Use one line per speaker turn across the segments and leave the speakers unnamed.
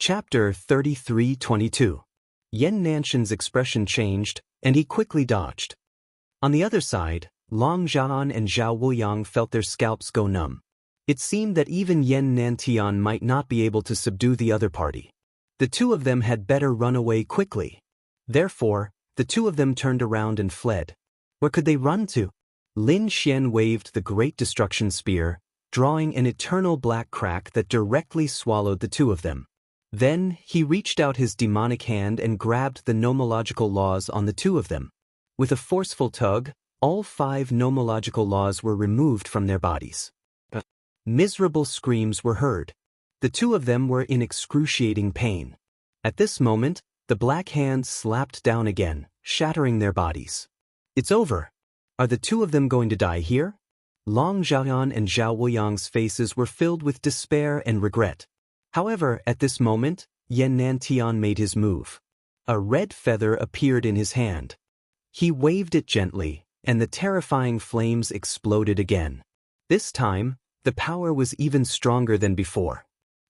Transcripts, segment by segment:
Chapter 33:22. Yan Nanshan's expression changed, and he quickly dodged. On the other side, Long Zhaoan and Zhao Wuliang felt their scalps go numb. It seemed that even Yan Nantian might not be able to subdue the other party. The two of them had better run away quickly. Therefore, the two of them turned around and fled. Where could they run to? Lin Xian waved the Great Destruction Spear, drawing an eternal black crack that directly swallowed the two of them. Then, he reached out his demonic hand and grabbed the nomological laws on the two of them. With a forceful tug, all 5 nomological laws were removed from their bodies. Miserable screams were heard. The two of them were in excruciating pain. At this moment, the black hand slapped down again, shattering their bodies. It's over. Are the two of them going to die here? Long Zhaoan and Zhao Wuliang's faces were filled with despair and regret. However, at this moment, Yan Nantian made his move. A red feather appeared in his hand. He waved it gently, and the terrifying flames exploded again. This time, the power was even stronger than before.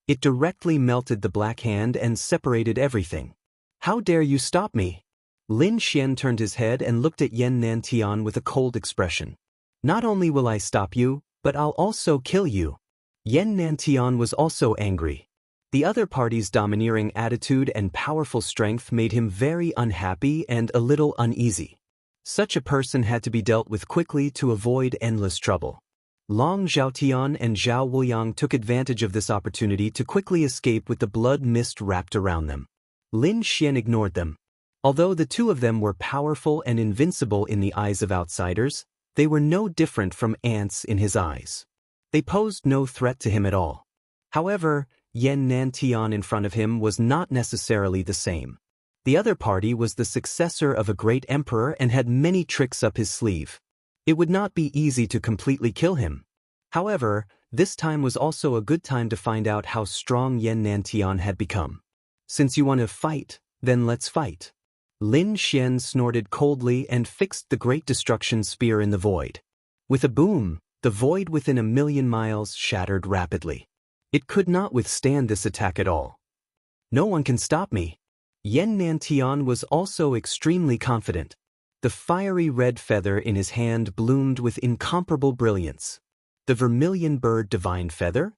It directly melted the black hand and separated everything. How dare you stop me? Lin Xian turned his head and looked at Yan Nantian with a cold expression. Not only will I stop you, but I'll also kill you. Yan Nantian was also angry. The other party's domineering attitude and powerful strength made him very unhappy and a little uneasy. Such a person had to be dealt with quickly to avoid endless trouble. Long Zhaotian and Zhao Wuliang took advantage of this opportunity to quickly escape with the blood mist wrapped around them. Lin Xian ignored them. Although the two of them were powerful and invincible in the eyes of outsiders, they were no different from ants in his eyes. They posed no threat to him at all. However, Yan Nantian in front of him was not necessarily the same. The other party was the successor of a great emperor and had many tricks up his sleeve. It would not be easy to completely kill him. However, this time was also a good time to find out how strong Yan Nantian had become. Since you want to fight, then let's fight. Lin Xian snorted coldly and fixed the Great Destruction Spear in the void. With a boom, the void within 1,000,000 miles shattered rapidly. It could not withstand this attack at all. No one can stop me. Yan Nantian was also extremely confident. The fiery red feather in his hand bloomed with incomparable brilliance. The vermilion bird divine feather?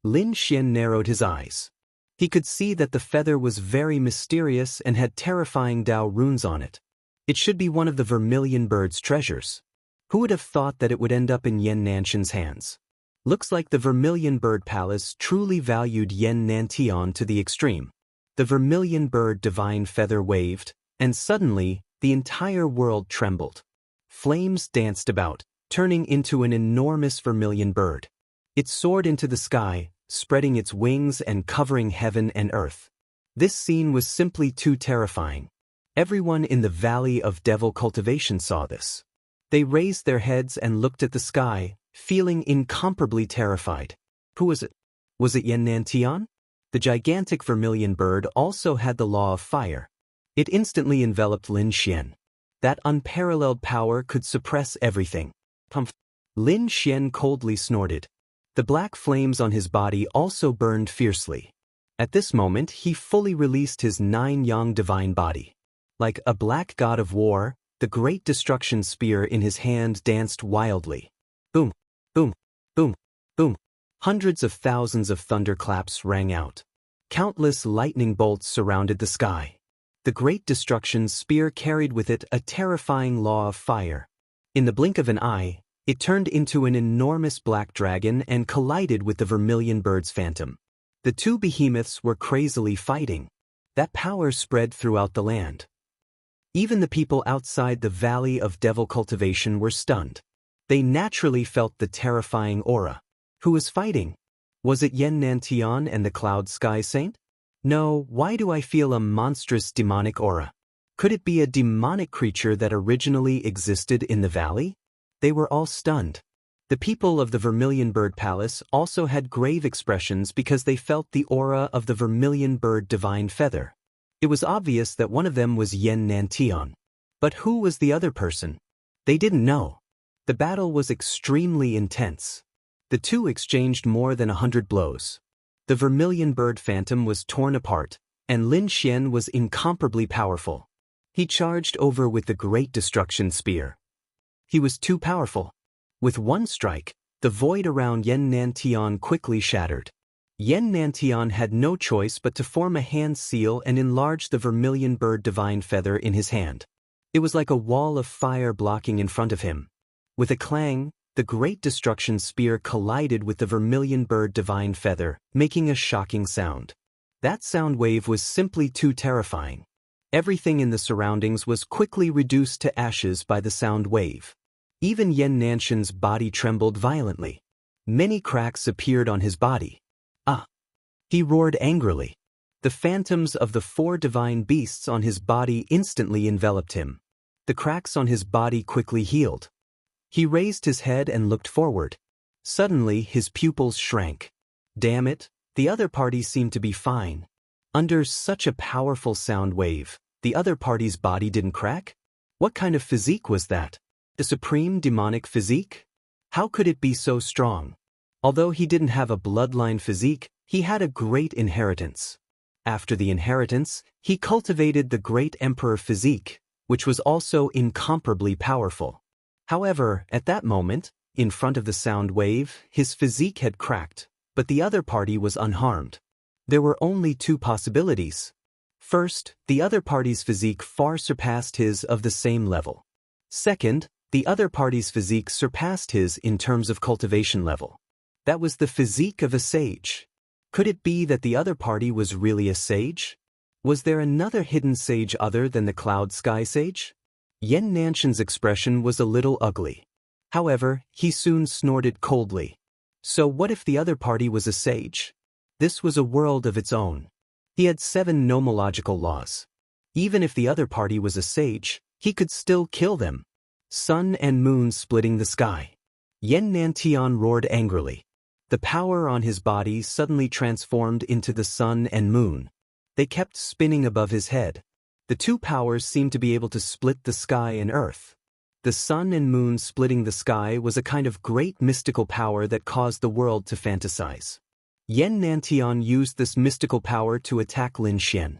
Lin Xian narrowed his eyes. He could see that the feather was very mysterious and had terrifying Dao runes on it. It should be one of the vermilion bird's treasures. Who would have thought that it would end up in Yan Nanshan's hands? Looks like the Vermilion Bird Palace truly valued Yan Nantian to the extreme. The vermilion bird divine feather waved, and suddenly, the entire world trembled. Flames danced about, turning into an enormous vermilion bird. It soared into the sky, spreading its wings and covering heaven and earth. This scene was simply too terrifying. Everyone in the Valley of Devil Cultivation saw this. They raised their heads and looked at the sky, feeling incomparably terrified. Who was it? Was it Yan Nantian? The gigantic vermilion bird also had the law of fire. It instantly enveloped Lin Xian. That unparalleled power could suppress everything. Pumph! Lin Xian coldly snorted. The black flames on his body also burned fiercely. At this moment, he fully released his 9-yang divine body. Like a black god of war, the Great Destruction Spear in his hand danced wildly. Boom! Boom! Boom! Boom! Hundreds of thousands of thunderclaps rang out. Countless lightning bolts surrounded the sky. The Great Destruction Spear carried with it a terrifying law of fire. In the blink of an eye, it turned into an enormous black dragon and collided with the vermilion bird's phantom. The two behemoths were crazily fighting. That power spread throughout the land. Even the people outside the Valley of Devil Cultivation were stunned. They naturally felt the terrifying aura. Who was fighting? Was it Yan Nantian and the Cloud Sky Saint? No, why do I feel a monstrous demonic aura? Could it be a demonic creature that originally existed in the valley? They were all stunned. The people of the Vermilion Bird Palace also had grave expressions because they felt the aura of the Vermilion Bird Divine Feather. It was obvious that one of them was Yan Nantian. But who was the other person? They didn't know. The battle was extremely intense. The two exchanged more than 100 blows. The vermilion bird phantom was torn apart, and Lin Xian was incomparably powerful. He charged over with the Great Destruction Spear. He was too powerful. With one strike, the void around Yan Nantian quickly shattered. Yan Nantian had no choice but to form a hand seal and enlarge the vermilion bird divine feather in his hand. It was like a wall of fire blocking in front of him. With a clang, the Great Destruction Spear collided with the vermilion bird divine feather, making a shocking sound. That sound wave was simply too terrifying. Everything in the surroundings was quickly reduced to ashes by the sound wave. Even Yan Nanshan's body trembled violently. Many cracks appeared on his body. Ah! He roared angrily. The phantoms of the 4 divine beasts on his body instantly enveloped him. The cracks on his body quickly healed. He raised his head and looked forward. Suddenly his pupils shrank. Damn it, the other party seemed to be fine. Under such a powerful sound wave, the other party's body didn't crack? What kind of physique was that? The supreme demonic physique? How could it be so strong? Although he didn't have a bloodline physique, he had a great inheritance. After the inheritance, he cultivated the great emperor physique, which was also incomparably powerful. However, at that moment, in front of the sound wave, his physique had cracked, but the other party was unharmed. There were only 2 possibilities. First, the other party's physique far surpassed his of the same level. Second, the other party's physique surpassed his in terms of cultivation level. That was the physique of a sage. Could it be that the other party was really a sage? Was there another hidden sage other than the Cloud Sky Sage? Yan Nanshan's expression was a little ugly. However, he soon snorted coldly. So what if the other party was a sage? This was a world of its own. He had 7 nomological laws. Even if the other party was a sage, he could still kill them. Sun and moon splitting the sky. Yan Nantian roared angrily. The power on his body suddenly transformed into the sun and moon. They kept spinning above his head. The 2 powers seemed to be able to split the sky and earth. The sun and moon splitting the sky was a kind of great mystical power that caused the world to fantasize. Yan Nantian used this mystical power to attack Lin Xian.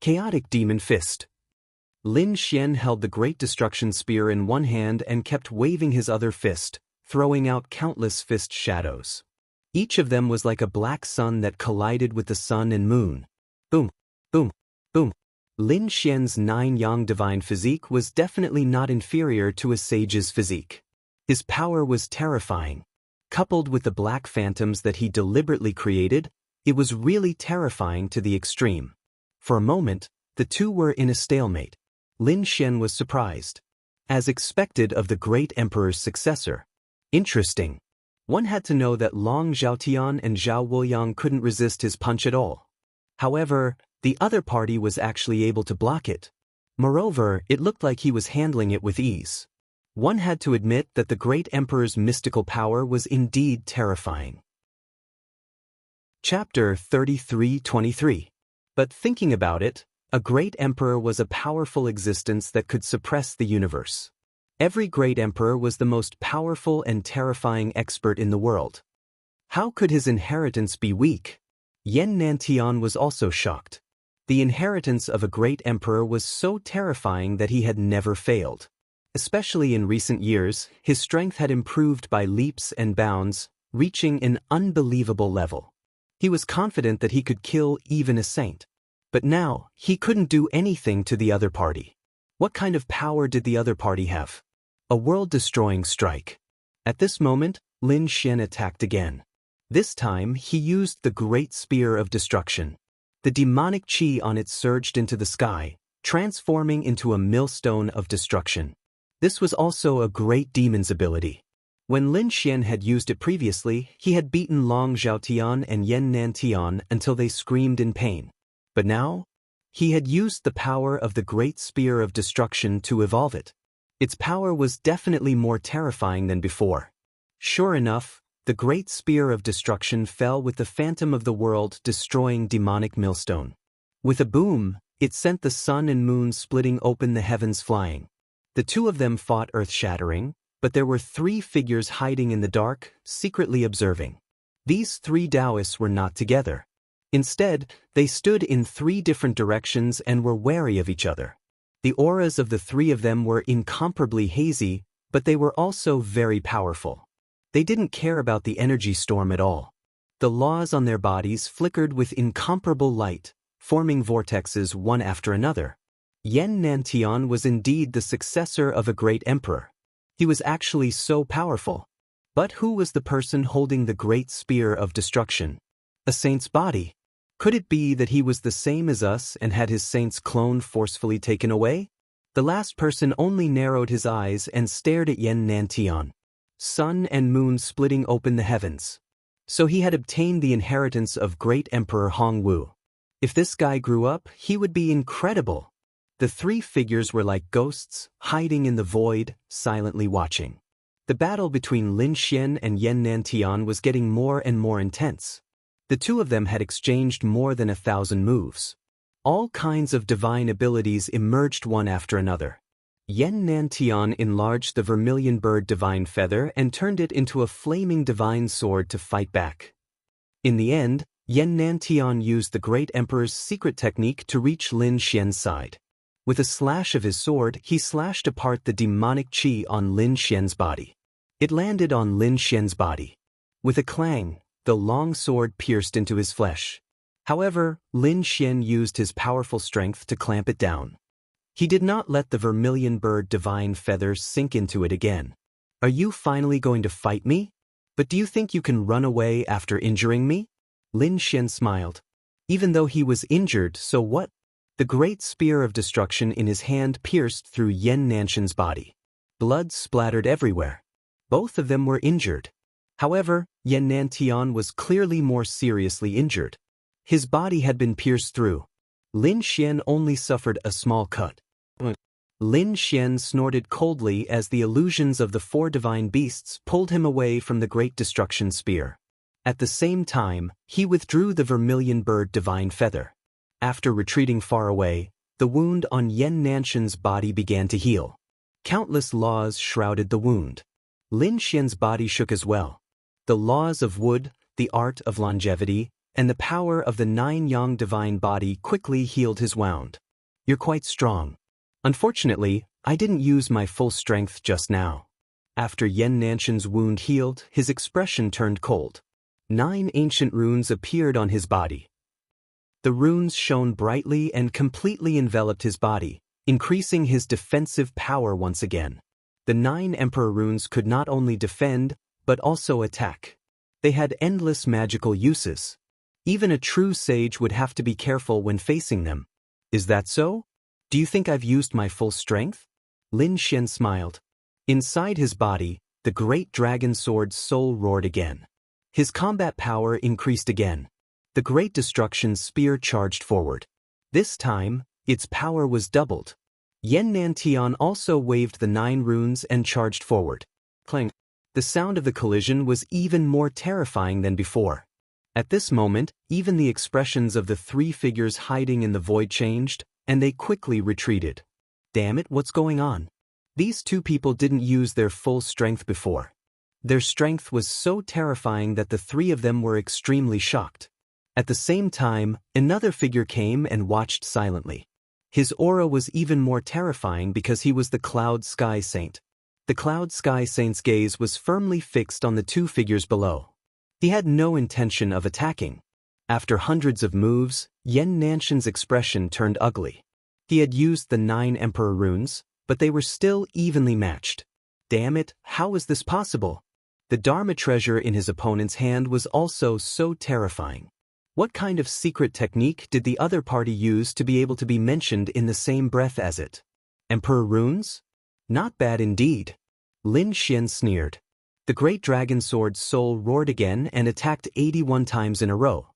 Chaotic Demon Fist. Lin Xian held the Great Destruction Spear in one hand and kept waving his other fist, throwing out countless fist shadows. Each of them was like a black sun that collided with the sun and moon. Boom, boom, boom. Lin Xian's 9 yang divine physique was definitely not inferior to a sage's physique. His power was terrifying. Coupled with the black phantoms that he deliberately created, it was really terrifying to the extreme. For a moment, the 2 were in a stalemate. Lin Xian was surprised. As expected of the great emperor's successor. Interesting. One had to know that Long Zhaotian and Zhao Wuliang couldn't resist his punch at all. However, the other party was actually able to block it. Moreover, it looked like he was handling it with ease. One had to admit that the great emperor's mystical power was indeed terrifying. Chapter 33-23. But thinking about it, a great emperor was a powerful existence that could suppress the universe. Every great emperor was the most powerful and terrifying expert in the world. How could his inheritance be weak? Yan Nantian was also shocked. The inheritance of a great emperor was so terrifying that he had never failed. Especially in recent years, his strength had improved by leaps and bounds, reaching an unbelievable level. He was confident that he could kill even a saint. But now, he couldn't do anything to the other party. What kind of power did the other party have? A world-destroying strike. At this moment, Lin Xian attacked again. This time, he used the Great Spear of Destruction. The demonic qi on it surged into the sky, transforming into a millstone of destruction. This was also a great demon's ability. When Lin Xian had used it previously, he had beaten Long Zhaotian and Yan Nantian until they screamed in pain. But now, he had used the power of the Great Spear of Destruction to evolve it. Its power was definitely more terrifying than before. Sure enough, the Great Spear of Destruction fell with the Phantom of the World destroying demonic millstone. With a boom, it sent the sun and moon splitting open, the heavens flying. The 2 of them fought earth-shattering, but there were 3 figures hiding in the dark, secretly observing. These 3 Taoists were not together. Instead, they stood in 3 different directions and were wary of each other. The auras of the 3 of them were incomparably hazy, but they were also very powerful. They didn't care about the energy storm at all. The laws on their bodies flickered with incomparable light, forming vortexes one after another. Yen Nantian was indeed the successor of a great emperor. He was actually so powerful. But who was the person holding the great spear of destruction? A saint's body. Could it be that he was the same as us and had his saint's clone forcefully taken away? The last person only narrowed his eyes and stared at Yen Nantian. Sun and moon splitting open the heavens. So he had obtained the inheritance of great Emperor Hongwu. If this guy grew up, he would be incredible. The 3 figures were like ghosts, hiding in the void, silently watching. The battle between Lin Xian and Yen Nantian was getting more and more intense. The 2 of them had exchanged more than 1,000 moves. All kinds of divine abilities emerged one after another. Yen Nantian enlarged the vermilion bird divine feather and turned it into a flaming divine sword to fight back. In the end, Yen Nantian used the great emperor's secret technique to reach Lin Xian's side. With a slash of his sword, he slashed apart the demonic qi on Lin Xian's body. It landed on Lin Xian's body. With a clang, the long sword pierced into his flesh. However, Lin Xian used his powerful strength to clamp it down. He did not let the vermilion bird divine feathers sink into it again. Are you finally going to fight me? But do you think you can run away after injuring me? Lin Xian smiled. Even though he was injured, so what? The great spear of destruction in his hand pierced through Yen Nantian's body. Blood splattered everywhere. Both of them were injured. However, Yen Nantian was clearly more seriously injured. His body had been pierced through. Lin Xian only suffered a small cut. Lin Xian snorted coldly as the illusions of the 4 divine beasts pulled him away from the great destruction spear. At the same time, he withdrew the vermilion bird divine feather. After retreating far away, the wound on Yen Nantian's body began to heal. Countless laws shrouded the wound. Lin Xian's body shook as well. The laws of wood, the art of longevity, and the power of the 9 yang divine body quickly healed his wound. You're quite strong. Unfortunately, I didn't use my full strength just now. After Yen Nantian's wound healed, his expression turned cold. 9 ancient runes appeared on his body. The runes shone brightly and completely enveloped his body, increasing his defensive power once again. The 9 emperor runes could not only defend, but also attack. They had endless magical uses. Even a true sage would have to be careful when facing them. Is that so? Do you think I've used my full strength? Lin Xian smiled. Inside his body, the great dragon sword's soul roared again. His combat power increased again. The great destruction spear charged forward. This time, its power was doubled. Yen Nantian also waved the 9 runes and charged forward. Clang. The sound of the collision was even more terrifying than before. At this moment, even the expressions of the 3 figures hiding in the void changed, and they quickly retreated. Damn it, what's going on? These 2 people didn't use their full strength before. Their strength was so terrifying that the 3 of them were extremely shocked. At the same time, another figure came and watched silently. His aura was even more terrifying because he was the Cloud Sky Saint. The Cloud Sky Saint's gaze was firmly fixed on the 2 figures below. He had no intention of attacking. After hundreds of moves, Yen Nantian's expression turned ugly. He had used the 9 emperor runes, but they were still evenly matched. Damn it, how is this possible? The Dharma treasure in his opponent's hand was also so terrifying. What kind of secret technique did the other party use to be able to be mentioned in the same breath as it? Emperor runes? Not bad indeed. Lin Xian sneered. The great dragon sword's soul roared again and attacked 81 times in a row.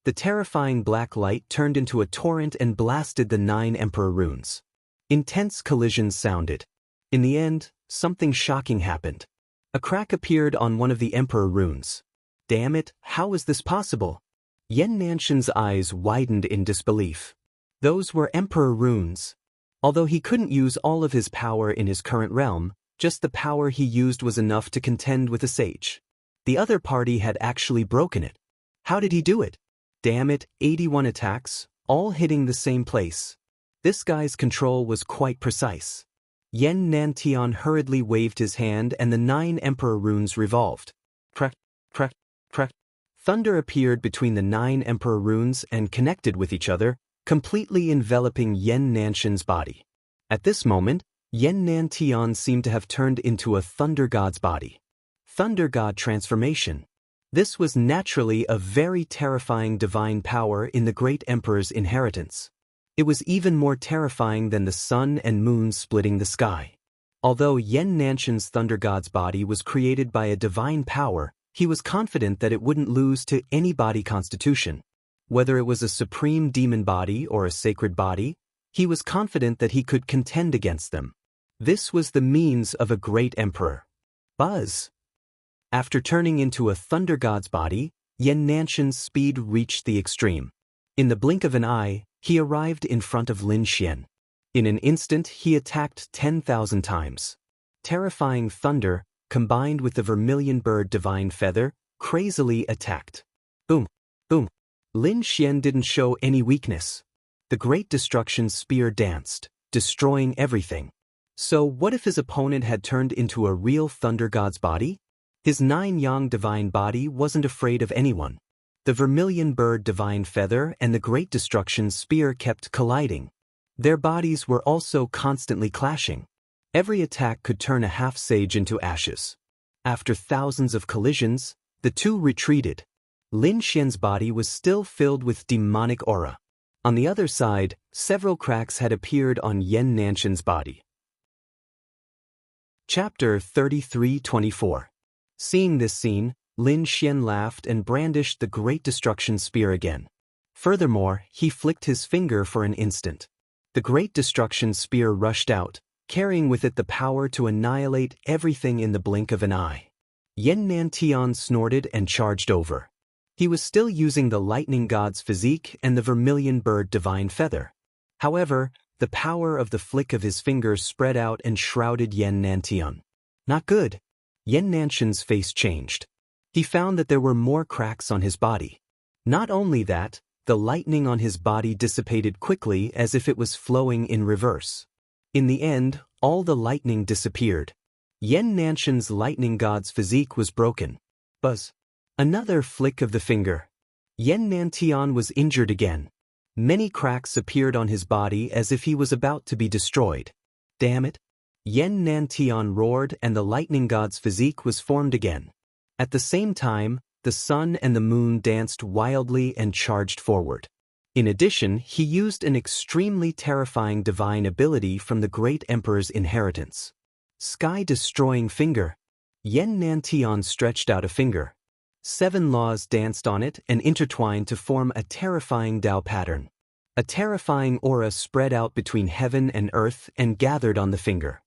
The terrifying black light turned into a torrent and blasted the 9 emperor runes. Intense collisions sounded. In the end, something shocking happened. A crack appeared on one of the emperor runes. Damn it, how is this possible? Yen Nantian's eyes widened in disbelief. Those were emperor runes. Although he couldn't use all of his power in his current realm, just the power he used was enough to contend with a sage. The other party had actually broken it. How did he do it? Damn it, 81 attacks, all hitting the same place. This guy's control was quite precise. Yen Nantian hurriedly waved his hand and the 9 Emperor runes revolved. Crack, crack, crack. Thunder appeared between the 9 Emperor runes and connected with each other, completely enveloping Yen Nanshan's body. At this moment, Yen Nantian seemed to have turned into a Thunder God's body. Thunder God transformation. This was naturally a very terrifying divine power in the Great Emperor's inheritance. It was even more terrifying than the sun and moon splitting the sky. Although Yen Nanshan's Thunder God's body was created by a divine power, he was confident that it wouldn't lose to any body constitution. Whether it was a supreme demon body or a sacred body, he was confident that he could contend against them. This was the means of a great emperor. Buzz! After turning into a Thunder God's body, Yen Nanshan's speed reached the extreme. In the blink of an eye, he arrived in front of Lin Xian. In an instant, he attacked 10,000 times. Terrifying thunder, combined with the vermilion bird divine feather, crazily attacked. Boom! Boom! Lin Xian didn't show any weakness. The Great Destruction Spear danced, destroying everything. So what if his opponent had turned into a real Thunder God's body? His 9 Yang divine body wasn't afraid of anyone. The vermilion bird divine feather and the Great Destruction Spear kept colliding. Their bodies were also constantly clashing. Every attack could turn a half-sage into ashes. After thousands of collisions, the two retreated. Lin Xian's body was still filled with demonic aura. On the other side, several cracks had appeared on Yen Nanshan's body. Chapter 33-24. Seeing this scene, Lin Xian laughed and brandished the Great Destruction Spear again. Furthermore, he flicked his finger for an instant. The Great Destruction Spear rushed out, carrying with it the power to annihilate everything in the blink of an eye. Yen Nantian snorted and charged over. He was still using the Lightning God's physique and the vermilion bird divine feather. However, the power of the flick of his fingers spread out and shrouded Yen Nantian. Not good. Yen Nanshan's face changed. He found that there were more cracks on his body. Not only that, the lightning on his body dissipated quickly as if it was flowing in reverse. In the end, all the lightning disappeared. Yen Nanshan's Lightning God's physique was broken. Buzz. Another flick of the finger. Yen Nantian was injured again. Many cracks appeared on his body as if he was about to be destroyed. Damn it! Yen Nantian roared and the Lightning God's physique was formed again. At the same time, the sun and the moon danced wildly and charged forward. In addition, he used an extremely terrifying divine ability from the Great Emperor's inheritance. Sky-destroying finger. Yen Nantian stretched out a finger. 7 laws danced on it and intertwined to form a terrifying Tao pattern. A terrifying aura spread out between heaven and earth and gathered on the finger.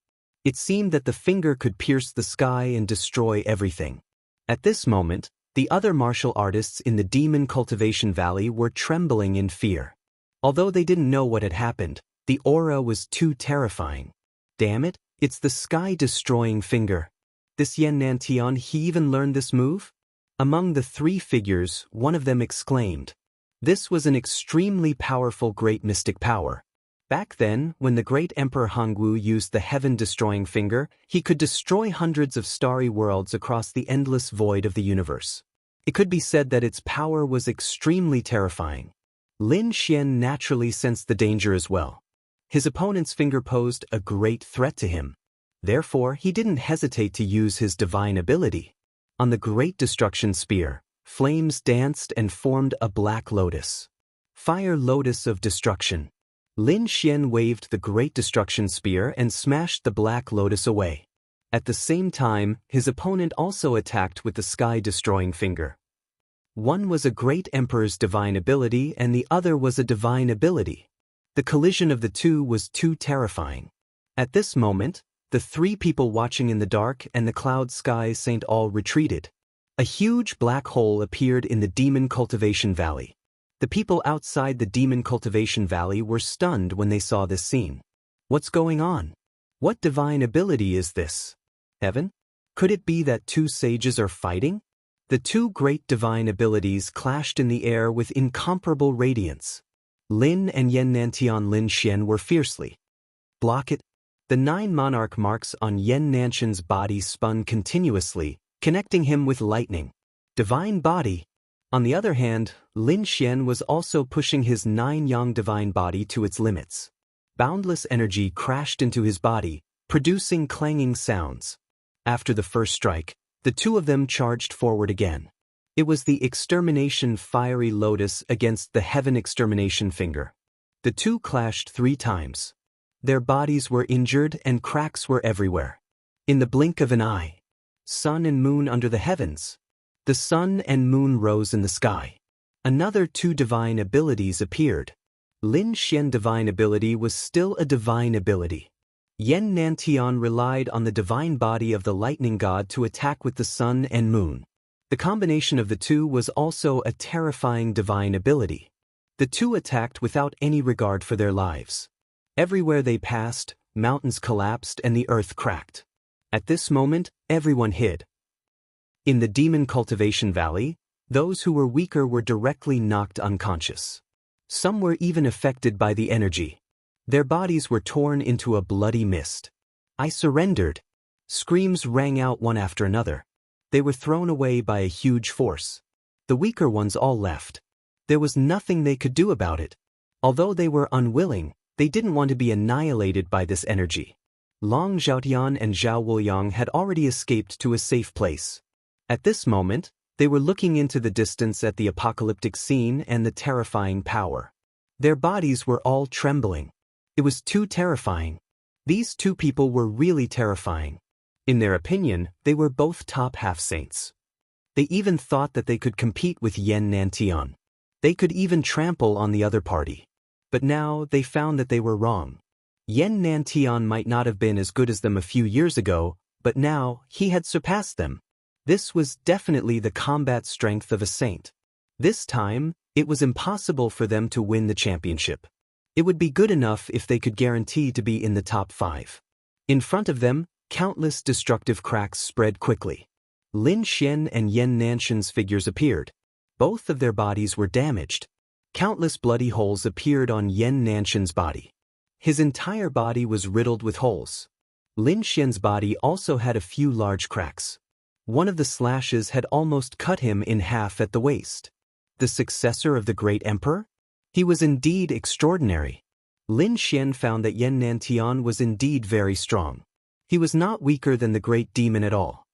It seemed that the finger could pierce the sky and destroy everything. At this moment, the other martial artists in the Demon Cultivation Valley were trembling in fear. Although they didn't know what had happened, the aura was too terrifying. Damn it, it's the sky-destroying finger. This Yen Nantian, he even learned this move? Among the 3 figures, one of them exclaimed. This was an extremely powerful great mystic power. Back then, when the great Emperor Hongwu used the heaven-destroying finger, he could destroy hundreds of starry worlds across the endless void of the universe. It could be said that its power was extremely terrifying. Lin Xian naturally sensed the danger as well. His opponent's finger posed a great threat to him. Therefore, he didn't hesitate to use his divine ability. On the Great Destruction Spear, flames danced and formed a black lotus. Fire Lotus of Destruction. Lin Xian waved the Great Destruction Spear and smashed the black lotus away. At the same time, his opponent also attacked with the sky-destroying finger. One was a great emperor's divine ability and the other was a divine ability. The collision of the two was too terrifying. At this moment, the 3 people watching in the dark and the cloud sky saint all retreated. A huge black hole appeared in the Demon Cultivation Valley. The people outside the Demon Cultivation Valley were stunned when they saw this scene. What's going on? What divine ability is this? Heaven? Could it be that 2 sages are fighting? The two great divine abilities clashed in the air with incomparable radiance. Lin and Yan Nantian Lin Xian were fiercely. Block it. The 9 monarch marks on Yan Nantian's body spun continuously, connecting him with lightning. Divine body. On the other hand, Lin Xian was also pushing his 9 yang divine body to its limits. Boundless energy crashed into his body, producing clanging sounds. After the first strike, the two of them charged forward again. It was the extermination fiery lotus against the heaven extermination finger. The two clashed 3 times. Their bodies were injured and cracks were everywhere. In the blink of an eye. Sun and moon under the heavens. The sun and moon rose in the sky. Another 2 divine abilities appeared. Lin Xian divine ability was still a divine ability. Yan Nantian relied on the divine body of the lightning god to attack with the sun and moon. The combination of the two was also a terrifying divine ability. The two attacked without any regard for their lives. Everywhere they passed, mountains collapsed and the earth cracked. At this moment, everyone hid. In the demon cultivation valley, those who were weaker were directly knocked unconscious. Some were even affected by the energy. Their bodies were torn into a bloody mist. I surrendered. Screams rang out one after another. They were thrown away by a huge force. The weaker ones all left. There was nothing they could do about it. Although they were unwilling, they didn't want to be annihilated by this energy. Long Zhaotian and Zhao Wuliang had already escaped to a safe place. At this moment, they were looking into the distance at the apocalyptic scene and the terrifying power. Their bodies were all trembling. It was too terrifying. These 2 people were really terrifying. In their opinion, they were both top half saints. They even thought that they could compete with Yan Nantian. They could even trample on the other party. But now they found that they were wrong. Yan Nantian might not have been as good as them a few years ago, but now he had surpassed them. This was definitely the combat strength of a saint. This time, it was impossible for them to win the championship. It would be good enough if they could guarantee to be in the top 5. In front of them, countless destructive cracks spread quickly. Lin Xian and Yan Nantian's figures appeared. Both of their bodies were damaged. Countless bloody holes appeared on Yan Nantian's body. His entire body was riddled with holes. Lin Xian's body also had a few large cracks. One of the slashes had almost cut him in half at the waist. The successor of the great emperor? He was indeed extraordinary. Lin Xian found that Yan Nantian was indeed very strong. He was not weaker than the great demon at all.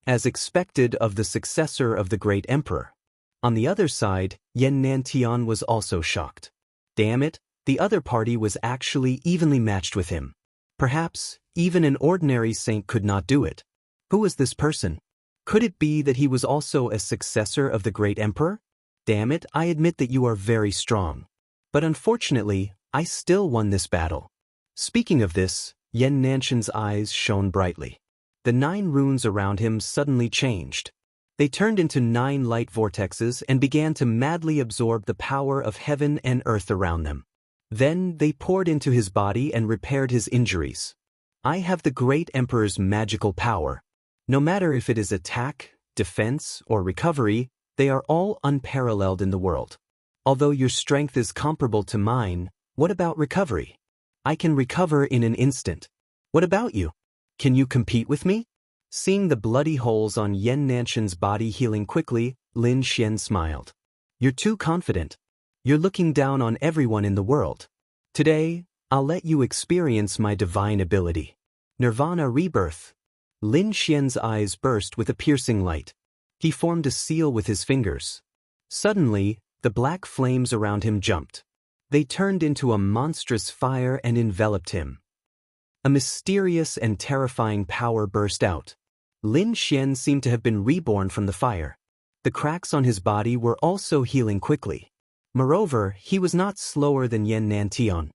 As expected of the successor of the great emperor. On the other side, Yan Nantian was also shocked. Damn it, the other party was actually evenly matched with him. Perhaps, even an ordinary saint could not do it. Who was this person? Could it be that he was also a successor of the great emperor? Damn it, I admit that you are very strong. But unfortunately, I still won this battle. Speaking of this, Yan Nantian's eyes shone brightly. The 9 runes around him suddenly changed. They turned into 9 light vortexes and began to madly absorb the power of heaven and earth around them. Then they poured into his body and repaired his injuries. I have the great emperor's magical power. No matter if it is attack, defense, or recovery, they are all unparalleled in the world. Although your strength is comparable to mine, what about recovery? I can recover in an instant. What about you? Can you compete with me? Seeing the bloody holes on Yan Nantian's body healing quickly, Lin Xian smiled. You're too confident. You're looking down on everyone in the world. Today, I'll let you experience my divine ability. Nirvana rebirth. Lin Xian's eyes burst with a piercing light. He formed a seal with his fingers. Suddenly, the black flames around him jumped. They turned into a monstrous fire and enveloped him. A mysterious and terrifying power burst out. Lin Xian seemed to have been reborn from the fire. The cracks on his body were also healing quickly. Moreover, he was not slower than Yan Nantian.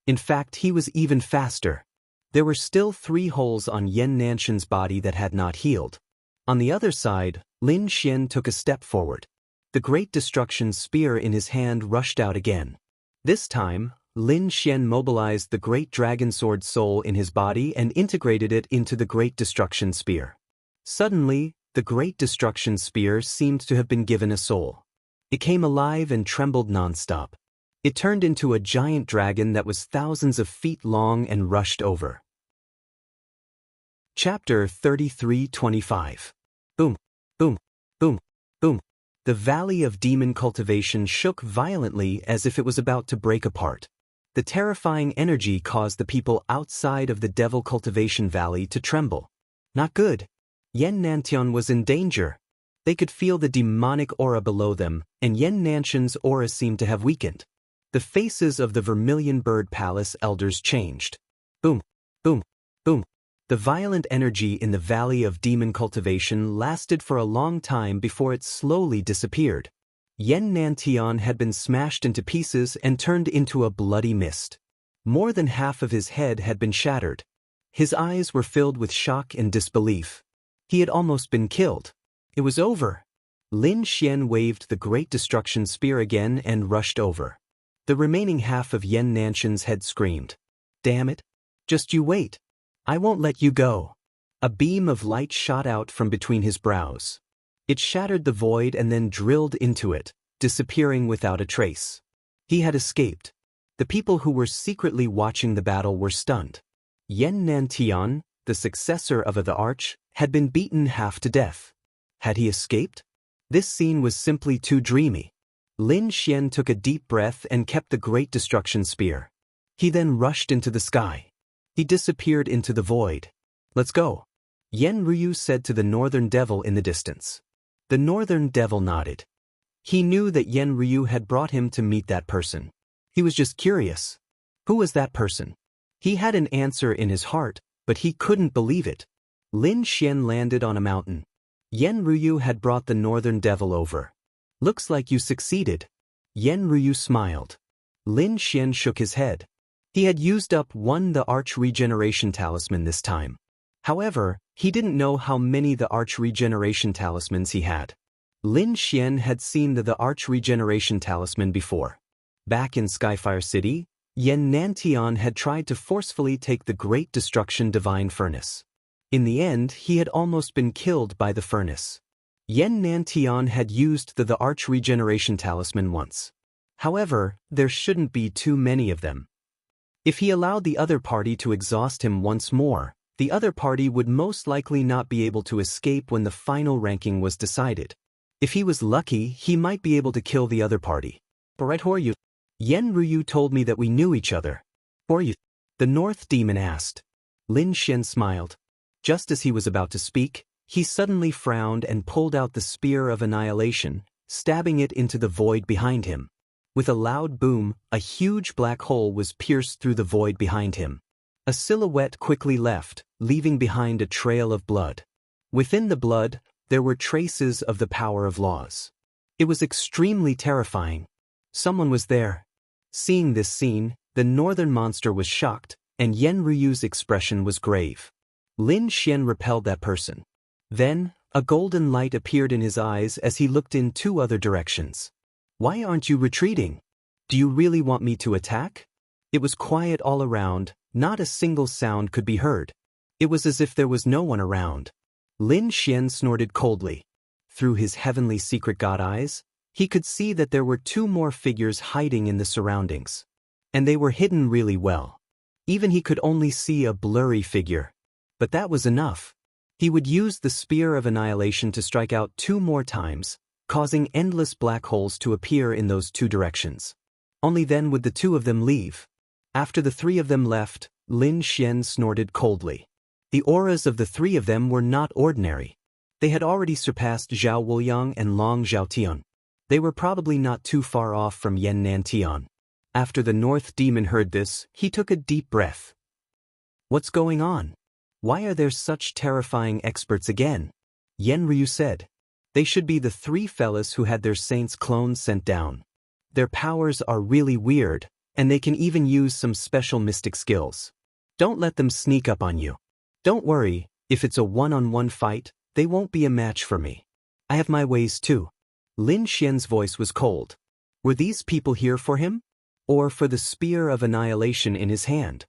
In fact, he was even faster. There were still 3 holes on Yan Nantian's body that had not healed. On the other side, Lin Xian took a step forward. The great destruction spear in his hand rushed out again. This time, Lin Xian mobilized the great dragon sword soul in his body and integrated it into the great destruction spear. Suddenly, The Great Destruction Spear seemed to have been given a soul. It came alive and trembled nonstop. It turned into a giant dragon that was thousands of feet long and rushed over. Chapter 33:25. Boom, boom, boom, boom. The Valley of Demon Cultivation shook violently as if it was about to break apart. The terrifying energy caused the people outside of the Devil Cultivation Valley to tremble. Not good. Yen Nantian was in danger. They could feel the demonic aura below them, and Yen Nanshan's aura seemed to have weakened. The faces of the Vermilion Bird Palace elders changed. Boom, boom, boom. The violent energy in the Valley of Demon Cultivation lasted for a long time before it slowly disappeared. Yen Nantian had been smashed into pieces and turned into a bloody mist. More than half of his head had been shattered. His eyes were filled with shock and disbelief. He had almost been killed. It was over. Lin Xian waved the Great Destruction Spear again and rushed over. The remaining half of Yen Nanshan's head screamed. Damn it. Just you wait. I won't let you go. A beam of light shot out from between his brows. It shattered the void and then drilled into it, disappearing without a trace. He had escaped. The people who were secretly watching the battle were stunned. Yen Nantian, the successor of the Arch, had been beaten half to death. Had he escaped? This scene was simply too dreamy. Lin Xian took a deep breath and kept the Great Destruction Spear. He then rushed into the sky. He disappeared into the void. Let's go, Yen Ryu said to the Northern Devil in the distance. The Northern Devil nodded. He knew that Yen Ryu had brought him to meet that person. He was just curious. Who was that person? He had an answer in his heart, but he couldn't believe it. Lin Xian landed on a mountain. Yen Ryu had brought the Northern Devil over. Looks like you succeeded. Yen Ryu smiled. Lin Xian shook his head. He had used up the Arch Regeneration Talisman this time. However, he didn't know how many the Arch Regeneration Talismans he had. Lin Xian had seen the Arch Regeneration Talisman before. Back in Skyfire City, Yen Nantian had tried to forcefully take the Great Destruction Divine Furnace. In the end, he had almost been killed by the furnace. Yen Nantian had used the Arch Regeneration Talisman once. However, there shouldn't be too many of them. If he allowed the other party to exhaust him once more, the other party would most likely not be able to escape when the final ranking was decided. If he was lucky, he might be able to kill the other party. Right, Horyu? Yen Ryu told me that we knew each other. Horyu? The North Demon asked. Lin Xian smiled. Just as he was about to speak, he suddenly frowned and pulled out the Spear of Annihilation, stabbing it into the void behind him. With a loud boom, a huge black hole was pierced through the void behind him. A silhouette quickly left, leaving behind a trail of blood. Within the blood, there were traces of the power of laws. It was extremely terrifying. Someone was there. Seeing this scene, the northern monster was shocked, and Yen Ryu's expression was grave. Lin Xian repelled that person. Then, a golden light appeared in his eyes as he looked in two other directions. Why aren't you retreating? Do you really want me to attack? It was quiet all around, not a single sound could be heard. It was as if there was no one around. Lin Xian snorted coldly. Through his heavenly secret god eyes, he could see that there were two more figures hiding in the surroundings. And they were hidden really well. Even he could only see a blurry figure. But that was enough. He would use the Spear of Annihilation to strike out two more times, causing endless black holes to appear in those two directions. Only then would the two of them leave. After the three of them left, Lin Xian snorted coldly. The auras of the three of them were not ordinary. They had already surpassed Zhao Wuliang and Long Zhaotian. They were probably not too far off from Yen Nantian. After the North Demon heard this, he took a deep breath. What's going on? Why are there such terrifying experts again? Yen Ryu said. They should be the three fellas who had their saints' clones sent down. Their powers are really weird, and they can even use some special mystic skills. Don't let them sneak up on you. Don't worry, if it's a one-on-one fight, they won't be a match for me. I have my ways too. Lin Xian's voice was cold. Were these people here for him? Or for the Spear of Annihilation in his hand?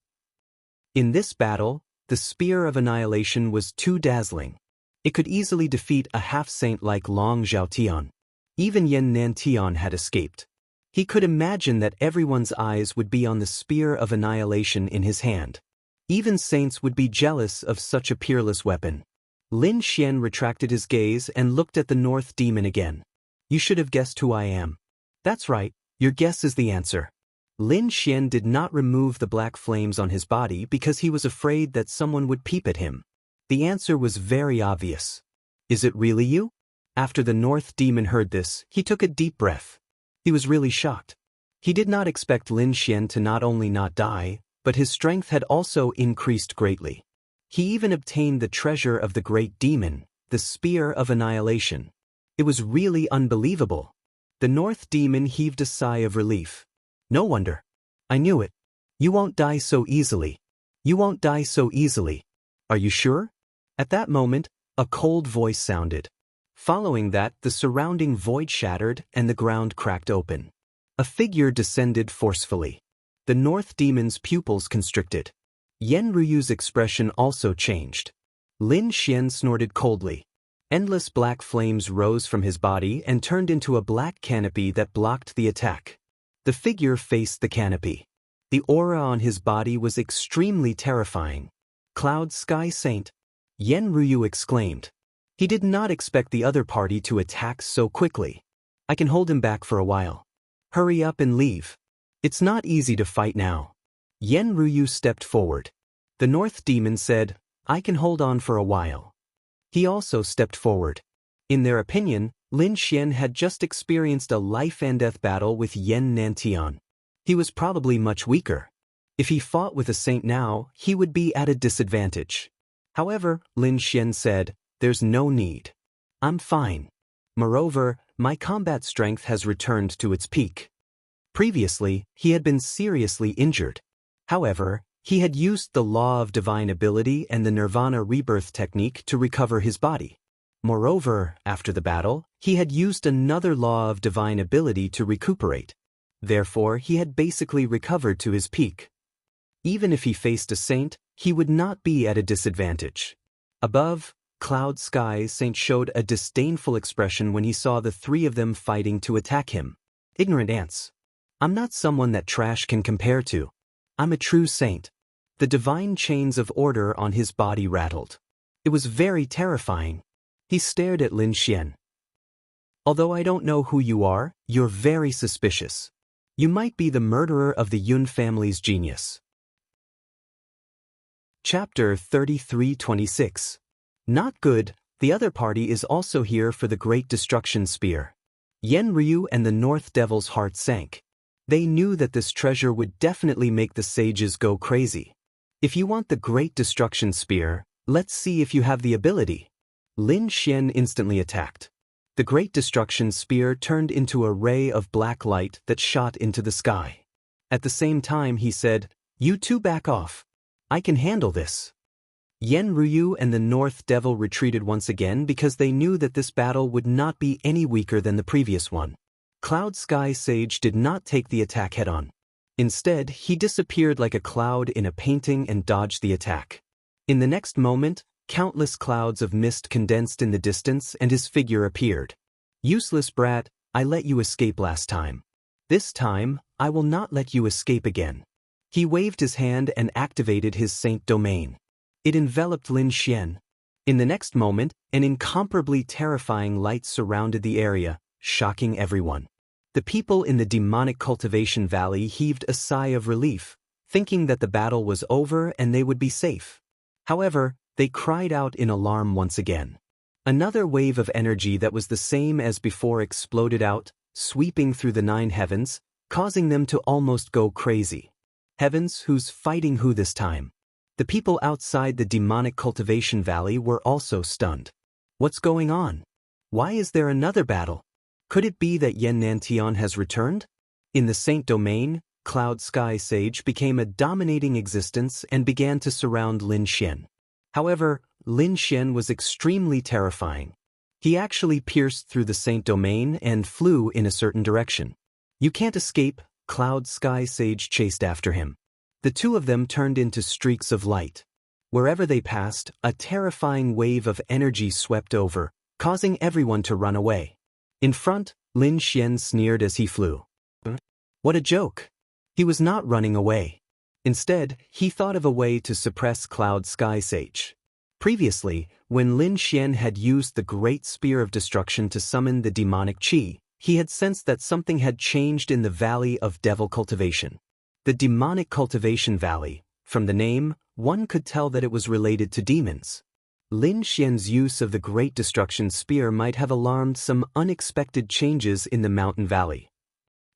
In this battle, the Spear of Annihilation was too dazzling. It could easily defeat a half-saint like Long Zhaotian. Even Yan Nantian had escaped. He could imagine that everyone's eyes would be on the spear of annihilation in his hand. Even saints would be jealous of such a peerless weapon. Lin Xian retracted his gaze and looked at the North Demon again. You should have guessed who I am. That's right, your guess is the answer. Lin Xian did not remove the black flames on his body because he was afraid that someone would peep at him. The answer was very obvious. Is it really you? After the North Demon heard this, he took a deep breath. He was really shocked. He did not expect Lin Xian to not only not die, but his strength had also increased greatly. He even obtained the treasure of the great demon, the Spear of Annihilation. It was really unbelievable. The North Demon heaved a sigh of relief. No wonder. I knew it. You won't die so easily. You won't die so easily. Are you sure? At that moment, a cold voice sounded. Following that, the surrounding void shattered and the ground cracked open. A figure descended forcefully. The North Demon's pupils constricted. Yen Ruyu's expression also changed. Lin Xian snorted coldly. Endless black flames rose from his body and turned into a black canopy that blocked the attack. The figure faced the canopy. The aura on his body was extremely terrifying. Cloud Sky Saint, Yen Ruyu exclaimed. He did not expect the other party to attack so quickly. I can hold him back for a while. Hurry up and leave. It's not easy to fight now. Yen Ruyu stepped forward. The North Demon said, I can hold on for a while. He also stepped forward. In their opinion, Lin Xian had just experienced a life-and-death battle with Yan Nantian. He was probably much weaker. If he fought with a saint now, he would be at a disadvantage. However, Lin Xian said, there's no need. I'm fine. Moreover, my combat strength has returned to its peak. Previously, he had been seriously injured. However, he had used the Law of Divine Ability and the Nirvana Rebirth technique to recover his body. Moreover, after the battle, he had used another Law of Divine Ability to recuperate. Therefore, he had basically recovered to his peak. Even if he faced a saint, he would not be at a disadvantage. Above, Cloud Sky Saint showed a disdainful expression when he saw the three of them fighting to attack him. Ignorant ants. I'm not someone that trash can compare to. I'm a true saint. The divine chains of order on his body rattled. It was very terrifying. He stared at Lin Xian. Although I don't know who you are, you're very suspicious. You might be the murderer of the Yun family's genius. Chapter 33-26. Not good, the other party is also here for the Great Destruction Spear. Yen Ryu and the North Devil's heart sank. They knew that this treasure would definitely make the sages go crazy. If you want the Great Destruction Spear, let's see if you have the ability. Lin Xian instantly attacked. The Great Destruction Spear turned into a ray of black light that shot into the sky. At the same time he said, You two back off. I can handle this. Yen Ryu and the North Devil retreated once again because they knew that this battle would not be any weaker than the previous one. Cloud Sky Sage did not take the attack head-on. Instead, he disappeared like a cloud in a painting and dodged the attack. In the next moment, countless clouds of mist condensed in the distance and his figure appeared. Useless brat, I let you escape last time. This time, I will not let you escape again. He waved his hand and activated his Saint Domain. It enveloped Lin Xian. In the next moment, an incomparably terrifying light surrounded the area, shocking everyone. The people in the demonic cultivation valley heaved a sigh of relief, thinking that the battle was over and they would be safe. However, they cried out in alarm once again. Another wave of energy that was the same as before exploded out, sweeping through the 9 heavens, causing them to almost go crazy. Heavens, who's fighting who this time? The people outside the demonic cultivation valley were also stunned. What's going on? Why is there another battle? Could it be that Yan Nantian has returned? In the Saint Domain, Cloud Sky Sage became a dominating existence and began to surround Lin Xian. However, Lin Xian was extremely terrifying. He actually pierced through the Saint Domain and flew in a certain direction. You can't escape, Cloud Sky Sage chased after him. The two of them turned into streaks of light. Wherever they passed, a terrifying wave of energy swept over, causing everyone to run away. In front, Lin Xian sneered as he flew. What a joke! He was not running away. Instead, he thought of a way to suppress Cloud Sky Sage. Previously, when Lin Xian had used the Great Spear of Destruction to summon the demonic qi, he had sensed that something had changed in the Valley of Devil Cultivation. The Demonic Cultivation Valley, from the name, one could tell that it was related to demons. Lin Xian's use of the Great Destruction Spear might have alarmed some unexpected changes in the mountain valley.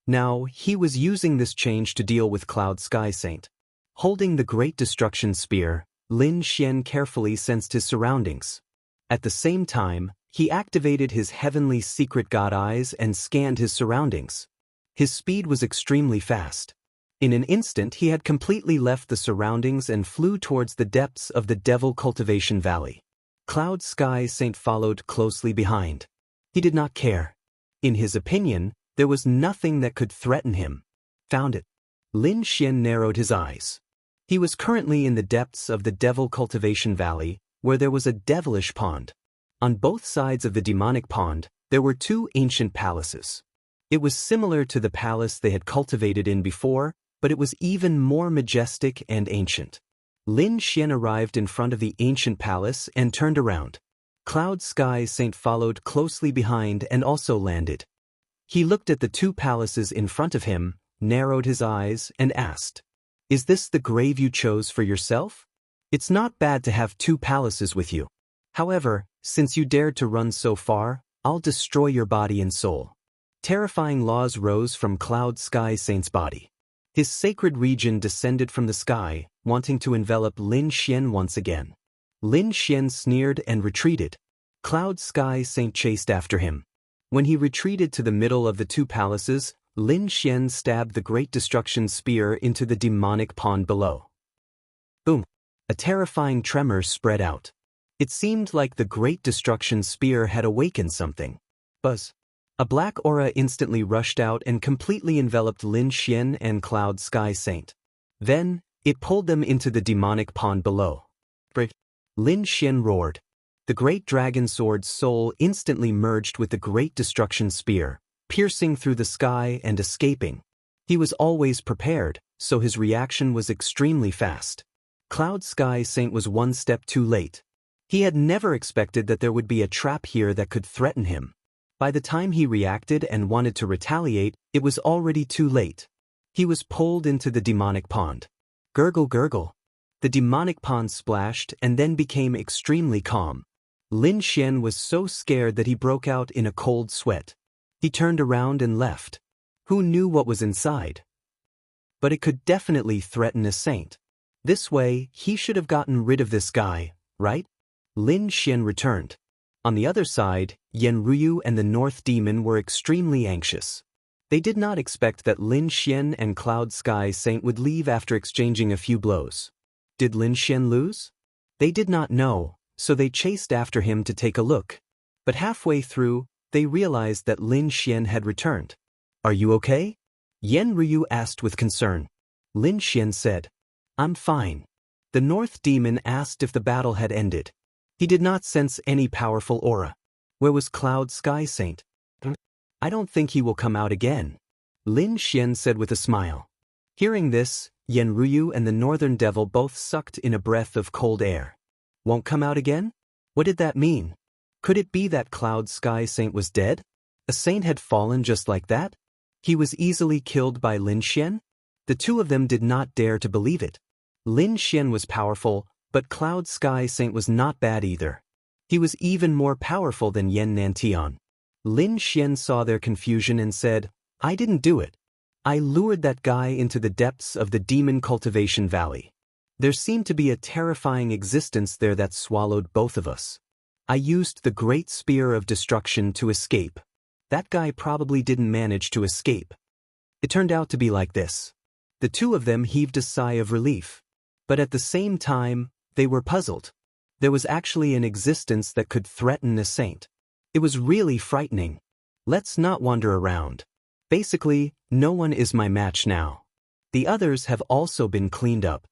Now, he was using this change to deal with Cloud Sky Saint. Holding the Great Destruction Spear, Lin Xian carefully sensed his surroundings. At the same time, he activated his heavenly secret god eyes and scanned his surroundings. His speed was extremely fast. In an instant he had completely left the surroundings and flew towards the depths of the Devil Cultivation Valley. Cloud Sky Saint followed closely behind. He did not care. In his opinion, there was nothing that could threaten him. Found it. Lin Xian narrowed his eyes. He was currently in the depths of the Devil Cultivation Valley, where there was a devilish pond. On both sides of the demonic pond, there were two ancient palaces. It was similar to the palace they had cultivated in before, but it was even more majestic and ancient. Lin Xian arrived in front of the ancient palace and turned around. Cloud Sky Saint followed closely behind and also landed. He looked at the two palaces in front of him, narrowed his eyes, and asked, "Is this the grave you chose for yourself? It's not bad to have two palaces with you. However, since you dared to run so far, I'll destroy your body and soul." Terrifying laws rose from Cloud Sky Saint's body. His sacred region descended from the sky, wanting to envelop Lin Xian once again. Lin Xian sneered and retreated. Cloud Sky Saint chased after him. When he retreated to the middle of the two palaces, Lin Xian stabbed the Great Destruction Spear into the demonic pond below. Boom! A terrifying tremor spread out. It seemed like the Great Destruction Spear had awakened something. Buzz! A black aura instantly rushed out and completely enveloped Lin Xian and Cloud Sky Saint. Then, it pulled them into the demonic pond below. Lin Xian roared. The great dragon sword's soul instantly merged with the Great Destruction Spear, piercing through the sky and escaping. He was always prepared, so his reaction was extremely fast. Cloud Sky Saint was one step too late. He had never expected that there would be a trap here that could threaten him. By the time he reacted and wanted to retaliate, it was already too late. He was pulled into the demonic pond. Gurgle gurgle. The demonic pond splashed and then became extremely calm. Lin Xian was so scared that he broke out in a cold sweat. He turned around and left. Who knew what was inside? But it could definitely threaten a saint. This way, he should have gotten rid of this guy, right? Lin Xian returned. On the other side, Yan Ruyu and the North Demon were extremely anxious. They did not expect that Lin Xian and Cloud Sky Saint would leave after exchanging a few blows. Did Lin Xian lose? They did not know, so they chased after him to take a look. But halfway through, they realized that Lin Xian had returned. "Are you okay?" Yan Ruyu asked with concern. Lin Xian said, "I'm fine." The North Demon asked if the battle had ended. He did not sense any powerful aura. Where was Cloud Sky Saint? "I don't think he will come out again," Lin Xian said with a smile. Hearing this, Yan Ruyu and the Northern Devil both sucked in a breath of cold air. Won't come out again? What did that mean? Could it be that Cloud Sky Saint was dead? A saint had fallen just like that? He was easily killed by Lin Xian? The two of them did not dare to believe it. Lin Xian was powerful, but Cloud Sky Saint was not bad either. He was even more powerful than Yan Nantian. Lin Xian saw their confusion and said, "I didn't do it. I lured that guy into the depths of the Demon Cultivation Valley. There seemed to be a terrifying existence there that swallowed both of us. I used the Great Spear of Destruction to escape. That guy probably didn't manage to escape." It turned out to be like this. The two of them heaved a sigh of relief. But at the same time, they were puzzled. There was actually an existence that could threaten a saint. It was really frightening. Let's not wander around. Basically, no one is my match now. The others have also been cleaned up.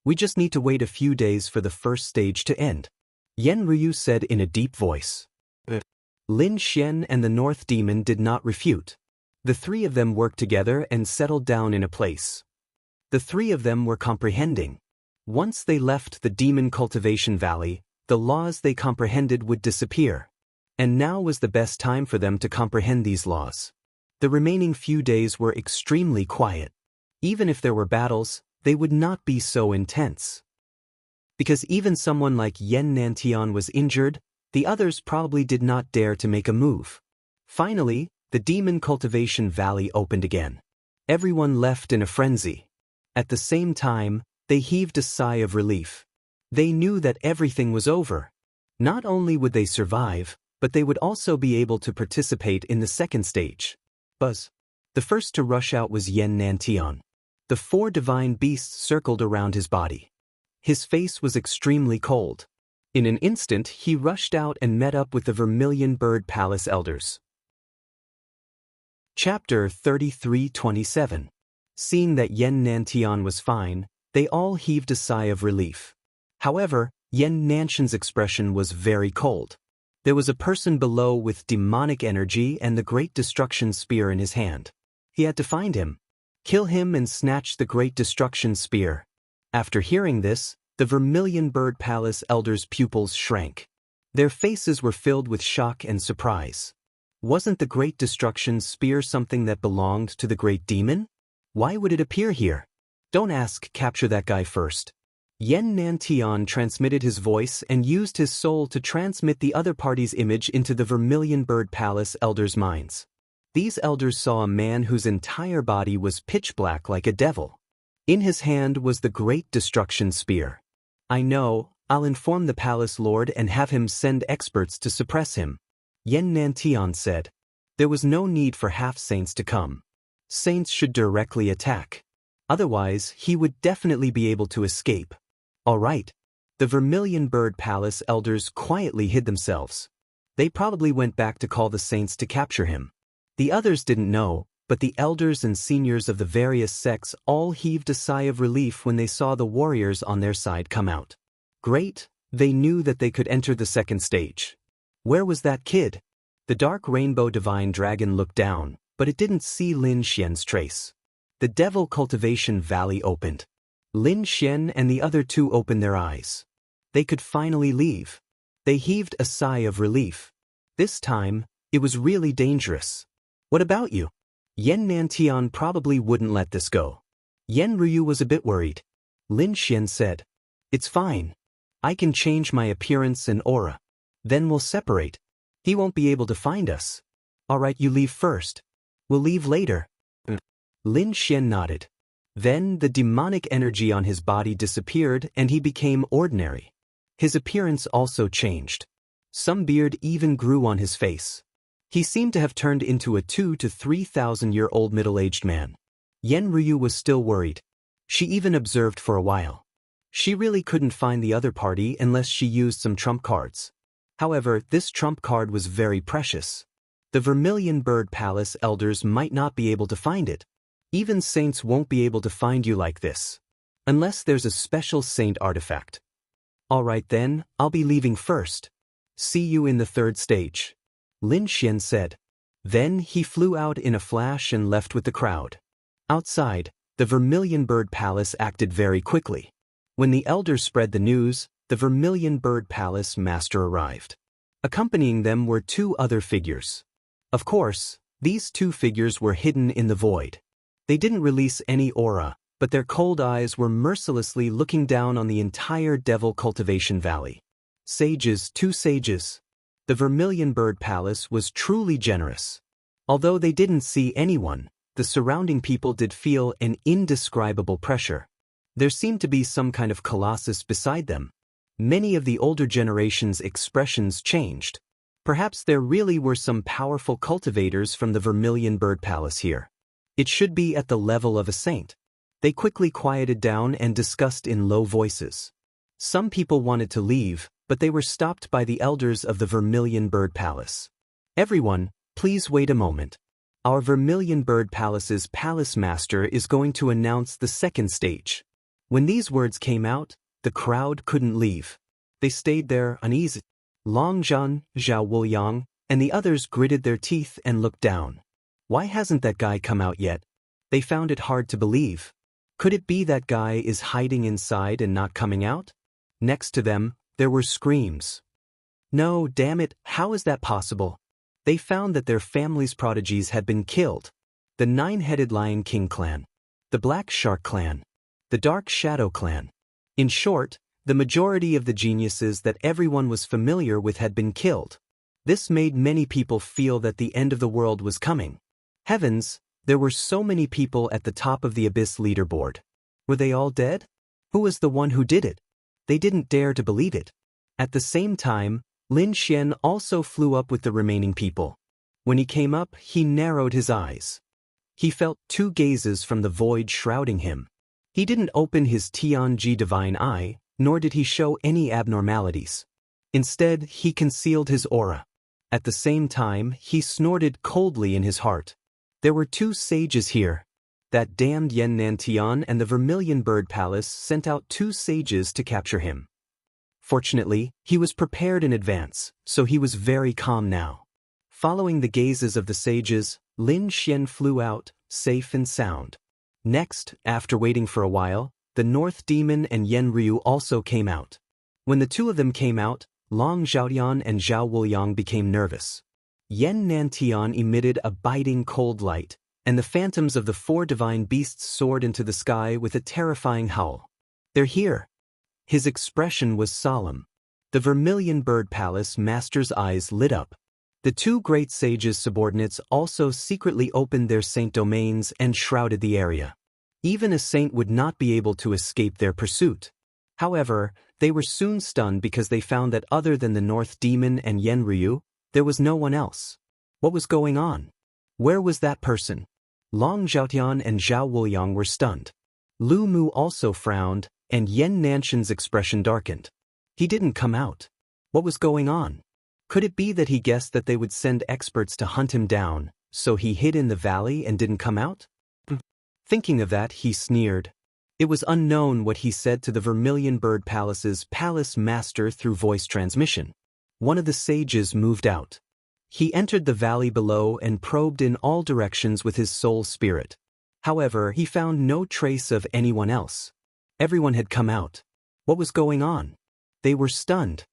We just need to wait a few days for the first stage to end, Yen Ryu said in a deep voice. Lin Xian and the North Demon did not refute. The three of them worked together and settled down in a place. The three of them were comprehending. Once they left the Demon Cultivation Valley, the laws they comprehended would disappear. And now was the best time for them to comprehend these laws. The remaining few days were extremely quiet. Even if there were battles, they would not be so intense. Because even someone like Yen Nantian was injured, the others probably did not dare to make a move. Finally, the Demon Cultivation Valley opened again. Everyone left in a frenzy. At the same time, they heaved a sigh of relief. They knew that everything was over. Not only would they survive, but they would also be able to participate in the second stage. Buzz. The first to rush out was Yen Nantian. The four divine beasts circled around his body. His face was extremely cold. In an instant, he rushed out and met up with the Vermilion Bird Palace elders. Chapter 33:27. Seeing that Yen Nantian was fine, they all heaved a sigh of relief. However, Yen Nantian's expression was very cold. There was a person below with demonic energy and the Great Destruction Spear in his hand. He had to find him, kill him and snatch the Great Destruction Spear. After hearing this, the Vermilion Bird Palace elders' pupils shrank. Their faces were filled with shock and surprise. Wasn't the Great Destruction Spear something that belonged to the Great Demon? Why would it appear here? Don't ask, capture that guy first. Yen Nantian transmitted his voice and used his soul to transmit the other party's image into the Vermilion Bird Palace elders' minds. These elders saw a man whose entire body was pitch black like a devil. In his hand was the Great Destruction Spear. I know, I'll inform the palace lord and have him send experts to suppress him, Yen Nantian said. There was no need for half-saints to come. Saints should directly attack. Otherwise, he would definitely be able to escape. All right. The Vermilion Bird Palace elders quietly hid themselves. They probably went back to call the saints to capture him. The others didn't know, but the elders and seniors of the various sects all heaved a sigh of relief when they saw the warriors on their side come out. Great, they knew that they could enter the second stage. Where was that kid? The dark rainbow divine dragon looked down, but it didn't see Lin Xian's trace. The Devil Cultivation Valley opened. Lin Xian and the other two opened their eyes. They could finally leave. They heaved a sigh of relief. This time, it was really dangerous. What about you? Yen Nantian probably wouldn't let this go. Yen Ryu was a bit worried. Lin Xian said, "It's fine. I can change my appearance and aura. Then we'll separate. He won't be able to find us. All right, you leave first. We'll leave later." Lin Xian nodded. Then the demonic energy on his body disappeared and he became ordinary. His appearance also changed. Some beard even grew on his face. He seemed to have turned into a 2,000 to 3,000-year-old middle-aged man. Yen Ryu was still worried. She even observed for a while. She really couldn't find the other party unless she used some trump cards. However, this trump card was very precious. The Vermilion Bird Palace elders might not be able to find it. Even saints won't be able to find you like this. Unless there's a special saint artifact. All right then, I'll be leaving first. See you in the third stage, Lin Xian said. Then he flew out in a flash and left with the crowd. Outside, the Vermilion Bird Palace acted very quickly. When the elders spread the news, the Vermilion Bird Palace master arrived. Accompanying them were two other figures. Of course, these two figures were hidden in the void. They didn't release any aura, but their cold eyes were mercilessly looking down on the entire Devil Cultivation Valley. Sages, two sages. The Vermilion Bird Palace was truly generous. Although they didn't see anyone, the surrounding people did feel an indescribable pressure. There seemed to be some kind of colossus beside them. Many of the older generation's expressions changed. Perhaps there really were some powerful cultivators from the Vermilion Bird Palace here. It should be at the level of a saint. They quickly quieted down and discussed in low voices. Some people wanted to leave, but they were stopped by the elders of the Vermilion Bird Palace. Everyone, please wait a moment. Our Vermilion Bird Palace's palace master is going to announce the second stage. When these words came out, the crowd couldn't leave. They stayed there uneasy. Long Zhan, Zhao Wuliang, and the others gritted their teeth and looked down. Why hasn't that guy come out yet? They found it hard to believe. Could it be that guy is hiding inside and not coming out? Next to them, there were screams. No, damn it, how is that possible? They found that their family's prodigies had been killed. The Nine-Headed Lion King clan. The Black Shark clan. The Dark Shadow clan. In short, the majority of the geniuses that everyone was familiar with had been killed. This made many people feel that the end of the world was coming. Heavens, there were so many people at the top of the Abyss leaderboard. Were they all dead? Who was the one who did it? They didn't dare to believe it. At the same time, Lin Xian also flew up with the remaining people. When he came up, he narrowed his eyes. He felt two gazes from the void shrouding him. He didn't open his Tianji divine eye, nor did he show any abnormalities. Instead, he concealed his aura. At the same time, he snorted coldly in his heart. There were two sages here. That damned Yan Nantian and the Vermilion Bird Palace sent out two sages to capture him. Fortunately, he was prepared in advance, so he was very calm now. Following the gazes of the sages, Lin Xian flew out, safe and sound. Next, after waiting for a while, the North Demon and Yen Ryu also came out. When the two of them came out, Long Zhaotian and Zhao Wuliang became nervous. Yan Nantian emitted a biting cold light, and the phantoms of the four divine beasts soared into the sky with a terrifying howl. They're here. His expression was solemn. The Vermilion Bird Palace master's eyes lit up. The two great sages' subordinates also secretly opened their saint domains and shrouded the area. Even a saint would not be able to escape their pursuit. However, they were soon stunned because they found that other than the North Demon and Yen Ryu, there was no one else. What was going on? Where was that person? Long Zhaotian and Zhao Wuliang were stunned. Lu Mu also frowned, and Yan Nanshan's expression darkened. He didn't come out. What was going on? Could it be that he guessed that they would send experts to hunt him down, so he hid in the valley and didn't come out? Thinking of that, he sneered. It was unknown what he said to the Vermilion Bird Palace's palace master through voice transmission. One of the sages moved out. He entered the valley below and probed in all directions with his soul spirit. However, he found no trace of anyone else. Everyone had come out. What was going on? They were stunned.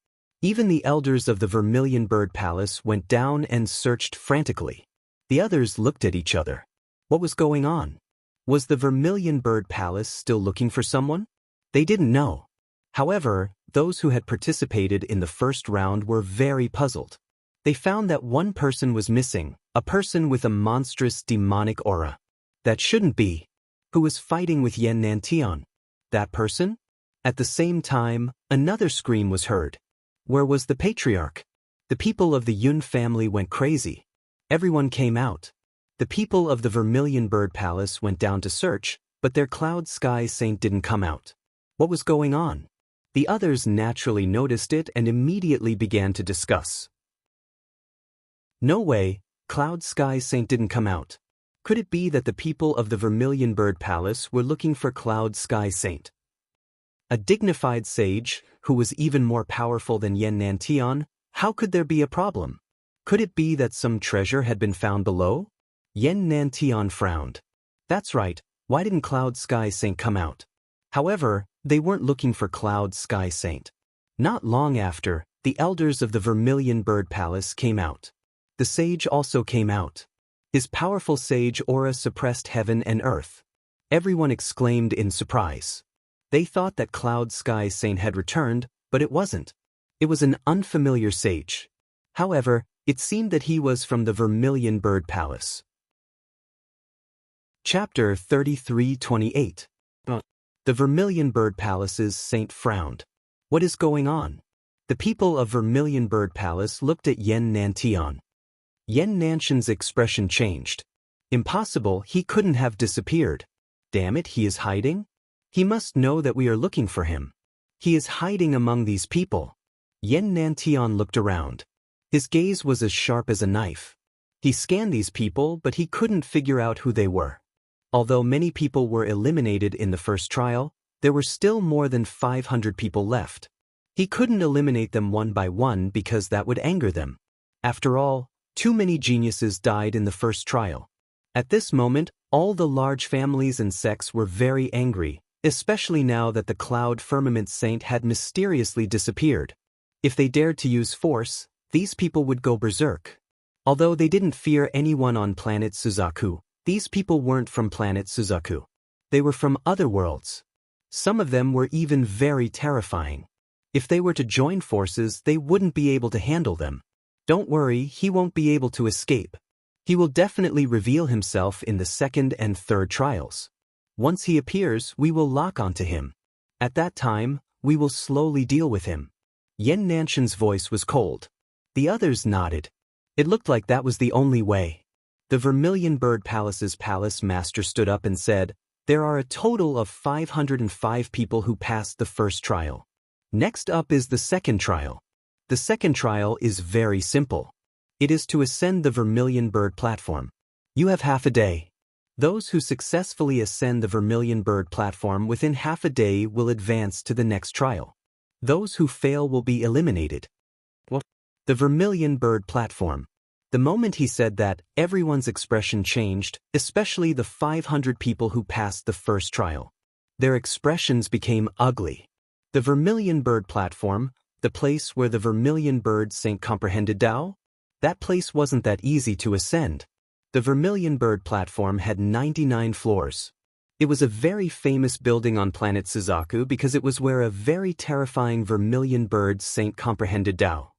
Even the elders of the Vermilion Bird Palace went down and searched frantically. The others looked at each other. What was going on? Was the Vermilion Bird Palace still looking for someone? They didn't know. However, those who had participated in the first round were very puzzled. They found that one person was missing, a person with a monstrous demonic aura. That shouldn't be. Who was fighting with Yan Nantian? That person? At the same time, another scream was heard. Where was the patriarch? The people of the Yun family went crazy. Everyone came out. The people of the Vermilion Bird Palace went down to search, but their Cloud Sky Saint didn't come out. What was going on? The others naturally noticed it and immediately began to discuss. No way, Cloud Sky Saint didn't come out. Could it be that the people of the Vermilion Bird Palace were looking for Cloud Sky Saint? A dignified sage, who was even more powerful than Yan Nantian, how could there be a problem? Could it be that some treasure had been found below? Yan Nantian frowned. That's right, why didn't Cloud Sky Saint come out? However, they weren't looking for Cloud Sky Saint. Not long after, the elders of the Vermilion Bird Palace came out. The sage also came out. His powerful sage aura suppressed heaven and earth. Everyone exclaimed in surprise. They thought that Cloud Sky Saint had returned, but it wasn't. It was an unfamiliar sage. However, it seemed that he was from the Vermilion Bird Palace. Chapter 33:28. The Vermilion Bird Palace's saint frowned. What is going on? The people of Vermilion Bird Palace looked at Yan Nantian. Yan Nanshan's expression changed. Impossible, he couldn't have disappeared. Damn it, he is hiding? He must know that we are looking for him. He is hiding among these people. Yan Nantian looked around. His gaze was as sharp as a knife. He scanned these people, but he couldn't figure out who they were. Although many people were eliminated in the first trial, There were still more than 500 people left. He couldn't eliminate them one by one because that would anger them. After all, too many geniuses died in the first trial. At this moment, all the large families and sects were very angry, especially now that the Cloud Firmament Saint had mysteriously disappeared. If they dared to use force, these people would go berserk. Although they didn't fear anyone on planet Suzaku, these people weren't from planet Suzaku. They were from other worlds. Some of them were even very terrifying. If they were to join forces, they wouldn't be able to handle them. Don't worry, he won't be able to escape. He will definitely reveal himself in the second and third trials. Once he appears, we will lock onto him. At that time, we will slowly deal with him. Yen Nanshan's voice was cold. The others nodded. It looked like that was the only way. The Vermilion Bird Palace's palace master stood up and said, "There are a total of 505 people who passed the first trial. Next up is the second trial. The second trial is very simple. It is to ascend the Vermilion Bird platform. You have half a day. Those who successfully ascend the Vermilion Bird platform within half a day will advance to the next trial. Those who fail will be eliminated." What? The Vermilion Bird platform. The moment he said that, everyone's expression changed, especially the 500 people who passed the first trial. Their expressions became ugly. The Vermilion Bird platform, the place where the Vermilion Bird Saint comprehended Tao? That place wasn't that easy to ascend. The Vermilion Bird platform had 99 floors. It was a very famous building on planet Suzaku because it was where a very terrifying Vermilion Bird Saint comprehended Tao.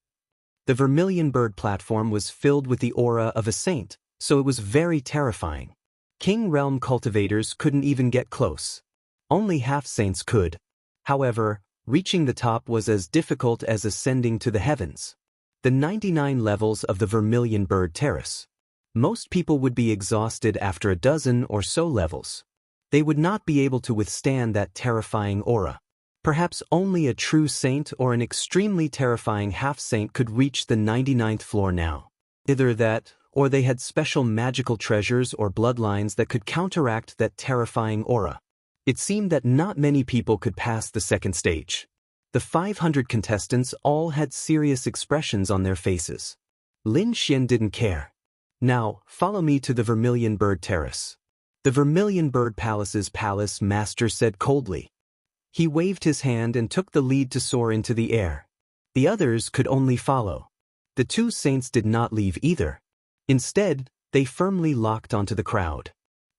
The Vermilion Bird platform was filled with the aura of a saint, so it was very terrifying. King Realm cultivators couldn't even get close. Only half-saints could. However, reaching the top was as difficult as ascending to the heavens. The 99 levels of the Vermilion Bird Terrace. Most people would be exhausted after a dozen or so levels. They would not be able to withstand that terrifying aura. Perhaps only a true saint or an extremely terrifying half-saint could reach the 99th floor now. Either that, or they had special magical treasures or bloodlines that could counteract that terrifying aura. It seemed that not many people could pass the second stage. The 500 contestants all had serious expressions on their faces. Lin Xian didn't care. "Now, follow me to the Vermilion Bird Terrace." The Vermilion Bird Palace's palace master said coldly. He waved his hand and took the lead to soar into the air. The others could only follow. The two saints did not leave either. Instead, they firmly locked onto the crowd,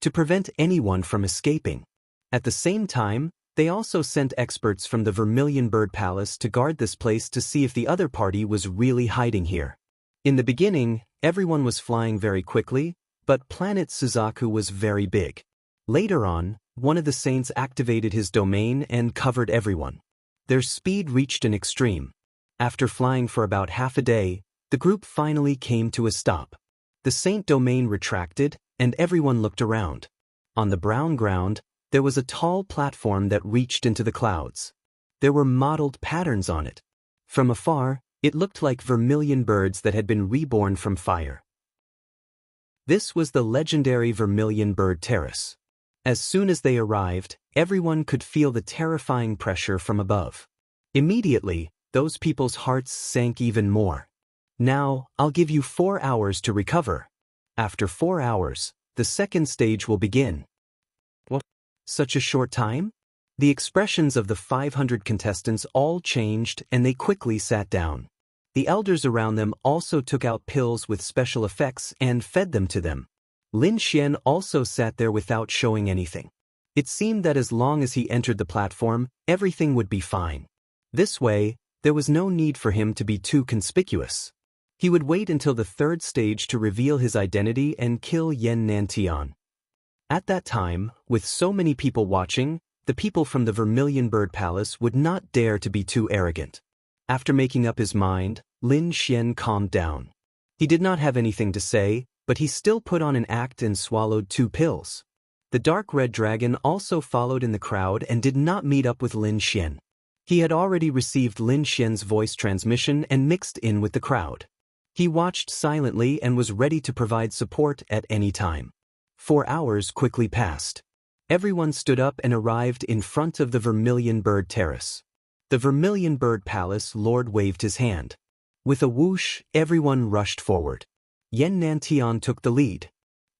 to prevent anyone from escaping. At the same time, they also sent experts from the Vermilion Bird Palace to guard this place to see if the other party was really hiding here. In the beginning, everyone was flying very quickly, but planet Suzaku was very big. Later on, one of the saints activated his domain and covered everyone. Their speed reached an extreme. After flying for about half a day, the group finally came to a stop. The saint domain retracted, and everyone looked around. On the brown ground, there was a tall platform that reached into the clouds. There were mottled patterns on it. From afar, it looked like vermilion birds that had been reborn from fire. This was the legendary Vermilion Bird Terrace. As soon as they arrived, everyone could feel the terrifying pressure from above. Immediately, those people's hearts sank even more. "Now, I'll give you 4 hours to recover. After 4 hours, the second stage will begin." What? Such a short time? The expressions of the 500 contestants all changed and they quickly sat down. The elders around them also took out pills with special effects and fed them to them. Lin Xian also sat there without showing anything. It seemed that as long as he entered the platform, everything would be fine. This way, there was no need for him to be too conspicuous. He would wait until the third stage to reveal his identity and kill Yen Nantian. At that time, with so many people watching, the people from the Vermilion Bird Palace would not dare to be too arrogant. After making up his mind, Lin Xian calmed down. He did not have anything to say, but he still put on an act and swallowed 2 pills. The dark red dragon also followed in the crowd and did not meet up with Lin Xian. He had already received Lin Xian's voice transmission and mixed in with the crowd. He watched silently and was ready to provide support at any time. 4 hours quickly passed. Everyone stood up and arrived in front of the Vermilion Bird Terrace. The Vermilion Bird Palace Lord waved his hand. With a whoosh, everyone rushed forward. Yen Nantian took the lead.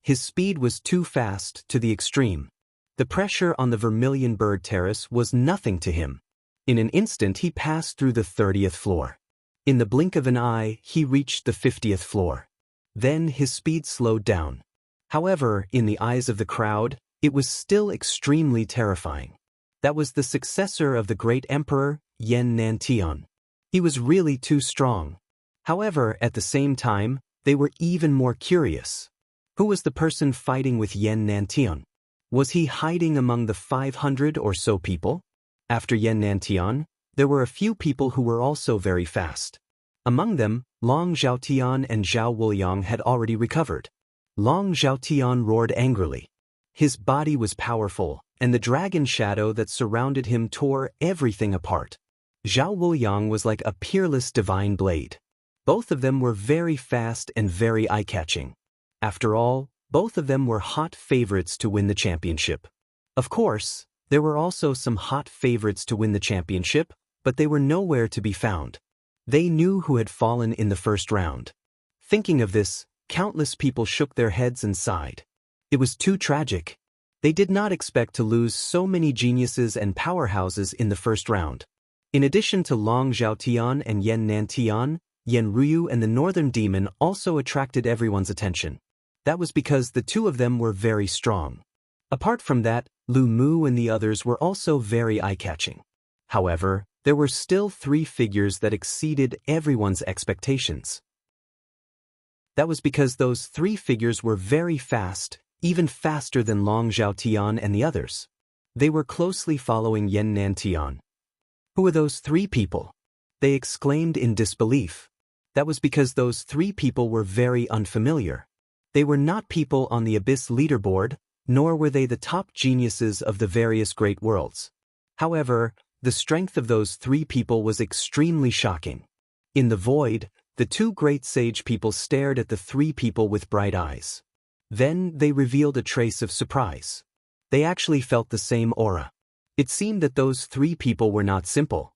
His speed was too fast to the extreme. The pressure on the Vermilion Bird Terrace was nothing to him. In an instant he passed through the 30th floor. In the blink of an eye, he reached the 50th floor. Then his speed slowed down. However, in the eyes of the crowd, it was still extremely terrifying. That was the successor of the great emperor, Yen Nantian. He was really too strong. However, at the same time, they were even more curious. Who was the person fighting with Yen Nantian? Was he hiding among the 500 or so people? After Yen Nantian, there were a few people who were also very fast. Among them, Long Zhaotian and Zhao Wuliang had already recovered. Long Zhaotian roared angrily. His body was powerful, and the dragon shadow that surrounded him tore everything apart. Zhao Wuliang was like a peerless divine blade. Both of them were very fast and very eye-catching. After all, both of them were hot favorites to win the championship. Of course, there were also some hot favorites to win the championship, but they were nowhere to be found. They knew who had fallen in the first round. Thinking of this, countless people shook their heads and sighed. It was too tragic. They did not expect to lose so many geniuses and powerhouses in the first round. In addition to Long Zhaotian and Yen Nantian, Yen Ruyu and the Northern Demon also attracted everyone's attention. That was because the two of them were very strong. Apart from that, Lu Mu and the others were also very eye-catching. However, there were still 3 figures that exceeded everyone's expectations. That was because those 3 figures were very fast, even faster than Long Zhaotian and the others. They were closely following Yen Nantian. Who were those 3 people? They exclaimed in disbelief. That was because those 3 people were very unfamiliar. They were not people on the Abyss leaderboard, nor were they the top geniuses of the various great worlds. However, the strength of those 3 people was extremely shocking. In the void, the 2 great sage people stared at the 3 people with bright eyes. Then they revealed a trace of surprise. They actually felt the same aura. It seemed that those 3 people were not simple.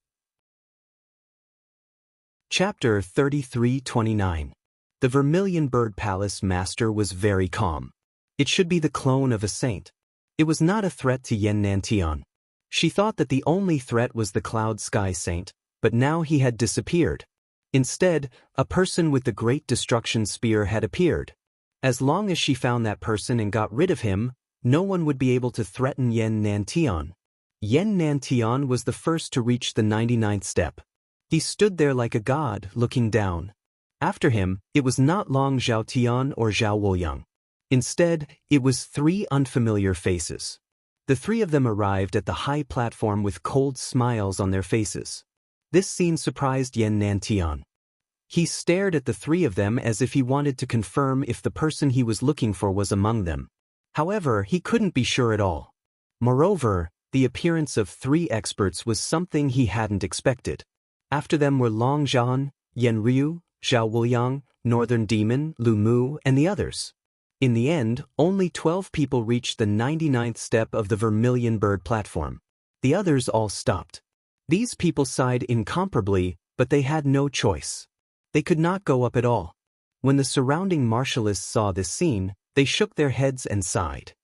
Chapter 33-29. The Vermilion Bird Palace Master was very calm. It should be the clone of a saint. It was not a threat to Yen Nantian. She thought that the only threat was the Cloud Sky Saint, but now he had disappeared. Instead, a person with the Great Destruction Spear had appeared. As long as she found that person and got rid of him, no one would be able to threaten Yen Nantian. Yen Nantian was the first to reach the 99th step. He stood there like a god, looking down. After him, it was not Long Zhaotian or Zhao Wuliang. Instead, it was 3 unfamiliar faces. The 3 of them arrived at the high platform with cold smiles on their faces. This scene surprised Yen Nantian. He stared at the 3 of them as if he wanted to confirm if the person he was looking for was among them. However, he couldn't be sure at all. Moreover, the appearance of 3 experts was something he hadn't expected. After them were Long Zhan, Yen Ryu, Zhao Wuliang, Northern Demon, Lu Mu, and the others. In the end, only 12 people reached the 99th step of the Vermilion Bird platform. The others all stopped. These people sighed incomparably, but they had no choice. They could not go up at all. When the surrounding martialists saw this scene, they shook their heads and sighed.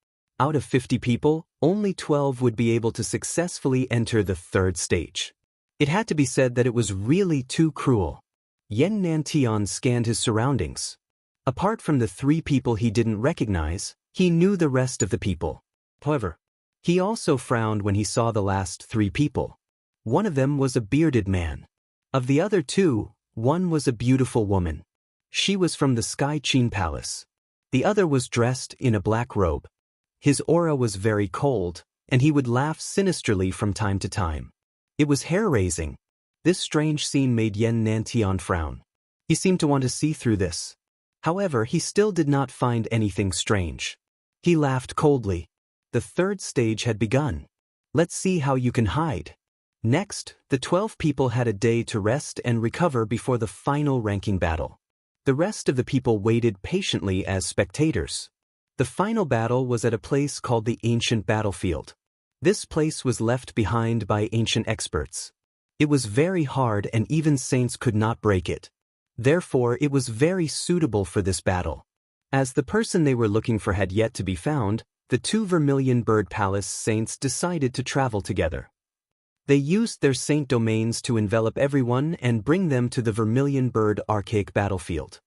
Out of 50 people, only 12 would be able to successfully enter the 3rd stage. It had to be said that it was really too cruel. Yen Nantian scanned his surroundings. Apart from the 3 people he didn't recognize, he knew the rest of the people. However, he also frowned when he saw the last 3 people. One of them was a bearded man. Of the other 2, one was a beautiful woman. She was from the Sky Qin Palace. The other was dressed in a black robe. His aura was very cold, and he would laugh sinisterly from time to time. It was hair-raising. This strange scene made Yen Nantian frown. He seemed to want to see through this. However, he still did not find anything strange. He laughed coldly. The 3rd stage had begun. Let's see how you can hide. Next, the 12 people had a day to rest and recover before the final ranking battle. The rest of the people waited patiently as spectators. The final battle was at a place called the Ancient Battlefield. This place was left behind by ancient experts. It was very hard and even saints could not break it. Therefore, it was very suitable for this battle. As the person they were looking for had yet to be found, the two Vermilion Bird Palace saints decided to travel together. They used their saint domains to envelop everyone and bring them to the Vermilion Bird Archaic Battlefield.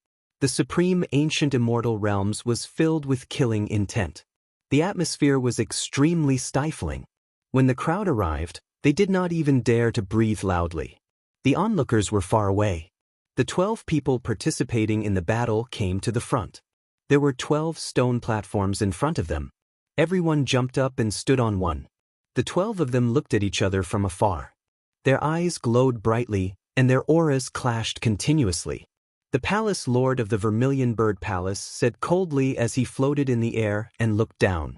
The supreme ancient immortal realms was filled with killing intent. The atmosphere was extremely stifling. When the crowd arrived, they did not even dare to breathe loudly. The onlookers were far away. The 12 people participating in the battle came to the front. There were 12 stone platforms in front of them. Everyone jumped up and stood on one. The 12 of them looked at each other from afar. Their eyes glowed brightly, and their auras clashed continuously. The palace lord of the Vermilion Bird Palace said coldly as he floated in the air and looked down.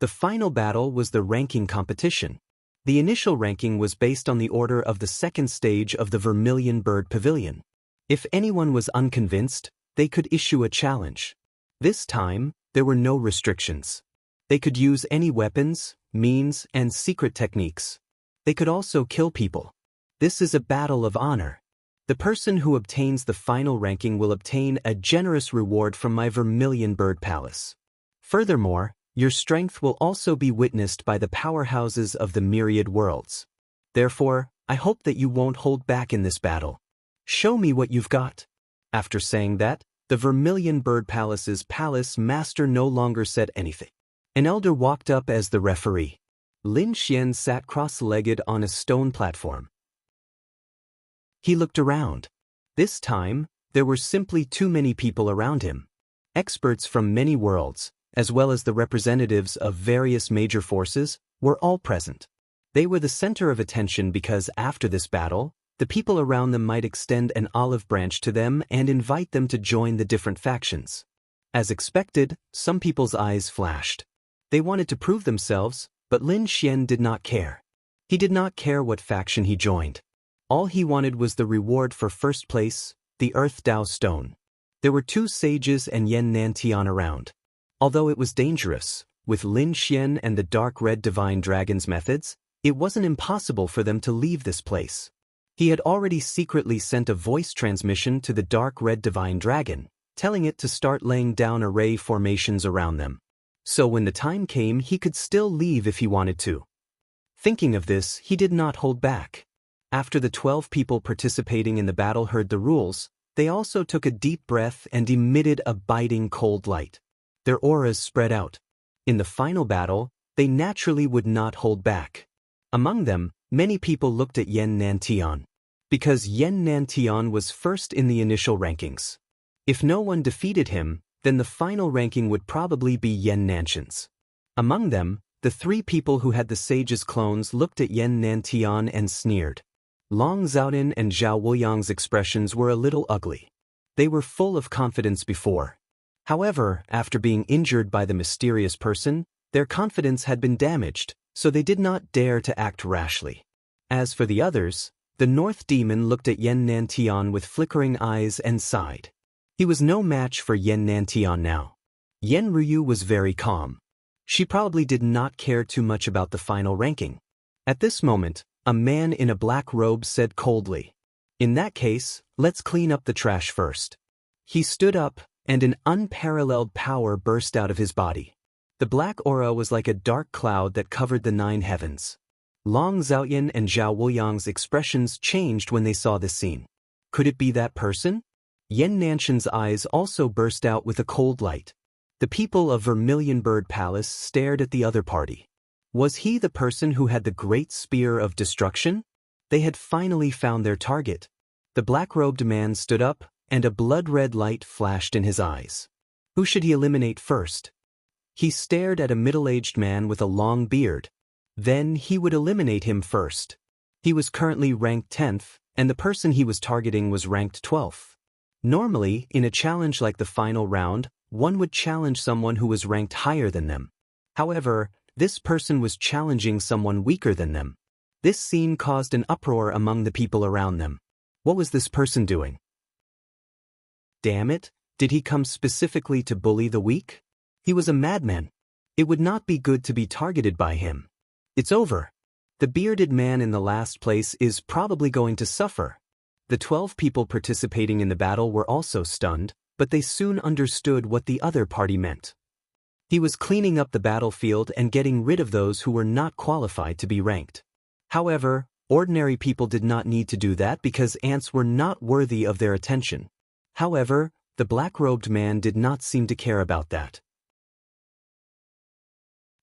The final battle was the ranking competition. The initial ranking was based on the order of the second stage of the Vermilion Bird Pavilion. If anyone was unconvinced, they could issue a challenge. This time, there were no restrictions. They could use any weapons, means, and secret techniques. They could also kill people. This is a battle of honor. The person who obtains the final ranking will obtain a generous reward from my Vermilion Bird Palace. Furthermore, your strength will also be witnessed by the powerhouses of the myriad worlds. Therefore, I hope that you won't hold back in this battle. Show me what you've got. After saying that, the Vermilion Bird Palace's palace master no longer said anything. An elder walked up as the referee. Lin Xian sat cross-legged on a stone platform. He looked around. This time, there were simply too many people around him. Experts from many worlds, as well as the representatives of various major forces, were all present. They were the center of attention because after this battle, the people around them might extend an olive branch to them and invite them to join the different factions. As expected, some people's eyes flashed. They wanted to prove themselves, but Lin Xian did not care. He did not care what faction he joined. All he wanted was the reward for first place, the Earth Dao Stone. There were 2 sages and Yan Nantian around. Although it was dangerous, with Lin Xian and the dark red divine dragon's methods, it wasn't impossible for them to leave this place. He had already secretly sent a voice transmission to the dark red divine dragon, telling it to start laying down array formations around them. So when the time came, he could still leave if he wanted to. Thinking of this, he did not hold back. After the 12 people participating in the battle heard the rules, they also took a deep breath and emitted a biting cold light. Their auras spread out. In the final battle, they naturally would not hold back. Among them, many people looked at Yan Nantian. Because Yan Nantian was first in the initial rankings. If no one defeated him, then the final ranking would probably be Yan Nanshan's. Among them, the 3 people who had the sage's clones looked at Yan Nantian and sneered. Long Xiaodan and Zhao Wuyang's expressions were a little ugly. They were full of confidence before. However, after being injured by the mysterious person, their confidence had been damaged, so they did not dare to act rashly. As for the others, the North Demon looked at Yan Nantian with flickering eyes and sighed. He was no match for Yan Nantian now. Yan Ruyu was very calm. She probably did not care too much about the final ranking. At this moment, a man in a black robe said coldly, "In that case, let's clean up the trash first." He stood up, and an unparalleled power burst out of his body. The black aura was like a dark cloud that covered the 9 heavens. Long Xiaoyan and Zhao Wuyang's expressions changed when they saw this scene. Could it be that person? Yan Nanshan's eyes also burst out with a cold light. The people of Vermilion Bird Palace stared at the other party. Was he the person who had the great spear of destruction? They had finally found their target. The black-robed man stood up, and a blood-red light flashed in his eyes. Who should he eliminate first? He stared at a middle-aged man with a long beard. Then he would eliminate him first. He was currently ranked 10th, and the person he was targeting was ranked 12th. Normally, in a challenge like the final round, one would challenge someone who was ranked higher than them. However, this person was challenging someone weaker than them. This scene caused an uproar among the people around them. What was this person doing? Damn it, did he come specifically to bully the weak? He was a madman. It would not be good to be targeted by him. It's over. The bearded man in the last place is probably going to suffer. The 12 people participating in the battle were also stunned, but they soon understood what the other party meant. He was cleaning up the battlefield and getting rid of those who were not qualified to be ranked. However, ordinary people did not need to do that because ants were not worthy of their attention. However, the black-robed man did not seem to care about that.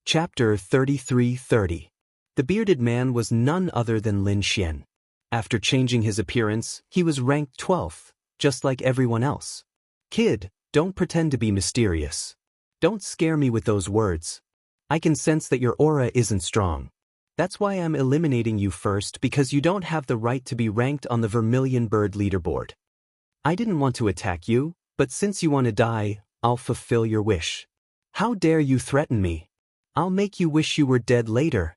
Chapter 33:30. The bearded man was none other than Lin Xian. After changing his appearance, he was ranked 12th, just like everyone else. Kid, don't pretend to be mysterious. Don't scare me with those words. I can sense that your aura isn't strong. That's why I'm eliminating you first, because you don't have the right to be ranked on the Vermilion Bird leaderboard. I didn't want to attack you, but since you want to die, I'll fulfill your wish. How dare you threaten me? I'll make you wish you were dead later.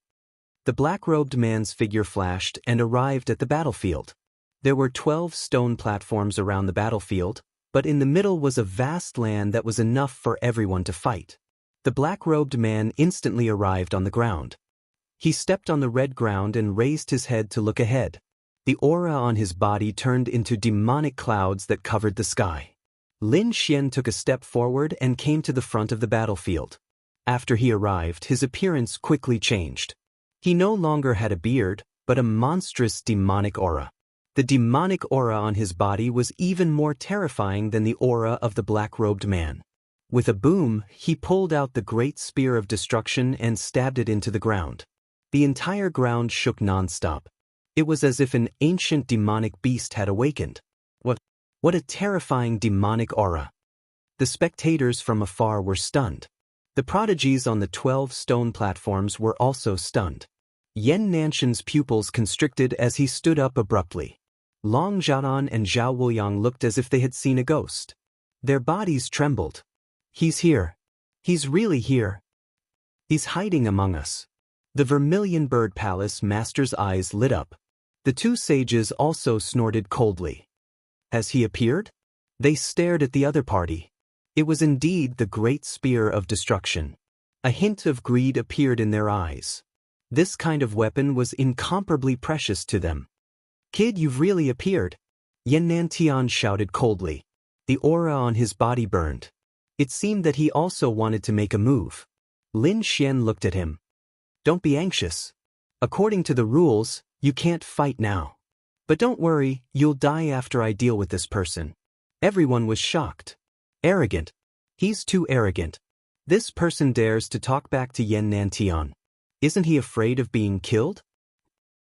The black-robed man's figure flashed and arrived at the battlefield. There were 12 stone platforms around the battlefield, but in the middle was a vast land that was enough for everyone to fight. The black-robed man instantly arrived on the ground. He stepped on the red ground and raised his head to look ahead. The aura on his body turned into demonic clouds that covered the sky. Lin Xian took a step forward and came to the front of the battlefield. After he arrived, his appearance quickly changed. He no longer had a beard, but a monstrous demonic aura. The demonic aura on his body was even more terrifying than the aura of the black-robed man. With a boom, he pulled out the great spear of destruction and stabbed it into the ground. The entire ground shook non-stop. It was as if an ancient demonic beast had awakened. What a terrifying demonic aura! The spectators from afar were stunned. The prodigies on the 12 stone platforms were also stunned. Yan Nanshan's pupils constricted as he stood up abruptly. Long Zhadan and Zhao Wuliang looked as if they had seen a ghost. Their bodies trembled. He's here. He's really here. He's hiding among us. The Vermilion Bird Palace master's eyes lit up. The two sages also snorted coldly. Has he appeared? They stared at the other party. It was indeed the great spear of destruction. A hint of greed appeared in their eyes. This kind of weapon was incomparably precious to them. Kid, you've really appeared. Yan Nantian shouted coldly. The aura on his body burned. It seemed that he also wanted to make a move. Lin Xian looked at him. Don't be anxious. According to the rules, you can't fight now. But don't worry, you'll die after I deal with this person. Everyone was shocked. Arrogant. He's too arrogant. This person dares to talk back to Yan Nantian. Isn't he afraid of being killed?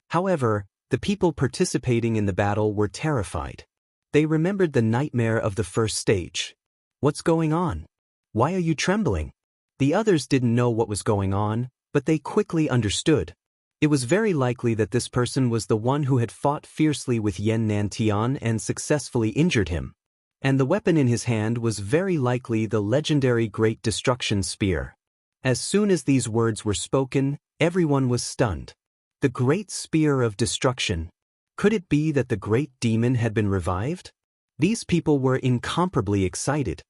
However, the people participating in the battle were terrified. They remembered the nightmare of the first stage. What's going on? Why are you trembling? The others didn't know what was going on, but they quickly understood. It was very likely that this person was the one who had fought fiercely with Yan Nantian and successfully injured him. And the weapon in his hand was very likely the legendary Great Destruction Spear. As soon as these words were spoken, everyone was stunned. The Great Spear of Destruction. Could it be that the great demon had been revived? These people were incomparably excited.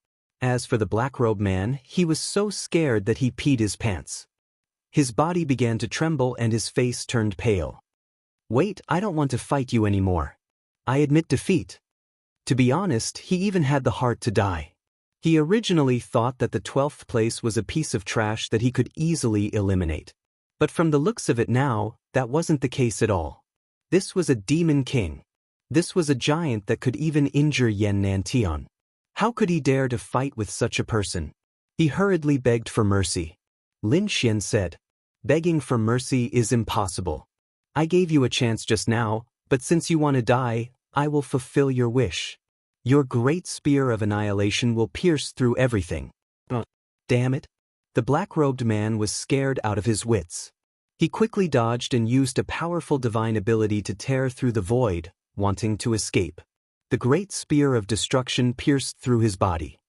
As for the black-robed man, he was so scared that he peed his pants. His body began to tremble and his face turned pale. Wait, I don't want to fight you anymore. I admit defeat. To be honest, he even had the heart to die. He originally thought that the 12th place was a piece of trash that he could easily eliminate. But from the looks of it now, that wasn't the case at all. This was a demon king. This was a giant that could even injure Yan Nantian. How could he dare to fight with such a person? He hurriedly begged for mercy. Lin Xian said, "Begging for mercy is impossible. I gave you a chance just now, but since you want to die, I will fulfill your wish. Your great spear of annihilation will pierce through everything." Damn it. The black-robed man was scared out of his wits. He quickly dodged and used a powerful divine ability to tear through the void, wanting to escape. The great spear of destruction pierced through his body.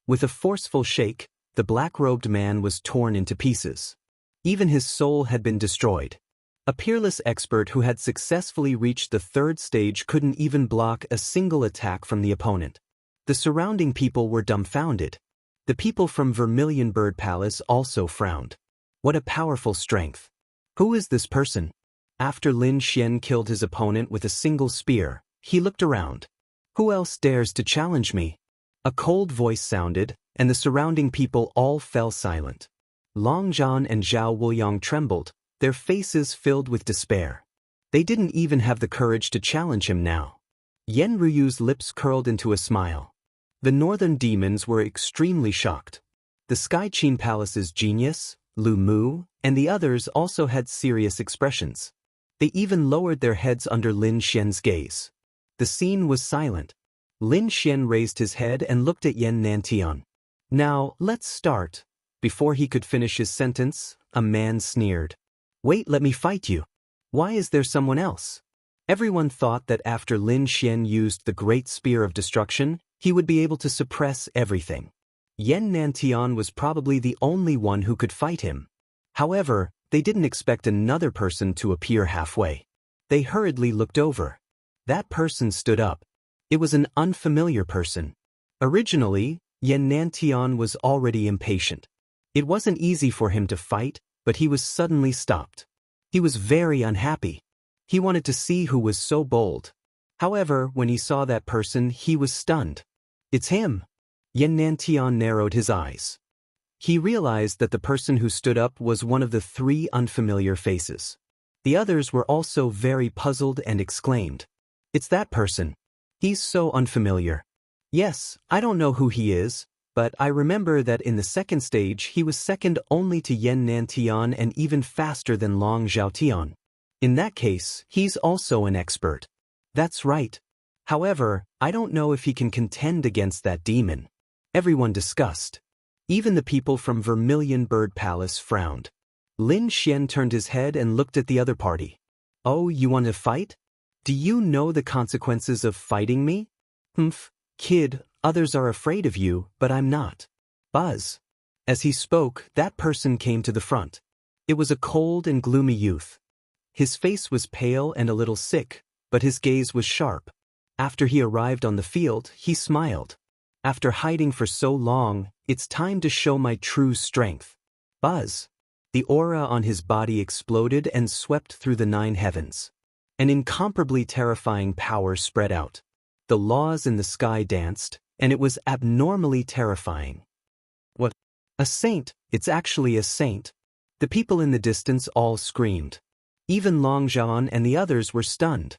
With a forceful shake, the black-robed man was torn into pieces. Even his soul had been destroyed. A peerless expert who had successfully reached the 3rd stage couldn't even block a single attack from the opponent. The surrounding people were dumbfounded. The people from Vermilion Bird Palace also frowned. What a powerful strength. Who is this person? After Lin Xian killed his opponent with a single spear, he looked around. Who else dares to challenge me? A cold voice sounded, and the surrounding people all fell silent. Long Zhan and Zhao Wuliang trembled, their faces filled with despair. They didn't even have the courage to challenge him now. Yen Ruyu's lips curled into a smile. The northern demons were extremely shocked. The Sky Qin Palace's genius, Lu Mu, and the others also had serious expressions. They even lowered their heads under Lin Xian's gaze. The scene was silent. Lin Xian raised his head and looked at Yan Nantian. Now, let's start. Before he could finish his sentence, a man sneered. Wait, let me fight you. Why is there someone else? Everyone thought that after Lin Xian used the Great Spear of Destruction, he would be able to suppress everything. Yan Nantian was probably the only one who could fight him. However, they didn't expect another person to appear halfway. They hurriedly looked over. That person stood up. It was an unfamiliar person. Originally, Yan Nantian was already impatient. It wasn't easy for him to fight, but he was suddenly stopped. He was very unhappy. He wanted to see who was so bold. However, when he saw that person, he was stunned. It's him. Yan Nantian narrowed his eyes. He realized that the person who stood up was one of the three unfamiliar faces. The others were also very puzzled and exclaimed, "It's that person. He's so unfamiliar. Yes, I don't know who he is, but I remember that in the second stage he was second only to Yan Nantian and even faster than Long Zhaotian. In that case, he's also an expert." That's right. However, I don't know if he can contend against that demon. Everyone discussed. Even the people from Vermilion Bird Palace frowned. Lin Xian turned his head and looked at the other party. Oh, you want to fight? Do you know the consequences of fighting me? Humph, kid, others are afraid of you, but I'm not. Buzz. As he spoke, that person came to the front. It was a cold and gloomy youth. His face was pale and a little sick, but his gaze was sharp. After he arrived on the field, he smiled. After hiding for so long, it's time to show my true strength. Buzz. The aura on his body exploded and swept through the 9 heavens. An incomparably terrifying power spread out. The laws in the sky danced, and it was abnormally terrifying. What? A saint! It's actually a saint. The people in the distance all screamed. Even Long Zhan and the others were stunned.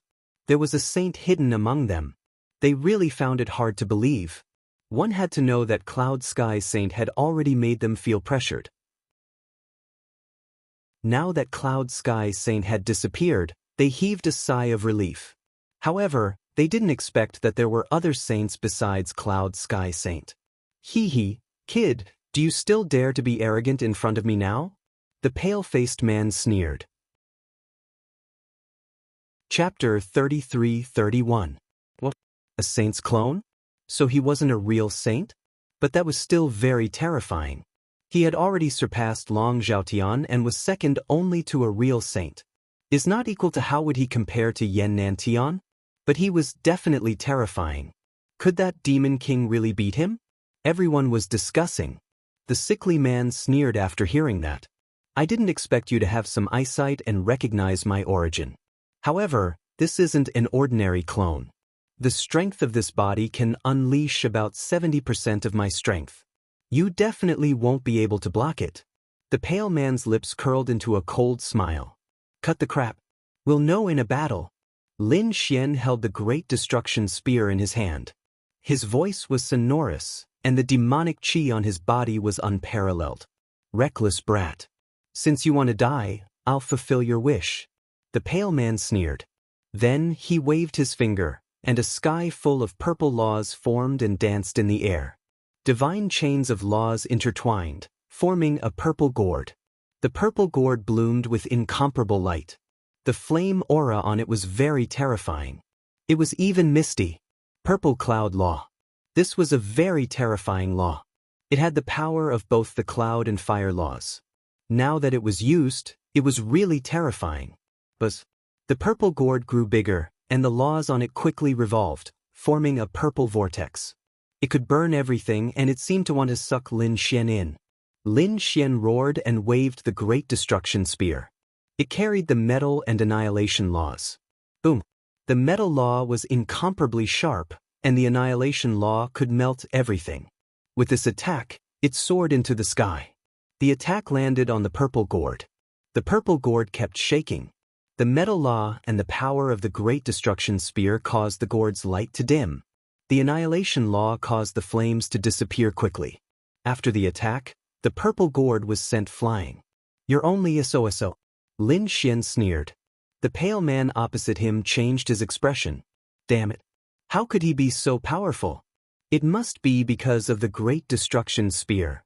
There was a saint hidden among them. They really found it hard to believe. One had to know that Cloud Sky Saint had already made them feel pressured. Now that Cloud Sky Saint had disappeared, they heaved a sigh of relief. However, they didn't expect that there were other saints besides Cloud Sky Saint. Hee hee, kid, do you still dare to be arrogant in front of me now? The pale-faced man sneered. Chapter 33-31. What? A saint's clone? So he wasn't a real saint? But that was still very terrifying. He had already surpassed Long Zhaotian and was second only to a real saint. Is not equal to how would he compare to Yan Nantian? But he was definitely terrifying. Could that demon king really beat him? Everyone was discussing. The sickly man sneered after hearing that. I didn't expect you to have some eyesight and recognize my origin. However, this isn't an ordinary clone. The strength of this body can unleash about 70% of my strength. You definitely won't be able to block it. The pale man's lips curled into a cold smile. Cut the crap. We'll know in a battle. Lin Xian held the Great Destruction Spear in his hand. His voice was sonorous, and the demonic qi on his body was unparalleled. Reckless brat. Since you want to die, I'll fulfill your wish. The pale man sneered. Then he waved his finger, and a sky full of purple laws formed and danced in the air. Divine chains of laws intertwined, forming a purple gourd. The purple gourd bloomed with incomparable light. The flame aura on it was very terrifying. It was even misty. Purple cloud law. This was a very terrifying law. It had the power of both the cloud and fire laws. Now that it was used, it was really terrifying. But the purple gourd grew bigger, and the laws on it quickly revolved, forming a purple vortex. It could burn everything, and it seemed to want to suck Lin Xian in. Lin Xian roared and waved the Great Destruction Spear. It carried the metal and annihilation laws. Boom! The metal law was incomparably sharp, and the annihilation law could melt everything. With this attack, it soared into the sky. The attack landed on the purple gourd. The purple gourd kept shaking. The metal law and the power of the Great Destruction Spear caused the gourd's light to dim. The annihilation law caused the flames to disappear quickly. After the attack, the purple gourd was sent flying. "You're only a so-so," Lin Xian sneered. The pale man opposite him changed his expression. Damn it. How could he be so powerful? It must be because of the Great Destruction Spear.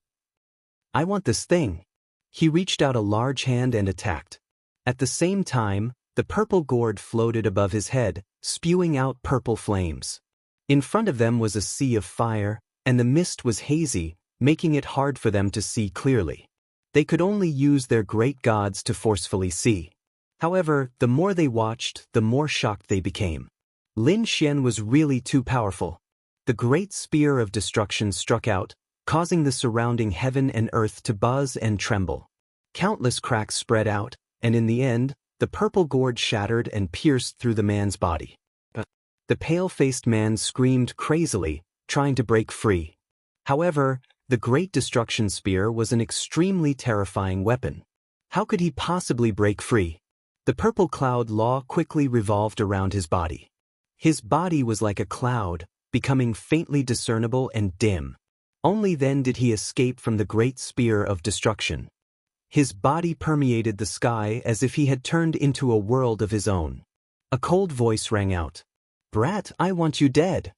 I want this thing. He reached out a large hand and attacked. At the same time, the purple gourd floated above his head, spewing out purple flames. In front of them was a sea of fire, and the mist was hazy, making it hard for them to see clearly. They could only use their great gods to forcefully see. However, the more they watched, the more shocked they became. Lin Xian was really too powerful. The great spear of destruction struck out, causing the surrounding heaven and earth to buzz and tremble. Countless cracks spread out, and in the end, the purple gourd shattered and pierced through the man's body. The pale-faced man screamed crazily, trying to break free. However, the Great Destruction Spear was an extremely terrifying weapon. How could he possibly break free? The purple cloud law quickly revolved around his body. His body was like a cloud, becoming faintly discernible and dim. Only then did he escape from the Great Spear of Destruction. His body permeated the sky as if he had turned into a world of his own. A cold voice rang out. "Brat, I want you dead."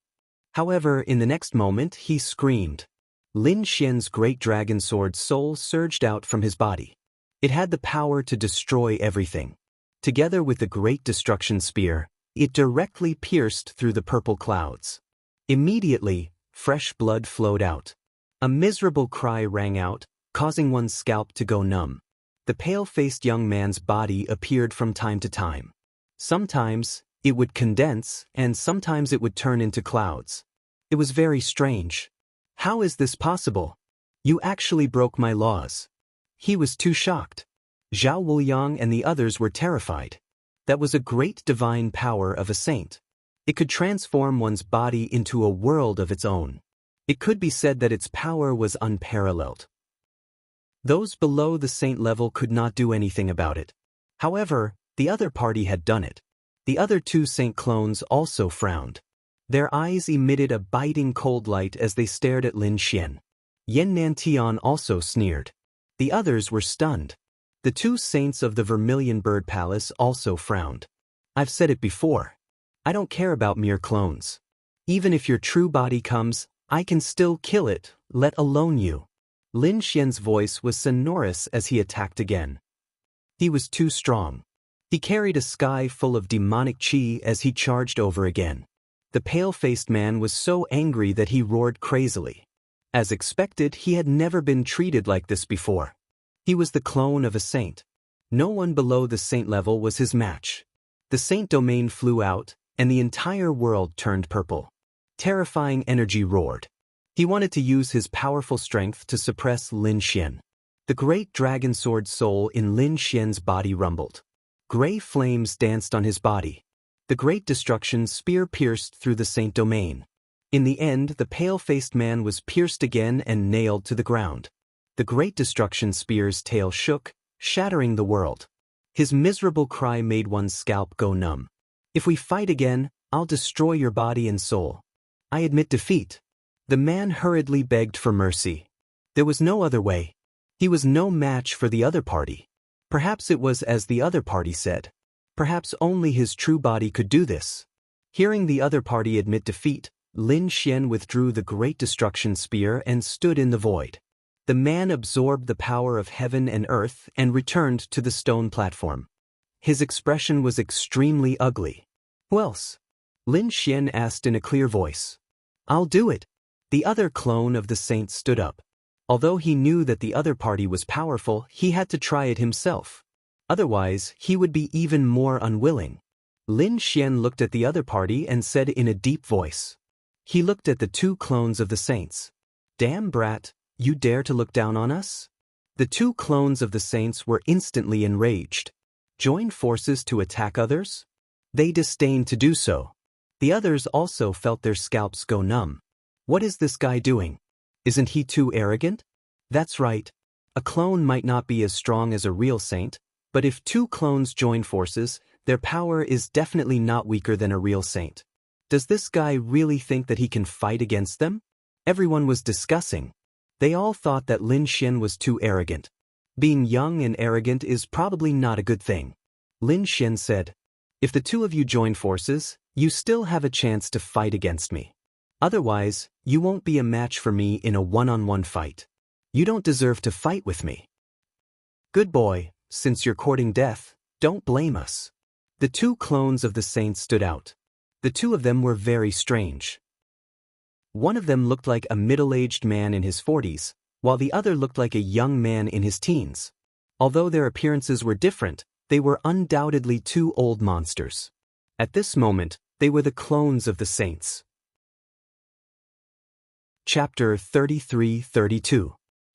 However, in the next moment, he screamed. Lin Xian's great dragon sword soul surged out from his body. It had the power to destroy everything. Together with the Great Destruction Spear, it directly pierced through the purple clouds. Immediately, fresh blood flowed out. A miserable cry rang out, causing one's scalp to go numb. The pale-faced young man's body appeared from time to time. Sometimes, it would condense, and sometimes it would turn into clouds. It was very strange. How is this possible? You actually broke my laws. He was too shocked. Zhao Wuliang and the others were terrified. That was a great divine power of a saint. It could transform one's body into a world of its own. It could be said that its power was unparalleled. Those below the saint level could not do anything about it. However, the other party had done it. The other two saint clones also frowned. Their eyes emitted a biting cold light as they stared at Lin Xian. Yan Nantian also sneered. The others were stunned. The two saints of the Vermilion Bird Palace also frowned. I've said it before. I don't care about mere clones. Even if your true body comes, I can still kill it, let alone you. Lin Xian's voice was sonorous as he attacked again. He was too strong. He carried a sky full of demonic qi as he charged over again. The pale-faced man was so angry that he roared crazily. As expected, he had never been treated like this before. He was the clone of a saint. No one below the saint level was his match. The saint domain flew out, and the entire world turned purple. Terrifying energy roared. He wanted to use his powerful strength to suppress Lin Xian. The great dragon sword soul in Lin Xian's body rumbled. Gray flames danced on his body. The Great Destruction Spear pierced through the saint domain. In the end, the pale-faced man was pierced again and nailed to the ground. The Great Destruction Spear's tail shook, shattering the world. His miserable cry made one's scalp go numb. If we fight again, I'll destroy your body and soul. I admit defeat. The man hurriedly begged for mercy. There was no other way. He was no match for the other party. Perhaps it was as the other party said. Perhaps only his true body could do this. Hearing the other party admit defeat, Lin Xian withdrew the Great Destruction Spear and stood in the void. The man absorbed the power of heaven and earth and returned to the stone platform. His expression was extremely ugly. Who else? Lin Xian asked in a clear voice. I'll do it. The other clone of the saint stood up. Although he knew that the other party was powerful, he had to try it himself. Otherwise, he would be even more unwilling. Lin Xian looked at the other party and said in a deep voice. He looked at the two clones of the saints. Damn brat, you dare to look down on us? The two clones of the saints were instantly enraged. Join forces to attack others? They disdained to do so. The others also felt their scalps go numb. What is this guy doing? Isn't he too arrogant? That's right. A clone might not be as strong as a real saint, but if two clones join forces, their power is definitely not weaker than a real saint. Does this guy really think that he can fight against them? Everyone was discussing. They all thought that Lin Xian was too arrogant. Being young and arrogant is probably not a good thing. Lin Xian said, "If the two of you join forces, you still have a chance to fight against me. Otherwise, you won't be a match for me in a one-on-one fight. You don't deserve to fight with me. Good boy, since you're courting death, don't blame us." The two clones of the saints stood out. The two of them were very strange. One of them looked like a middle-aged man in his 40s, while the other looked like a young man in his teens. Although their appearances were different, they were undoubtedly two old monsters. At this moment, they were the clones of the saints. Chapter 33-32.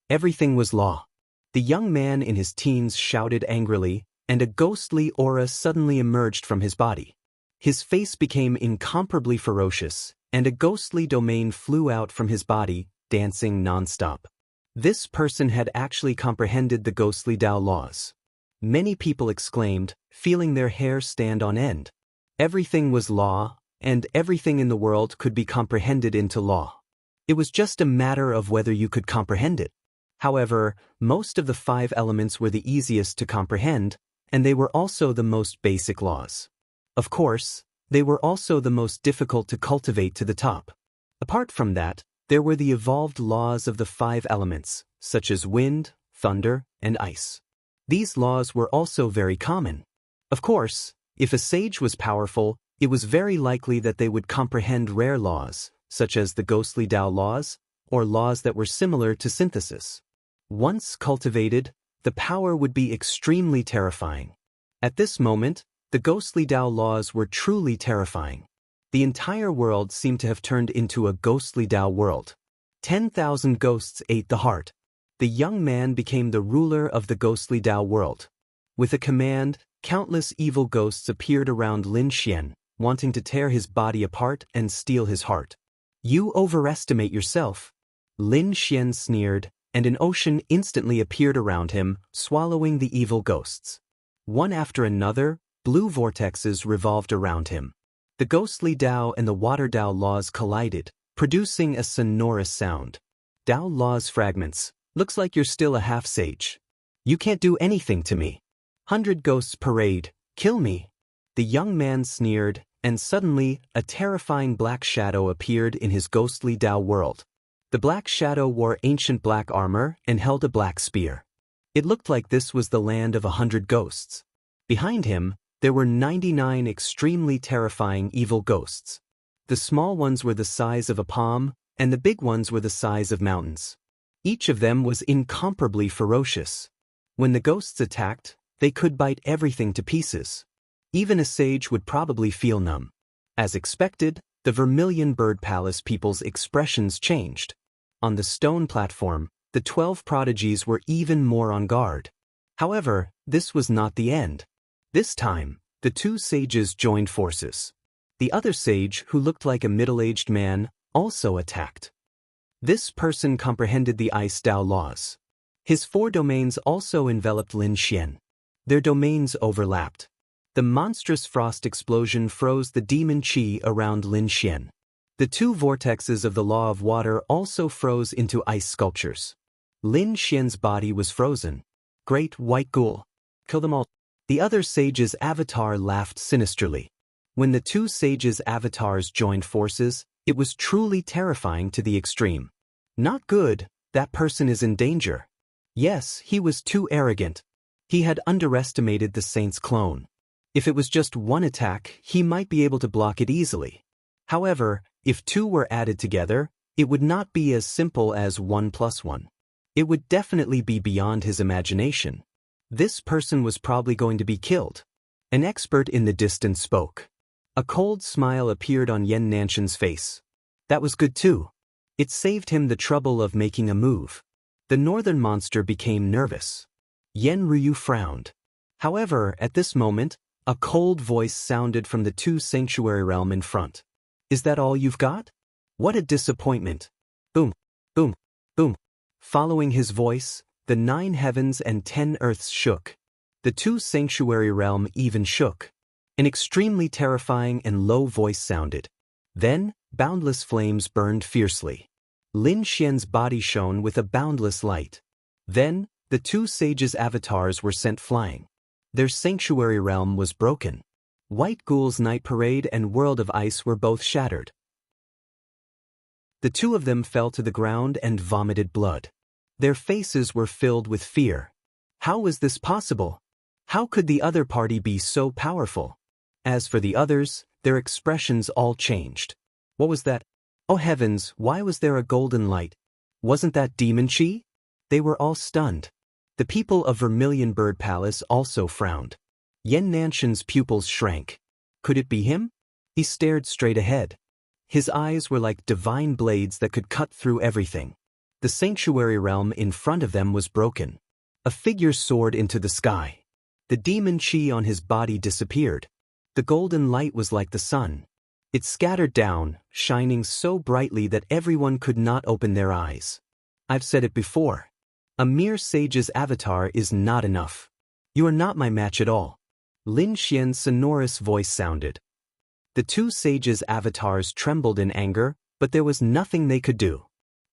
Everything was law. The young man in his teens shouted angrily, and a ghostly aura suddenly emerged from his body. His face became incomparably ferocious, and a ghostly domain flew out from his body, dancing non-stop. This person had actually comprehended the ghostly Tao laws. Many people exclaimed, feeling their hair stand on end. Everything was law, and everything in the world could be comprehended into law. It was just a matter of whether you could comprehend it. However, most of the 5 elements were the easiest to comprehend, and they were also the most basic laws. Of course, they were also the most difficult to cultivate to the top. Apart from that, there were the evolved laws of the 5 elements, such as wind, thunder, and ice. These laws were also very common. Of course, if a sage was powerful, it was very likely that they would comprehend rare laws, such as the ghostly Tao laws, or laws that were similar to synthesis. Once cultivated, the power would be extremely terrifying. At this moment, the ghostly Tao laws were truly terrifying. The entire world seemed to have turned into a ghostly Tao world. 10,000 ghosts ate the heart. The young man became the ruler of the ghostly Tao world. With a command, countless evil ghosts appeared around Lin Xian, wanting to tear his body apart and steal his heart. You overestimate yourself. Lin Xian sneered, and an ocean instantly appeared around him, swallowing the evil ghosts. One after another, blue vortexes revolved around him. The ghostly Tao and the water Tao laws collided, producing a sonorous sound. Tao laws fragments. Looks like you're still a half-sage. You can't do anything to me. 100 ghosts parade, kill me. The young man sneered, and suddenly, a terrifying black shadow appeared in his ghostly Tao world. The black shadow wore ancient black armor and held a black spear. It looked like this was the land of 100 ghosts. Behind him, there were 99 extremely terrifying evil ghosts. The small ones were the size of a palm, and the big ones were the size of mountains. Each of them was incomparably ferocious. When the ghosts attacked, they could bite everything to pieces. Even a sage would probably feel numb. As expected, the Vermilion Bird Palace people's expressions changed. On the stone platform, the 12 prodigies were even more on guard. However, this was not the end. This time, the 2 sages joined forces. The other sage, who looked like a middle-aged man, also attacked. This person comprehended the Ice Tao laws. His 4 domains also enveloped Lin Xian. Their domains overlapped. The monstrous frost explosion froze the demon qi around Lin Xian. The 2 vortexes of the law of water also froze into ice sculptures. Lin Xian's body was frozen. Great white ghoul. Kill them all. The other sage's avatar laughed sinisterly. When the 2 sages' avatars joined forces, it was truly terrifying to the extreme. Not good, that person is in danger. Yes, he was too arrogant. He had underestimated the saint's clone. If it was just one attack, he might be able to block it easily. However, if 2 were added together, it would not be as simple as 1 + 1. It would definitely be beyond his imagination. This person was probably going to be killed. An expert in the distance spoke. A cold smile appeared on Yen Nanshan's face. That was good too. It saved him the trouble of making a move. The northern monster became nervous. Yen Ryu frowned. However, at this moment, a cold voice sounded from the two sanctuary realm in front. Is that all you've got? What a disappointment. Boom, boom, boom. Following his voice, the 9 heavens and 10 earths shook. The two sanctuary realm even shook. An extremely terrifying and low voice sounded. Then, boundless flames burned fiercely. Lin Xian's body shone with a boundless light. Then, the two sages' avatars were sent flying. Their sanctuary realm was broken. White Ghoul's night parade and world of ice were both shattered. The two of them fell to the ground and vomited blood. Their faces were filled with fear. How was this possible? How could the other party be so powerful? As for the others, their expressions all changed. What was that? Oh heavens, why was there a golden light? Wasn't that demon chi? They were all stunned. The people of Vermilion Bird Palace also frowned. Yen Nanshan's pupils shrank. Could it be him? He stared straight ahead. His eyes were like divine blades that could cut through everything. The sanctuary realm in front of them was broken. A figure soared into the sky. The demon chi on his body disappeared. The golden light was like the sun. It scattered down, shining so brightly that everyone could not open their eyes. I've said it before. A mere sage's avatar is not enough. You are not my match at all. Lin Xian's sonorous voice sounded. The two sages' avatars trembled in anger, but there was nothing they could do.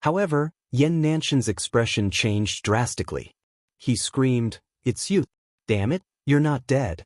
However, Yen Nanshan's expression changed drastically. He screamed, "It's you. Damn it, you're not dead."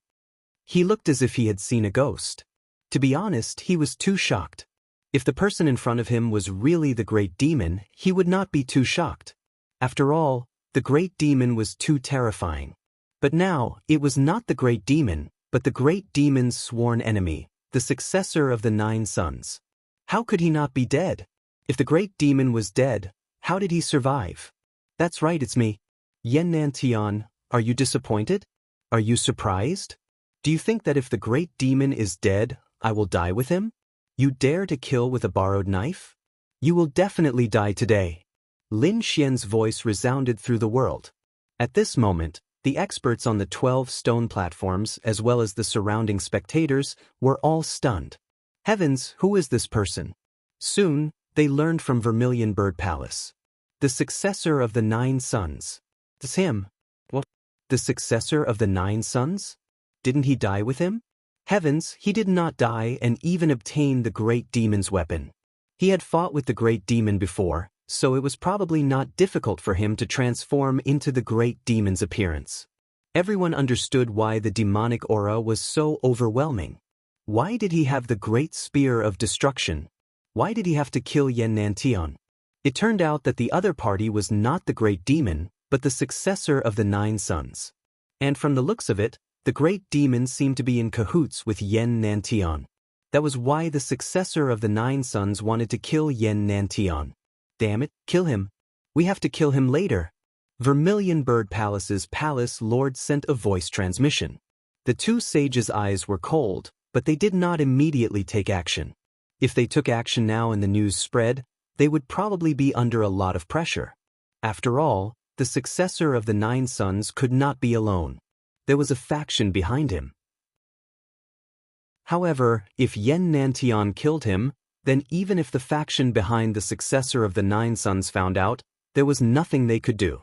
He looked as if he had seen a ghost. To be honest, he was too shocked. If the person in front of him was really the great demon, he would not be too shocked. After all, the great demon was too terrifying. But now, it was not the great demon, but the great demon's sworn enemy, the successor of the 9 sons. How could he not be dead? If the great demon was dead, how did he survive? That's right, it's me. Yen Nantian, are you disappointed? Are you surprised? Do you think that if the great demon is dead, I will die with him? You dare to kill with a borrowed knife? You will definitely die today. Lin Xian's voice resounded through the world. At this moment, the experts on the 12 stone platforms, as well as the surrounding spectators, were all stunned. Heavens, who is this person? Soon, they learned from Vermilion Bird Palace. The successor of the 9 sons. It's him. What? The successor of the 9 sons? Didn't he die with him? Heavens, he did not die and even obtain the great demon's weapon. He had fought with the great demon before, so it was probably not difficult for him to transform into the great demon's appearance. Everyone understood why the demonic aura was so overwhelming. Why did he have the great spear of destruction? Why did he have to kill Yen Nantian? It turned out that the other party was not the great demon, but the successor of the 9 sons. And from the looks of it, the great demon seemed to be in cahoots with Yen Nantian. That was why the successor of the 9 sons wanted to kill Yen Nantian. Damn it, kill him. We have to kill him later. Vermilion Bird Palace's palace lord sent a voice transmission. The two sages' eyes were cold, but they did not immediately take action. If they took action now and the news spread, they would probably be under a lot of pressure. After all, the successor of the 9 sons could not be alone. There was a faction behind him. However, if Yen Nantian killed him, then even if the faction behind the successor of the 9 sons found out, there was nothing they could do.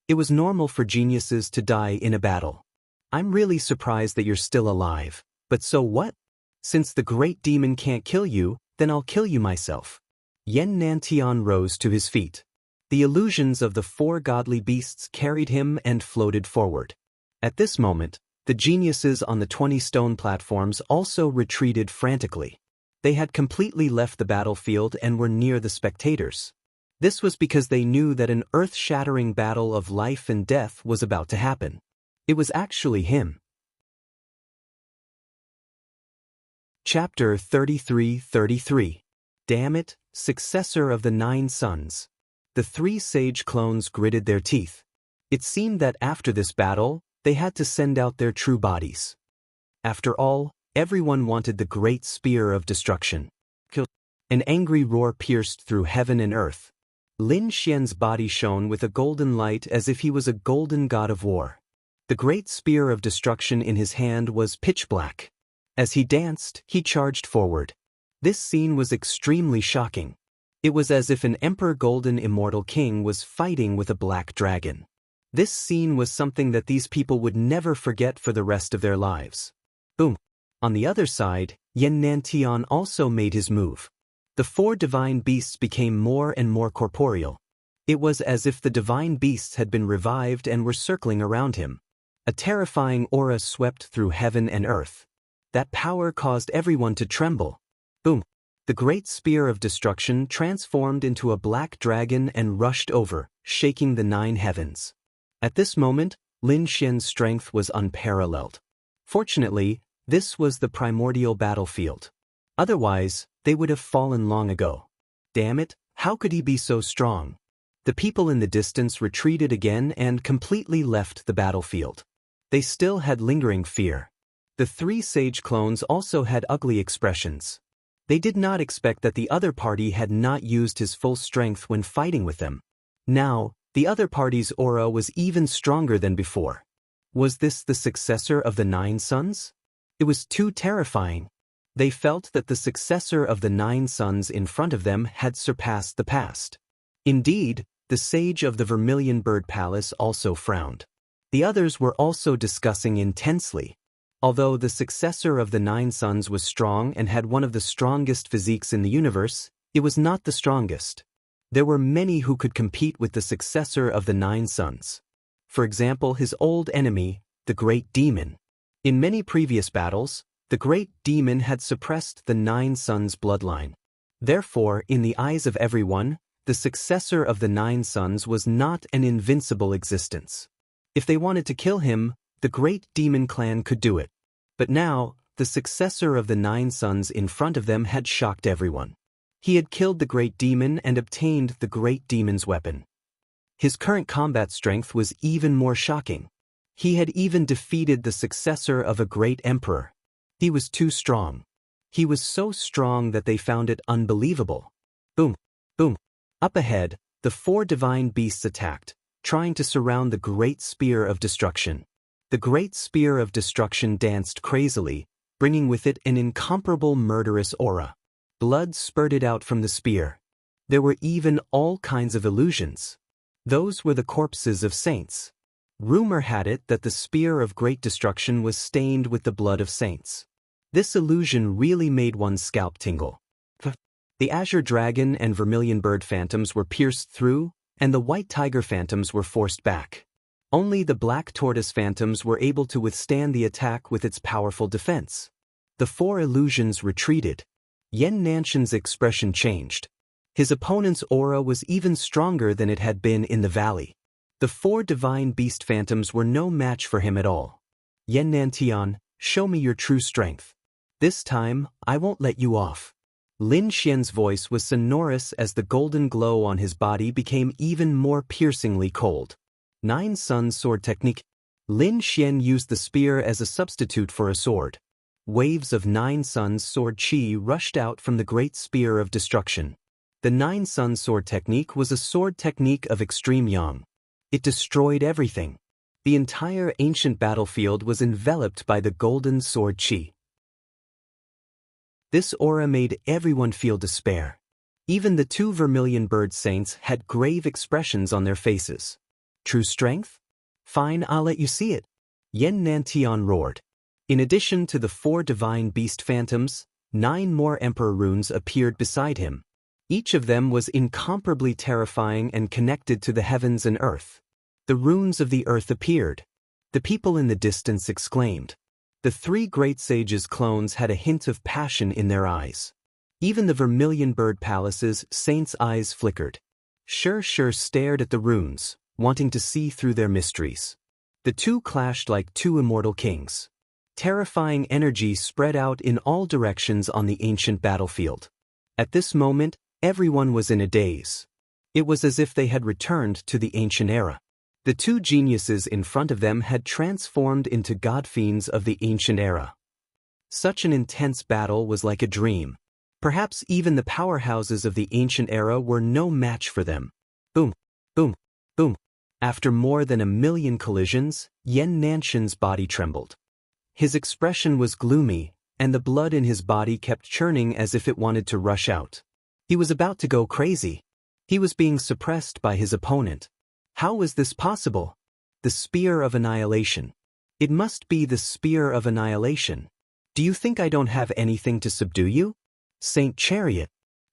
It was normal for geniuses to die in a battle. I'm really surprised that you're still alive. But so what? Since the great demon can't kill you, then I'll kill you myself. Yen Nantian rose to his feet. The illusions of the 4 godly beasts carried him and floated forward. At this moment, the geniuses on the 20 stone platforms also retreated frantically. They had completely left the battlefield and were near the spectators. This was because they knew that an earth-shattering battle of life and death was about to happen. It was actually him. Chapter 33:33. Damn it, successor of the 9 sons. The 3 sage clones gritted their teeth. It seemed that after this battle, they had to send out their true bodies. After all, everyone wanted the great spear of destruction. An angry roar pierced through heaven and earth. Lin Xian's body shone with a golden light as if he was a golden god of war. The great spear of destruction in his hand was pitch black. As he danced, he charged forward. This scene was extremely shocking. It was as if an emperor golden immortal king was fighting with a black dragon. This scene was something that these people would never forget for the rest of their lives. Boom. On the other side, Yan Nantian also made his move. The four divine beasts became more and more corporeal. It was as if the divine beasts had been revived and were circling around him. A terrifying aura swept through heaven and earth. That power caused everyone to tremble. Boom. The great spear of destruction transformed into a black dragon and rushed over, shaking the 9 heavens. At this moment, Lin Xian's strength was unparalleled. Fortunately, this was the primordial battlefield. Otherwise, they would have fallen long ago. Damn it, how could he be so strong? The people in the distance retreated again and completely left the battlefield. They still had lingering fear. The 3 sage clones also had ugly expressions. They did not expect that the other party had not used his full strength when fighting with them. Now, the other party's aura was even stronger than before. Was this the successor of the 9 sons? It was too terrifying. They felt that the successor of the 9 sons in front of them had surpassed the past. Indeed, the sage of the Vermilion Bird Palace also frowned. The others were also discussing intensely. Although the successor of the 9 sons was strong and had one of the strongest physiques in the universe, it was not the strongest. There were many who could compete with the successor of the 9 sons. For example, his old enemy, the Great Demon. In many previous battles, the Great Demon had suppressed the 9 sons' bloodline. Therefore, in the eyes of everyone, the successor of the 9 sons was not an invincible existence. If they wanted to kill him, the Great Demon clan could do it. But now, the successor of the 9 sons in front of them had shocked everyone. He had killed the Great Demon and obtained the Great Demon's weapon. His current combat strength was even more shocking. He had even defeated the successor of a great emperor. He was too strong. He was so strong that they found it unbelievable. Boom, boom. Up ahead, the 4 divine beasts attacked, trying to surround the great spear of destruction. The great spear of destruction danced crazily, bringing with it an incomparable murderous aura. Blood spurted out from the spear. There were even all kinds of illusions. Those were the corpses of saints. Rumor had it that the spear of great destruction was stained with the blood of saints. This illusion really made one's scalp tingle. The azure dragon and vermilion bird phantoms were pierced through, and the white tiger phantoms were forced back. Only the black tortoise phantoms were able to withstand the attack with its powerful defense. The 4 illusions retreated. Yan Nanshan's expression changed. His opponent's aura was even stronger than it had been in the valley. The 4 divine beast phantoms were no match for him at all. Yan Nantian, show me your true strength. This time, I won't let you off. Lin Xian's voice was sonorous as the golden glow on his body became even more piercingly cold. 9 Suns Sword Technique. Lin Xian used the spear as a substitute for a sword. Waves of 9 Suns Sword Qi rushed out from the great spear of destruction. The 9 Suns Sword Technique was a sword technique of extreme yang. It destroyed everything. The entire ancient battlefield was enveloped by the golden sword Qi. This aura made everyone feel despair. Even the 2 vermilion bird saints had grave expressions on their faces. True strength? Fine, I'll let you see it. Yan Nantian roared. In addition to the 4 divine beast phantoms, 9 more emperor runes appeared beside him. Each of them was incomparably terrifying and connected to the heavens and earth. The runes of the earth appeared. The people in the distance exclaimed. The 3 great sages' clones had a hint of passion in their eyes. Even the Vermilion Bird Palace's saints' eyes flickered. Sure stared at the runes, wanting to see through their mysteries. The 2 clashed like 2 immortal kings. Terrifying energy spread out in all directions on the ancient battlefield. At this moment, everyone was in a daze. It was as if they had returned to the ancient era. The 2 geniuses in front of them had transformed into god fiends of the ancient era. Such an intense battle was like a dream. Perhaps even the powerhouses of the ancient era were no match for them. Boom, boom, boom. After more than 1,000,000 collisions, Yan Nanshan's body trembled. His expression was gloomy, and the blood in his body kept churning as if it wanted to rush out. He was about to go crazy. He was being suppressed by his opponent. How was this possible? The Spear of Annihilation. It must be the Spear of Annihilation. Do you think I don't have anything to subdue you? Saint Chariot.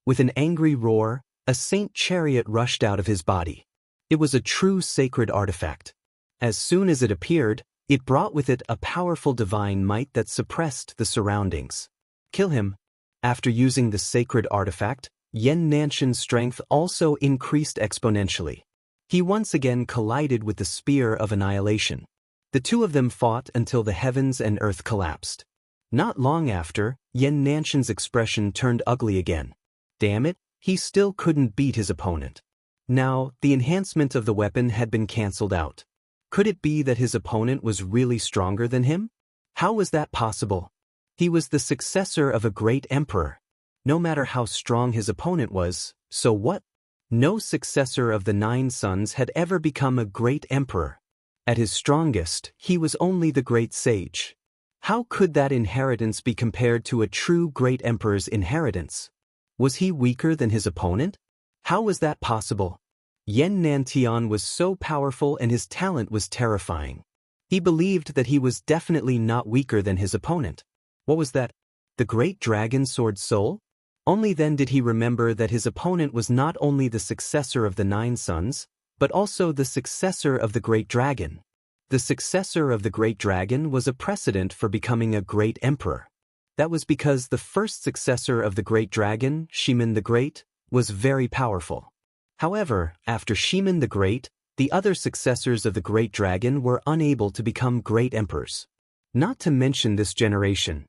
With an angry roar, a Saint Chariot rushed out of his body. It was a true sacred artifact. As soon as it appeared, it brought with it a powerful divine might that suppressed the surroundings. Kill him. After using the sacred artifact, Yan Nanshan's strength also increased exponentially. He once again collided with the Spear of Annihilation. The two of them fought until the heavens and earth collapsed. Not long after, Yan Nanshan's expression turned ugly again. Damn it, he still couldn't beat his opponent. Now, the enhancement of the weapon had been cancelled out. Could it be that his opponent was really stronger than him? How was that possible? He was the successor of a great emperor. No matter how strong his opponent was, so what? No successor of the 9 sons had ever become a great emperor. At his strongest, he was only the great sage. How could that inheritance be compared to a true great emperor's inheritance? Was he weaker than his opponent? How was that possible? Yan Nantian was so powerful and his talent was terrifying. He believed that he was definitely not weaker than his opponent. What was that? The great dragon sword soul? Only then did he remember that his opponent was not only the successor of the 9 sons, but also the successor of the great dragon. The successor of the great dragon was a precedent for becoming a great emperor. That was because the first successor of the great dragon, Shiman the Great, was very powerful. However, after Shiman the Great, the other successors of the great dragon were unable to become great emperors. Not to mention this generation.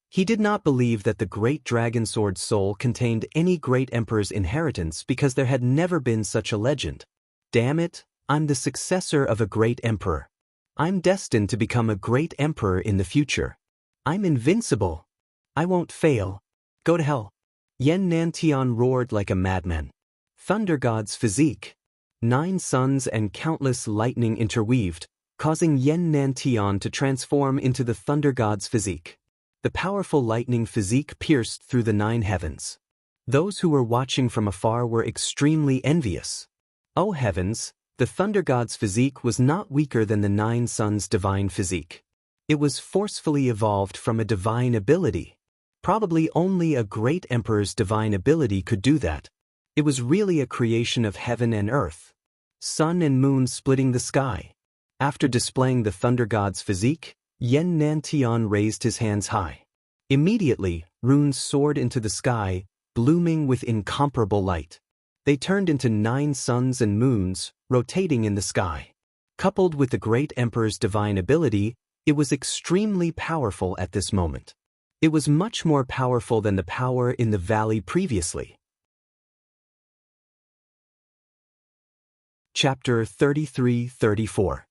He did not believe that the great dragon sword soul contained any great emperor's inheritance because there had never been such a legend. Damn it, I'm the successor of a great emperor. I'm destined to become a great emperor in the future. I'm invincible. I won't fail. Go to hell. Yan Nantian roared like a madman. Thunder God's physique. 9 suns and countless lightning interweaved, causing Yan Nantian to transform into the Thunder God's physique. The powerful lightning physique pierced through the 9 heavens. Those who were watching from afar were extremely envious. Oh heavens, the Thunder God's physique was not weaker than the 9 suns' divine physique. It was forcefully evolved from a divine ability. Probably only a great emperor's divine ability could do that. It was really a creation of heaven and earth. Sun and moon splitting the sky. After displaying the Thunder God's physique, Yan Nantian raised his hands high. Immediately, runes soared into the sky, blooming with incomparable light. They turned into 9 suns and moons, rotating in the sky. Coupled with the great emperor's divine ability, it was extremely powerful at this moment. It was much more powerful than the power in the valley previously. Chapter 33-34.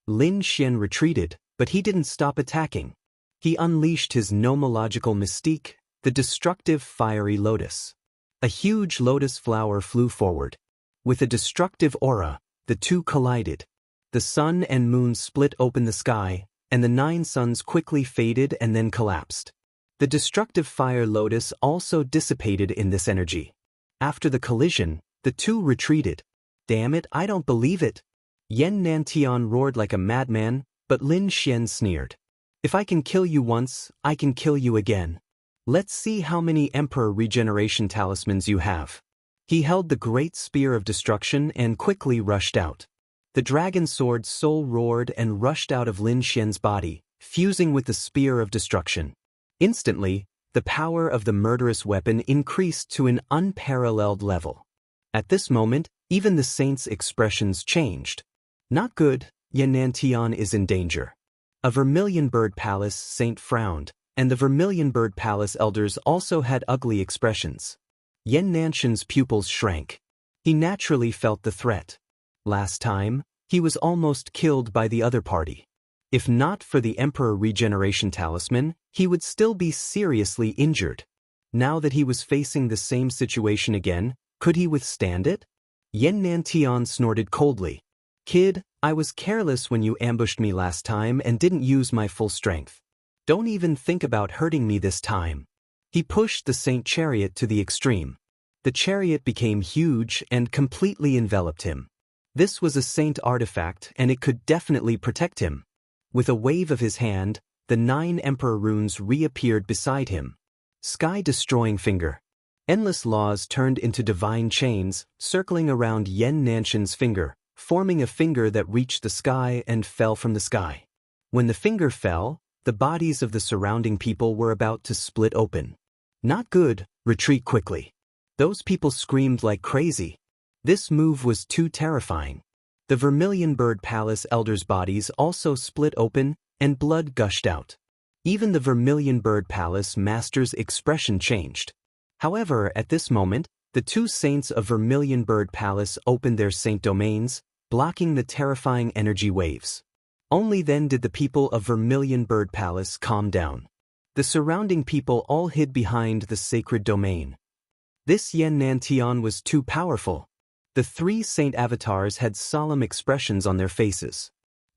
Lin Xian retreated, but he didn't stop attacking. He unleashed his nomological mystique, the destructive fiery lotus. A huge lotus flower flew forward. With a destructive aura, the two collided. The sun and moon split open the sky, and the 9 suns quickly faded and then collapsed. The destructive fire lotus also dissipated in this energy. After the collision, the two retreated. Damn it, I don't believe it. Yan Nantian roared like a madman, but Lin Xian sneered. If I can kill you once, I can kill you again. Let's see how many Emperor Regeneration Talismans you have. He held the great spear of destruction and quickly rushed out. The dragon sword soul roared and rushed out of Lin Xian's body, fusing with the spear of destruction. Instantly, the power of the murderous weapon increased to an unparalleled level. At this moment, even the saint's expressions changed. Not good, Yan Nantian is in danger. A Vermilion Bird Palace saint frowned, and the Vermilion Bird Palace elders also had ugly expressions. Yan Nanshan's pupils shrank. He naturally felt the threat. Last time, he was almost killed by the other party. If not for the Emperor Regeneration Talisman, he would still be seriously injured. Now that he was facing the same situation again, could he withstand it? Yen Nantian snorted coldly. Kid, I was careless when you ambushed me last time and didn't use my full strength. Don't even think about hurting me this time. He pushed the Saint Chariot to the extreme. The chariot became huge and completely enveloped him. This was a Saint artifact and it could definitely protect him. With a wave of his hand, the 9 Emperor runes reappeared beside him. Sky-destroying finger. Endless laws turned into divine chains, circling around Yen Nanshan's finger, forming a finger that reached the sky and fell from the sky. When the finger fell, the bodies of the surrounding people were about to split open. Not good, retreat quickly. Those people screamed like crazy. This move was too terrifying. The Vermilion Bird Palace elders' bodies also split open and blood gushed out. Even the Vermilion Bird Palace master's expression changed. However, at this moment, the 2 saints of Vermilion Bird Palace opened their saint domains, blocking the terrifying energy waves. Only then did the people of Vermilion Bird Palace calm down. The surrounding people all hid behind the sacred domain. This Yen Nantian was too powerful. The 3 saint avatars had solemn expressions on their faces.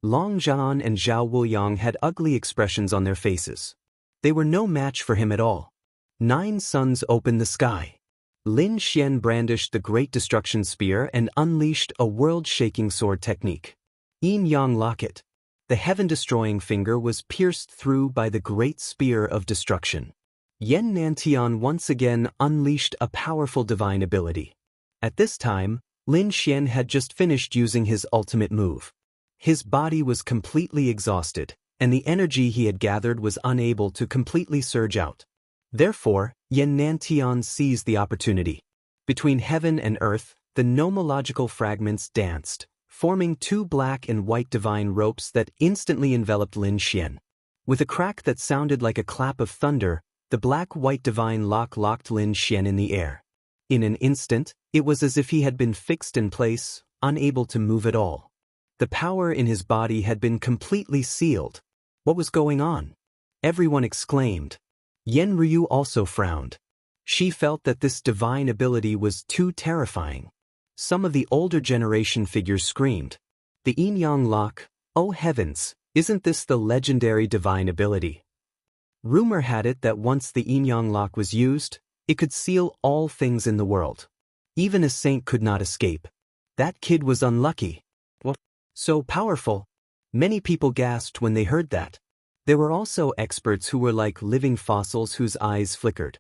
Long Zhan and Zhao Wuliang had ugly expressions on their faces. They were no match for him at all. 9 suns opened the sky. Lin Xian brandished the Great Destruction Spear and unleashed a world-shaking sword technique. Yin Yang Locket. The heaven-destroying finger was pierced through by the Great Spear of Destruction. Yen Nantian once again unleashed a powerful divine ability. At this time, Lin Xian had just finished using his ultimate move. His body was completely exhausted, and the energy he had gathered was unable to completely surge out. Therefore, Yen Nantian seized the opportunity. Between heaven and earth, the nomological fragments danced, forming 2 black and white divine ropes that instantly enveloped Lin Xian. With a crack that sounded like a clap of thunder, the black-white divine lock locked Lin Xian in the air. In an instant, it was as if he had been fixed in place, unable to move at all. The power in his body had been completely sealed. What was going on? Everyone exclaimed. Yen Ryu also frowned. She felt that this divine ability was too terrifying. Some of the older generation figures screamed. The Yin Yang Lock, oh heavens, isn't this the legendary divine ability? Rumor had it that once the Yin Yang Lock was used, it could seal all things in the world. Even a saint could not escape. That kid was unlucky. What? So powerful. Many people gasped when they heard that. There were also experts who were like living fossils whose eyes flickered.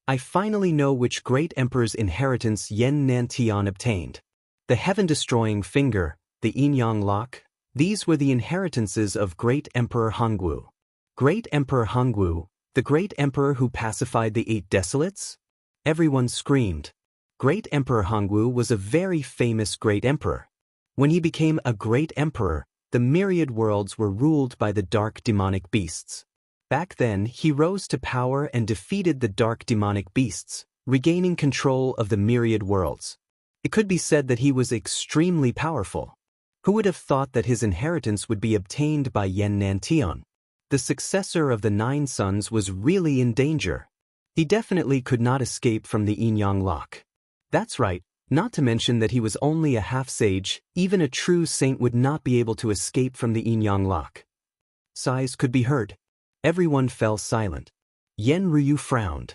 I finally know which great emperor's inheritance Yen Nantian obtained. The heaven-destroying finger, the Yin Yang Lock, these were the inheritances of great Emperor Hongwu. Great Emperor Hongwu, the great emperor who pacified the 8 desolates? Everyone screamed. Great Emperor Hongwu was a very famous great emperor. When he became a great emperor, the myriad worlds were ruled by the dark demonic beasts. Back then, he rose to power and defeated the dark demonic beasts, regaining control of the myriad worlds. It could be said that he was extremely powerful. Who would have thought that his inheritance would be obtained by Yen Nantian? The successor of the 9 sons was really in danger. He definitely could not escape from the Yin Yang Lock. That's right, not to mention that he was only a half-sage. Even a true saint would not be able to escape from the Yin Yang Lock. Sighs could be heard. Everyone fell silent. Yen Ryu frowned.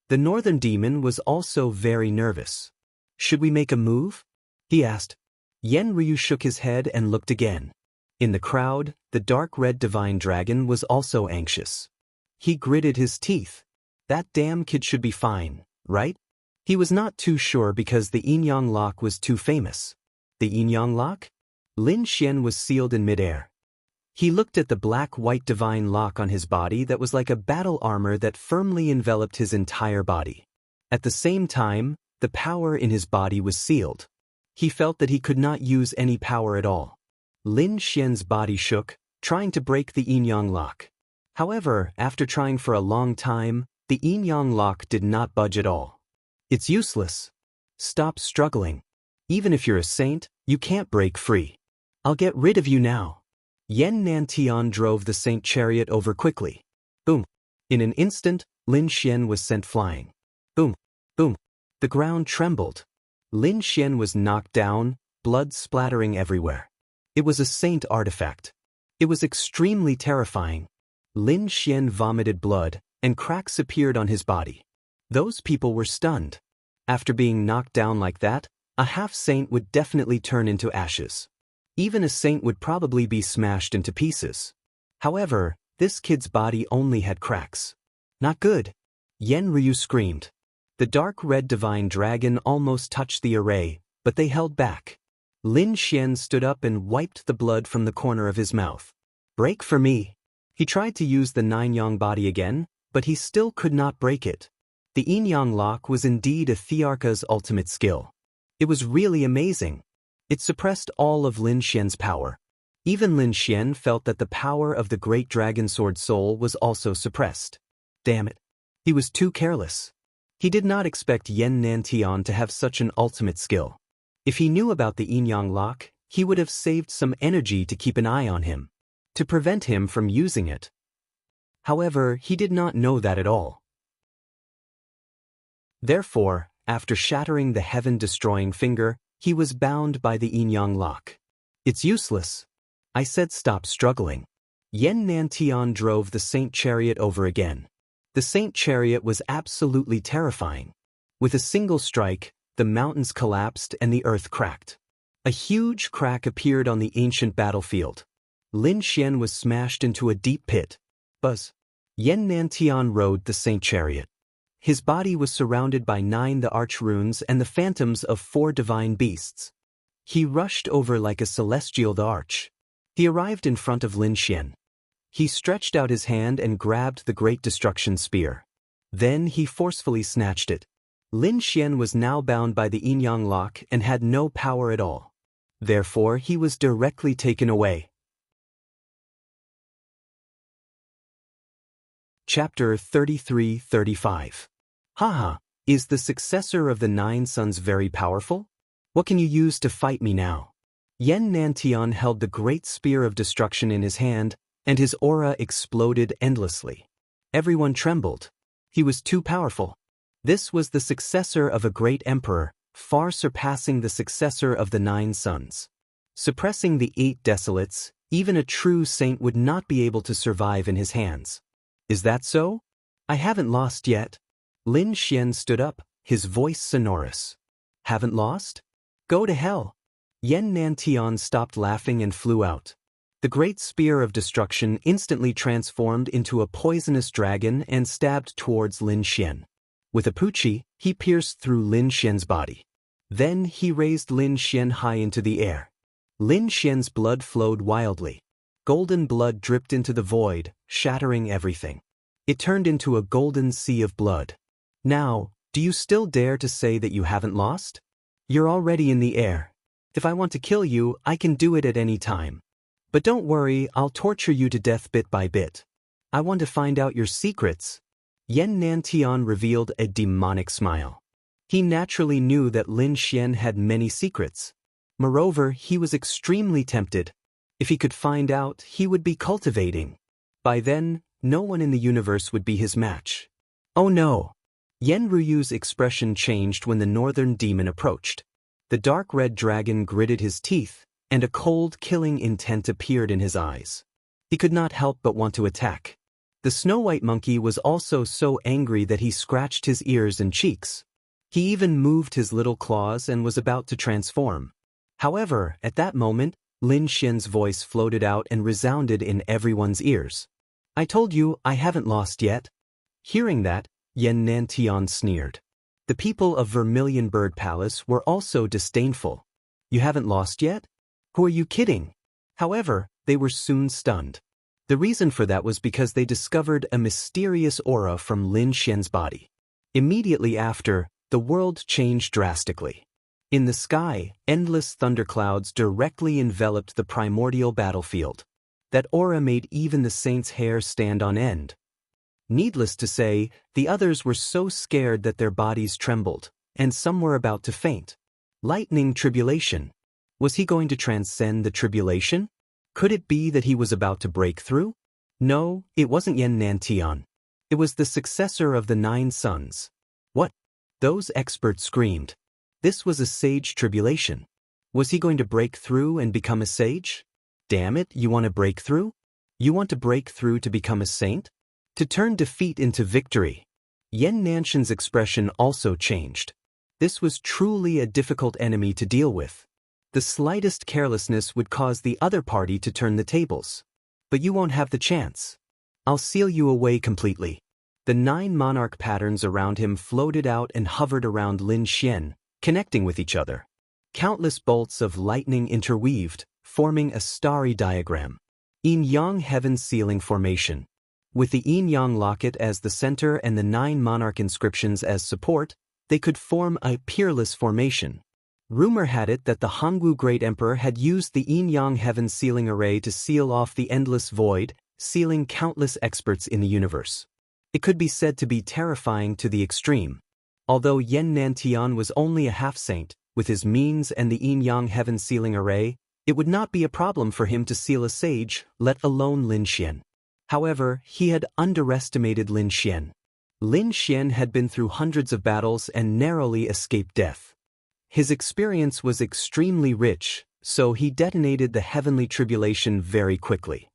The northern demon was also very nervous. Should we make a move? He asked. Yen Ryu shook his head and looked again. In the crowd, the dark red divine dragon was also anxious. He gritted his teeth. That damn kid should be fine, right? He was not too sure because the Yin Yang Lock was too famous. The Yin Yang Lock? Lin Xian was sealed in midair. He looked at the black-white divine lock on his body that was like a battle armor that firmly enveloped his entire body. At the same time, the power in his body was sealed. He felt that he could not use any power at all. Lin Xian's body shook, trying to break the Yin Yang Lock. However, after trying for a long time, the Yin Yang Lock did not budge at all. It's useless. Stop struggling. Even if you're a saint, you can't break free. I'll get rid of you now. Yen Nantian drove the Saint chariot over quickly. Boom. In an instant, Lin Xian was sent flying. Boom. Boom. The ground trembled. Lin Xian was knocked down, blood splattering everywhere. It was a saint artifact. It was extremely terrifying. Lin Xian vomited blood, and cracks appeared on his body. Those people were stunned. After being knocked down like that, a half-saint would definitely turn into ashes. Even a saint would probably be smashed into pieces. However, this kid's body only had cracks. Not good. Yen Ryu screamed. The dark red divine dragon almost touched the array, but they held back. Lin Xian stood up and wiped the blood from the corner of his mouth. Break for me. He tried to use the nine-yang body again, but he still could not break it. The yin-yang lock was indeed a Thearka's ultimate skill. It was really amazing. It suppressed all of Lin Xian's power. Even Lin Xian felt that the power of the great dragon sword soul was also suppressed. Damn it. He was too careless. He did not expect Yen Nantian to have such an ultimate skill. If he knew about the yin-yang lock, he would have saved some energy to keep an eye on him, to prevent him from using it. However, he did not know that at all. Therefore, after shattering the heaven-destroying finger, he was bound by the yin-yang lock. It's useless. I said stop struggling. Yen Nantian drove the Saint chariot over again. The Saint chariot was absolutely terrifying. With a single strike, the mountains collapsed and the earth cracked. A huge crack appeared on the ancient battlefield. Lin Xian was smashed into a deep pit. Buzz. Yen Nantian rode the Saint chariot. His body was surrounded by 9 the arch runes and the phantoms of 4 divine beasts. He rushed over like a celestial arch. He arrived in front of Lin Xian. He stretched out his hand and grabbed the great destruction spear. Then he forcefully snatched it. Lin Xian was now bound by the yin-yang lock and had no power at all. Therefore, he was directly taken away. Chapter 33-35. Haha, is the successor of the 9 sons very powerful? What can you use to fight me now? Yen Nantian held the great spear of destruction in his hand, and his aura exploded endlessly. Everyone trembled. He was too powerful. This was the successor of a great emperor, far surpassing the successor of the 9 sons. Suppressing the 8 desolates, even a true saint would not be able to survive in his hands. Is that so? I haven't lost yet. Lin Xian stood up, his voice sonorous. Haven't lost? Go to hell. Yen Nantian stopped laughing and flew out. The great spear of destruction instantly transformed into a poisonous dragon and stabbed towards Lin Xian. With a puchi, he pierced through Lin Xian's body. Then he raised Lin Xian high into the air. Lin Xian's blood flowed wildly. Golden blood dripped into the void, shattering everything. It turned into a golden sea of blood. Now, do you still dare to say that you haven't lost? You're already in the air. If I want to kill you, I can do it at any time. But don't worry, I'll torture you to death bit by bit. I want to find out your secrets. Yen Nantian revealed a demonic smile. He naturally knew that Lin Xian had many secrets. Moreover, he was extremely tempted. If he could find out, he would be cultivating. By then, no one in the universe would be his match. Oh no! Yen Ryu's expression changed when the northern demon approached. The dark red dragon gritted his teeth, and a cold, killing intent appeared in his eyes. He could not help but want to attack. The snow-white monkey was also so angry that he scratched his ears and cheeks. He even moved his little claws and was about to transform. However, at that moment, Lin Xian's voice floated out and resounded in everyone's ears. I told you I haven't lost yet. Hearing that, Yen Nantian sneered. The people of Vermilion Bird Palace were also disdainful. You haven't lost yet? Who are you kidding? However, they were soon stunned. The reason for that was because they discovered a mysterious aura from Lin Xian's body. Immediately after, the world changed drastically. In the sky, endless thunderclouds directly enveloped the primordial battlefield. That aura made even the saint's hair stand on end. Needless to say, the others were so scared that their bodies trembled, and some were about to faint. Lightning tribulation. Was he going to transcend the tribulation? Could it be that he was about to break through? No, it wasn't Yen Nantian. It was the successor of the 9 sons. What? Those experts screamed. This was a sage tribulation. Was he going to break through and become a sage? Damn it, you want to break through? You want to break through to become a saint? To turn defeat into victory? Yen Nanshan's expression also changed. This was truly a difficult enemy to deal with. The slightest carelessness would cause the other party to turn the tables. But you won't have the chance. I'll seal you away completely. The 9 monarch patterns around him floated out and hovered around Lin Xian, connecting with each other. Countless bolts of lightning interweaved, forming a starry diagram. Yin-Yang Heaven Sealing Formation. With the Yin-Yang locket as the center and the 9 monarch inscriptions as support, they could form a peerless formation. Rumor had it that the Hongwu Great Emperor had used the Yin-Yang Heaven Sealing Array to seal off the endless void, sealing countless experts in the universe. It could be said to be terrifying to the extreme. Although Yen Nantian was only a half-saint, with his means and the Yin-Yang Heaven Sealing Array, it would not be a problem for him to seal a sage, let alone Lin Xian. However, he had underestimated Lin Xian. Lin Xian had been through hundreds of battles and narrowly escaped death. His experience was extremely rich, so he detonated the heavenly tribulation very quickly.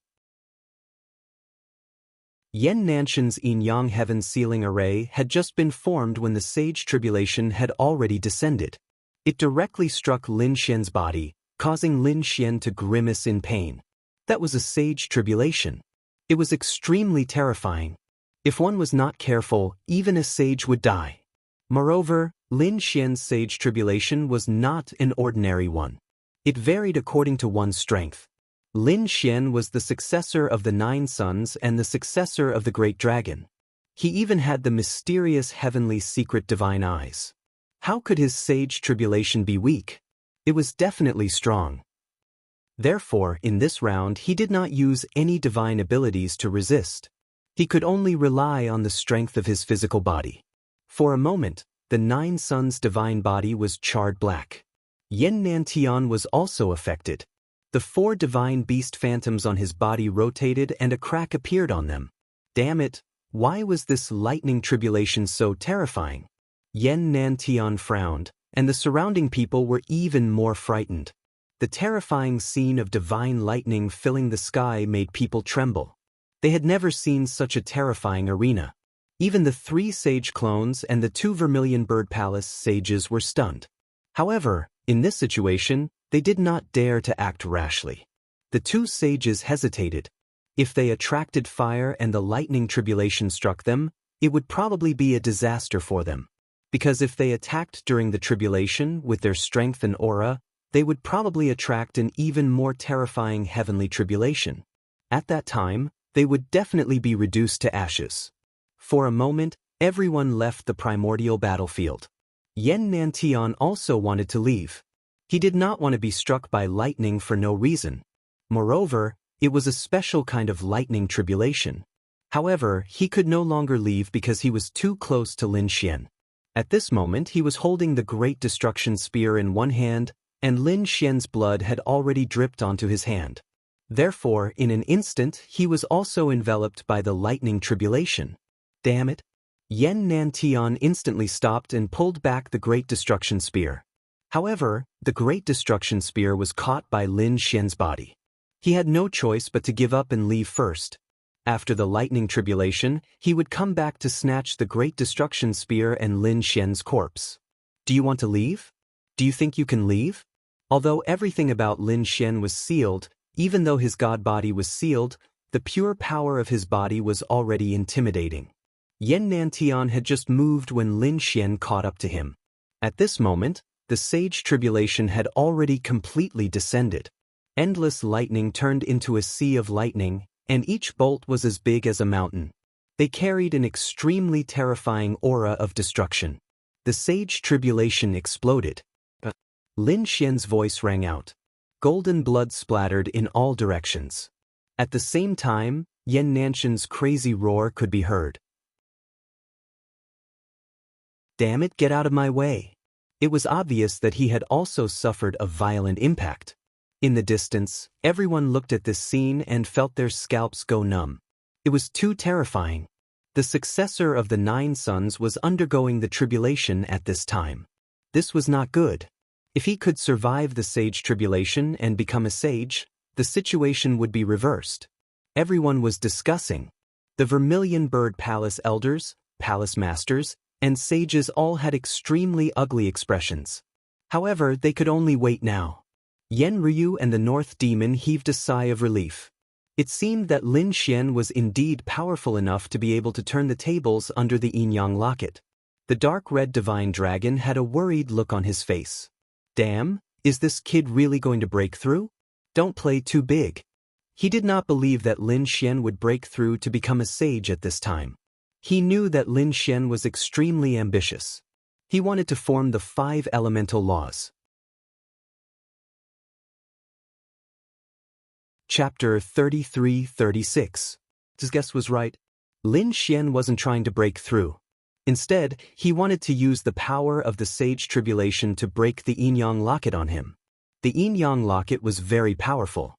Yen Nanshan's Yin-Yang Heaven Sealing Array had just been formed when the Sage Tribulation had already descended. It directly struck Lin Xian's body, causing Lin Xian to grimace in pain. That was a Sage Tribulation. It was extremely terrifying. If one was not careful, even a sage would die. Moreover, Lin Xian's Sage Tribulation was not an ordinary one. It varied according to one's strength. Lin Xian was the successor of the 9 sons and the successor of the Great Dragon. He even had the mysterious heavenly secret divine eyes. How could his Sage Tribulation be weak? It was definitely strong. Therefore, in this round he did not use any divine abilities to resist. He could only rely on the strength of his physical body. For a moment, the 9 sons' divine body was charred black. Yen Nantian was also affected. The 4 divine beast phantoms on his body rotated and a crack appeared on them. Damn it, why was this lightning tribulation so terrifying? Yen Nantian frowned, and the surrounding people were even more frightened. The terrifying scene of divine lightning filling the sky made people tremble. They had never seen such a terrifying arena. Even the 3 sage clones and the 2 Vermilion Bird Palace sages were stunned. However, in this situation, they did not dare to act rashly. The 2 sages hesitated. If they attracted fire and the lightning tribulation struck them, it would probably be a disaster for them. Because if they attacked during the tribulation with their strength and aura, they would probably attract an even more terrifying heavenly tribulation. At that time, they would definitely be reduced to ashes. For a moment, everyone left the primordial battlefield. Yen Nantian also wanted to leave. He did not want to be struck by lightning for no reason. Moreover, it was a special kind of lightning tribulation. However, he could no longer leave because he was too close to Lin Xian. At this moment he was holding the Great Destruction Spear in one hand, and Lin Xian's blood had already dripped onto his hand. Therefore, in an instant, he was also enveloped by the lightning tribulation. Damn it! Yen Nantian instantly stopped and pulled back the Great Destruction Spear. However, the Great Destruction Spear was caught by Lin Xian's body. He had no choice but to give up and leave first. After the lightning tribulation, he would come back to snatch the Great Destruction Spear and Lin Xian's corpse. Do you want to leave? Do you think you can leave? Although everything about Lin Xian was sealed, even though his god body was sealed, the pure power of his body was already intimidating. Yen Nantian had just moved when Lin Xian caught up to him. At this moment, the Sage Tribulation had already completely descended. Endless lightning turned into a sea of lightning, and each bolt was as big as a mountain. They carried an extremely terrifying aura of destruction. The Sage Tribulation exploded. Lin Xian's voice rang out. Golden blood splattered in all directions. At the same time, Yen Nanshan's crazy roar could be heard. Damn it, get out of my way. It was obvious that he had also suffered a violent impact. In the distance, everyone looked at this scene and felt their scalps go numb. It was too terrifying. The successor of the 9 sons was undergoing the tribulation at this time. This was not good. If he could survive the sage tribulation and become a sage, the situation would be reversed. Everyone was discussing. The Vermilion Bird Palace elders, palace masters, and sages all had extremely ugly expressions. However, they could only wait now. Yen Ryu and the North Demon heaved a sigh of relief. It seemed that Lin Xian was indeed powerful enough to be able to turn the tables under the Yin-Yang locket. The dark red divine dragon had a worried look on his face. Damn, is this kid really going to break through? Don't play too big. He did not believe that Lin Xian would break through to become a sage at this time. He knew that Lin Xian was extremely ambitious. He wanted to form the 5 elemental laws. Chapter 33-36. His guess was right. Lin Xian wasn't trying to break through. Instead, he wanted to use the power of the Sage Tribulation to break the Yin-Yang locket on him. The Yin-Yang locket was very powerful.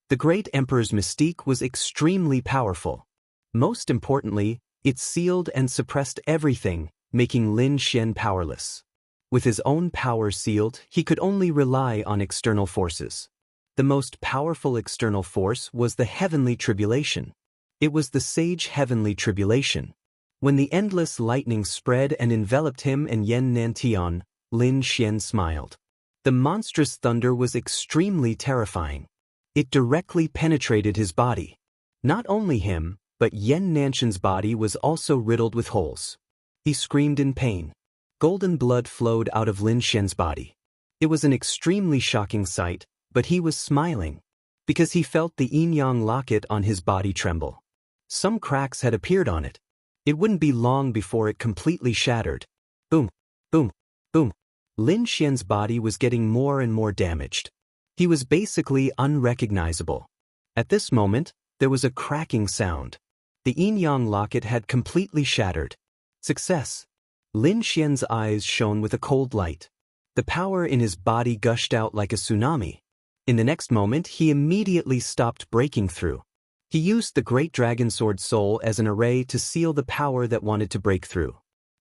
The Great Emperor's mystique was extremely powerful. Most importantly, it sealed and suppressed everything, making Lin Xian powerless. With his own power sealed, he could only rely on external forces. The most powerful external force was the Heavenly Tribulation. It was the Sage Heavenly Tribulation. When the endless lightning spread and enveloped him and Yen Nantian, Lin Xian smiled. The monstrous thunder was extremely terrifying. It directly penetrated his body. Not only him, but Yen Nantian's body was also riddled with holes. He screamed in pain. Golden blood flowed out of Lin Xian's body. It was an extremely shocking sight, but he was smiling, because he felt the Yin-Yang locket on his body tremble. Some cracks had appeared on it. It wouldn't be long before it completely shattered. Boom, boom, boom. Lin Xian's body was getting more and more damaged. He was basically unrecognizable. At this moment, there was a cracking sound. The Yin-Yang locket had completely shattered. Success. Lin Xian's eyes shone with a cold light. The power in his body gushed out like a tsunami. In the next moment, he immediately stopped breaking through. He used the Great Dragon Sword Soul as an array to seal the power that wanted to break through.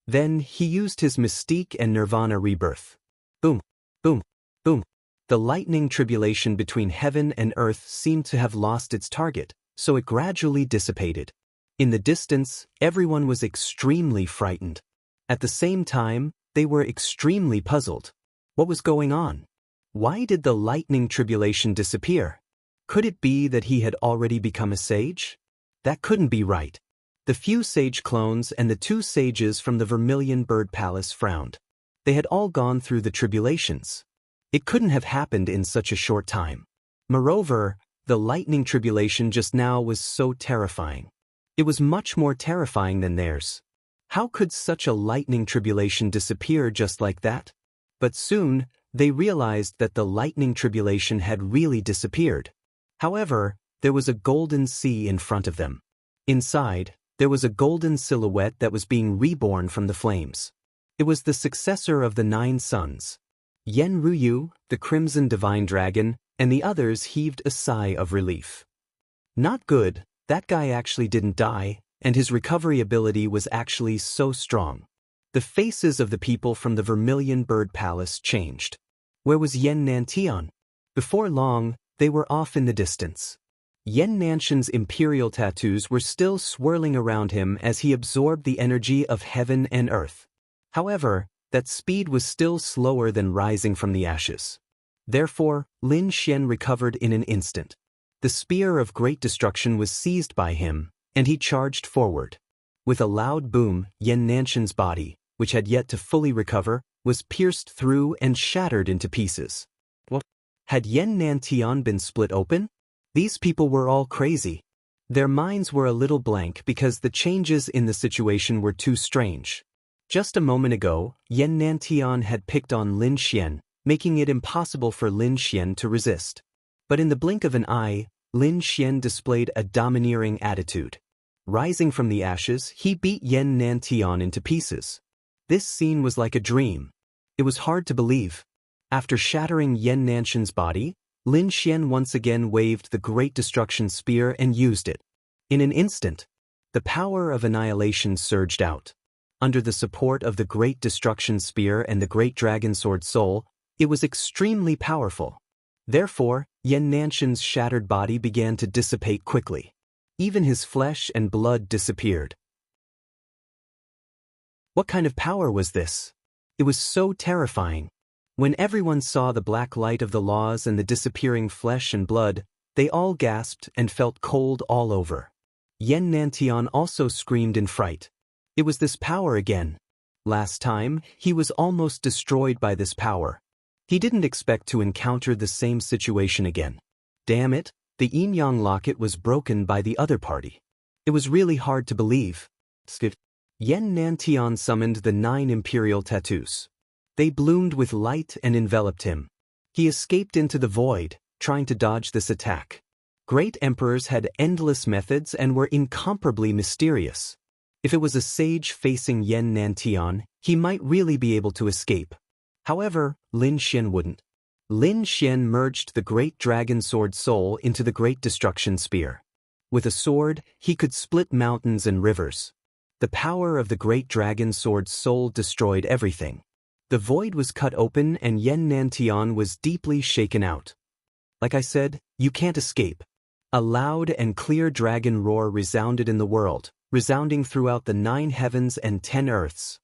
Then, he used his Mystique and Nirvana Rebirth. Boom, boom, boom. The lightning tribulation between heaven and earth seemed to have lost its target, so it gradually dissipated. In the distance, everyone was extremely frightened. At the same time, they were extremely puzzled. What was going on? Why did the lightning tribulation disappear? Could it be that he had already become a sage? That couldn't be right. The few sage clones and the 2 sages from the Vermilion Bird Palace frowned. They had all gone through the tribulations. It couldn't have happened in such a short time. Moreover, the lightning tribulation just now was so terrifying. It was much more terrifying than theirs. How could such a lightning tribulation disappear just like that? But soon, they realized that the lightning tribulation had really disappeared. However, there was a golden sea in front of them. Inside, there was a golden silhouette that was being reborn from the flames. It was the successor of the 9 sons. Yen Ryu, the Crimson Divine Dragon, and the others heaved a sigh of relief. Not good, that guy actually didn't die, and his recovery ability was actually so strong. The faces of the people from the Vermilion Bird Palace changed. Where was Yen Nantian? Before long, they were off in the distance. Yen Nantian's imperial tattoos were still swirling around him as he absorbed the energy of heaven and earth. However, that speed was still slower than rising from the ashes. Therefore, Lin Xian recovered in an instant. The spear of great destruction was seized by him, and he charged forward. With a loud boom, Yen Nantian's body, which had yet to fully recover, was pierced through and shattered into pieces. What? Had Yen Nantian been split open? These people were all crazy. Their minds were a little blank because the changes in the situation were too strange. Just a moment ago, Yen Nantian had picked on Lin Xian, making it impossible for Lin Xian to resist. But in the blink of an eye, Lin Xian displayed a domineering attitude. Rising from the ashes, he beat Yen Nantian into pieces. This scene was like a dream. It was hard to believe. After shattering Yan Nanshan's body, Lin Xian once again waved the Great Destruction Spear and used it. In an instant, the power of annihilation surged out. Under the support of the Great Destruction Spear and the Great Dragon Sword Soul, it was extremely powerful. Therefore, Yan Nanshan's shattered body began to dissipate quickly. Even his flesh and blood disappeared. What kind of power was this? It was so terrifying. When everyone saw the black light of the laws and the disappearing flesh and blood, they all gasped and felt cold all over. Yan Nantian also screamed in fright. It was this power again. Last time, he was almost destroyed by this power. He didn't expect to encounter the same situation again. Damn it, the yin-yang locket was broken by the other party. It was really hard to believe. Yan Nantian summoned the 9 imperial tattoos. They bloomed with light and enveloped him. He escaped into the void, trying to dodge this attack. Great emperors had endless methods and were incomparably mysterious. If it was a sage facing Yan Nantian, he might really be able to escape. However, Lin Xian wouldn't. Lin Xian merged the Great Dragon Sword Soul into the Great Destruction Spear. With a sword, he could split mountains and rivers. The power of the Great Dragon Sword Soul destroyed everything. The void was cut open and Yan Nantian was deeply shaken out. Like I said, you can't escape. A loud and clear dragon roar resounded in the world, resounding throughout the 9 heavens and 10 earths.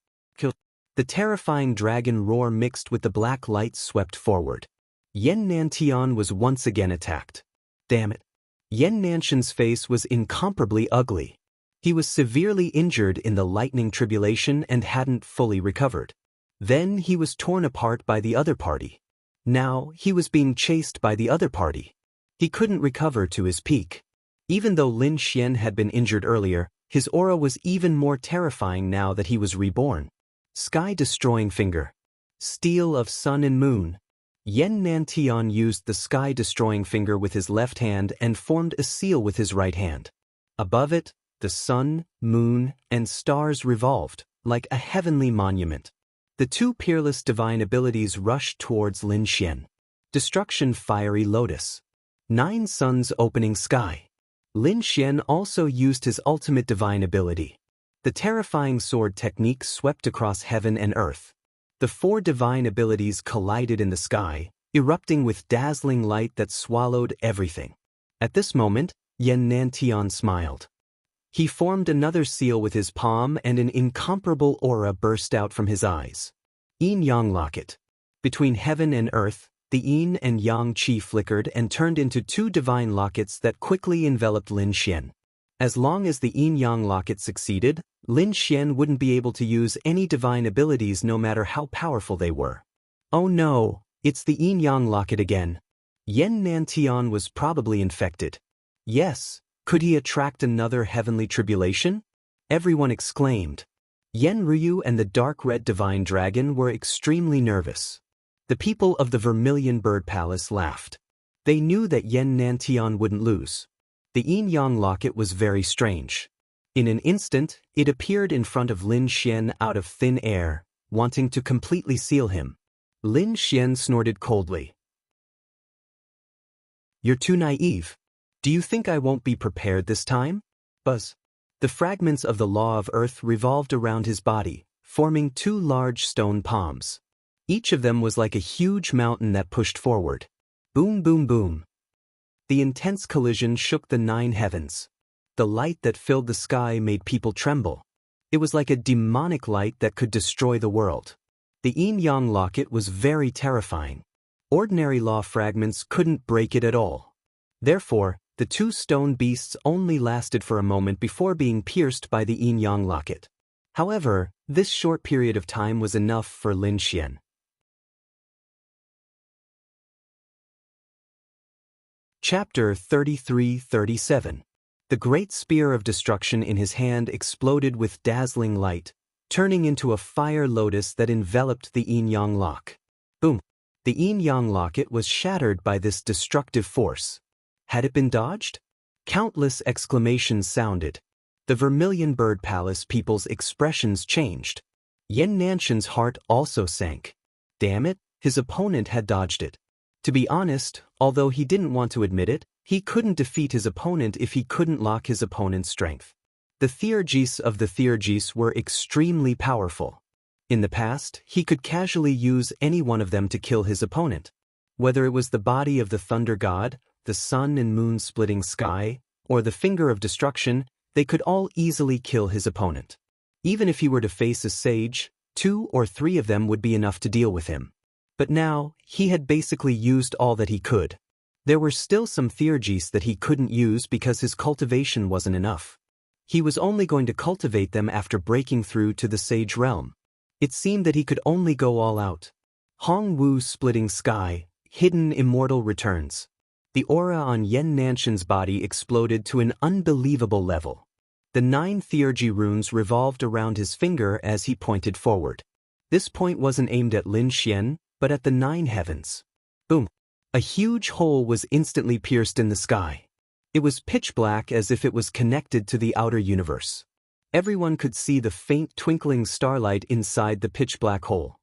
The terrifying dragon roar mixed with the black light swept forward. Yan Nantian was once again attacked. Damn it. Yan Nanshan's face was incomparably ugly. He was severely injured in the lightning tribulation and hadn't fully recovered. Then he was torn apart by the other party. Now he was being chased by the other party. He couldn't recover to his peak. Even though Lin Xian had been injured earlier, his aura was even more terrifying now that he was reborn. Sky-destroying finger. Steel of sun and moon. Yan Nantian used the sky-destroying finger with his left hand and formed a seal with his right hand. Above it, the sun, moon, and stars revolved, like a heavenly monument. The 2 peerless divine abilities rushed towards Lin Xian. Destruction Fiery Lotus. 9 suns opening sky. Lin Xian also used his ultimate divine ability. The terrifying sword technique swept across heaven and earth. The 4 divine abilities collided in the sky, erupting with dazzling light that swallowed everything. At this moment, Yan Nantian smiled. He formed another seal with his palm and an incomparable aura burst out from his eyes. Yin-yang locket. Between heaven and earth, the yin and yang qi flickered and turned into 2 divine lockets that quickly enveloped Lin Xian. As long as the yin-yang locket succeeded, Lin Xian wouldn't be able to use any divine abilities no matter how powerful they were. Oh no, it's the yin-yang locket again. Yan Nantian was probably infected. Yes, could he attract another heavenly tribulation? Everyone exclaimed. Yen Ryu and the dark red divine dragon were extremely nervous. The people of the Vermilion Bird Palace laughed. They knew that Yan Nantian wouldn't lose. The yin-yang locket was very strange. In an instant, it appeared in front of Lin Xian out of thin air, wanting to completely seal him. Lin Xian snorted coldly. You're too naive. Do you think I won't be prepared this time? Buzz. The fragments of the law of earth revolved around his body, forming 2 large stone palms. Each of them was like a huge mountain that pushed forward. Boom, boom, boom. The intense collision shook the 9 heavens. The light that filled the sky made people tremble. It was like a demonic light that could destroy the world. The yin-yang locket was very terrifying. Ordinary law fragments couldn't break it at all. Therefore, the 2 stone beasts only lasted for a moment before being pierced by the yin-yang locket. However, this short period of time was enough for Lin Xian. Chapter 33-37. The great spear of destruction in his hand exploded with dazzling light, turning into a fire lotus that enveloped the yin-yang lock. Boom! The yin-yang locket was shattered by this destructive force. Had it been dodged? Countless exclamations sounded. The Vermilion Bird Palace people's expressions changed. Yan Nanshan's heart also sank. Damn it, his opponent had dodged it. To be honest, although he didn't want to admit it, he couldn't defeat his opponent if he couldn't lock his opponent's strength. The Theurgis of the Theurgis were extremely powerful. In the past, he could casually use any one of them to kill his opponent. Whether it was the body of the thunder god, the sun and moon splitting sky, or the finger of destruction, they could all easily kill his opponent. Even if he were to face a sage, 2 or 3 of them would be enough to deal with him. But now, he had basically used all that he could. There were still some Theurgis that he couldn't use because his cultivation wasn't enough. He was only going to cultivate them after breaking through to the sage realm. It seemed that he could only go all out. Hong Wu's splitting sky, hidden immortal returns. The aura on Yen Nanshan's body exploded to an unbelievable level. The 9 Theurgy runes revolved around his finger as he pointed forward. This point wasn't aimed at Lin Xian, but at the 9 heavens. Boom! A huge hole was instantly pierced in the sky. It was pitch black as if it was connected to the outer universe. Everyone could see the faint twinkling starlight inside the pitch black hole.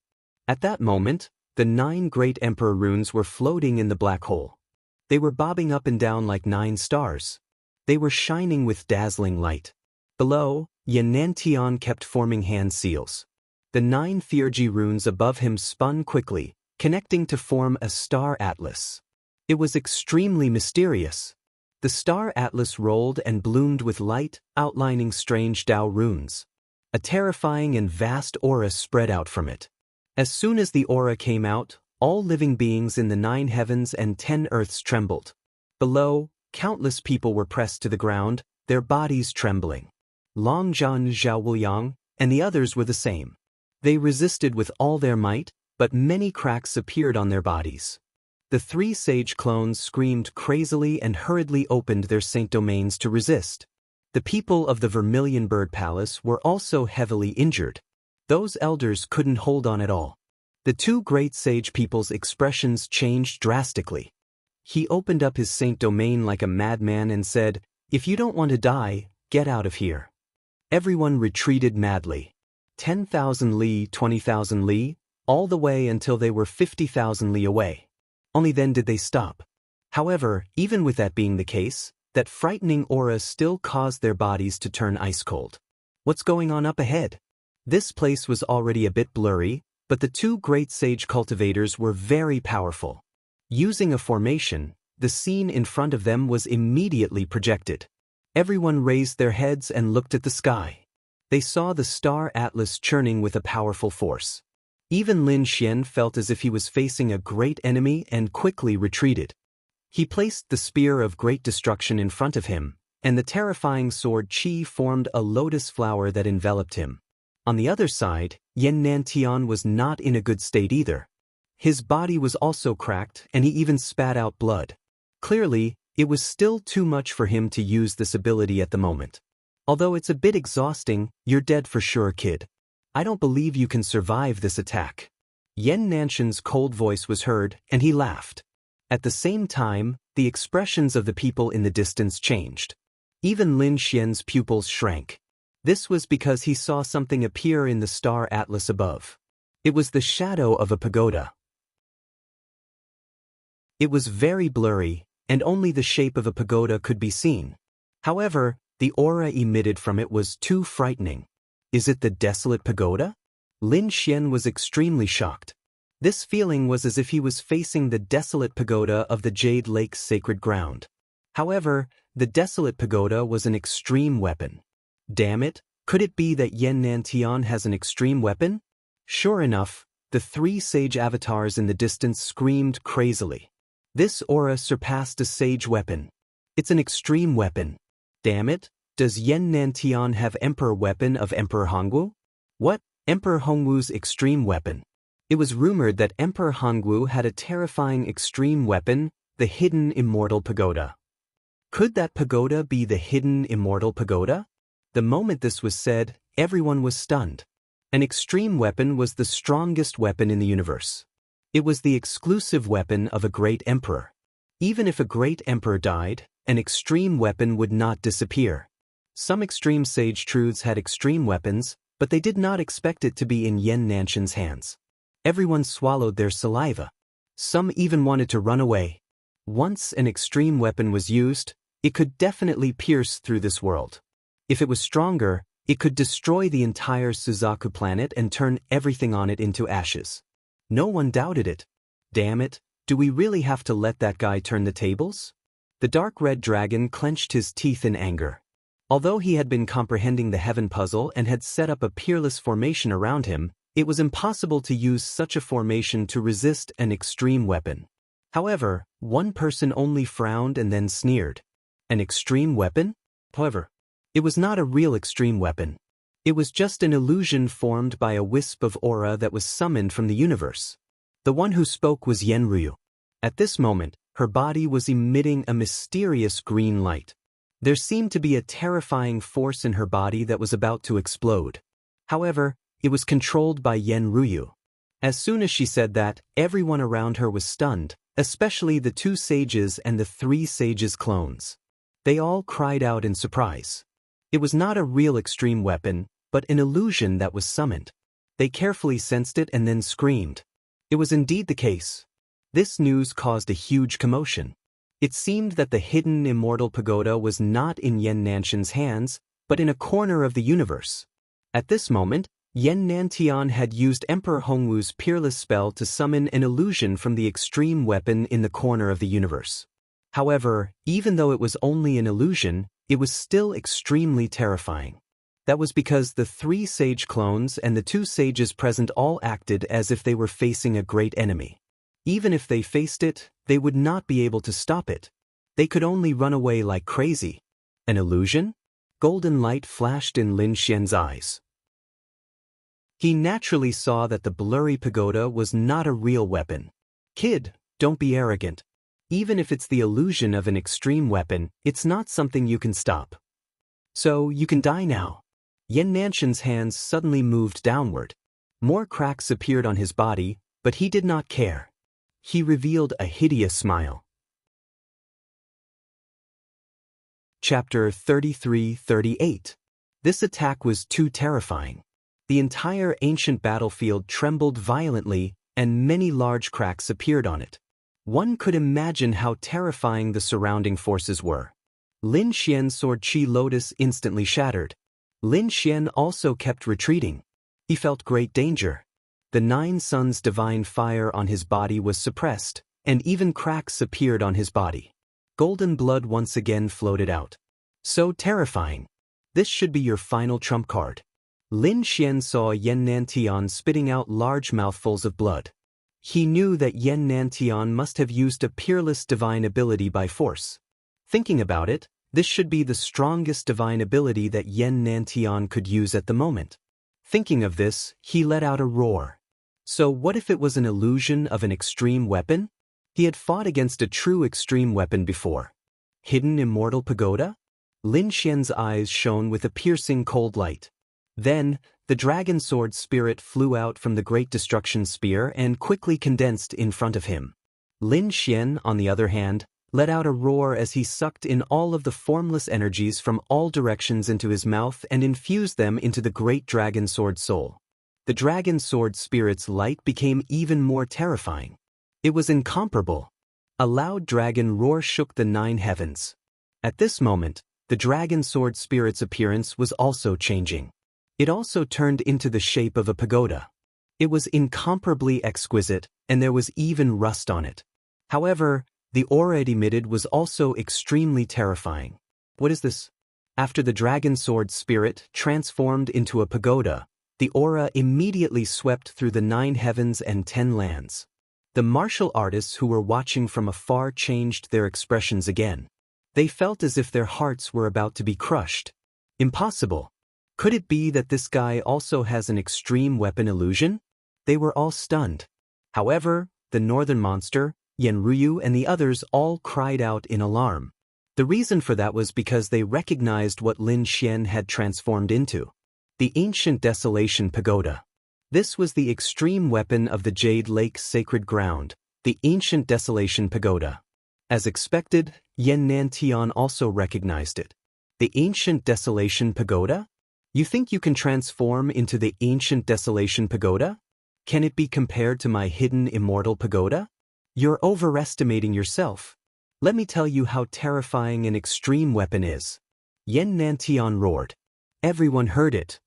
At that moment, the 9 great emperor runes were floating in the black hole. They were bobbing up and down like 9 stars. They were shining with dazzling light. Below, Yen Nantian kept forming hand seals. The 9 Theurgy runes above him spun quickly, connecting to form a star atlas. It was extremely mysterious. The star atlas rolled and bloomed with light, outlining strange Tao runes. A terrifying and vast aura spread out from it. As soon as the aura came out, all living beings in the 9 heavens and 10 earths trembled. Below, countless people were pressed to the ground, their bodies trembling. Long Zhan Zhao Wuliang and the others were the same. They resisted with all their might, but many cracks appeared on their bodies. The 3 sage clones screamed crazily and hurriedly opened their saint domains to resist. The people of the Vermilion Bird Palace were also heavily injured. Those elders couldn't hold on at all. The 2 great sage people's expressions changed drastically. He opened up his saint domain like a madman and said, "If you don't want to die, get out of here." Everyone retreated madly. 10,000 li, 20,000 li, all the way until they were 50,000 li away. Only then did they stop. However, even with that being the case, that frightening aura still caused their bodies to turn ice cold. What's going on up ahead? This place was already a bit blurry, but the 2 great sage cultivators were very powerful. Using a formation, the scene in front of them was immediately projected. Everyone raised their heads and looked at the sky. They saw the star atlas churning with a powerful force. Even Lin Xian felt as if he was facing a great enemy and quickly retreated. He placed the spear of great destruction in front of him, and the terrifying sword Qi formed a lotus flower that enveloped him. On the other side, Yen Nantian was not in a good state either. His body was also cracked, and he even spat out blood. Clearly, it was still too much for him to use this ability at the moment. Although it's a bit exhausting, you're dead for sure, kid. I don't believe you can survive this attack. Yen Nanshan's cold voice was heard, and he laughed. At the same time, the expressions of the people in the distance changed. Even Lin Xian's pupils shrank. This was because he saw something appear in the star atlas above. It was the shadow of a pagoda. It was very blurry, and only the shape of a pagoda could be seen. However, the aura emitted from it was too frightening. Is it the desolate pagoda? Lin Xian was extremely shocked. This feeling was as if he was facing the desolate pagoda of the Jade Lake's sacred ground. However, the desolate pagoda was an extreme weapon. Damn it, could it be that Yen Nantian has an extreme weapon? Sure enough, the 3 sage avatars in the distance screamed crazily. This aura surpassed a sage weapon. It's an extreme weapon. Damn it, does Yen Nantian have Emperor Weapon of Emperor Hongwu? What? Emperor Hongwu's extreme weapon. It was rumored that Emperor Hongwu had a terrifying extreme weapon, the Hidden Immortal Pagoda. Could that pagoda be the Hidden Immortal Pagoda? The moment this was said, everyone was stunned. An extreme weapon was the strongest weapon in the universe. It was the exclusive weapon of a great emperor. Even if a great emperor died, an extreme weapon would not disappear. Some extreme sage truths had extreme weapons, but they did not expect it to be in Yen Nanshan's hands. Everyone swallowed their saliva. Some even wanted to run away. Once an extreme weapon was used, it could definitely pierce through this world. If it was stronger, it could destroy the entire Suzaku planet and turn everything on it into ashes. No one doubted it. Damn it, do we really have to let that guy turn the tables? The dark red dragon clenched his teeth in anger. Although he had been comprehending the heaven puzzle and had set up a peerless formation around him, it was impossible to use such a formation to resist an extreme weapon. However, one person only frowned and then sneered. An extreme weapon? However, it was not a real extreme weapon. It was just an illusion formed by a wisp of aura that was summoned from the universe. The one who spoke was Yenryu. At this moment, her body was emitting a mysterious green light. There seemed to be a terrifying force in her body that was about to explode. However, it was controlled by Yenryu. As soon as she said that, everyone around her was stunned, especially the 2 sages and the 3 sages' clones. They all cried out in surprise. It was not a real extreme weapon, but an illusion that was summoned. They carefully sensed it and then screamed. It was indeed the case. This news caused a huge commotion. It seemed that the hidden immortal pagoda was not in Yen Nanshan's hands, but in a corner of the universe. At this moment, Yen Nantian had used Emperor Hongwu's peerless spell to summon an illusion from the extreme weapon in the corner of the universe. However, even though it was only an illusion, it was still extremely terrifying. That was because the 3 sage clones and the 2 sages present all acted as if they were facing a great enemy. Even if they faced it, they would not be able to stop it. They could only run away like crazy. An illusion? Golden light flashed in Lin Xian's eyes. He naturally saw that the blurry pagoda was not a real weapon. Kid, don't be arrogant. Even if it's the illusion of an extreme weapon, it's not something you can stop. So, you can die now. Yen Nanshan's hands suddenly moved downward. More cracks appeared on his body, but he did not care. He revealed a hideous smile. Chapter 33-38. This attack was too terrifying. The entire ancient battlefield trembled violently, and many large cracks appeared on it. One could imagine how terrifying the surrounding forces were. Lin Xian's sword Qi Lotus instantly shattered. Lin Xian also kept retreating. He felt great danger. The 9 suns' divine fire on his body was suppressed, and even cracks appeared on his body. Golden blood once again floated out. So terrifying. This should be your final trump card. Lin Xian saw Yen Nantian spitting out large mouthfuls of blood. He knew that Yen Nantian must have used a peerless divine ability by force. Thinking about it, this should be the strongest divine ability that Yen Nantian could use at the moment. Thinking of this, he let out a roar. So what if it was an illusion of an extreme weapon? He had fought against a true extreme weapon before. Hidden immortal pagoda? Lin Xian's eyes shone with a piercing cold light. Then, the dragon sword spirit flew out from the great destruction spear and quickly condensed in front of him. Lin Xian, on the other hand, let out a roar as he sucked in all of the formless energies from all directions into his mouth and infused them into the great dragon sword soul. The dragon sword spirit's light became even more terrifying. It was incomparable. A loud dragon roar shook the 9 heavens. At this moment, the dragon sword spirit's appearance was also changing. It also turned into the shape of a pagoda. It was incomparably exquisite, and there was even rust on it. However, the aura it emitted was also extremely terrifying. What is this? After the dragon sword spirit transformed into a pagoda, the aura immediately swept through the 9 heavens and 10 lands. The martial artists who were watching from afar changed their expressions again. They felt as if their hearts were about to be crushed. Impossible. Could it be that this guy also has an extreme weapon illusion? They were all stunned. However, the northern monster, Yenryu, and the others all cried out in alarm. The reason for that was because they recognized what Lin Xian had transformed into. The ancient desolation pagoda. This was the extreme weapon of the Jade Lake's sacred ground, the ancient desolation pagoda. As expected, Yen Nantian also recognized it. The ancient desolation pagoda? You think you can transform into the ancient desolation pagoda? Can it be compared to my hidden immortal pagoda? You're overestimating yourself. Let me tell you how terrifying an extreme weapon is. Yen Nantian roared. Everyone heard it.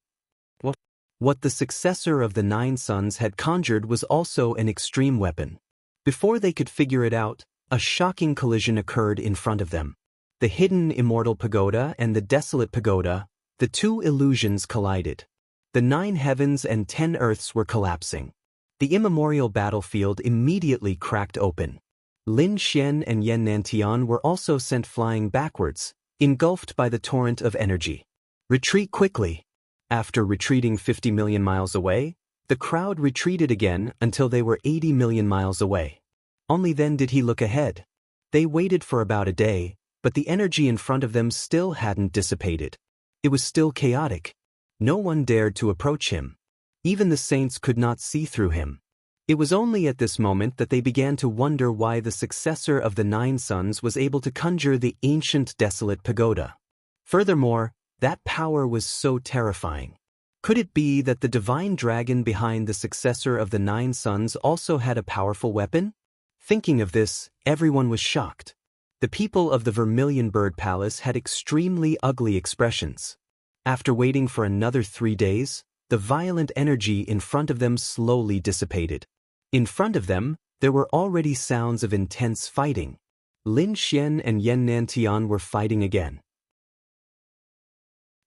What the successor of the Nine Suns had conjured was also an extreme weapon. Before they could figure it out, a shocking collision occurred in front of them. The hidden immortal pagoda and the desolate pagoda, the two illusions collided. The 9 heavens and 10 earths were collapsing. The immemorial battlefield immediately cracked open. Lin Xian and Yen Nantian were also sent flying backwards, engulfed by the torrent of energy. Retreat quickly. After retreating 50 million miles away, the crowd retreated again until they were 80 million miles away. Only then did he look ahead. They waited for about a day, but the energy in front of them still hadn't dissipated. It was still chaotic. No one dared to approach him. Even the saints could not see through him. It was only at this moment that they began to wonder why the successor of the 9 Suns was able to conjure the ancient desolate pagoda. Furthermore, that power was so terrifying. Could it be that the divine dragon behind the successor of the 9 Suns also had a powerful weapon? Thinking of this, everyone was shocked. The people of the Vermilion Bird Palace had extremely ugly expressions. After waiting for another 3 days, the violent energy in front of them slowly dissipated. In front of them, there were already sounds of intense fighting. Lin Xian and Yen Nantian were fighting again.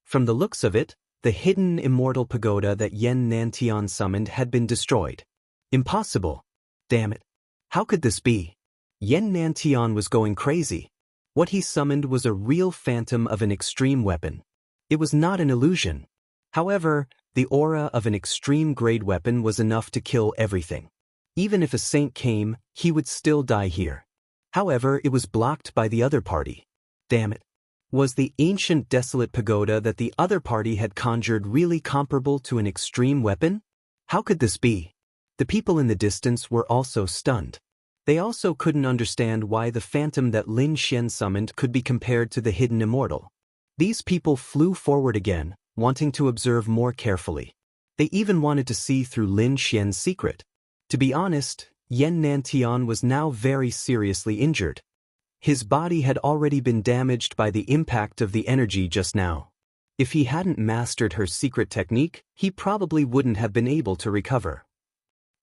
From the looks of it, the hidden immortal pagoda that Yen Nantian summoned had been destroyed. Impossible. Damn it. How could this be? Yen Nantian was going crazy. What he summoned was a real phantom of an extreme weapon. It was not an illusion. However, the aura of an extreme-grade weapon was enough to kill everything. Even if a saint came, he would still die here. However, it was blocked by the other party. Damn it. Was the ancient desolate pagoda that the other party had conjured really comparable to an extreme weapon? How could this be? The people in the distance were also stunned. They also couldn't understand why the phantom that Lin Xian summoned could be compared to the hidden immortal. These people flew forward again, wanting to observe more carefully. They even wanted to see through Lin Xian's secret. To be honest, Yen Nantian was now very seriously injured. His body had already been damaged by the impact of the energy just now. If he hadn't mastered her secret technique, he probably wouldn't have been able to recover.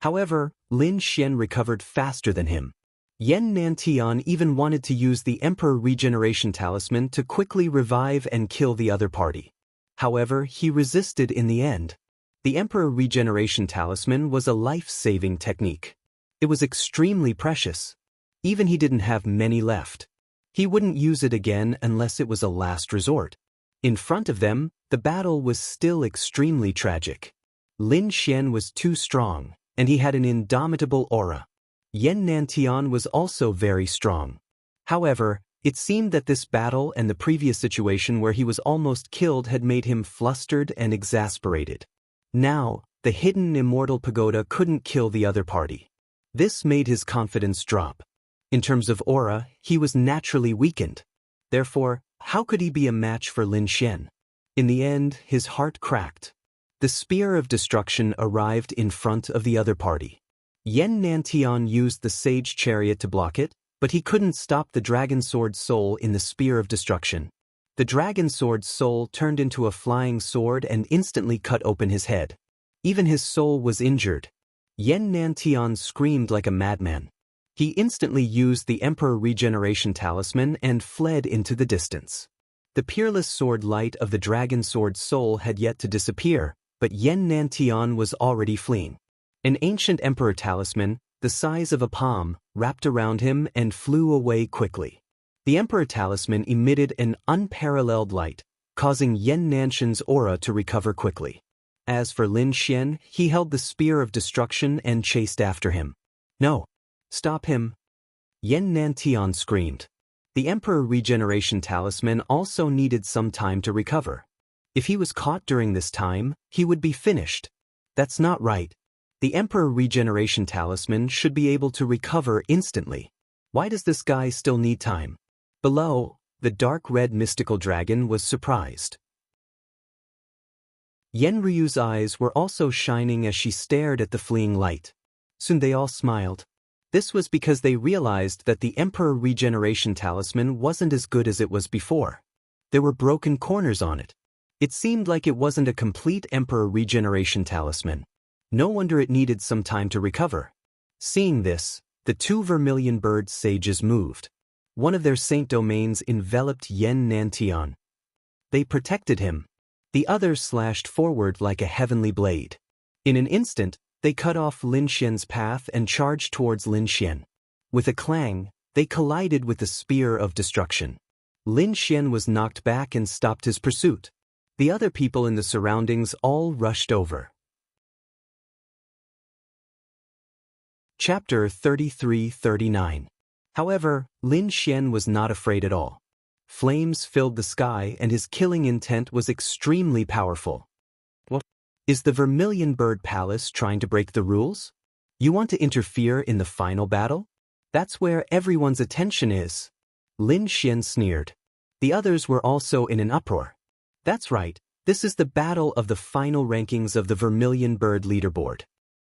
However, Lin Xian recovered faster than him. Yen Nantian even wanted to use the Emperor Regeneration Talisman to quickly revive and kill the other party. However, he resisted in the end. The Emperor Regeneration Talisman was a life-saving technique. It was extremely precious. Even he didn't have many left. He wouldn't use it again unless it was a last resort. In front of them, the battle was still extremely tragic. Lin Xian was too strong, and he had an indomitable aura. Yen Nantian was also very strong. However, it seemed that this battle and the previous situation where he was almost killed had made him flustered and exasperated. Now, the hidden immortal pagoda couldn't kill the other party. This made his confidence drop. In terms of aura, he was naturally weakened. Therefore, how could he be a match for Lin Xian? In the end, his heart cracked. The spear of destruction arrived in front of the other party. Yen Nantian used the sage chariot to block it, but he couldn't stop the dragon sword soul in the spear of destruction. The dragon sword's soul turned into a flying sword and instantly cut open his head. Even his soul was injured. Yen Nantian screamed like a madman. He instantly used the Emperor Regeneration Talisman and fled into the distance. The peerless sword light of the dragon sword's soul had yet to disappear, but Yen Nantian was already fleeing. An ancient Emperor Talisman, the size of a palm, wrapped around him and flew away quickly. The Emperor Talisman emitted an unparalleled light, causing Yen Nantian's aura to recover quickly. As for Lin Xian, he held the spear of destruction and chased after him. No! Stop him! Yen Nantian screamed. The Emperor Regeneration Talisman also needed some time to recover. If he was caught during this time, he would be finished. That's not right. The Emperor Regeneration Talisman should be able to recover instantly. Why does this guy still need time? Below, the dark red mystical dragon was surprised. Yenryu's eyes were also shining as she stared at the fleeing light. Soon they all smiled. This was because they realized that the Emperor Regeneration Talisman wasn't as good as it was before. There were broken corners on it. It seemed like it wasn't a complete Emperor Regeneration Talisman. No wonder it needed some time to recover. Seeing this, the two Vermilion Bird sages moved. One of their saint domains enveloped Yen Nantian. They protected him. The other slashed forward like a heavenly blade. In an instant, they cut off Lin Xian's path and charged towards Lin Xian. With a clang, they collided with the spear of destruction. Lin Xian was knocked back and stopped his pursuit. The other people in the surroundings all rushed over. Chapter 33-39. However, Lin Xian was not afraid at all. Flames filled the sky and his killing intent was extremely powerful. What? Is the Vermilion Bird Palace trying to break the rules? You want to interfere in the final battle? That's where everyone's attention is. Lin Xian sneered. The others were also in an uproar. That's right, this is the battle of the final rankings of the Vermilion Bird leaderboard.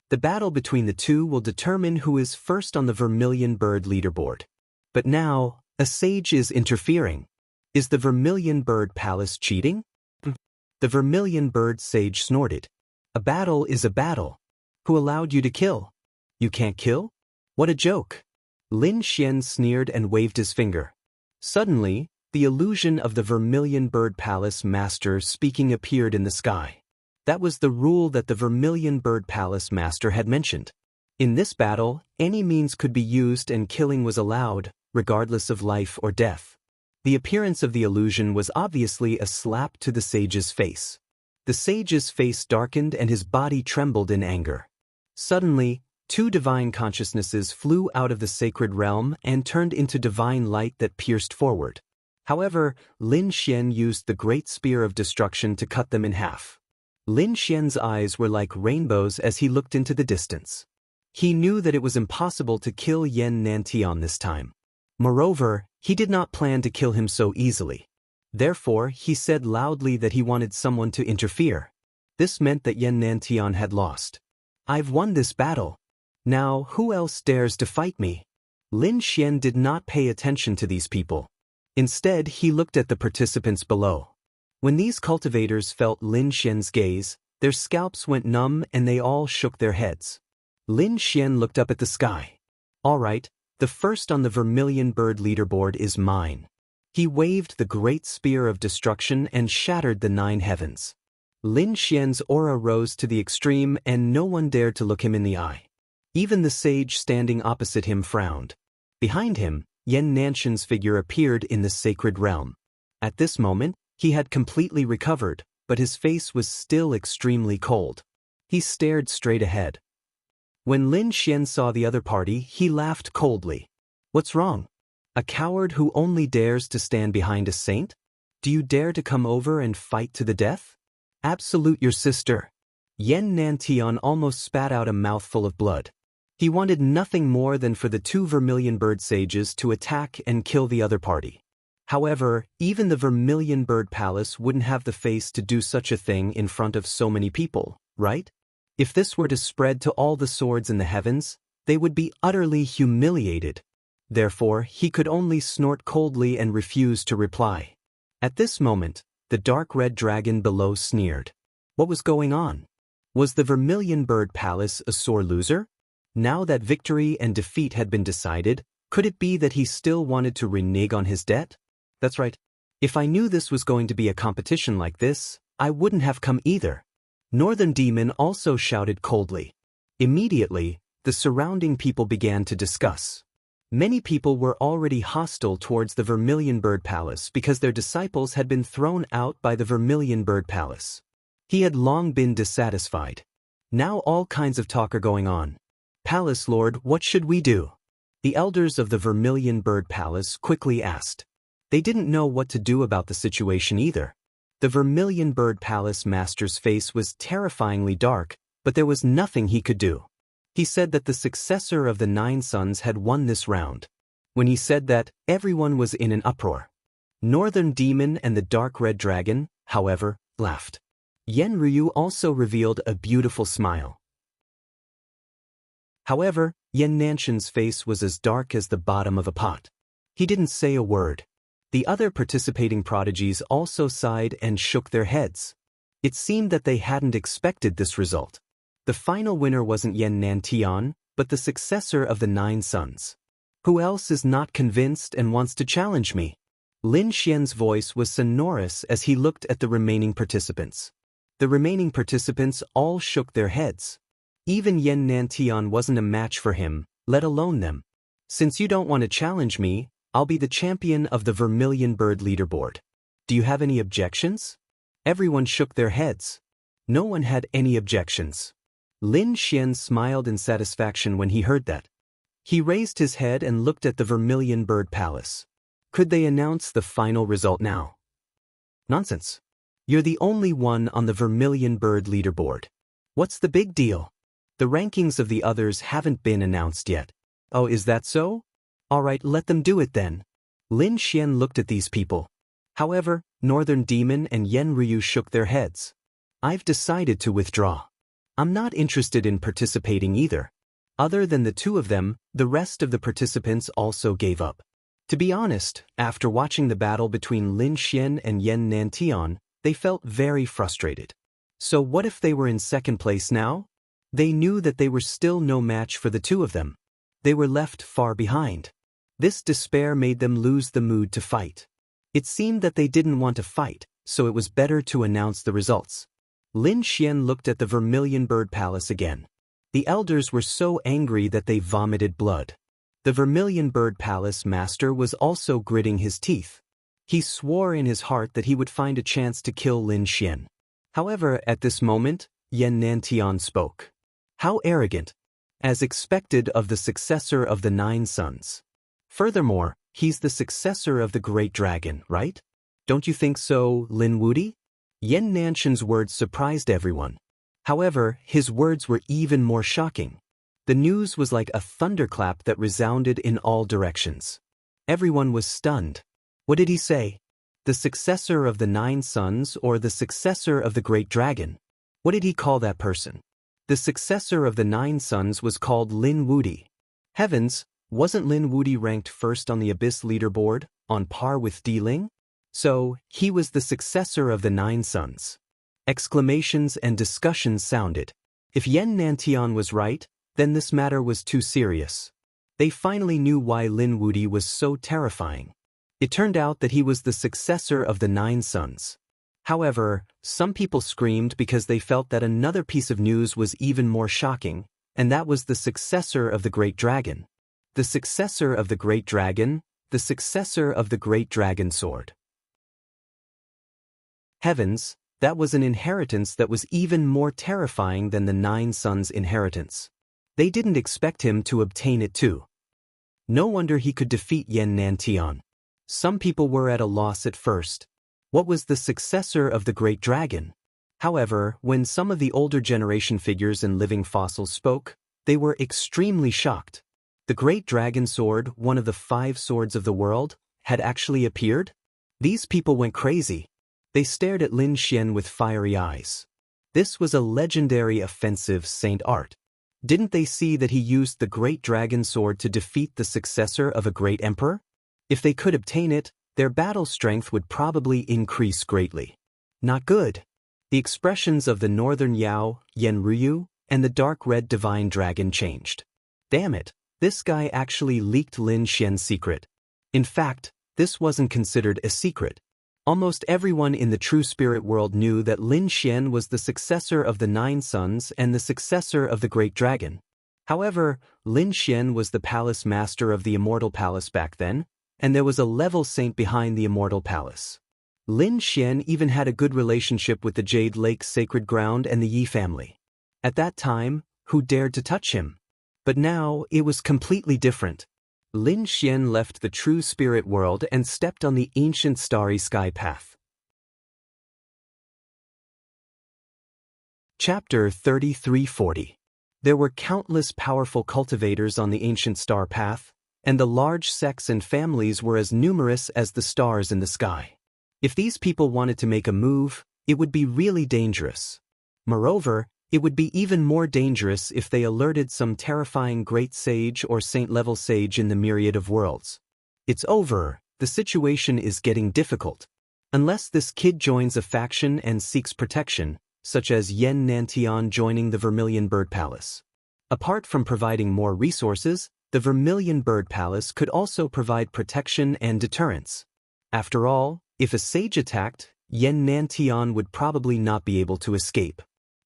The battle between the two will determine who is first on the Vermilion Bird leaderboard. But now, a sage is interfering. Is the Vermilion Bird Palace cheating? The Vermilion Bird sage snorted. A battle is a battle. Who allowed you to kill? You can't kill? What a joke. Lin Xian sneered and waved his finger. Suddenly, the illusion of the Vermilion Bird Palace Master speaking appeared in the sky. That was the rule that the Vermilion Bird Palace Master had mentioned. In this battle, any means could be used and killing was allowed, regardless of life or death. The appearance of the illusion was obviously a slap to the sage's face. The sage's face darkened and his body trembled in anger. Suddenly, two divine consciousnesses flew out of the sacred realm and turned into divine light that pierced forward. However, Lin Xian used the great spear of destruction to cut them in half. Lin Xian's eyes were like rainbows as he looked into the distance. He knew that it was impossible to kill Yen Nantian this time. Moreover, he did not plan to kill him so easily. Therefore, he said loudly that he wanted someone to interfere. This meant that Yen Nantian had lost. I've won this battle. Now, who else dares to fight me? Lin Xian did not pay attention to these people. Instead, he looked at the participants below. When these cultivators felt Lin Xian's gaze, their scalps went numb and they all shook their heads. Lin Xian looked up at the sky. All right, the first on the Vermilion Bird leaderboard is mine. He waved the great spear of destruction and shattered the 9 heavens. Lin Xian's aura rose to the extreme and no one dared to look him in the eye. Even the sage standing opposite him frowned. Behind him, Yen Nantian's figure appeared in the sacred realm. At this moment, he had completely recovered, but his face was still extremely cold. He stared straight ahead. When Lin Xian saw the other party, he laughed coldly. What's wrong? A coward who only dares to stand behind a saint? Do you dare to come over and fight to the death? Absolute your sister. Yen Nantian almost spat out a mouthful of blood. He wanted nothing more than for the two Vermilion Bird sages to attack and kill the other party. However, even the Vermilion Bird Palace wouldn't have the face to do such a thing in front of so many people, right? If this were to spread to all the swords in the heavens, they would be utterly humiliated. Therefore, he could only snort coldly and refuse to reply. At this moment, the dark red dragon below sneered. What was going on? Was the Vermilion Bird Palace a sore loser? Now that victory and defeat had been decided, could it be that he still wanted to renege on his debt? That's right. If I knew this was going to be a competition like this, I wouldn't have come either. Northern Demon also shouted coldly. Immediately, the surrounding people began to discuss. Many people were already hostile towards the Vermilion Bird Palace because their disciples had been thrown out by the Vermilion Bird Palace. He had long been dissatisfied. Now all kinds of talk are going on. Palace Lord, what should we do? The elders of the Vermilion Bird Palace quickly asked. They didn't know what to do about the situation either. The Vermilion Bird Palace Master's face was terrifyingly dark, but there was nothing he could do. He said that the successor of the 9 sons had won this round. When he said that, everyone was in an uproar. Northern Demon and the Dark Red Dragon, however, laughed. Yen Ryu also revealed a beautiful smile. However, Yen Nanshan's face was as dark as the bottom of a pot. He didn't say a word. The other participating prodigies also sighed and shook their heads. It seemed that they hadn't expected this result. The final winner wasn't Yen Nantian, but the successor of the 9 sons. Who else is not convinced and wants to challenge me? Lin Xian's voice was sonorous as he looked at the remaining participants. The remaining participants all shook their heads. Even Yen Nantian wasn't a match for him, let alone them. Since you don't want to challenge me, I'll be the champion of the Vermilion Bird leaderboard. Do you have any objections? Everyone shook their heads. No one had any objections. Lin Xian smiled in satisfaction when he heard that. He raised his head and looked at the Vermilion Bird Palace. Could they announce the final result now? Nonsense. You're the only one on the Vermilion Bird leaderboard. What's the big deal? The rankings of the others haven't been announced yet. Oh, is that so? All right, let them do it then. Lin Xian looked at these people. However, Northern Demon and Yen Ryu shook their heads. I've decided to withdraw. I'm not interested in participating either. Other than the 2 of them, the rest of the participants also gave up. To be honest, after watching the battle between Lin Xian and Yen Nantian, they felt very frustrated. So what if they were in second place now? They knew that they were still no match for the 2 of them. They were left far behind. This despair made them lose the mood to fight. It seemed that they didn't want to fight, so it was better to announce the results. Lin Xian looked at the Vermilion Bird Palace again. The elders were so angry that they vomited blood. The Vermilion Bird Palace master was also gritting his teeth. He swore in his heart that he would find a chance to kill Lin Xian. However, at this moment, Yen Nantian spoke. How arrogant! As expected of the successor of the 9 sons. Furthermore, he's the successor of the Great Dragon, right? Don't you think so, Lin Wudi? Yen Nanshan's words surprised everyone. However, his words were even more shocking. The news was like a thunderclap that resounded in all directions. Everyone was stunned. What did he say? The successor of the 9 sons or the successor of the Great Dragon? What did he call that person? The successor of the 9 sons was called Lin Wudi. Heavens, wasn't Lin Wudi ranked first on the Abyss leaderboard, on par with Di Ling? So, he was the successor of the 9 sons. Exclamations and discussions sounded. If Yen Nantian was right, then this matter was too serious. They finally knew why Lin Wudi was so terrifying. It turned out that he was the successor of the 9 sons. However, some people screamed because they felt that another piece of news was even more shocking, and that was the successor of the Great Dragon. The successor of the Great Dragon, the successor of the Great Dragon Sword. Heavens, that was an inheritance that was even more terrifying than the 9 sons' inheritance. They didn't expect him to obtain it too. No wonder he could defeat Yen Nantian. Some people were at a loss at first. What was the successor of the Great Dragon? However, when some of the older generation figures and living fossils spoke, they were extremely shocked. The Great Dragon Sword, one of the 5 swords of the world, had actually appeared? These people went crazy. They stared at Lin Xian with fiery eyes. This was a legendary offensive saint art. Didn't they see that he used the Great Dragon Sword to defeat the successor of a great emperor? If they could obtain it, their battle strength would probably increase greatly. Not good. The expressions of the Northern Yao, Yen Ryu, and the Dark Red Divine Dragon changed. Damn it, this guy actually leaked Lin Xian's secret. In fact, this wasn't considered a secret. Almost everyone in the true spirit world knew that Lin Xian was the successor of the 9 sons and the successor of the Great Dragon. However, Lin Xian was the palace master of the Immortal Palace back then, and there was a level saint behind the Immortal Palace. Lin Xian even had a good relationship with the Jade Lake Sacred Ground and the Yi family. At that time, who dared to touch him? But now, it was completely different. Lin Xian left the true spirit world and stepped on the ancient starry sky path. Chapter 3340. There were countless powerful cultivators on the ancient star path, and the large sects and families were as numerous as the stars in the sky. If these people wanted to make a move, It would be really dangerous. Moreover, it would be even more dangerous if they alerted some terrifying great sage or saint-level sage in the myriad of worlds. It's over, the situation is getting difficult. Unless this kid joins a faction and seeks protection, such as Yen Nantian joining the Vermilion Bird Palace. Apart from providing more resources, the Vermilion Bird Palace could also provide protection and deterrence. After all, if a sage attacked, Yen Nantian would probably not be able to escape.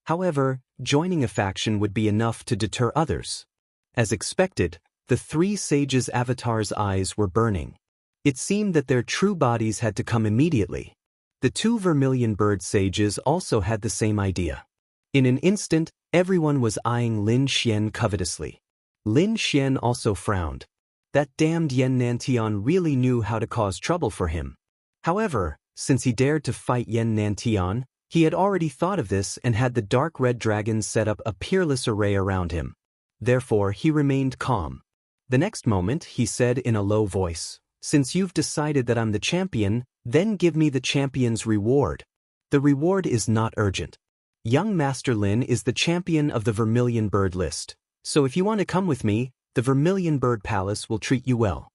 However, joining a faction would be enough to deter others. As expected, the three sages' avatars' eyes were burning. It seemed that their true bodies had to come immediately. The two Vermilion Bird sages also had the same idea. In an instant, everyone was eyeing Lin Xian covetously. Lin Xian also frowned. That damned Yen Nantian really knew how to cause trouble for him. However, since he dared to fight Yen Nantian, he had already thought of this and had the dark red dragons set up a peerless array around him. Therefore, he remained calm. The next moment, he said in a low voice, "Since you've decided that I'm the champion, then give me the champion's reward. The reward is not urgent. Young Master Lin is the champion of the Vermilion Bird list, so if you want to come with me, the Vermilion Bird Palace will treat you well."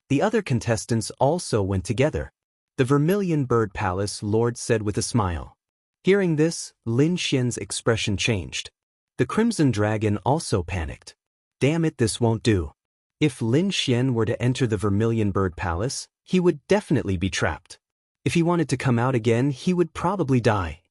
The other contestants also went together. The Vermilion Bird Palace Lord said with a smile. Hearing this, Lin Xian's expression changed. The Crimson Dragon also panicked. Damn it, this won't do. If Lin Xian were to enter the Vermilion Bird Palace, he would definitely be trapped. If he wanted to come out again, he would probably die.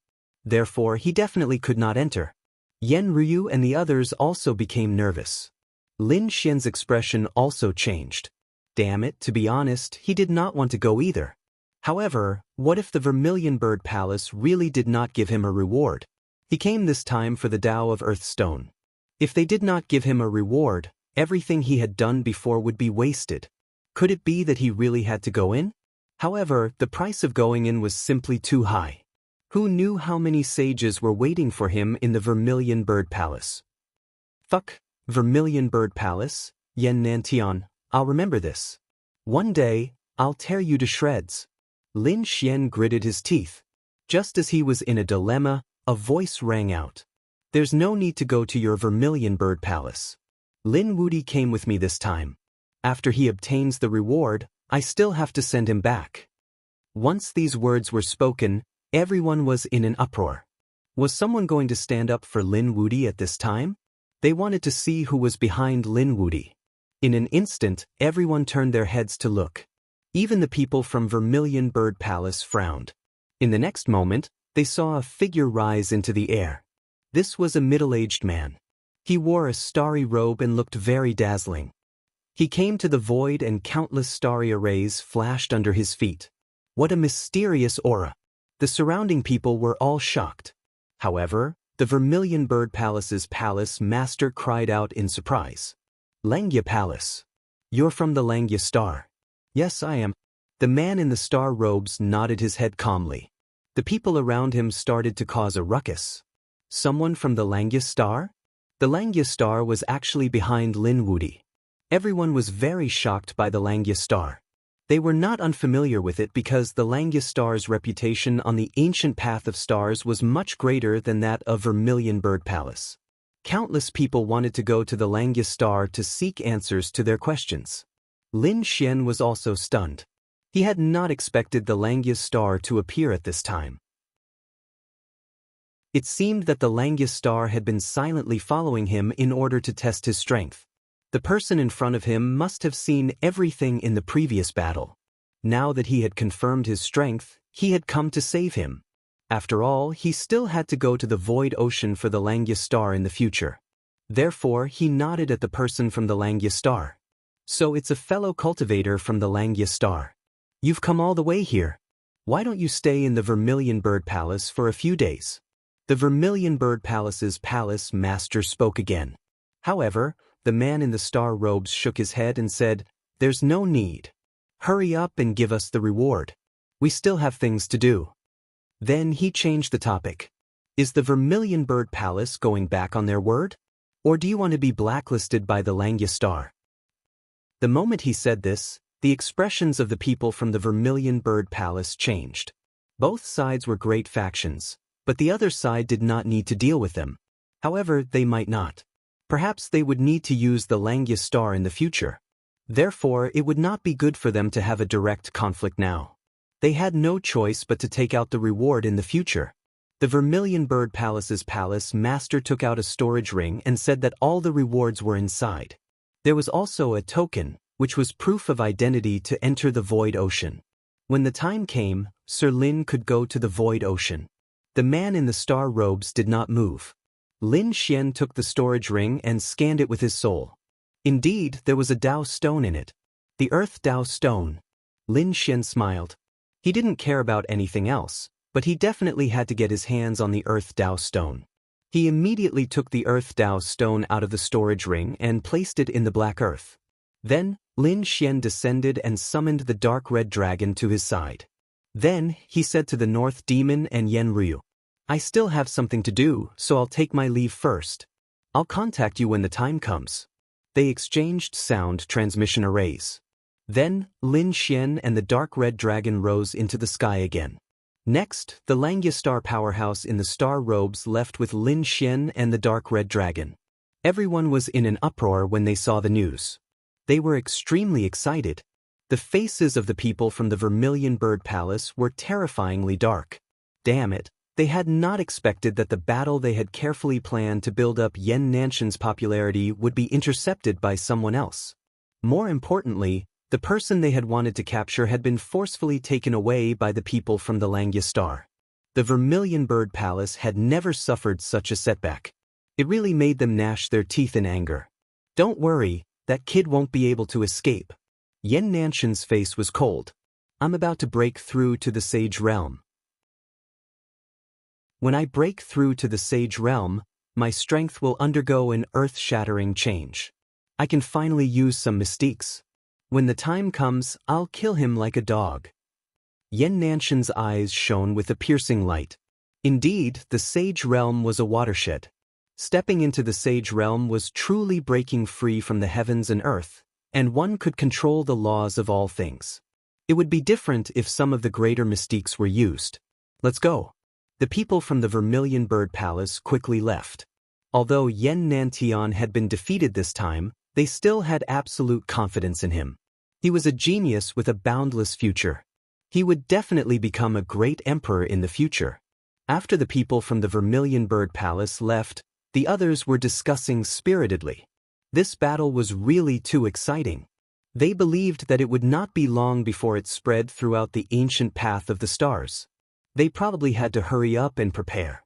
Therefore, he definitely could not enter. Yen Ryu and the others also became nervous. Lin Xian's expression also changed. Damn it, to be honest, he did not want to go either. However, what if the Vermilion Bird Palace really did not give him a reward? He came this time for the Tao of Earthstone. If they did not give him a reward, everything he had done before would be wasted. Could it be that he really had to go in? However, the price of going in was simply too high. Who knew how many sages were waiting for him in the Vermilion Bird Palace? Fuck, Vermilion Bird Palace, Yen Nantian, I'll remember this. One day, I'll tear you to shreds. Lin Xian gritted his teeth. Just as he was in a dilemma, a voice rang out. There's no need to go to your Vermilion Bird Palace. Lin Wudi came with me this time. After he obtains the reward, I still have to send him back. Once these words were spoken, everyone was in an uproar. Was someone going to stand up for Lin Wudi at this time? They wanted to see who was behind Lin Wudi. In an instant, everyone turned their heads to look. Even the people from Vermilion Bird Palace frowned. In the next moment, they saw a figure rise into the air. This was a middle-aged man. He wore a starry robe and looked very dazzling. He came to the void and countless starry arrays flashed under his feet. What a mysterious aura! The surrounding people were all shocked. However, the Vermilion Bird Palace's palace master cried out in surprise. Langya Palace. You're from the Langya Star. Yes, I am. The man in the star robes nodded his head calmly. The people around him started to cause a ruckus. Someone from the Langya Star? The Langya Star was actually behind Lin Wudi. Everyone was very shocked by the Langya Star. They were not unfamiliar with it because the Langya Star's reputation on the ancient path of stars was much greater than that of Vermilion Bird Palace. Countless people wanted to go to the Langya Star to seek answers to their questions. Lin Xian was also stunned. He had not expected the Langya Star to appear at this time. It seemed that the Langya Star had been silently following him in order to test his strength. The person in front of him must have seen everything in the previous battle. Now that he had confirmed his strength, he had come to save him. After all, he still had to go to the Void Ocean for the Langya Star in the future. Therefore, he nodded at the person from the Langya Star. So it's a fellow cultivator from the Langya Star. You've come all the way here. Why don't you stay in the Vermilion Bird Palace for a few days? The Vermilion Bird Palace's palace master spoke again. However, the man in the star robes shook his head and said, "There's no need. Hurry up and give us the reward. We still have things to do." Then he changed the topic. Is the Vermilion Bird Palace going back on their word? Or do you want to be blacklisted by the Langya Star? The moment he said this, the expressions of the people from the Vermilion Bird Palace changed. Both sides were great factions, but the other side did not need to deal with them. However, they might not. Perhaps they would need to use the Langya star in the future. Therefore, it would not be good for them to have a direct conflict now. They had no choice but to take out the reward in the future. The Vermilion Bird Palace's palace master took out a storage ring and said that all the rewards were inside. There was also a token, which was proof of identity to enter the Void Ocean. When the time came, Sir Lin could go to the Void Ocean. The man in the star robes did not move. Lin Xian took the storage ring and scanned it with his soul. Indeed, there was a Dao stone in it. The Earth Dao stone. Lin Xian smiled. He didn't care about anything else, but he definitely had to get his hands on the Earth Dao stone. He immediately took the Earth Dao stone out of the storage ring and placed it in the black earth. Then, Lin Xian descended and summoned the dark red dragon to his side. Then, he said to the North Demon and Yen Ryu, "I still have something to do, so I'll take my leave first. I'll contact you when the time comes." They exchanged sound transmission arrays. Then, Lin Xian and the dark red dragon rose into the sky again. Next, the Langya Star powerhouse in the star robes left with Lin Xian and the dark red dragon. Everyone was in an uproar when they saw the news. They were extremely excited. The faces of the people from the Vermilion Bird Palace were terrifyingly dark. Damn it, they had not expected that the battle they had carefully planned to build up Yen Nanshan's popularity would be intercepted by someone else. More importantly, the person they had wanted to capture had been forcefully taken away by the people from the Langya Star. The Vermilion Bird Palace had never suffered such a setback. It really made them gnash their teeth in anger. "Don't worry, that kid won't be able to escape." Yen Nanshan's face was cold. "I'm about to break through to the Sage Realm. When I break through to the Sage Realm, my strength will undergo an earth-shattering change. I can finally use some mystiques. When the time comes, I'll kill him like a dog." Yen Nanshan's eyes shone with a piercing light. Indeed, the Sage Realm was a watershed. Stepping into the Sage Realm was truly breaking free from the heavens and earth, and one could control the laws of all things. It would be different if some of the greater mystiques were used. "Let's go." The people from the Vermilion Bird Palace quickly left. Although Yen Nantian had been defeated this time, they still had absolute confidence in him. He was a genius with a boundless future. He would definitely become a great emperor in the future. After the people from the Vermilion Bird Palace left, the others were discussing spiritedly. This battle was really too exciting. They believed that it would not be long before it spread throughout the ancient path of the stars. They probably had to hurry up and prepare.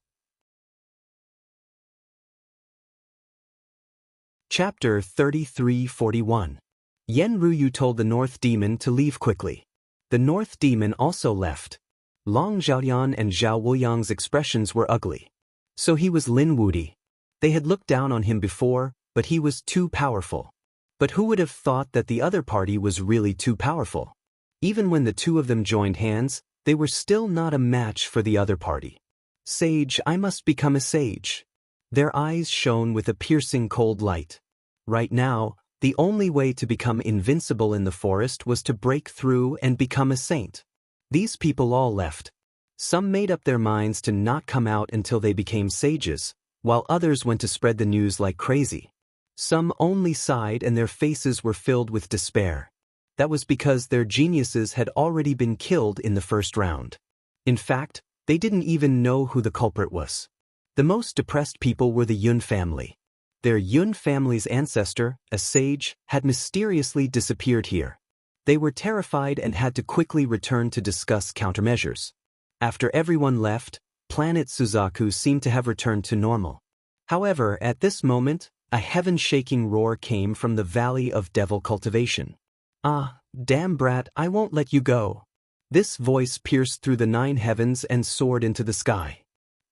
Chapter 3341. Yen Ryu told the North Demon to leave quickly. The North Demon also left. Long Zhaoyan and Zhao Wuyang's expressions were ugly. So he was Lin Wudi. They had looked down on him before, but he was too powerful. But who would have thought that the other party was really too powerful? Even when the two of them joined hands, they were still not a match for the other party. "Sage, I must become a sage." Their eyes shone with a piercing cold light. Right now, the only way to become invincible in the forest was to break through and become a saint. These people all left. Some made up their minds to not come out until they became sages, while others went to spread the news like crazy. Some only sighed and their faces were filled with despair. That was because their geniuses had already been killed in the first round. In fact, they didn't even know who the culprit was. The most depressed people were the Yun family. Their Yun family's ancestor, a sage, had mysteriously disappeared here. They were terrified and had to quickly return to discuss countermeasures. After everyone left, planet Suzaku seemed to have returned to normal. However, at this moment, a heaven-shaking roar came from the Valley of Devil Cultivation. "Ah, damn brat, I won't let you go." This voice pierced through the 9 heavens and soared into the sky.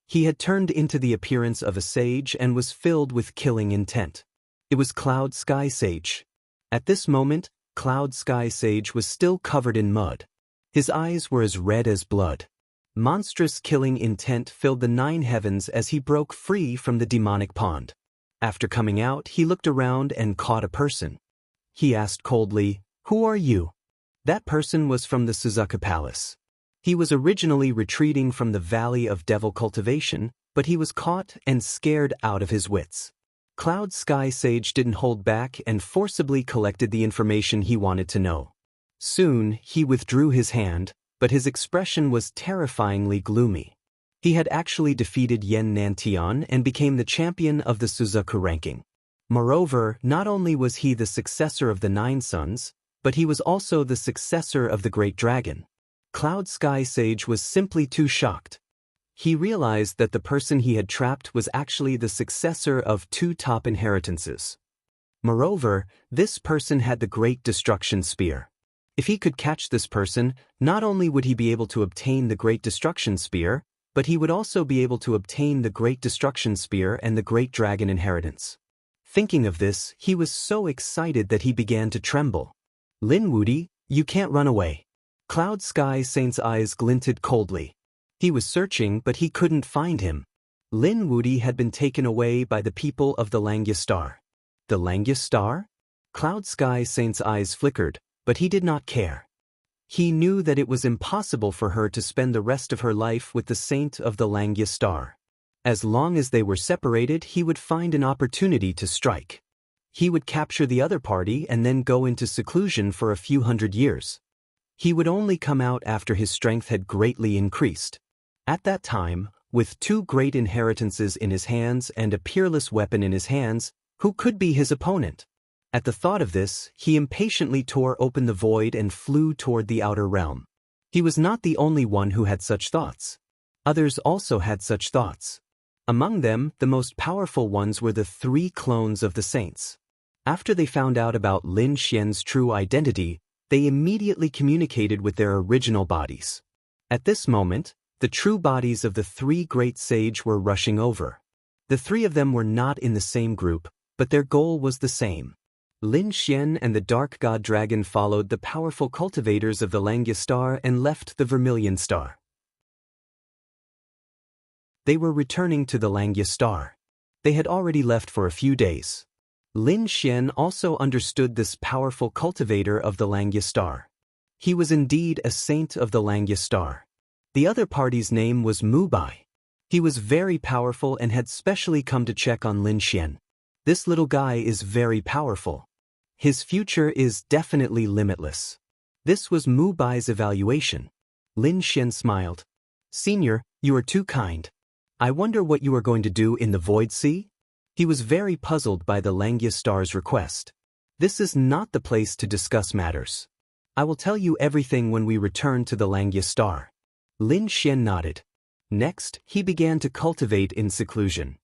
He had turned into the appearance of a sage and was filled with killing intent. It was Cloud Sky Sage. At this moment, Cloud Sky Sage was still covered in mud. His eyes were as red as blood. Monstrous killing intent filled the 9 heavens as he broke free from the demonic pond. After coming out, he looked around and caught a person. He asked coldly, "Who are you?" That person was from the Suzuka Palace. He was originally retreating from the Valley of Devil Cultivation, but he was caught and scared out of his wits. Cloud Sky Sage didn't hold back and forcibly collected the information he wanted to know. Soon, he withdrew his hand, but his expression was terrifyingly gloomy. He had actually defeated Yen Nantian and became the champion of the Suzaku ranking. Moreover, not only was he the successor of the Nine Sons, but he was also the successor of the Great Dragon. Cloud Sky Sage was simply too shocked. He realized that the person he had trapped was actually the successor of two top inheritances. Moreover, this person had the Great Destruction Spear. If he could catch this person, not only would he be able to obtain the Great Destruction Spear, but he would also be able to obtain the Great Destruction Spear and the Great Dragon inheritance. Thinking of this, he was so excited that he began to tremble. Lin Wudi, you can't run away. Cloud Sky Saint's eyes glinted coldly. He was searching, but he couldn't find him. Lin Wudi had been taken away by the people of the Langya Star. The Langya Star? Cloud Sky Saint's eyes flickered, but he did not care. He knew that it was impossible for her to spend the rest of her life with the Saint of the Langya Star. As long as they were separated, he would find an opportunity to strike. He would capture the other party and then go into seclusion for a few hundred years. He would only come out after his strength had greatly increased. At that time, with two great inheritances in his hands and a peerless weapon in his hands, who could be his opponent? At the thought of this, he impatiently tore open the void and flew toward the outer realm. He was not the only one who had such thoughts. Others also had such thoughts. Among them, the most powerful ones were the three clones of the saints. After they found out about Lin Xian's true identity, they immediately communicated with their original bodies. At this moment, the true bodies of the three great sage were rushing over. The three of them were not in the same group, but their goal was the same. Lin Xian and the Dark God Dragon followed the powerful cultivators of the Langya Star and left the Vermilion Star. They were returning to the Langya Star. They had already left for a few days. Lin Xian also understood this powerful cultivator of the Langya Star. He was indeed a saint of the Langya Star. The other party's name was Mu Bai. He was very powerful and had specially come to check on Lin Xian. This little guy is very powerful. His future is definitely limitless. This was Mu Bai's evaluation. Lin Xian smiled. Senior, you are too kind. I wonder what you are going to do in the Void Sea? He was very puzzled by the Langya Star's request. This is not the place to discuss matters. I will tell you everything when we return to the Langya Star. Lin Xian nodded. Next, he began to cultivate in seclusion.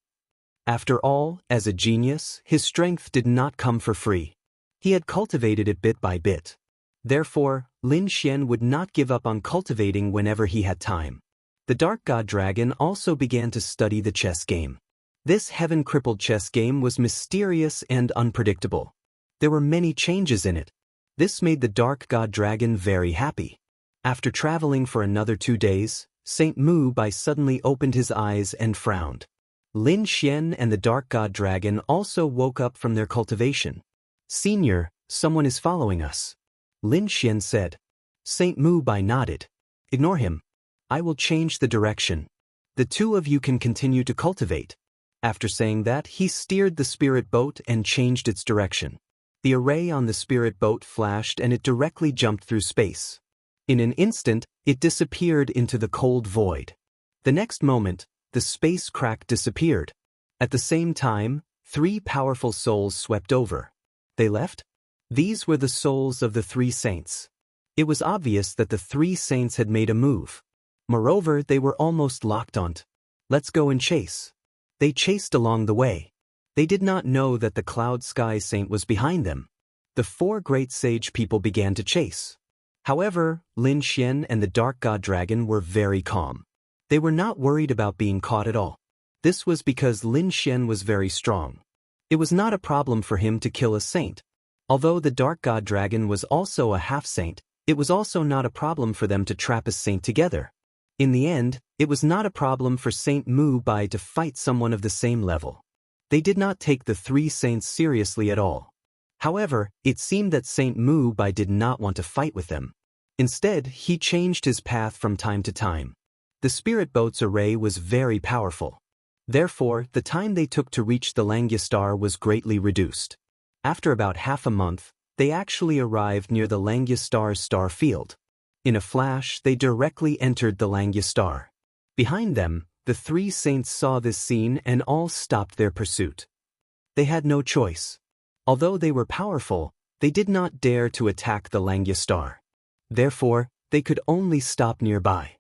After all, as a genius, his strength did not come for free. He had cultivated it bit by bit. Therefore, Lin Xian would not give up on cultivating whenever he had time. The Dark God Dragon also began to study the chess game. This heaven-crippled chess game was mysterious and unpredictable. There were many changes in it. This made the Dark God Dragon very happy. After traveling for another 2 days, Saint Mu Bai suddenly opened his eyes and frowned. Lin Xian and the Dark God Dragon also woke up from their cultivation. Senior, someone is following us. Lin Xian said. Saint Mu Bai nodded. Ignore him. I will change the direction. The two of you can continue to cultivate. After saying that, he steered the spirit boat and changed its direction. The array on the spirit boat flashed and it directly jumped through space. In an instant, it disappeared into the cold void. The next moment, the space crack disappeared. At the same time, 3 powerful souls swept over. They left? These were the souls of the 3 saints. It was obvious that the 3 saints had made a move. Moreover, they were almost locked on. Let's go and chase. They chased along the way. They did not know that the Cloud Sky Saint was behind them. The 4 great sage people began to chase. However, Lin Xian and the Dark God Dragon were very calm. They were not worried about being caught at all. This was because Lin Xian was very strong. It was not a problem for him to kill a saint. Although the Dark God Dragon was also a half-saint, it was also not a problem for them to trap a saint together. In the end, it was not a problem for Saint Mu Bai to fight someone of the same level. They did not take the 3 saints seriously at all. However, it seemed that Saint Mu Bai did not want to fight with them. Instead, he changed his path from time to time. The spirit boat's array was very powerful. Therefore, the time they took to reach the Langya star was greatly reduced. After about half a month, they actually arrived near the Langya star's star field. In a flash, they directly entered the Langya star. Behind them, the three saints saw this scene and all stopped their pursuit. They had no choice. Although they were powerful, they did not dare to attack the Langya star. Therefore, they could only stop nearby.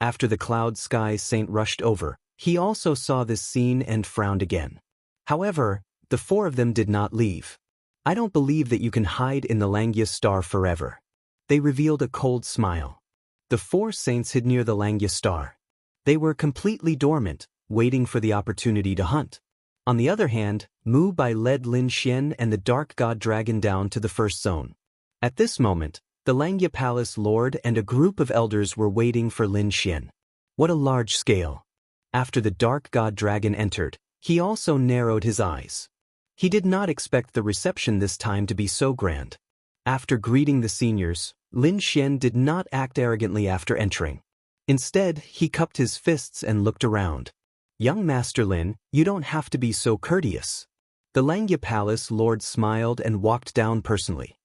After the cloud sky saint rushed over, he also saw this scene and frowned again. However, the four of them did not leave. I don't believe that you can hide in the Langya star forever. They revealed a cold smile. The four saints hid near the Langya star. They were completely dormant, waiting for the opportunity to hunt. On the other hand, Mu Bai led Lin Xian and the Dark God Dragon down to the first zone. At this moment, the Langya Palace Lord and a group of elders were waiting for Lin Xian. What a large scale! After the Dark God Dragon entered, he also narrowed his eyes. He did not expect the reception this time to be so grand. After greeting the seniors, Lin Xian did not act arrogantly after entering. Instead, he cupped his fists and looked around. Young Master Lin, you don't have to be so courteous. The Langya Palace Lord smiled and walked down personally.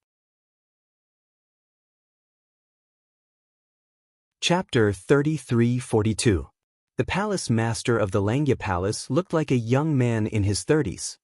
Chapter 33-42. The palace master of the Langya Palace looked like a young man in his 30s.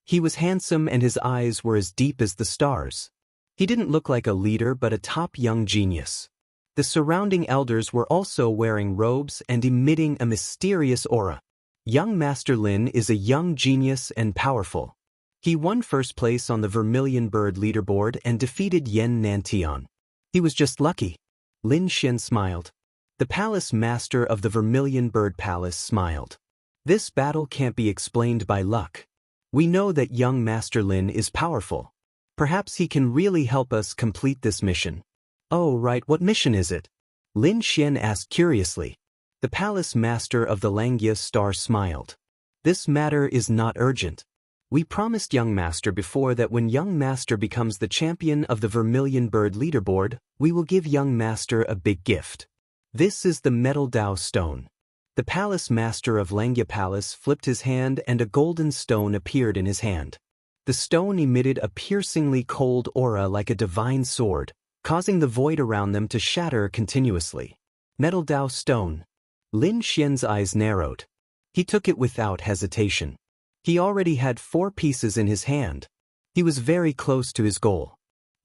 He was handsome and his eyes were as deep as the stars. He didn't look like a leader but a top young genius. The surrounding elders were also wearing robes and emitting a mysterious aura. Young Master Lin is a young genius and powerful. He won first place on the Vermilion Bird leaderboard and defeated Yen Nantian. He was just lucky. Lin Xian smiled. The palace master of the Vermilion Bird Palace smiled. This battle can't be explained by luck. We know that young Master Lin is powerful. Perhaps he can really help us complete this mission. Oh right, what mission is it? Lin Xian asked curiously. The palace master of the Langya star smiled. This matter is not urgent. We promised young master before that when young master becomes the champion of the Vermilion Bird leaderboard, we will give young master a big gift. This is the metal Dao stone. The palace master of Langya Palace flipped his hand and a golden stone appeared in his hand. The stone emitted a piercingly cold aura like a divine sword, causing the void around them to shatter continuously. Metal Dao stone. Lin Xian's eyes narrowed. He took it without hesitation. He already had 4 pieces in his hand. He was very close to his goal.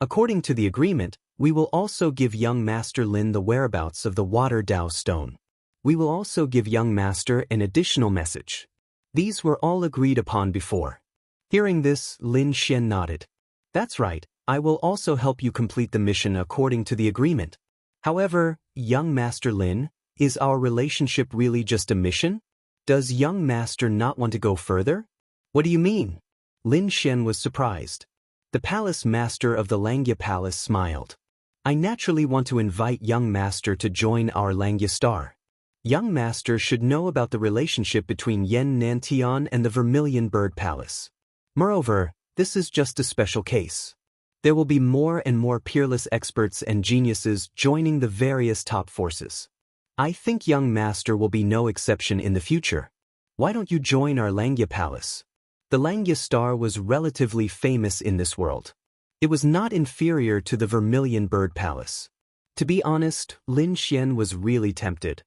According to the agreement, we will also give young Master Lin the whereabouts of the water Dao stone. We will also give young master an additional message. These were all agreed upon before. Hearing this, Lin Xian nodded. That's right, I will also help you complete the mission according to the agreement. However, young Master Lin, is our relationship really just a mission? Does young master not want to go further? What do you mean? Lin Xian was surprised. The palace master of the Langya Palace smiled. I naturally want to invite young master to join our Langya star. Young master should know about the relationship between Yen Nantian and the Vermilion Bird Palace. Moreover, this is just a special case. There will be more and more peerless experts and geniuses joining the various top forces. I think young master will be no exception in the future. Why don't you join our Langya Palace? The Langya star was relatively famous in this world. It was not inferior to the Vermilion Bird Palace. To be honest, Lin Xian was really tempted.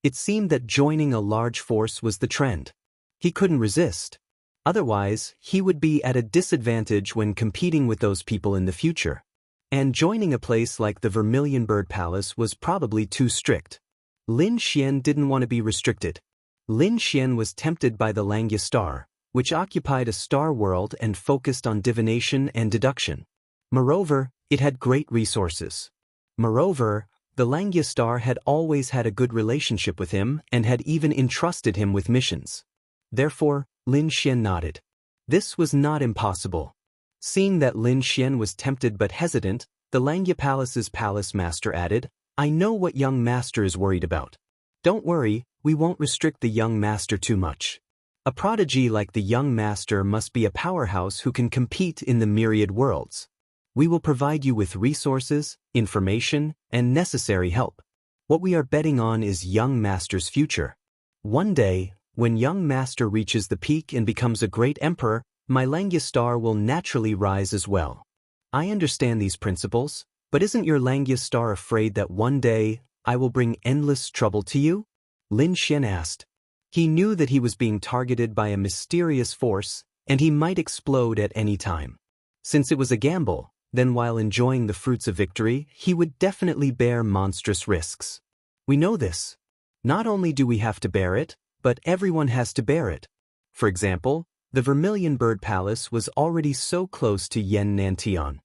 It seemed that joining a large force was the trend. He couldn't resist. Otherwise, he would be at a disadvantage when competing with those people in the future. And joining a place like the Vermilion Bird Palace was probably too strict. Lin Xian didn't want to be restricted. Lin Xian was tempted by the Langya star, which occupied a star world and focused on divination and deduction. Moreover, it had great resources. Moreover, the Langya star had always had a good relationship with him and had even entrusted him with missions. Therefore, Lin Xian nodded. This was not impossible. Seeing that Lin Xian was tempted but hesitant, the Langya Palace's palace master added, I know what young master is worried about. Don't worry, we won't restrict the young master too much. A prodigy like the young master must be a powerhouse who can compete in the myriad worlds. We will provide you with resources, information, and necessary help. What we are betting on is young Master's future. One day, when young Master reaches the peak and becomes a great emperor, my Langya star will naturally rise as well. I understand these principles, but isn't your Langya star afraid that one day, I will bring endless trouble to you? Lin Xian asked. He knew that he was being targeted by a mysterious force, and he might explode at any time. Since it was a gamble, then while enjoying the fruits of victory, he would definitely bear monstrous risks. We know this. Not only do we have to bear it, but everyone has to bear it. For example, the Vermilion Bird Palace was already so close to Yen Nantian.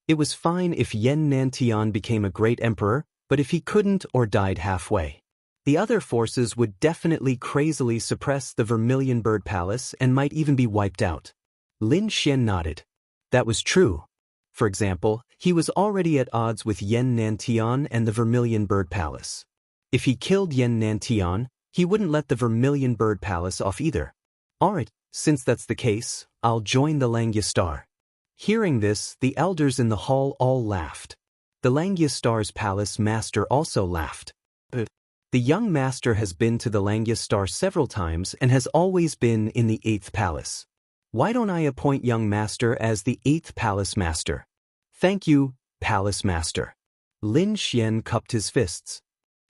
It was fine if Yen Nantian became a great emperor, but if he couldn't or died halfway. The other forces would definitely crazily suppress the Vermilion Bird Palace and might even be wiped out. Lin Xian nodded. That was true. For example, he was already at odds with Yen Nantian and the Vermilion Bird Palace. If he killed Yen Nantian, he wouldn't let the Vermilion Bird Palace off either. Alright, since that's the case, I'll join the Langya Star. Hearing this, the elders in the hall all laughed. The Langya Star's palace master also laughed. The young master has been to the Langya Star several times and has always been in the 8th palace. Why don't I appoint young master as the 8th palace master? Thank you, palace master. Lin Xian cupped his fists.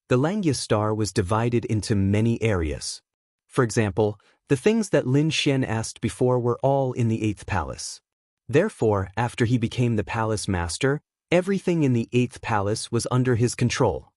The Langya Star was divided into many areas. For example, the things that Lin Xian asked before were all in the 8th palace. Therefore, after he became the palace master, everything in the 8th palace was under his control.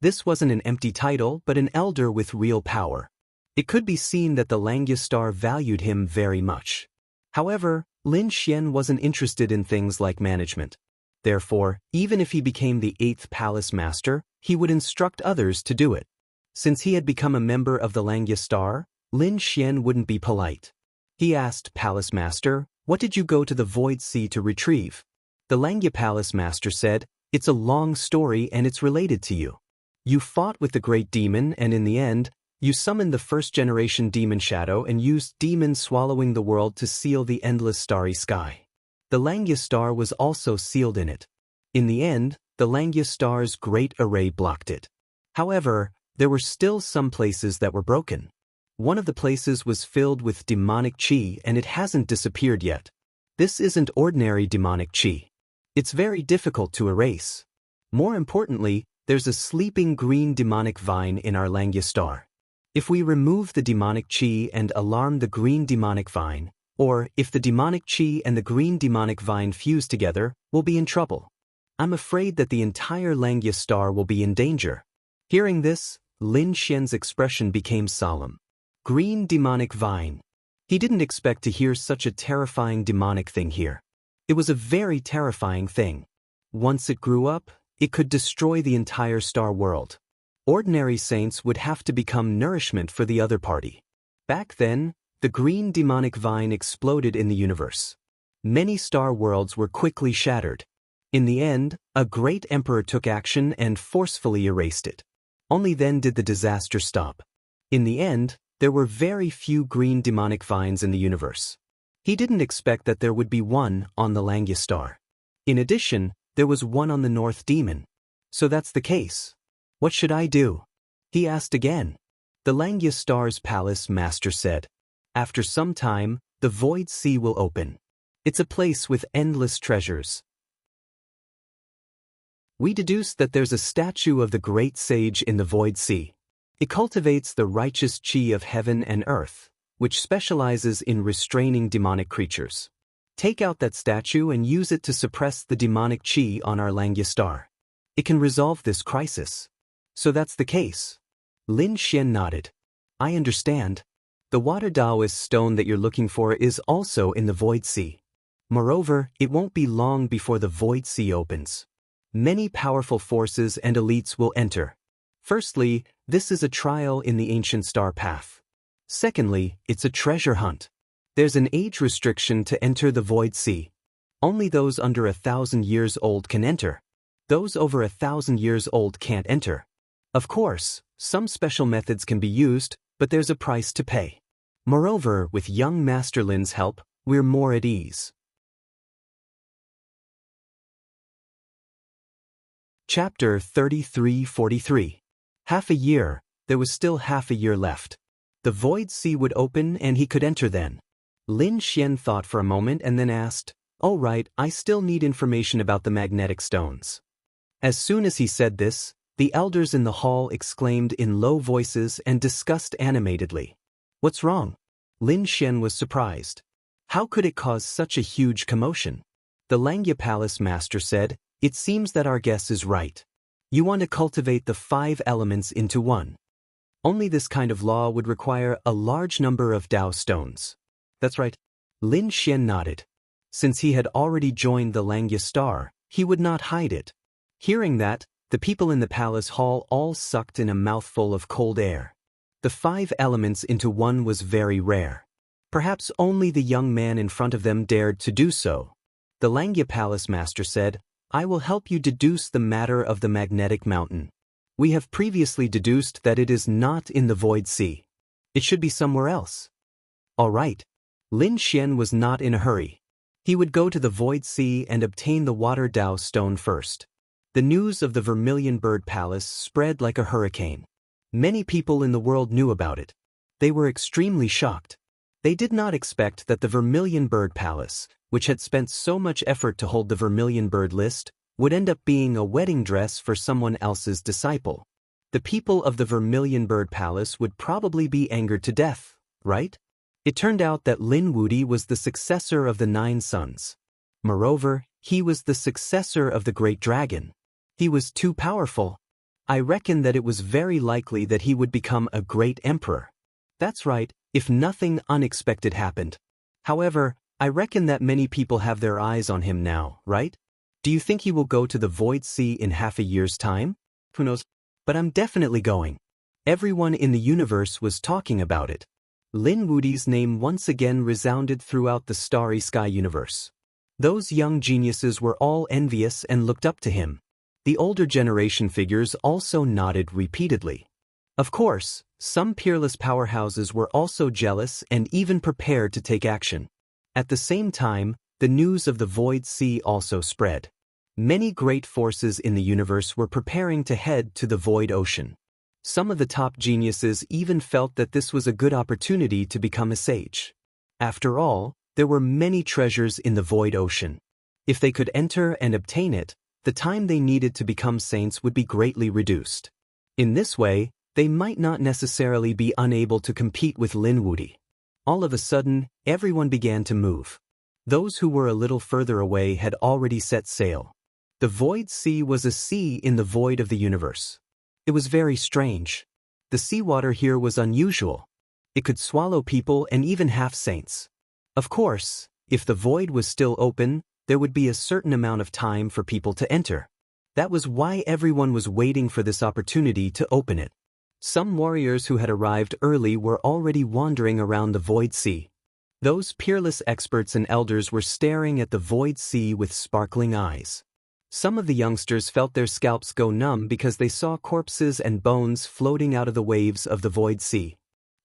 This wasn't an empty title but an elder with real power. It could be seen that the Langya Star valued him very much. However, Lin Xian wasn't interested in things like management. Therefore, even if he became the 8th palace master, he would instruct others to do it. Since he had become a member of the Langya Star, Lin Xian wouldn't be polite. He asked Palace Master, "What did you go to the Void Sea to retrieve?" The Langya Palace Master said, "It's a long story and it's related to you. You fought with the great demon and in the end, you summoned the first-generation demon shadow and used demon swallowing the world to seal the endless starry sky. The Langya Star was also sealed in it. In the end, the Langya Star's great array blocked it. However, there were still some places that were broken. One of the places was filled with demonic chi and it hasn't disappeared yet. This isn't ordinary demonic chi. It's very difficult to erase. More importantly, there's a sleeping green demonic vine in our Langya Star. If we remove the demonic chi and alarm the green demonic vine, or if the demonic chi and the green demonic vine fuse together, we'll be in trouble. I'm afraid that the entire Langya Star will be in danger." Hearing this, Lin Xian's expression became solemn. Green demonic vine. He didn't expect to hear such a terrifying demonic thing here. It was a very terrifying thing. Once it grew up, it could destroy the entire star world. Ordinary saints would have to become nourishment for the other party. Back then, the green demonic vine exploded in the universe. Many star worlds were quickly shattered. In the end, a great emperor took action and forcefully erased it. Only then did the disaster stop. In the end, there were very few green demonic vines in the universe. He didn't expect that there would be one on the Langya Star. In addition, there was one on the North Demon. So that's the case. What should I do? He asked again. The Langya Star's palace master said, "After some time, the Void Sea will open. It's a place with endless treasures." We deduce that there's a statue of the great sage in the Void Sea. It cultivates the righteous chi of heaven and earth, which specializes in restraining demonic creatures. Take out that statue and use it to suppress the demonic chi on our Langya Star. It can resolve this crisis. So that's the case. Lin Xian nodded. I understand. The water Taoist stone that you're looking for is also in the Void Sea. Moreover, it won't be long before the Void Sea opens. Many powerful forces and elites will enter. Firstly, this is a trial in the ancient star path. Secondly, it's a treasure hunt. There's an age restriction to enter the Void Sea. Only those under 1,000 years old can enter. Those over 1,000 years old can't enter. Of course, some special methods can be used, but there's a price to pay. Moreover, with young Master Lin's help, we're more at ease. Chapter 33:43. Half a year, there was still half a year left. The void sea would open and he could enter then. Lin Xian thought for a moment and then asked, "All right, I still need information about the magnetic stones." As soon as he said this, the elders in the hall exclaimed in low voices and discussed animatedly. "What's wrong?" Lin Xian was surprised. How could it cause such a huge commotion? The Langya Palace master said, "It seems that our guess is right. You want to cultivate the 5 elements into one. Only this kind of law would require a large number of Dao stones." "That's right." Lin Xian nodded. Since he had already joined the Langya Star, he would not hide it. Hearing that, the people in the palace hall all sucked in a mouthful of cold air. The 5 elements into one was very rare. Perhaps only the young man in front of them dared to do so. The Langya Palace master said, "I will help you deduce the matter of the magnetic mountain. We have previously deduced that it is not in the void sea. It should be somewhere else." "All right." Lin Xian was not in a hurry. He would go to the void sea and obtain the water Dao stone first. The news of the Vermilion Bird Palace spread like a hurricane. Many people in the world knew about it. They were extremely shocked. They did not expect that the Vermilion Bird Palace, which had spent so much effort to hold the Vermilion Bird list, would end up being a wedding dress for someone else's disciple. The people of the Vermilion Bird Palace would probably be angered to death, right? It turned out that Lin Wudi was the successor of the 9 sons. Moreover, he was the successor of the Great Dragon. He was too powerful. I reckon that it was very likely that he would become a great emperor. That's right, if nothing unexpected happened. However, I reckon that many people have their eyes on him now, right? Do you think he will go to the Void Sea in half a year's time? Who knows? But I'm definitely going. Everyone in the universe was talking about it. Lin Wudi's name once again resounded throughout the starry sky universe. Those young geniuses were all envious and looked up to him. The older generation figures also nodded repeatedly. Of course, some peerless powerhouses were also jealous and even prepared to take action. At the same time, the news of the Void Sea also spread. Many great forces in the universe were preparing to head to the Void Ocean. Some of the top geniuses even felt that this was a good opportunity to become a sage. After all, there were many treasures in the Void Ocean. If they could enter and obtain it, the time they needed to become saints would be greatly reduced. In this way, they might not necessarily be unable to compete with Lin Wudi. All of a sudden, everyone began to move. Those who were a little further away had already set sail. The Void Sea was a sea in the void of the universe. It was very strange. The seawater here was unusual. It could swallow people and even half-saints. Of course, if the void was still open, there would be a certain amount of time for people to enter. That was why everyone was waiting for this opportunity to open it. Some warriors who had arrived early were already wandering around the Void Sea. Those peerless experts and elders were staring at the Void Sea with sparkling eyes. Some of the youngsters felt their scalps go numb because they saw corpses and bones floating out of the waves of the Void Sea.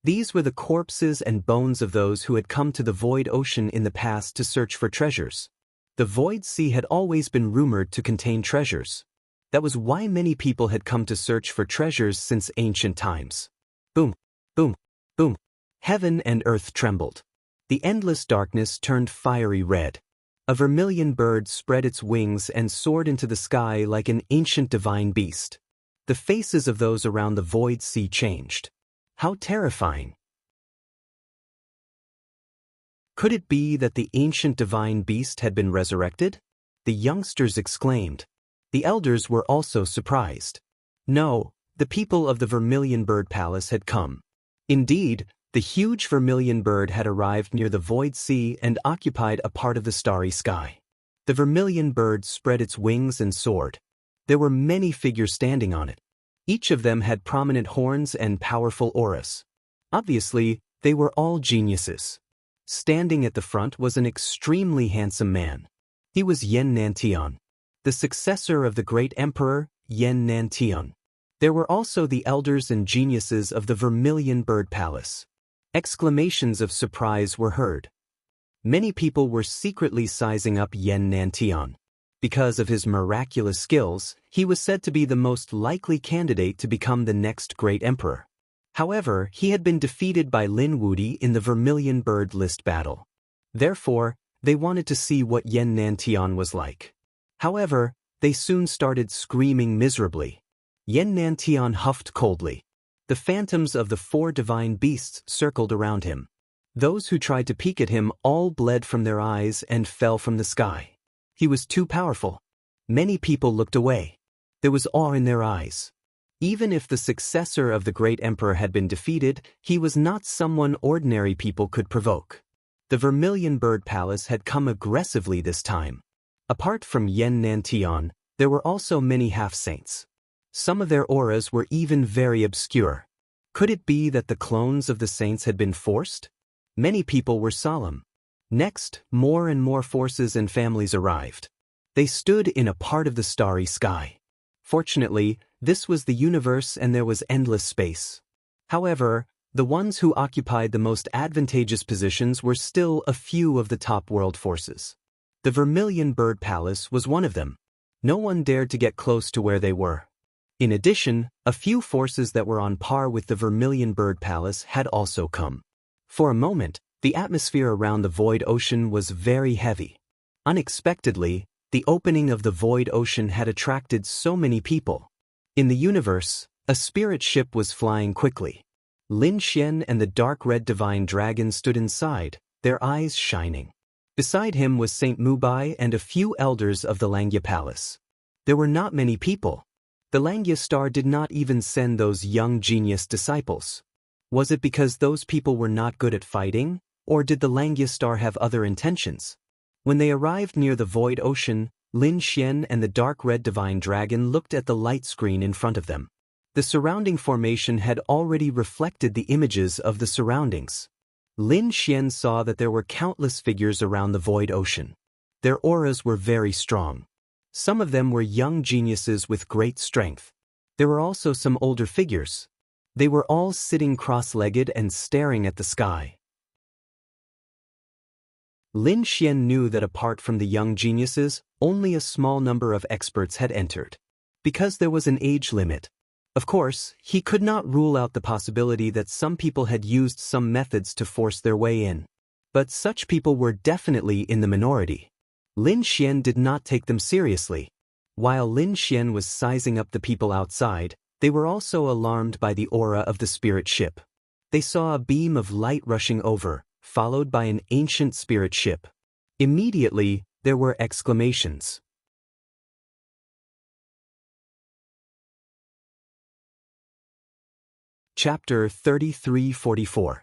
These were the corpses and bones of those who had come to the Void Ocean in the past to search for treasures. The Void Sea had always been rumored to contain treasures. That was why many people had come to search for treasures since ancient times. Boom, boom, boom. Heaven and earth trembled. The endless darkness turned fiery red. A vermilion bird spread its wings and soared into the sky like an ancient divine beast. The faces of those around the Void Sea changed. How terrifying! Could it be that the ancient divine beast had been resurrected? The youngsters exclaimed. The elders were also surprised. No, the people of the Vermilion Bird Palace had come. Indeed, the huge vermilion bird had arrived near the Void Sea and occupied a part of the starry sky. The vermilion bird spread its wings and soared. There were many figures standing on it. Each of them had prominent horns and powerful auras. Obviously, they were all geniuses. Standing at the front was an extremely handsome man. He was Yan Nantian, the successor of the great emperor, Yan Nantian. There were also the elders and geniuses of the Vermilion Bird Palace. Exclamations of surprise were heard. Many people were secretly sizing up Yan Nantian. Because of his miraculous skills, he was said to be the most likely candidate to become the next great emperor. However, he had been defeated by Lin Wudi in the Vermilion Bird List battle. Therefore, they wanted to see what Yan Nantian was like. However, they soon started screaming miserably. Yan Nantian huffed coldly. The phantoms of the 4 divine beasts circled around him. Those who tried to peek at him all bled from their eyes and fell from the sky. He was too powerful. Many people looked away. There was awe in their eyes. Even if the successor of the great emperor had been defeated, he was not someone ordinary people could provoke. The Vermilion Bird Palace had come aggressively this time. Apart from Yan Nantian, there were also many half-saints. Some of their auras were even very obscure. Could it be that the clones of the saints had been forced? Many people were solemn. Next, more and more forces and families arrived. They stood in a part of the starry sky. Fortunately, this was the universe and there was endless space. However, the ones who occupied the most advantageous positions were still a few of the top world forces. The Vermilion Bird Palace was one of them. No one dared to get close to where they were. In addition, a few forces that were on par with the Vermilion Bird Palace had also come. For a moment, the atmosphere around the void ocean was very heavy. Unexpectedly, the opening of the void ocean had attracted so many people. In the universe, a spirit ship was flying quickly. Lin Xian and the dark red divine dragon stood inside, their eyes shining. Beside him was Saint Mubai and a few elders of the Langya Palace. There were not many people. The Langya Star did not even send those young genius disciples. Was it because those people were not good at fighting, or did the Langya Star have other intentions? When they arrived near the void ocean, Lin Xian and the dark red divine dragon looked at the light screen in front of them. The surrounding formation had already reflected the images of the surroundings. Lin Xian saw that there were countless figures around the void ocean. Their auras were very strong. Some of them were young geniuses with great strength. There were also some older figures. They were all sitting cross-legged and staring at the sky. Lin Xian knew that apart from the young geniuses, only a small number of experts had entered. Because there was an age limit. Of course, he could not rule out the possibility that some people had used some methods to force their way in. But such people were definitely in the minority. Lin Xian did not take them seriously. While Lin Xian was sizing up the people outside, they were also alarmed by the aura of the spirit ship. They saw a beam of light rushing over, followed by an ancient spirit ship. Immediately, there were exclamations. Chapter 33-44.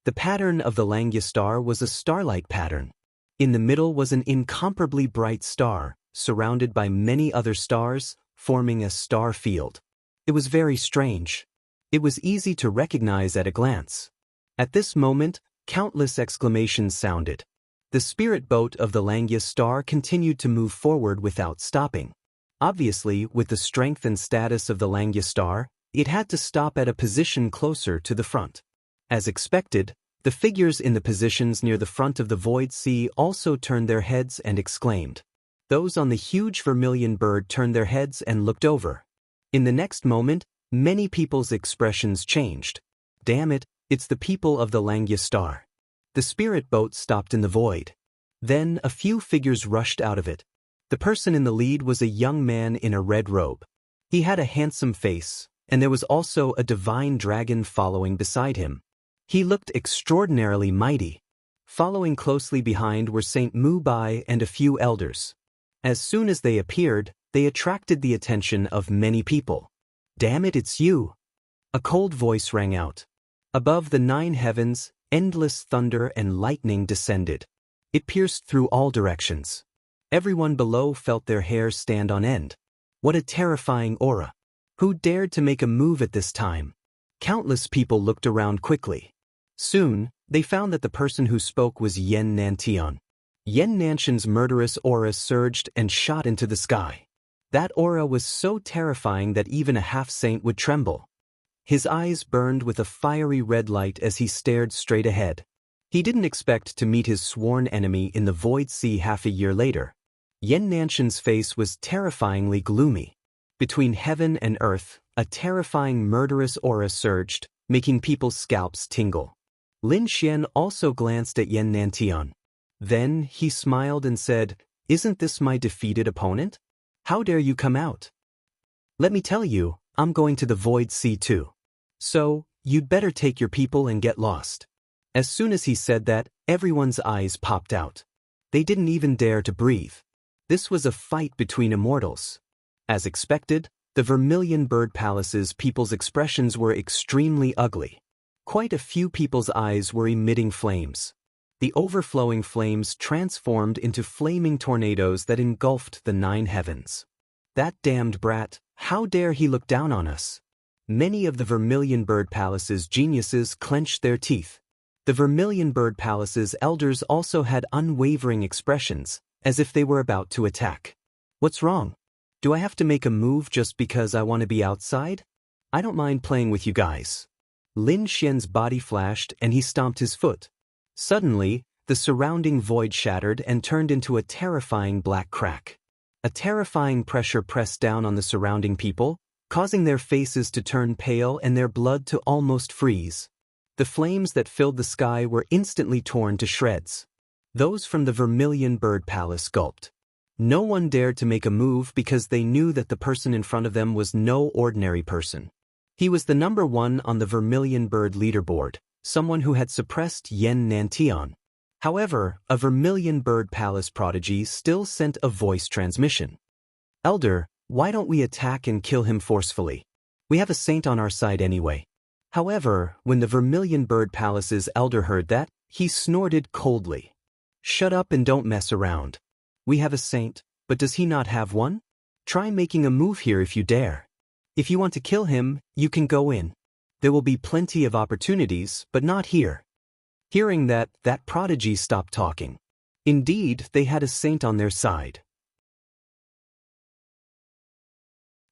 The pattern of the Langya star was a starlight pattern. In the middle was an incomparably bright star, surrounded by many other stars, forming a star field. It was very strange. It was easy to recognize at a glance. At this moment, countless exclamations sounded. The spirit boat of the Langya star continued to move forward without stopping. Obviously, with the strength and status of the Langya star, it had to stop at a position closer to the front. As expected, the figures in the positions near the front of the void sea also turned their heads and exclaimed. Those on the huge vermilion bird turned their heads and looked over. In the next moment, many people's expressions changed. Damn it, it's the people of the Langya star. The spirit boat stopped in the void. Then a few figures rushed out of it. The person in the lead was a young man in a red robe. He had a handsome face, and there was also a divine dragon following beside him. He looked extraordinarily mighty. Following closely behind were Saint Mubai and a few elders. As soon as they appeared, they attracted the attention of many people. Damn it, it's you! A cold voice rang out. Above the 9 heavens, endless thunder and lightning descended. It pierced through all directions. Everyone below felt their hair stand on end. What a terrifying aura! Who dared to make a move at this time? Countless people looked around quickly. Soon, they found that the person who spoke was Yan Nantian. Yan Nantian's murderous aura surged and shot into the sky. That aura was so terrifying that even a half-saint would tremble. His eyes burned with a fiery red light as he stared straight ahead. He didn't expect to meet his sworn enemy in the void sea half a year later. Yen Nanshan's face was terrifyingly gloomy. Between heaven and earth, a terrifying murderous aura surged, making people's scalps tingle. Lin Xian also glanced at Yen Nantian. Then he smiled and said, "Isn't this my defeated opponent? How dare you come out? Let me tell you, I'm going to the Void Sea too. So, you'd better take your people and get lost." As soon as he said that, everyone's eyes popped out. They didn't even dare to breathe. This was a fight between immortals. As expected, the Vermilion Bird Palace's people's expressions were extremely ugly. Quite a few people's eyes were emitting flames. The overflowing flames transformed into flaming tornadoes that engulfed the 9 heavens. That damned brat, how dare he look down on us? Many of the Vermilion Bird Palace's geniuses clenched their teeth. The Vermilion Bird Palace's elders also had unwavering expressions, as if they were about to attack. What's wrong? Do I have to make a move just because I want to be outside? I don't mind playing with you guys. Lin Xian's body flashed and he stomped his foot. Suddenly, the surrounding void shattered and turned into a terrifying black crack. A terrifying pressure pressed down on the surrounding people, causing their faces to turn pale and their blood to almost freeze. The flames that filled the sky were instantly torn to shreds. Those from the Vermilion Bird Palace gulped. No one dared to make a move because they knew that the person in front of them was no ordinary person. He was the number 1 on the Vermilion Bird leaderboard, someone who had suppressed Yen Nantian. However, a Vermilion Bird Palace prodigy still sent a voice transmission. "Elder, why don't we attack and kill him forcefully? We have a saint on our side anyway." However, when the Vermilion Bird Palace's elder heard that, he snorted coldly. "Shut up and don't mess around. We have a saint, but does he not have one? Try making a move here if you dare. If you want to kill him, you can go in. There will be plenty of opportunities, but not here." Hearing that, that prodigy stopped talking. Indeed, they had a saint on their side.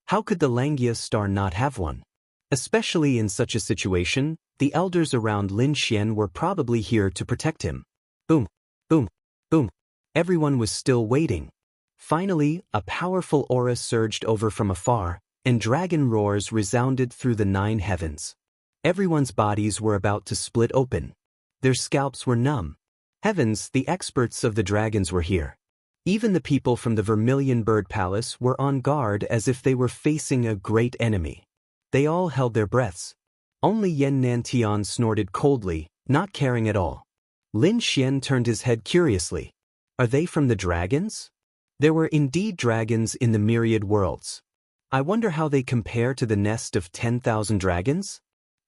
How could the Langia star not have one? Especially in such a situation, the elders around Lin Xian were probably here to protect him. Boom, boom, boom. Everyone was still waiting. Finally, a powerful aura surged over from afar, and dragon roars resounded through the 9 heavens. Everyone's bodies were about to split open. Their scalps were numb. Heavens, the experts of the dragons were here. Even the people from the Vermilion Bird Palace were on guard as if they were facing a great enemy. They all held their breaths. Only Yen Nantian snorted coldly, not caring at all. Lin Xian turned his head curiously. Are they from the dragons? There were indeed dragons in the myriad worlds. I wonder how they compare to the nest of 10,000 dragons?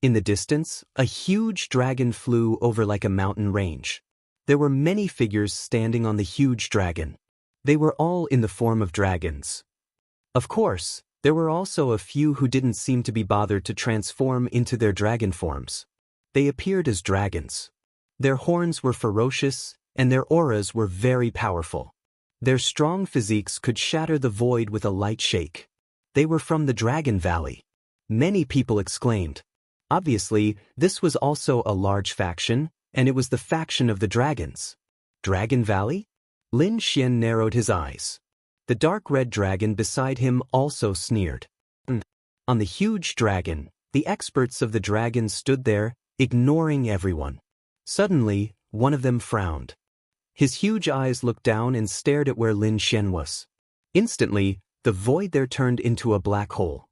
In the distance, a huge dragon flew over like a mountain range. There were many figures standing on the huge dragon. They were all in the form of dragons. Of course, there were also a few who didn't seem to be bothered to transform into their dragon forms. They appeared as dragons. Their horns were ferocious, and their auras were very powerful. Their strong physiques could shatter the void with a light shake. They were from the Dragon Valley. Many people exclaimed. Obviously, this was also a large faction, and it was the faction of the dragons. Dragon Valley? Lin Xian narrowed his eyes. The dark red dragon beside him also sneered. On the huge dragon, the experts of the dragons stood there, ignoring everyone. Suddenly, one of them frowned. His huge eyes looked down and stared at where Lin Xian was. Instantly, the void there turned into a black hole.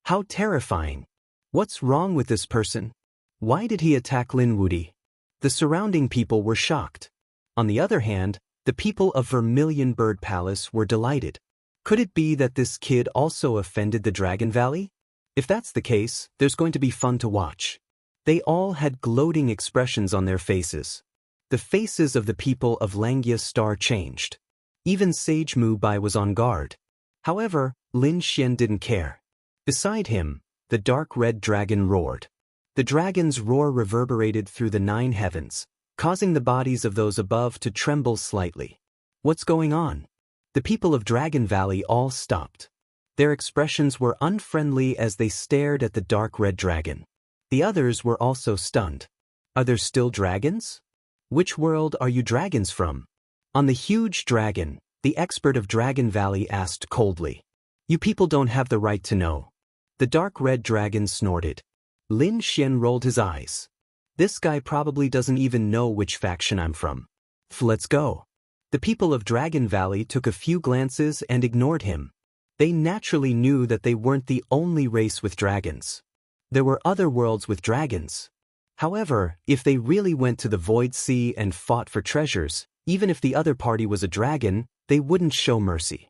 How terrifying! What's wrong with this person? Why did he attack Lin Wudi? The surrounding people were shocked. On the other hand, the people of Vermilion Bird Palace were delighted. Could it be that this kid also offended the Dragon Valley? If that's the case, there's going to be fun to watch. They all had gloating expressions on their faces. The faces of the people of Langia Star changed. Even Sage Mu Bai was on guard. However, Lin Xian didn't care. Beside him, the dark red dragon roared. The dragon's roar reverberated through the 9 heavens, causing the bodies of those above to tremble slightly. What's going on? The people of Dragon Valley all stopped. Their expressions were unfriendly as they stared at the dark red dragon. The others were also stunned. Are there still dragons? Which world are you dragons from? On the huge dragon, The expert of Dragon Valley asked coldly. You people don't have the right to know. The dark red dragon snorted. Lin Xian rolled his eyes. This guy probably doesn't even know which faction I'm from. Let's go. The people of Dragon Valley took a few glances and ignored him. They naturally knew that they weren't the only race with dragons. There were other worlds with dragons. However, if they really went to the Void Sea and fought for treasures, even if the other party was a dragon, they wouldn't show mercy.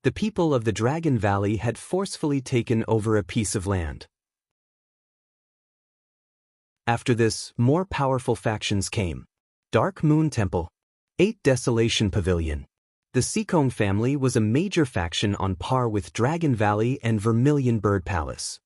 The people of the Dragon Valley had forcefully taken over a piece of land. After this, more powerful factions came. Dark Moon Temple. 8 Desolation Pavilion. The Seekong family was a major faction on par with Dragon Valley and Vermilion Bird Palace.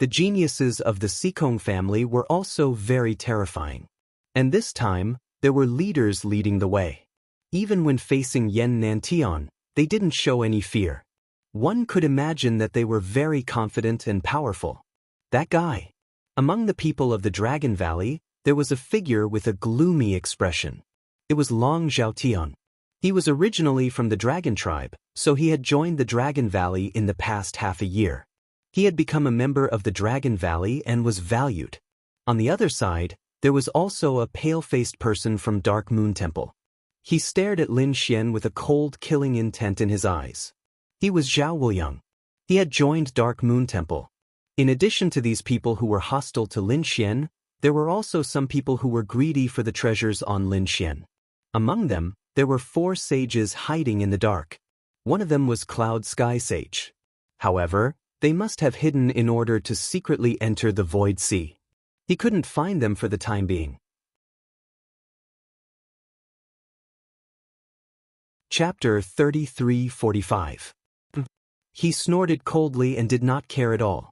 The geniuses of the Seekong family were also very terrifying. And this time, there were leaders leading the way. Even when facing Yen Nantian, they didn't show any fear. One could imagine that they were very confident and powerful. That guy. Among the people of the Dragon Valley, there was a figure with a gloomy expression. It was Long Zhaotian. He was originally from the Dragon Tribe, so he had joined the Dragon Valley in the past half a year. He had become a member of the Dragon Valley and was valued. On the other side, there was also a pale-faced person from Dark Moon Temple. He stared at Lin Xian with a cold, killing intent in his eyes. He was Zhao Wuliang. He had joined Dark Moon Temple. In addition to these people who were hostile to Lin Xian, there were also some people who were greedy for the treasures on Lin Xian. Among them, there were 4 sages hiding in the dark. One of them was Cloud Sky Sage. However, they must have hidden in order to secretly enter the Void Sea. He couldn't find them for the time being. Chapter 33:45. He snorted coldly and did not care at all.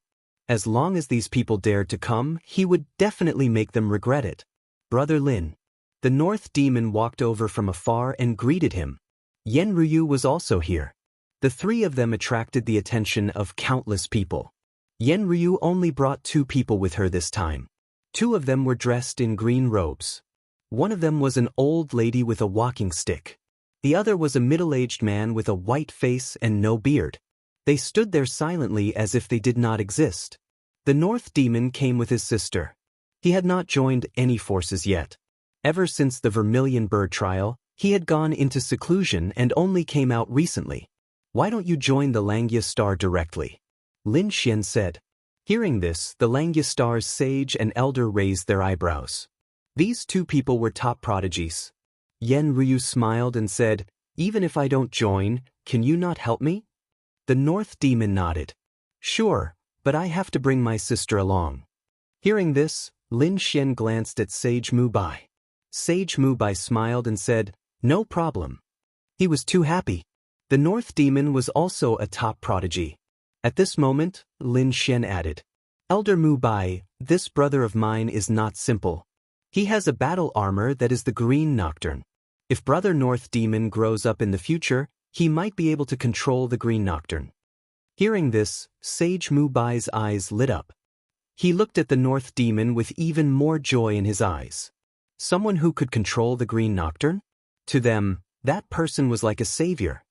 As long as these people dared to come, he would definitely make them regret it. Brother Lin. The North Demon walked over from afar and greeted him. Yen Ruyu was also here. The 3 of them attracted the attention of countless people. Yen Ruyu only brought 2 people with her this time. 2 of them were dressed in green robes. One of them was an old lady with a walking stick. The other was a middle-aged man with a white face and no beard. They stood there silently as if they did not exist. The North Demon came with his sister. He had not joined any forces yet. Ever since the Vermilion Bird trial, he had gone into seclusion and only came out recently. Why don't you join the Langya Star directly? Lin Xian said. Hearing this, the Langya Star's sage and elder raised their eyebrows. These 2 people were top prodigies. Yen Ryu smiled and said, Even if I don't join, can you not help me? The North Demon nodded. Sure, but I have to bring my sister along. Hearing this, Lin Xian glanced at Sage Mubai. Sage Mubai smiled and said, No problem. He was too happy. The North Demon was also a top prodigy. At this moment, Lin Xian added, Elder Mubai, this brother of mine is not simple. He has a battle armor that is the Green Nocturne. If Brother North Demon grows up in the future, he might be able to control the Green Nocturne. Hearing this, Sage Mubai's eyes lit up. He looked at the North Demon with even more joy in his eyes. Someone who could control the Green Nocturne? To them, that person was like a savior.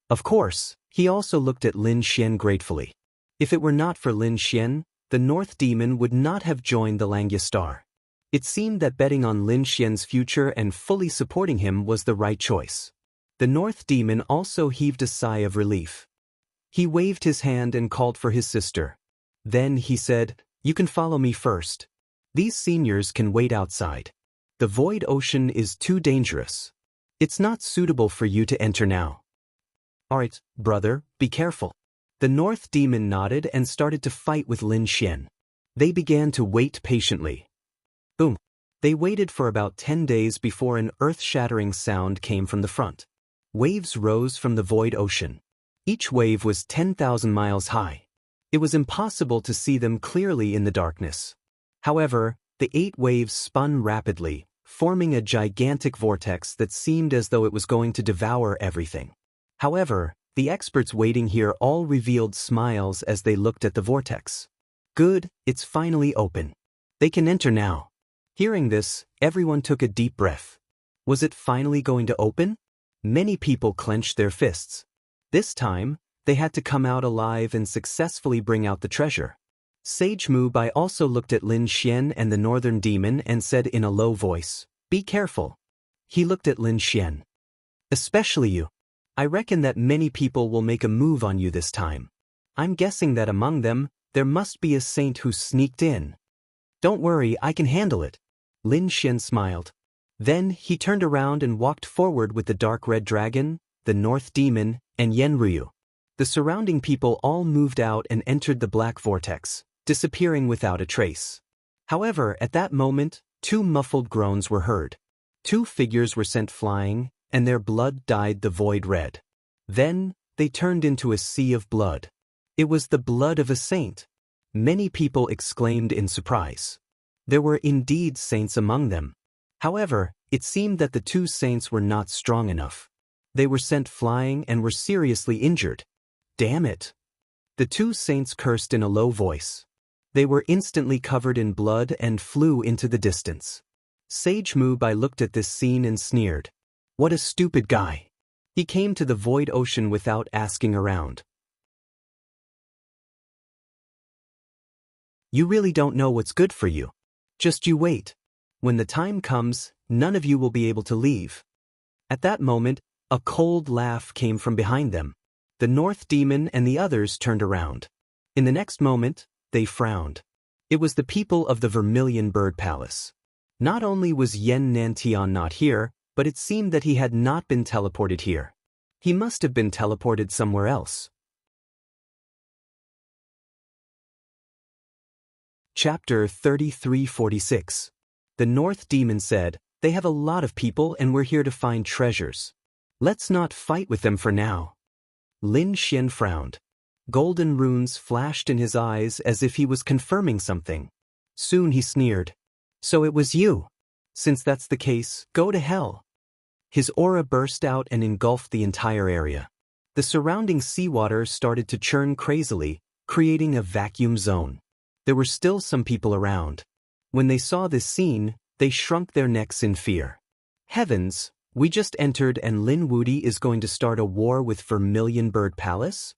Of course, he also looked at Lin Xian gratefully. If it were not for Lin Xian, the North Demon would not have joined the Langya Star. It seemed that betting on Lin Xian's future and fully supporting him was the right choice. The North Demon also heaved a sigh of relief. He waved his hand and called for his sister. Then he said, You can follow me first. These seniors can wait outside. The Void Ocean is too dangerous. It's not suitable for you to enter now. Alright, brother, be careful. The North Demon nodded and started to fight with Lin Xian. They began to wait patiently. Boom. They waited for about 10 days before an earth-shattering sound came from the front. Waves rose from the Void Ocean. Each wave was 10,000 miles high. It was impossible to see them clearly in the darkness. However, the 8 waves spun rapidly, forming a gigantic vortex that seemed as though it was going to devour everything. However, the experts waiting here all revealed smiles as they looked at the vortex. Good, it's finally open. They can enter now. Hearing this, everyone took a deep breath. Was it finally going to open? Many people clenched their fists. This time, they had to come out alive and successfully bring out the treasure. Sage Mubai also looked at Lin Xian and the northern demon and said in a low voice, "Be careful." He looked at Lin Xian. "Especially you. I reckon that many people will make a move on you this time. I'm guessing that among them, there must be a saint who sneaked in." "Don't worry, I can handle it." Lin Xian smiled. Then he turned around and walked forward with the dark red dragon, the north demon, and Yen Ryu. The surrounding people all moved out and entered the black vortex, disappearing without a trace. However, at that moment, two muffled groans were heard. Two figures were sent flying, and their blood dyed the void red. Then, they turned into a sea of blood. It was the blood of a saint. Many people exclaimed in surprise. There were indeed saints among them. However, it seemed that the two saints were not strong enough. They were sent flying and were seriously injured. "Damn it!" The two saints cursed in a low voice. They were instantly covered in blood and flew into the distance. Sage Mubai looked at this scene and sneered. "What a stupid guy." He came to the void ocean without asking around. "You really don't know what's good for you. Just you wait. When the time comes, none of you will be able to leave." At that moment, a cold laugh came from behind them. The North Demon and the others turned around. In the next moment, they frowned. It was the people of the Vermilion Bird Palace. Not only was Yen Nantian not here, but it seemed that he had not been teleported here. He must have been teleported somewhere else. Chapter 3346. The North Demon said, "They have a lot of people and we're here to find treasures. Let's not fight with them for now." Lin Xian frowned. Golden runes flashed in his eyes as if he was confirming something. Soon he sneered. "So it was you. Since that's the case, go to hell." His aura burst out and engulfed the entire area. The surrounding seawater started to churn crazily, creating a vacuum zone. There were still some people around. When they saw this scene, they shrunk their necks in fear. "Heavens, we just entered and Lin Wudi is going to start a war with Vermilion Bird Palace?"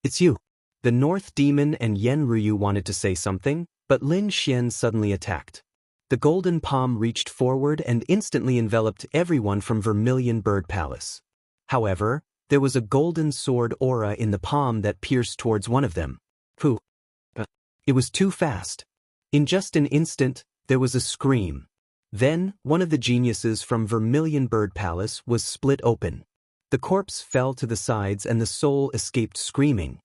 "It's you." The North Demon and Yen Ryu wanted to say something, but Lin Xian suddenly attacked. The golden palm reached forward and instantly enveloped everyone from Vermilion Bird Palace. However, there was a golden sword aura in the palm that pierced towards one of them. Phew. It was too fast. In just an instant, there was a scream. Then, one of the geniuses from Vermilion Bird Palace was split open. The corpse fell to the sides and the soul escaped screaming.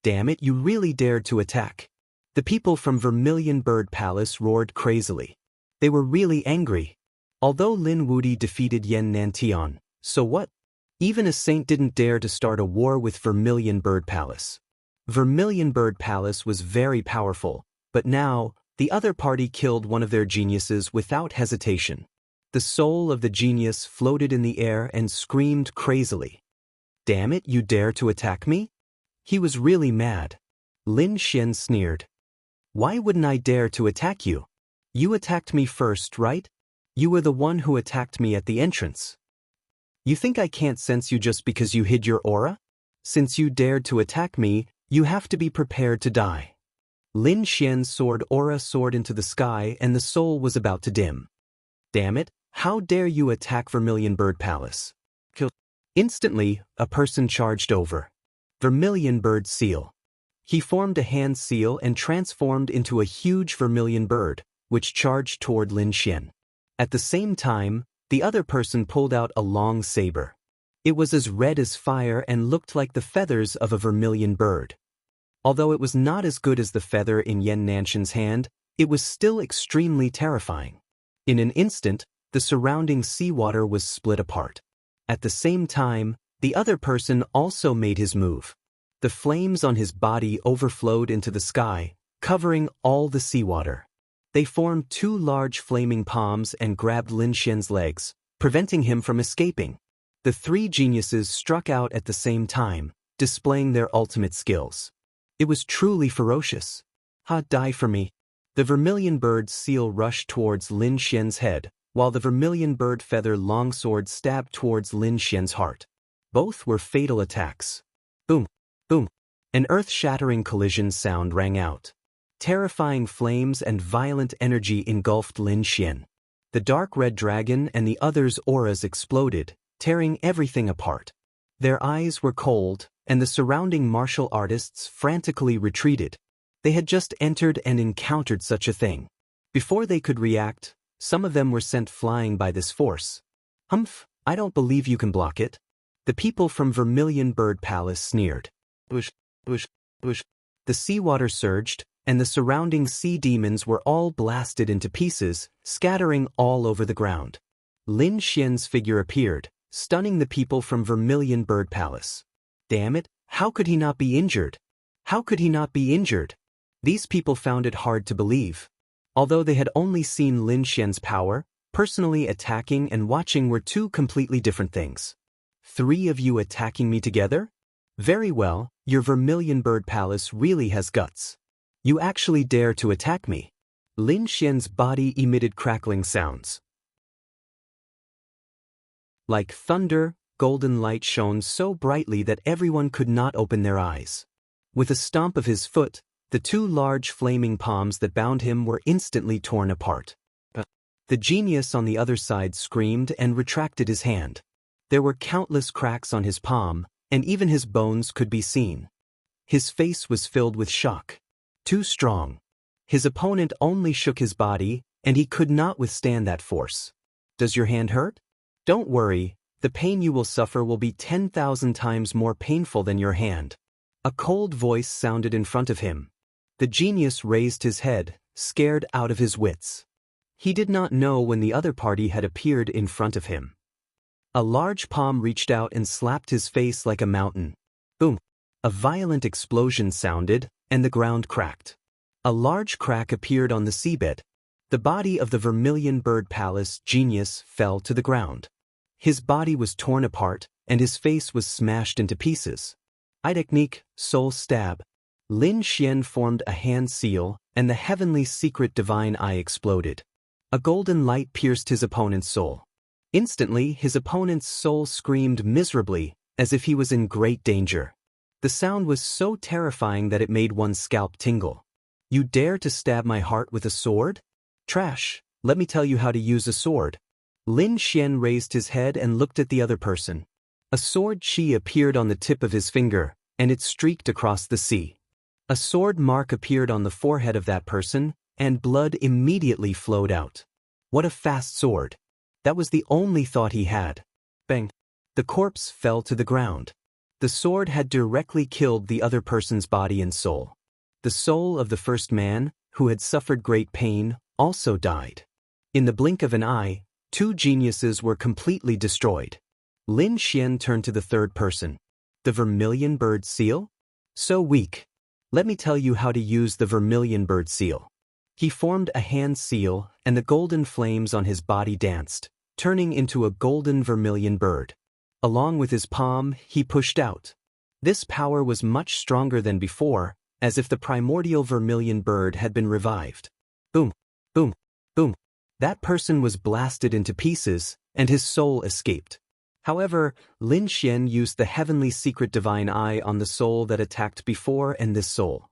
"Damn it, you really dared to attack." The people from Vermilion Bird Palace roared crazily. They were really angry. Although Lin Wudi defeated Yen Nantian, so what? Even a saint didn't dare to start a war with Vermilion Bird Palace. Vermilion Bird Palace was very powerful, but now, the other party killed one of their geniuses without hesitation. The soul of the genius floated in the air and screamed crazily. "Damn it, you dare to attack me?" He was really mad. Lin Xian sneered. "Why wouldn't I dare to attack you? You attacked me first, right? You were the one who attacked me at the entrance. You think I can't sense you just because you hid your aura? Since you dared to attack me, you have to be prepared to die." Lin Xian's sword aura soared into the sky and the soul was about to dim. "Damn it, how dare you attack Vermilion Bird Palace?" Instantly, a person charged over. Vermilion Bird Seal. He formed a hand seal and transformed into a huge vermilion bird, which charged toward Lin Xian. At the same time, the other person pulled out a long saber. It was as red as fire and looked like the feathers of a vermilion bird. Although it was not as good as the feather in Yen Nanshan's hand, it was still extremely terrifying. In an instant, the surrounding seawater was split apart. At the same time, the other person also made his move. The flames on his body overflowed into the sky, covering all the seawater. They formed two large flaming palms and grabbed Lin Xian's legs, preventing him from escaping. The three geniuses struck out at the same time, displaying their ultimate skills. It was truly ferocious. "Ha, die for me." The vermilion bird's seal rushed towards Lin Xian's head, while the vermilion bird feather longsword stabbed towards Lin Xian's heart. Both were fatal attacks. Boom, boom. An earth-shattering collision sound rang out. Terrifying flames and violent energy engulfed Lin Xian. The dark red dragon and the other's auras exploded, tearing everything apart. Their eyes were cold, and the surrounding martial artists frantically retreated. They had just entered and encountered such a thing. Before they could react, some of them were sent flying by this force. Humph, I don't believe you can block it. The people from Vermilion Bird Palace sneered. Bush, bush, bush. The seawater surged, and the surrounding sea demons were all blasted into pieces, scattering all over the ground. Lin Xian's figure appeared, stunning the people from Vermilion Bird Palace. Damn it, how could he not be injured? How could he not be injured? These people found it hard to believe. Although they had only seen Lin Xian's power, personally attacking and watching were two completely different things. 3 of you attacking me together? Very well, your Vermilion Bird Palace really has guts. You actually dare to attack me. Lin Xian's body emitted crackling sounds. Like thunder, golden light shone so brightly that everyone could not open their eyes. With a stomp of his foot, the 2 large flaming palms that bound him were instantly torn apart. The genius on the other side screamed and retracted his hand. There were countless cracks on his palm, and even his bones could be seen. His face was filled with shock. Too strong. His opponent only shook his body, and he could not withstand that force. Does your hand hurt? Don't worry, the pain you will suffer will be 10,000 times more painful than your hand. A cold voice sounded in front of him. The genius raised his head, scared out of his wits. He did not know when the other party had appeared in front of him. A large palm reached out and slapped his face like a mountain. Boom! A violent explosion sounded, and the ground cracked. A large crack appeared on the seabed. The body of the Vermilion Bird Palace genius fell to the ground. His body was torn apart, and his face was smashed into pieces. Eye technique, soul stab. Lin Xian formed a hand seal, and the heavenly secret divine eye exploded. A golden light pierced his opponent's soul. Instantly, his opponent's soul screamed miserably, as if he was in great danger. The sound was so terrifying that it made one's scalp tingle. You dare to stab my heart with a sword? Trash, let me tell you how to use a sword. Lin Xian raised his head and looked at the other person. A sword chi appeared on the tip of his finger, and it streaked across the sea. A sword mark appeared on the forehead of that person, and blood immediately flowed out. What a fast sword. That was the only thought he had. Bang! The corpse fell to the ground. The sword had directly killed the other person's body and soul. The soul of the first man, who had suffered great pain, also died. In the blink of an eye, 2 geniuses were completely destroyed. Lin Xian turned to the third person. The Vermilion Bird Seal? So weak. Let me tell you how to use the Vermilion Bird Seal. He formed a hand seal, and the golden flames on his body danced, turning into a golden vermilion bird. Along with his palm, he pushed out. This power was much stronger than before, as if the primordial vermilion bird had been revived. Boom, boom, boom. That person was blasted into pieces, and his soul escaped. However, Lin Xian used the heavenly secret divine eye on the soul that attacked before and this soul.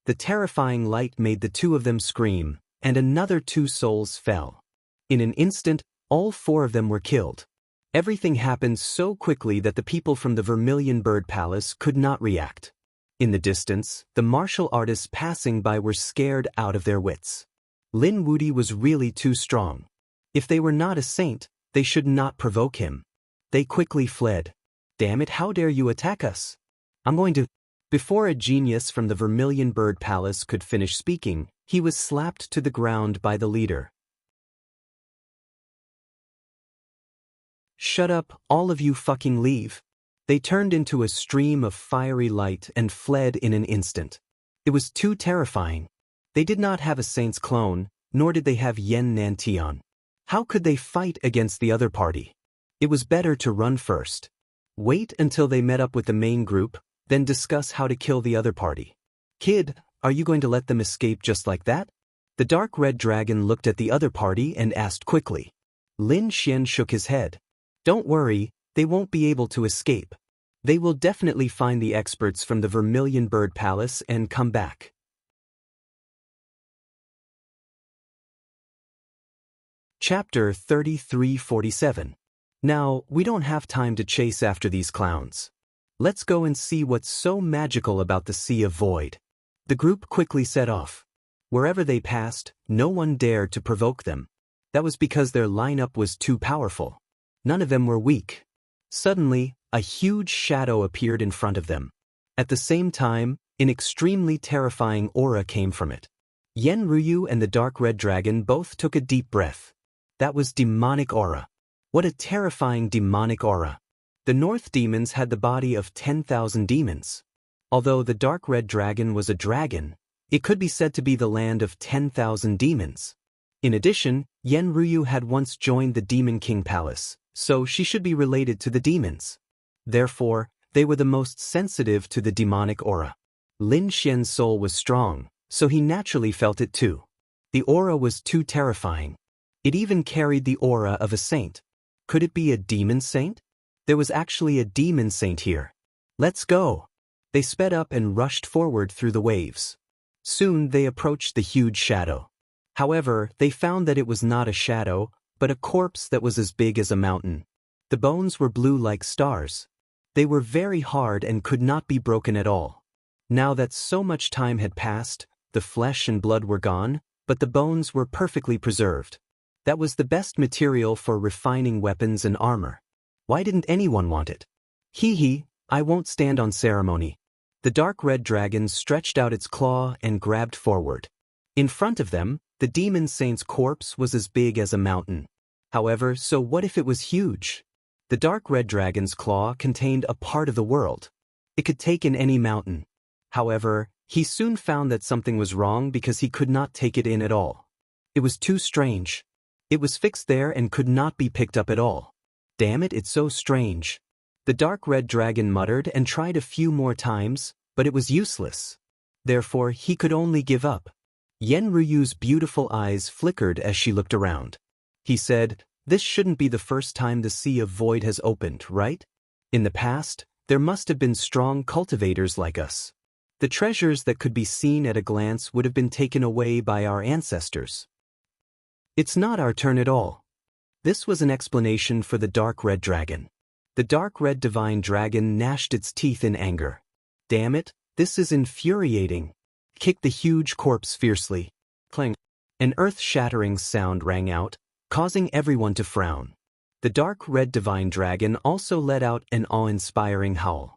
The terrifying light made the 2 of them scream, and another 2 souls fell. In an instant, all 4 of them were killed. Everything happened so quickly that the people from the Vermilion Bird Palace could not react. In the distance, the martial artists passing by were scared out of their wits. Lin Wudi was really too strong. If they were not a saint, they should not provoke him. They quickly fled. Damn it, how dare you attack us? I'm going to... Before a genius from the Vermilion Bird Palace could finish speaking, he was slapped to the ground by the leader. Shut up, all of you fucking leave. They turned into a stream of fiery light and fled in an instant. It was too terrifying. They did not have a saint's clone, nor did they have Yen Nantian. How could they fight against the other party? It was better to run first. Wait until they met up with the main group, then discuss how to kill the other party. Kid, are you going to let them escape just like that? The dark red dragon looked at the other party and asked quickly. Lin Xian shook his head. Don't worry, they won't be able to escape. They will definitely find the experts from the Vermilion Bird Palace and come back. Chapter 3347. Now, we don't have time to chase after these clowns. Let's go and see what's so magical about the Sea of Void. The group quickly set off. Wherever they passed, no one dared to provoke them. That was because their lineup was too powerful. None of them were weak. Suddenly, a huge shadow appeared in front of them. At the same time, an extremely terrifying aura came from it. Yen Ryu and the Dark Red Dragon both took a deep breath. That was demonic aura. What a terrifying demonic aura. The North demons had the body of 10,000 demons. Although the Dark Red Dragon was a dragon, it could be said to be the land of 10,000 demons. In addition, Yen Ryu had once joined the Demon King Palace, so she should be related to the demons. Therefore, they were the most sensitive to the demonic aura. Lin Xian's soul was strong, so he naturally felt it too. The aura was too terrifying. It even carried the aura of a saint. Could it be a demon saint? There was actually a demon saint here. Let's go. They sped up and rushed forward through the waves. Soon they approached the huge shadow. However, they found that it was not a shadow, but a corpse that was as big as a mountain. The bones were blue like stars. They were very hard and could not be broken at all. Now that so much time had passed, the flesh and blood were gone, but the bones were perfectly preserved. That was the best material for refining weapons and armor. Why didn't anyone want it? Hee, I won't stand on ceremony. The Dark Red Dragon stretched out its claw and grabbed forward. In front of them, the demon saint's corpse was as big as a mountain. However, so what if it was huge? The Dark Red Dragon's claw contained a part of the world. It could take in any mountain. However, he soon found that something was wrong because he could not take it in at all. It was too strange. It was fixed there and could not be picked up at all. Damn it, it's so strange. The Dark Red Dragon muttered and tried a few more times, but it was useless. Therefore, he could only give up. Yen Ryu's beautiful eyes flickered as she looked around. He said, "This shouldn't be the first time the Sea of Void has opened, right? In the past, there must have been strong cultivators like us. The treasures that could be seen at a glance would have been taken away by our ancestors. It's not our turn at all." This was an explanation for the Dark Red Dragon. The Dark Red Divine Dragon gnashed its teeth in anger. Damn it, this is infuriating. Kicked the huge corpse fiercely. Clang. An earth-shattering sound rang out, causing everyone to frown. The Dark Red Divine Dragon also let out an awe-inspiring howl.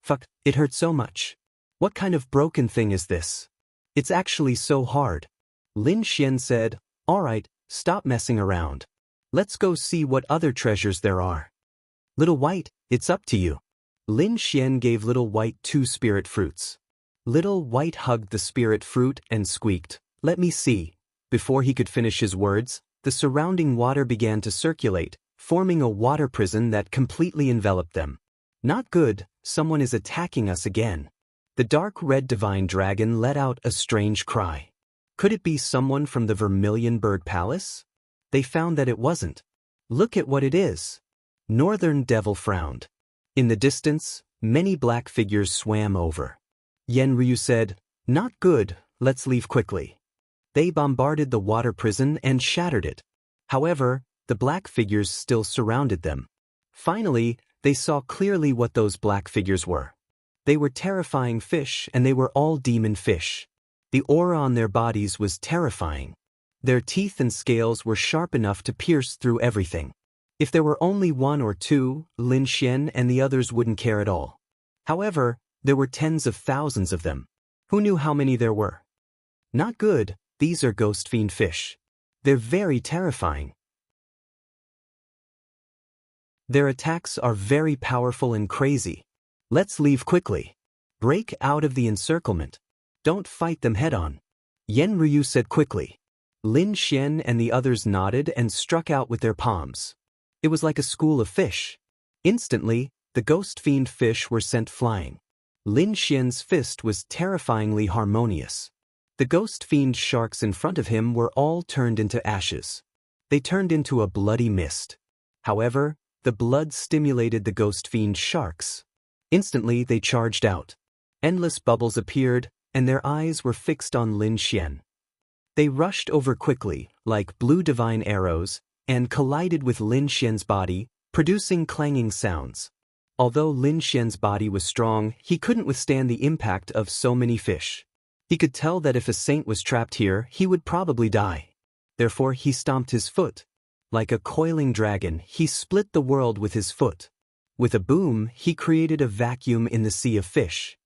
Fuck, it hurt so much. What kind of broken thing is this? It's actually so hard. Lin Xian said, "Alright, stop messing around. Let's go see what other treasures there are." Little White, it's up to you. Lin Xian gave Little White 2 spirit fruits. Little White hugged the spirit fruit and squeaked, "Let me see." Before he could finish his words, the surrounding water began to circulate, forming a water prison that completely enveloped them. Not good, someone is attacking us again. The Dark Red Divine Dragon let out a strange cry. Could it be someone from the Vermilion Bird Palace? They found that it wasn't. Look at what it is. Northern Devil frowned. In the distance, many black figures swam over. Yen Ryu said, "Not good, let's leave quickly." They bombarded the water prison and shattered it. However, the black figures still surrounded them. Finally, they saw clearly what those black figures were. They were terrifying fish, and they were all demon fish. The aura on their bodies was terrifying. Their teeth and scales were sharp enough to pierce through everything. If there were only 1 or 2, Lin Xian and the others wouldn't care at all. However, there were tens of thousands of them. Who knew how many there were? Not good, these are ghost fiend fish. They're very terrifying. Their attacks are very powerful and crazy. Let's leave quickly. Break out of the encirclement. Don't fight them head-on. Yen Ryu said quickly. Lin Xian and the others nodded and struck out with their palms. It was like a school of fish. Instantly, the ghost fiend fish were sent flying. Lin Xian's fist was terrifyingly harmonious. The ghost fiend sharks in front of him were all turned into ashes. They turned into a bloody mist. However, the blood stimulated the ghost fiend sharks. Instantly, they charged out. Endless bubbles appeared, and their eyes were fixed on Lin Xian. They rushed over quickly, like blue divine arrows, and collided with Lin Xian's body, producing clanging sounds. Although Lin Xian's body was strong, he couldn't withstand the impact of so many fish. He could tell that if a saint was trapped here, he would probably die. Therefore, he stomped his foot. Like a coiling dragon, he split the world with his foot. With a boom, he created a vacuum in the sea of fish.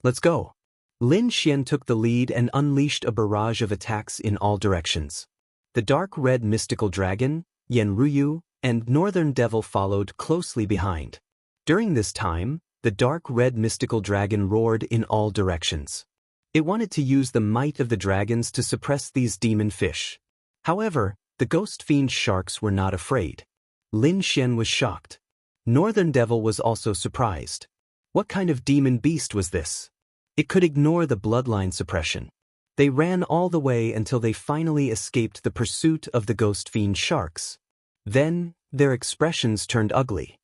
Let's go. Lin Xian took the lead and unleashed a barrage of attacks in all directions. The dark red mystical dragon, Yan Ruyu, and Northern Devil followed closely behind. During this time, the dark red mystical dragon roared in all directions. It wanted to use the might of the dragons to suppress these demon fish. However, the ghost fiend sharks were not afraid. Lin Xian was shocked. Northern Devil was also surprised. What kind of demon beast was this? It could ignore the bloodline suppression. They ran all the way until they finally escaped the pursuit of the ghost fiend sharks. Then, their expressions turned ugly.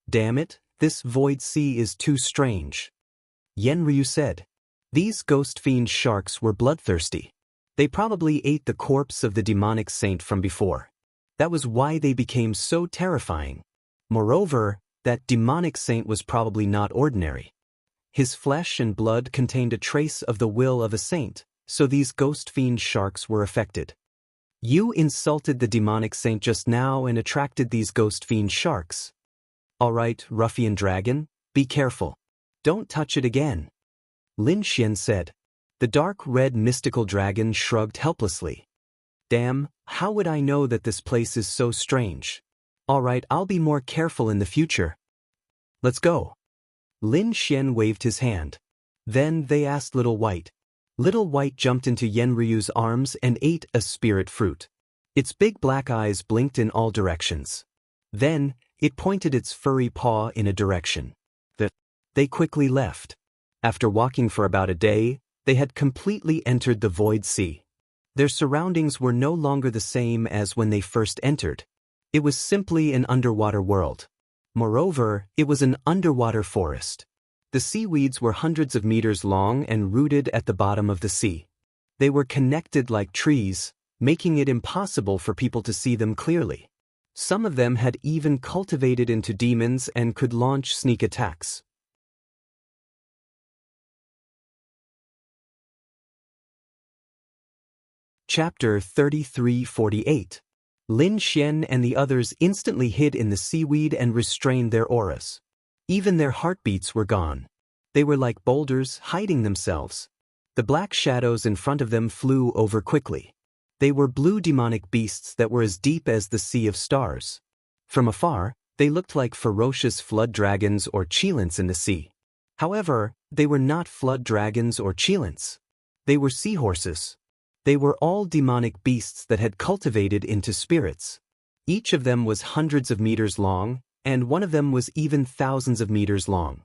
Damn it, this void sea is too strange. Yenryu said. These ghost fiend sharks were bloodthirsty. They probably ate the corpse of the demonic saint from before. That was why they became so terrifying. Moreover, that demonic saint was probably not ordinary. His flesh and blood contained a trace of the will of a saint, so these ghost fiend sharks were affected. You insulted the demonic saint just now and attracted these ghost fiend sharks. Alright, ruffian dragon, be careful. Don't touch it again. Lin Xian said. The dark red mystical dragon shrugged helplessly. Damn, how would I know that this place is so strange? Alright, I'll be more careful in the future. Let's go. Lin Xian waved his hand. Then they asked Little White. Little White jumped into Yenryu's arms and ate a spirit fruit. Its big black eyes blinked in all directions. Then, it pointed its furry paw in a direction. They quickly left. After walking for about a day, they had completely entered the void sea. Their surroundings were no longer the same as when they first entered. It was simply an underwater world. Moreover, it was an underwater forest. The seaweeds were hundreds of meters long and rooted at the bottom of the sea. They were connected like trees, making it impossible for people to see them clearly. Some of them had even cultivated into demons and could launch sneak attacks. Chapter 3348. Lin Xian and the others instantly hid in the seaweed and restrained their auras. Even their heartbeats were gone. They were like boulders hiding themselves. The black shadows in front of them flew over quickly. They were blue demonic beasts that were as deep as the sea of stars. From afar, they looked like ferocious flood dragons or cheilants in the sea. However, they were not flood dragons or cheilants. They were seahorses. They were all demonic beasts that had cultivated into spirits. Each of them was hundreds of meters long, and one of them was even thousands of meters long.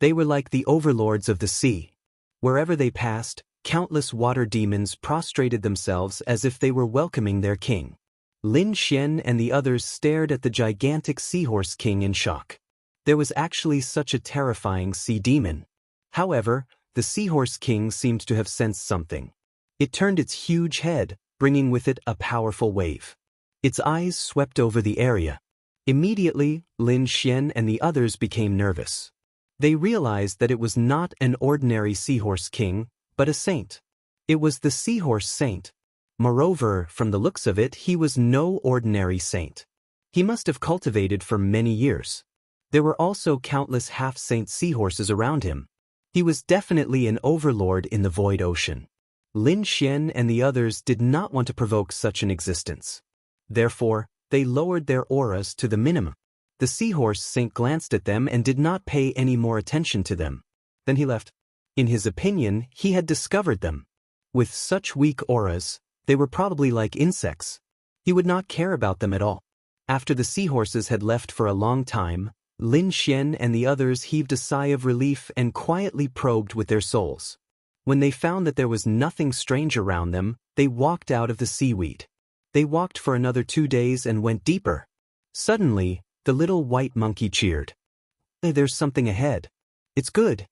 They were like the overlords of the sea. Wherever they passed, countless water demons prostrated themselves as if they were welcoming their king. Lin Xian and the others stared at the gigantic seahorse king in shock. There was actually such a terrifying sea demon. However, the seahorse king seemed to have sensed something. It turned its huge head, bringing with it a powerful wave. Its eyes swept over the area. Immediately, Lin Xian and the others became nervous. They realized that it was not an ordinary seahorse king, but a saint. It was the seahorse saint. Moreover, from the looks of it, he was no ordinary saint. He must have cultivated for many years. There were also countless half-saint seahorses around him. He was definitely an overlord in the void ocean. Lin Xian and the others did not want to provoke such an existence. Therefore, they lowered their auras to the minimum. The seahorse saint glanced at them and did not pay any more attention to them. Then he left. In his opinion, he had discovered them. With such weak auras, they were probably like insects. He would not care about them at all. After the seahorses had left for a long time, Lin Xian and the others heaved a sigh of relief and quietly probed with their souls. When they found that there was nothing strange around them, they walked out of the seaweed. They walked for another 2 days and went deeper. Suddenly, the little white monkey cheered. "Hey, there's something ahead. It's good."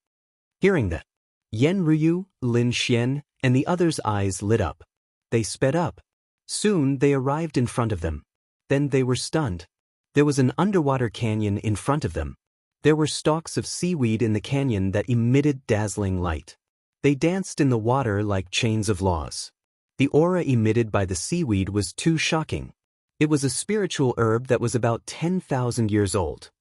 Hearing that, Yan Ruyu, Lin Xian, and the others' eyes lit up. They sped up. Soon they arrived in front of them. Then they were stunned. There was an underwater canyon in front of them. There were stalks of seaweed in the canyon that emitted dazzling light. They danced in the water like chains of laws. The aura emitted by the seaweed was too shocking. It was a spiritual herb that was about 10,000 years old.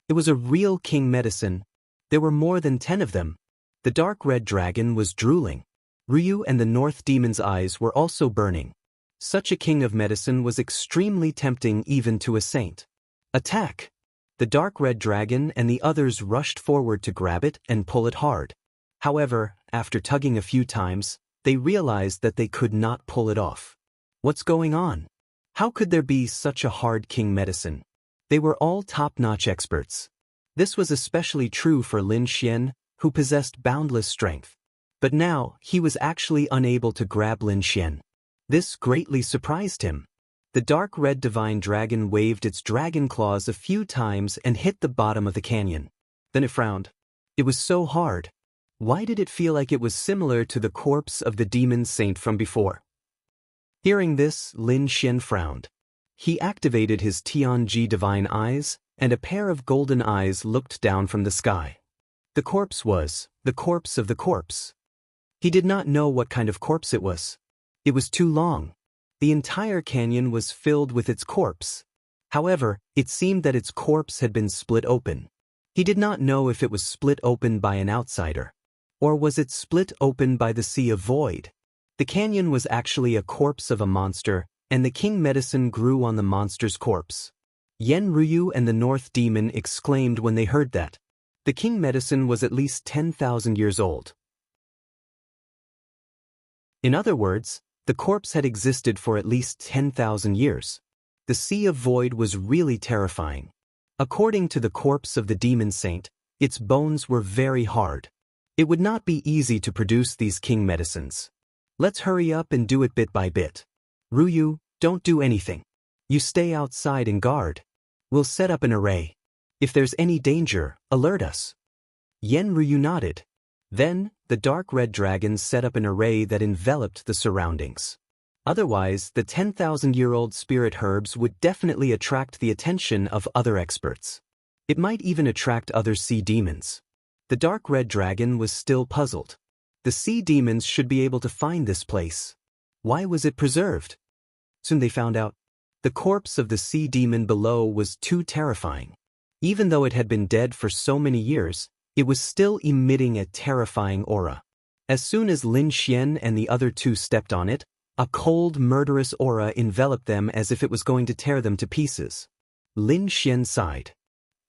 It was a real king medicine. There were more than 10 of them. The dark red dragon was drooling. Ryu and the North Demon's eyes were also burning. Such a king of medicine was extremely tempting even to a saint. Attack! The dark red dragon and the others rushed forward to grab it and pull it hard. However, after tugging a few times, they realized that they could not pull it off. What's going on? How could there be such a hard king medicine? They were all top-notch experts. This was especially true for Lin Xian, who possessed boundless strength. But now, he was actually unable to grab Lin Xian. This greatly surprised him. The dark red divine dragon waved its dragon claws a few times and hit the bottom of the canyon. Then it frowned. It was so hard. Why did it feel like it was similar to the corpse of the demon saint from before? Hearing this, Lin Xian frowned. He activated his Tianji divine eyes, and a pair of golden eyes looked down from the sky. The corpse was the corpse of the corpse. He did not know what kind of corpse it was. It was too long. The entire canyon was filled with its corpse. However, it seemed that its corpse had been split open. He did not know if it was split open by an outsider. Or was it split open by the sea of void? The canyon was actually a corpse of a monster, and the king medicine grew on the monster's corpse. Yan Ruyu and the North Demon exclaimed when they heard that. The king medicine was at least 10,000 years old. In other words, the corpse had existed for at least 10,000 years. The Sea of Void was really terrifying. According to the corpse of the demon saint, its bones were very hard. It would not be easy to produce these king medicines. Let's hurry up and do it bit by bit. Ruyu, don't do anything. You stay outside and guard. We'll set up an array. If there's any danger, alert us. Yan Ruyu nodded. Then, the dark red dragon set up an array that enveloped the surroundings. Otherwise, the 10,000-year-old spirit herbs would definitely attract the attention of other experts. It might even attract other sea demons. The dark red dragon was still puzzled. The sea demons should be able to find this place. Why was it preserved? Soon they found out. The corpse of the sea demon below was too terrifying. Even though it had been dead for so many years, it was still emitting a terrifying aura. As soon as Lin Xian and the other two stepped on it, a cold, murderous aura enveloped them as if it was going to tear them to pieces. Lin Xian sighed.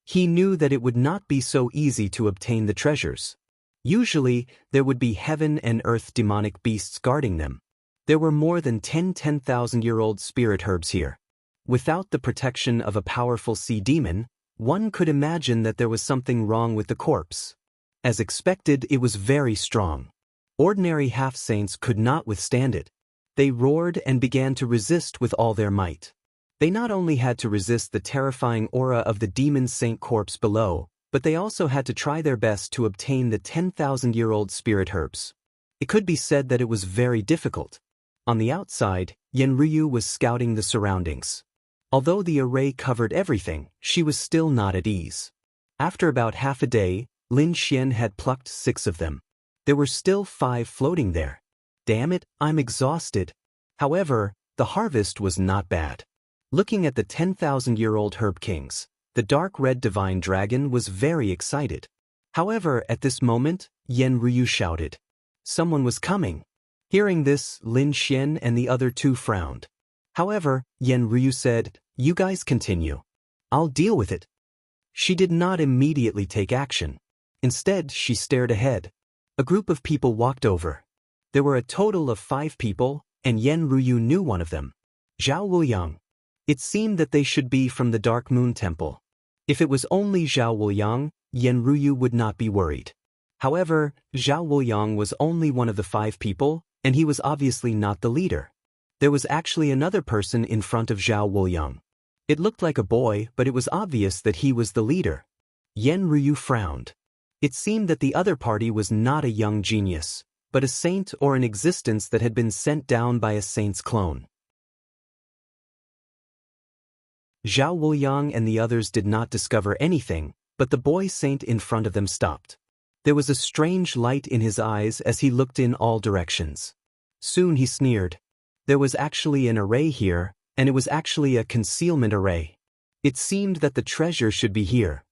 He knew that it would not be so easy to obtain the treasures. Usually, there would be heaven and earth demonic beasts guarding them. There were more than 10,000-year-old spirit herbs here. Without the protection of a powerful sea demon, one could imagine that there was something wrong with the corpse. As expected, it was very strong. Ordinary half-saints could not withstand it. They roared and began to resist with all their might. They not only had to resist the terrifying aura of the demon saint corpse below, but they also had to try their best to obtain the 10,000-year-old spirit herbs. It could be said that it was very difficult. On the outside, Yan Ruyu was scouting the surroundings. Although the array covered everything, she was still not at ease. After about half a day, Lin Xian had plucked 6 of them. There were still 5 floating there. Damn it, I'm exhausted. However, the harvest was not bad. Looking at the 10,000-year-old herb kings, the dark red divine dragon was very excited. However, at this moment, Yan Ruyu shouted. Someone was coming. Hearing this, Lin Xian and the other two frowned. However, Yan Ruyu said, "You guys continue. I'll deal with it." She did not immediately take action. Instead, she stared ahead. A group of people walked over. There were a total of 5 people, and Yan Ruyu knew one of them. Zhao Wuliang. It seemed that they should be from the Dark Moon Temple. If it was only Zhao Wuliang, Yan Ruyu would not be worried. However, Zhao Wuliang was only one of the 5 people, and he was obviously not the leader. There was actually another person in front of Zhao Wuliang. It looked like a boy, but it was obvious that he was the leader. Yen Ruyu frowned. It seemed that the other party was not a young genius, but a saint or an existence that had been sent down by a saint's clone. Zhao Wuliang and the others did not discover anything, but the boy saint in front of them stopped. There was a strange light in his eyes as he looked in all directions. Soon he sneered. There was actually an array here, and it was actually a concealment array. It seemed that the treasure should be here.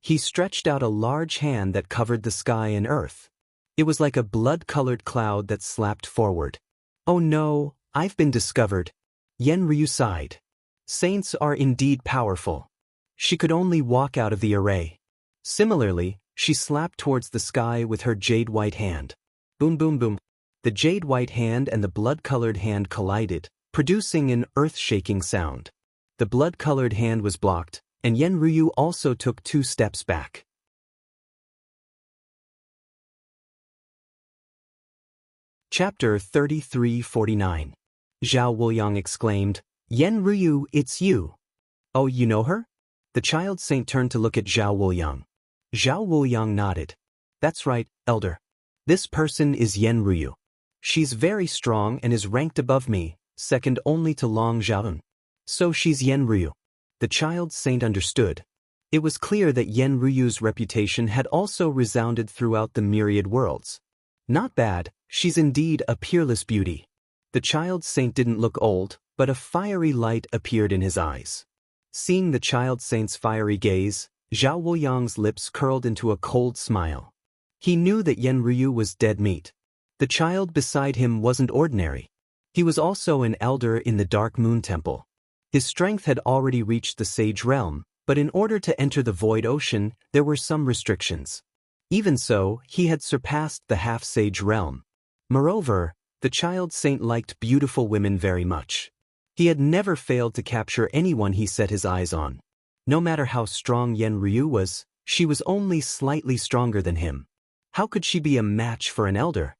He stretched out a large hand that covered the sky and earth. It was like a blood-colored cloud that slapped forward. Oh no, I've been discovered. Yen Ryu sighed. Saints are indeed powerful. She could only walk out of the array. Similarly, she slapped towards the sky with her jade-white hand. Boom boom boom. The jade-white hand and the blood-colored hand collided, producing an earth-shaking sound. The blood-colored hand was blocked, and Yen Ryu also took 2 steps back. Chapter 3349. Zhao Wuliang exclaimed, Yen Ryu, it's you. Oh, you know her? The child saint turned to look at Zhao Wuliang. Zhao Wuliang nodded. That's right, elder. This person is Yen Ryu. She's very strong and is ranked above me, second only to Long Zhaoun. So she's Yen Ryu. The child saint understood. It was clear that Yen Ryu's reputation had also resounded throughout the myriad worlds. Not bad, she's indeed a peerless beauty. The child saint didn't look old, but a fiery light appeared in his eyes. Seeing the child saint's fiery gaze, Zhao Wuliang's lips curled into a cold smile. He knew that Yen Ryu was dead meat. The child beside him wasn't ordinary. He was also an elder in the Dark Moon Temple. His strength had already reached the Sage Realm, but in order to enter the Void Ocean, there were some restrictions. Even so, he had surpassed the Half-Sage Realm. Moreover, the child saint liked beautiful women very much. He had never failed to capture anyone he set his eyes on. No matter how strong Yen Ryu was, she was only slightly stronger than him. How could she be a match for an elder?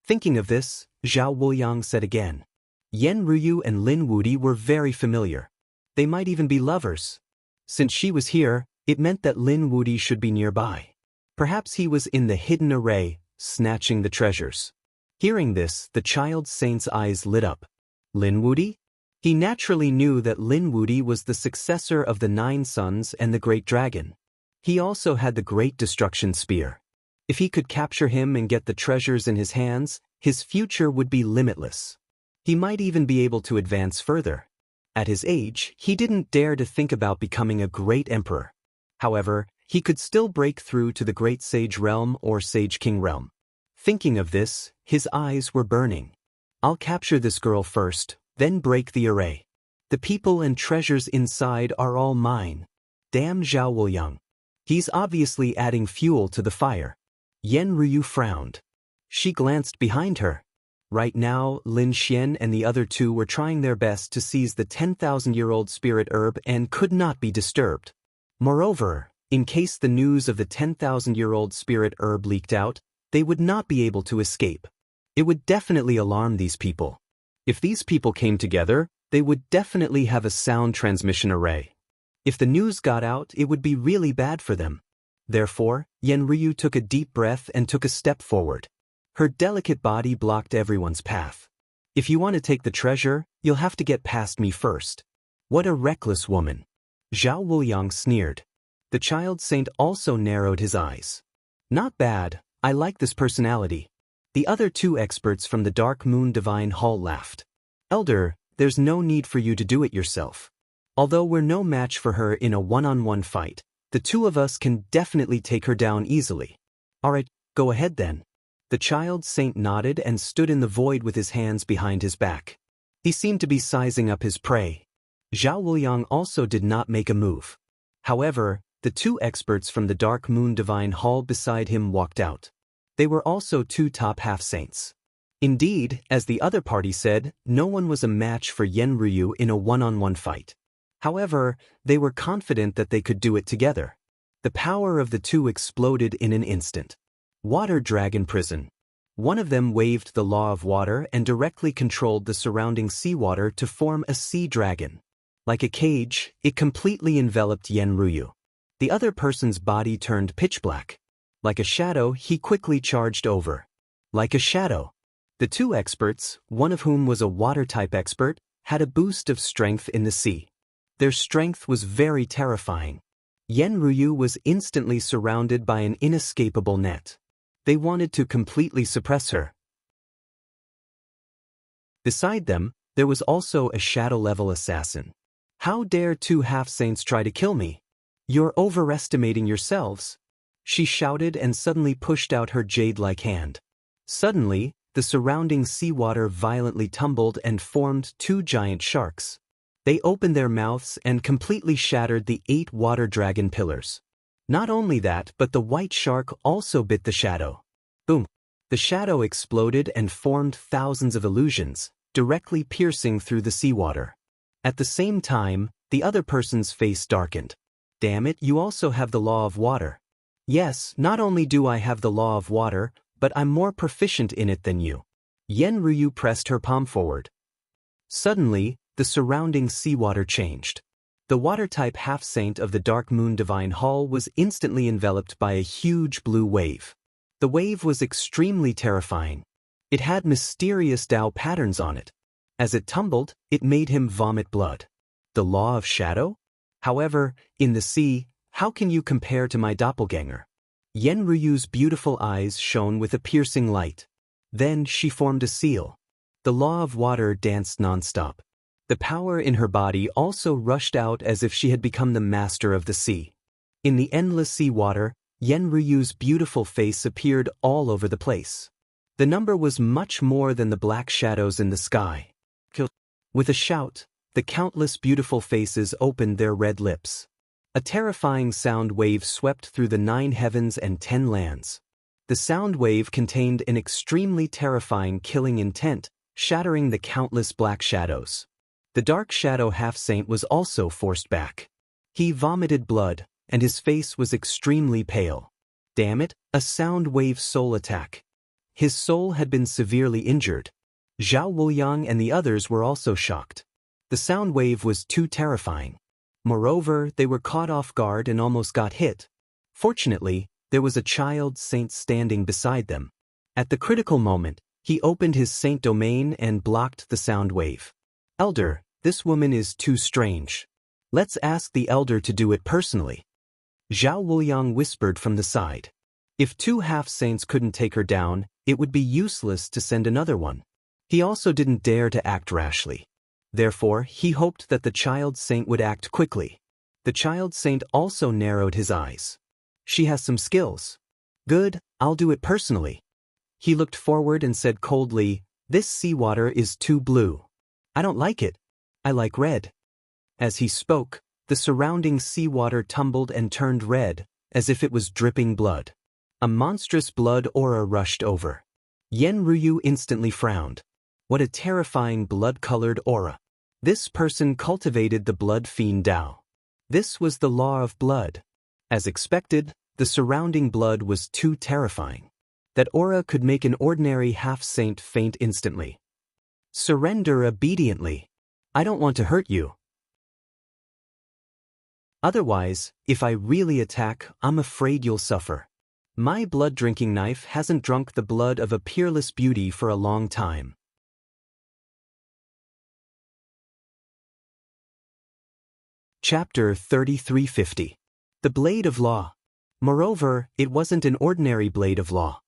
Thinking of this, Zhao Wuliang said again. Yen Ryu and Lin Wudi were very familiar. They might even be lovers. Since she was here, it meant that Lin Wudi should be nearby. Perhaps he was in the hidden array, snatching the treasures. Hearing this, the child saint's eyes lit up. Lin Wudi? He naturally knew that Lin Wudi was the successor of the 9 sons and the Great Dragon. He also had the Great Destruction Spear. If he could capture him and get the treasures in his hands, his future would be limitless. He might even be able to advance further. At his age, he didn't dare to think about becoming a great emperor. However, he could still break through to the Great Sage Realm or Sage King Realm. Thinking of this, his eyes were burning. I'll capture this girl first, then break the array. The people and treasures inside are all mine. Damn Zhao Wuliang. He's obviously adding fuel to the fire. Yen Ryu frowned. She glanced behind her. Right now, Lin Xian and the other 2 were trying their best to seize the 10,000-year-old spirit herb and could not be disturbed. Moreover, in case the news of the 10,000-year-old spirit herb leaked out, they would not be able to escape. It would definitely alarm these people. If these people came together, they would definitely have a sound transmission array. If the news got out, it would be really bad for them. Therefore, Yen Ryu took a deep breath and took a step forward. Her delicate body blocked everyone's path. If you want to take the treasure, you'll have to get past me first. What a reckless woman. Zhao Wuliang sneered. The child saint also narrowed his eyes. Not bad, I like this personality. The other 2 experts from the Dark Moon Divine Hall laughed. Elder, there's no need for you to do it yourself. Although we're no match for her in a one-on-one fight, the 2 of us can definitely take her down easily. Alright, go ahead then. The child saint nodded and stood in the void with his hands behind his back. He seemed to be sizing up his prey. Zhao Wuliang also did not make a move. However, the 2 experts from the Dark Moon Divine Hall beside him walked out. They were also 2 top half-saints. Indeed, as the other party said, no one was a match for Yen Ryu in a one-on-one fight. However, they were confident that they could do it together. The power of the 2 exploded in an instant. Water Dragon Prison. One of them waved the law of water and directly controlled the surrounding seawater to form a sea dragon. Like a cage, it completely enveloped Yen Ryu. The other person's body turned pitch black. Like a shadow, he quickly charged over. Like a shadow. The two experts, one of whom was a water-type expert, had a boost of strength in the sea. Their strength was very terrifying. Yen Ryu was instantly surrounded by an inescapable net. They wanted to completely suppress her. Beside them, there was also a shadow-level assassin. How dare two half-saints try to kill me? You're overestimating yourselves, she shouted and suddenly pushed out her jade-like hand. Suddenly, the surrounding seawater violently tumbled and formed two giant sharks. They opened their mouths and completely shattered the 8 water dragon pillars. Not only that, but the white shark also bit the shadow. Boom! The shadow exploded and formed thousands of illusions, directly piercing through the seawater. At the same time, the other person's face darkened. Damn it, you also have the law of water. Yes, not only do I have the law of water, but I'm more proficient in it than you. Yen Ryu pressed her palm forward. Suddenly, the surrounding seawater changed. The water-type half-saint of the Dark Moon Divine Hall was instantly enveloped by a huge blue wave. The wave was extremely terrifying. It had mysterious Tao patterns on it. As it tumbled, it made him vomit blood. The law of shadow? However, in the sea, how can you compare to my doppelganger? Yen Ryu's beautiful eyes shone with a piercing light. Then she formed a seal. The law of water danced non-stop. The power in her body also rushed out as if she had become the master of the sea. In the endless sea water, Yen Ryu's beautiful face appeared all over the place. The number was much more than the black shadows in the sky. With a shout, the countless beautiful faces opened their red lips. A terrifying sound wave swept through the 9 heavens and 10 lands. The sound wave contained an extremely terrifying killing intent, shattering the countless black shadows. The dark shadow half-saint was also forced back. He vomited blood, and his face was extremely pale. Damn it, a sound wave soul attack. His soul had been severely injured. Zhao Wuliang and the others were also shocked. The sound wave was too terrifying. Moreover, they were caught off guard and almost got hit. Fortunately, there was a child saint standing beside them. At the critical moment, he opened his saint domain and blocked the sound wave. Elder, this woman is too strange. Let's ask the elder to do it personally. Zhao Wuliang whispered from the side. If 2 half-saints couldn't take her down, it would be useless to send another one. He also didn't dare to act rashly. Therefore, he hoped that the child saint would act quickly. The child saint also narrowed his eyes. She has some skills. Good, I'll do it personally. He looked forward and said coldly, this seawater is too blue. I don't like it. I like red. As he spoke, the surrounding seawater tumbled and turned red, as if it was dripping blood. A monstrous blood aura rushed over. Yen Ryu instantly frowned. What a terrifying blood-colored aura. This person cultivated the blood fiend Tao. This was the law of blood. As expected, the surrounding blood was too terrifying. That aura could make an ordinary half-saint faint instantly. Surrender obediently. I don't want to hurt you. Otherwise, if I really attack, I'm afraid you'll suffer. My blood-drinking knife hasn't drunk the blood of a peerless beauty for a long time. Chapter 3350. The Blade of Law. Moreover, it wasn't an ordinary blade of law.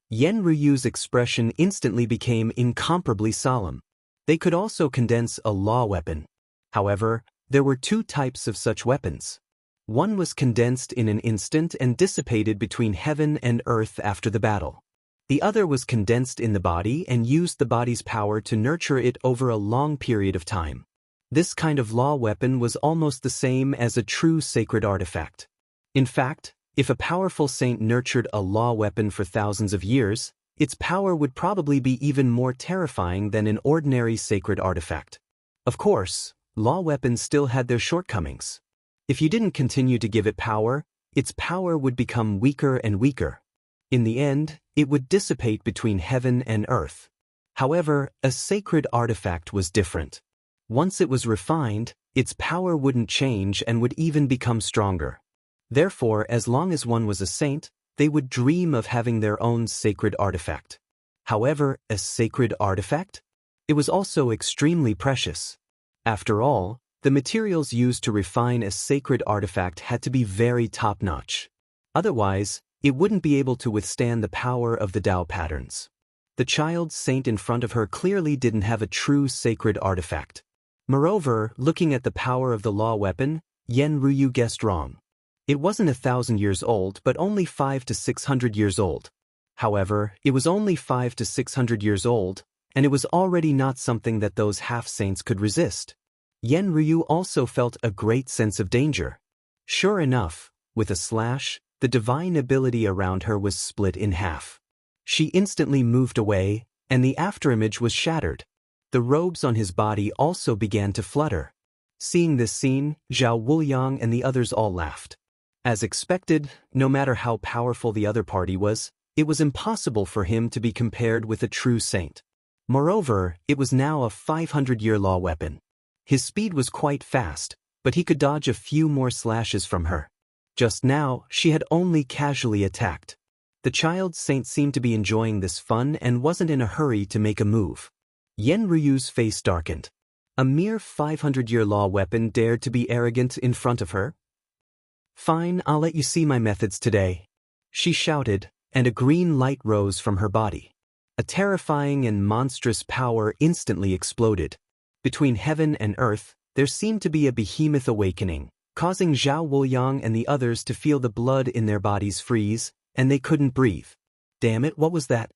Yen Ryu's expression instantly became incomparably solemn. They could also condense a law weapon. However, there were 2 types of such weapons. One was condensed in an instant and dissipated between heaven and earth after the battle. The other was condensed in the body and used the body's power to nurture it over a long period of time. This kind of law weapon was almost the same as a true sacred artifact. In fact, if a powerful saint nurtured a law weapon for thousands of years, its power would probably be even more terrifying than an ordinary sacred artifact. Of course, law weapons still had their shortcomings. If you didn't continue to give it power, its power would become weaker and weaker. In the end, it would dissipate between heaven and earth. However, a sacred artifact was different. Once it was refined, its power wouldn't change and would even become stronger. Therefore, as long as one was a saint, they would dream of having their own sacred artifact. However, a sacred artifact? It was also extremely precious. After all, the materials used to refine a sacred artifact had to be very top-notch. Otherwise, it wouldn't be able to withstand the power of the Tao patterns. The child saint in front of her clearly didn't have a true sacred artifact. Moreover, looking at the power of the law weapon, Yen Ruyu guessed wrong. It wasn't 1,000 years old but only 500 to 600 years old. However, it was only 500 to 600 years old, and it was already not something that those half-saints could resist. Yen Ruyu also felt a great sense of danger. Sure enough, with a slash, the divine ability around her was split in half. She instantly moved away, and the afterimage was shattered. The robes on his body also began to flutter. Seeing this scene, Zhao Wuliang and the others all laughed. As expected, no matter how powerful the other party was, it was impossible for him to be compared with a true saint. Moreover, it was now a 500-year law weapon. His speed was quite fast, but he could dodge a few more slashes from her. Just now, she had only casually attacked. The child saint seemed to be enjoying this fun and wasn't in a hurry to make a move. Yen Ruyu's face darkened. A mere 500-year law weapon dared to be arrogant in front of her? Fine, I'll let you see my methods today, she shouted, and a green light rose from her body. A terrifying and monstrous power instantly exploded. Between heaven and earth, there seemed to be a behemoth awakening, causing Zhao Wuliang and the others to feel the blood in their bodies freeze, and they couldn't breathe. Damn it, what was that?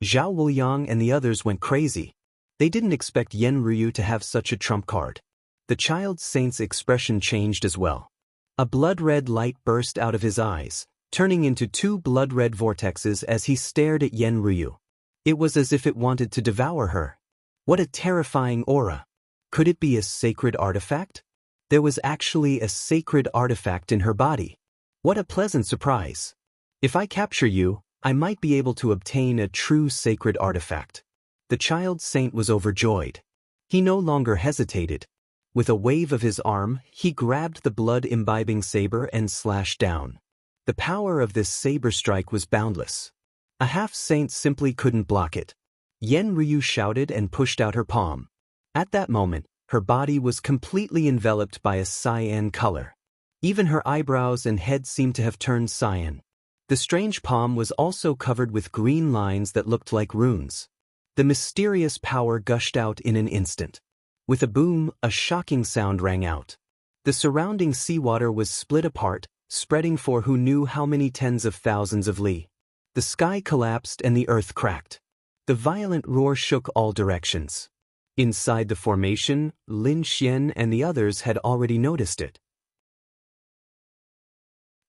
Zhao Wuliang and the others went crazy. They didn't expect Yen Ryu to have such a trump card. The child saint's expression changed as well. A blood-red light burst out of his eyes, turning into two blood-red vortexes as he stared at Yen Ryu. It was as if it wanted to devour her. What a terrifying aura! Could it be a sacred artifact? There was actually a sacred artifact in her body. What a pleasant surprise! If I capture you, I might be able to obtain a true sacred artifact. The child saint was overjoyed. He no longer hesitated. With a wave of his arm, he grabbed the blood-imbibing saber and slashed down. The power of this saber strike was boundless. A half-saint simply couldn't block it. Yen Ryu shouted and pushed out her palm. At that moment, her body was completely enveloped by a cyan color. Even her eyebrows and head seemed to have turned cyan. The strange palm was also covered with green lines that looked like runes. The mysterious power gushed out in an instant. With a boom, a shocking sound rang out. The surrounding seawater was split apart, spreading for who knew how many tens of thousands of li. The sky collapsed and the earth cracked. The violent roar shook all directions. Inside the formation, Lin Xian and the others had already noticed it.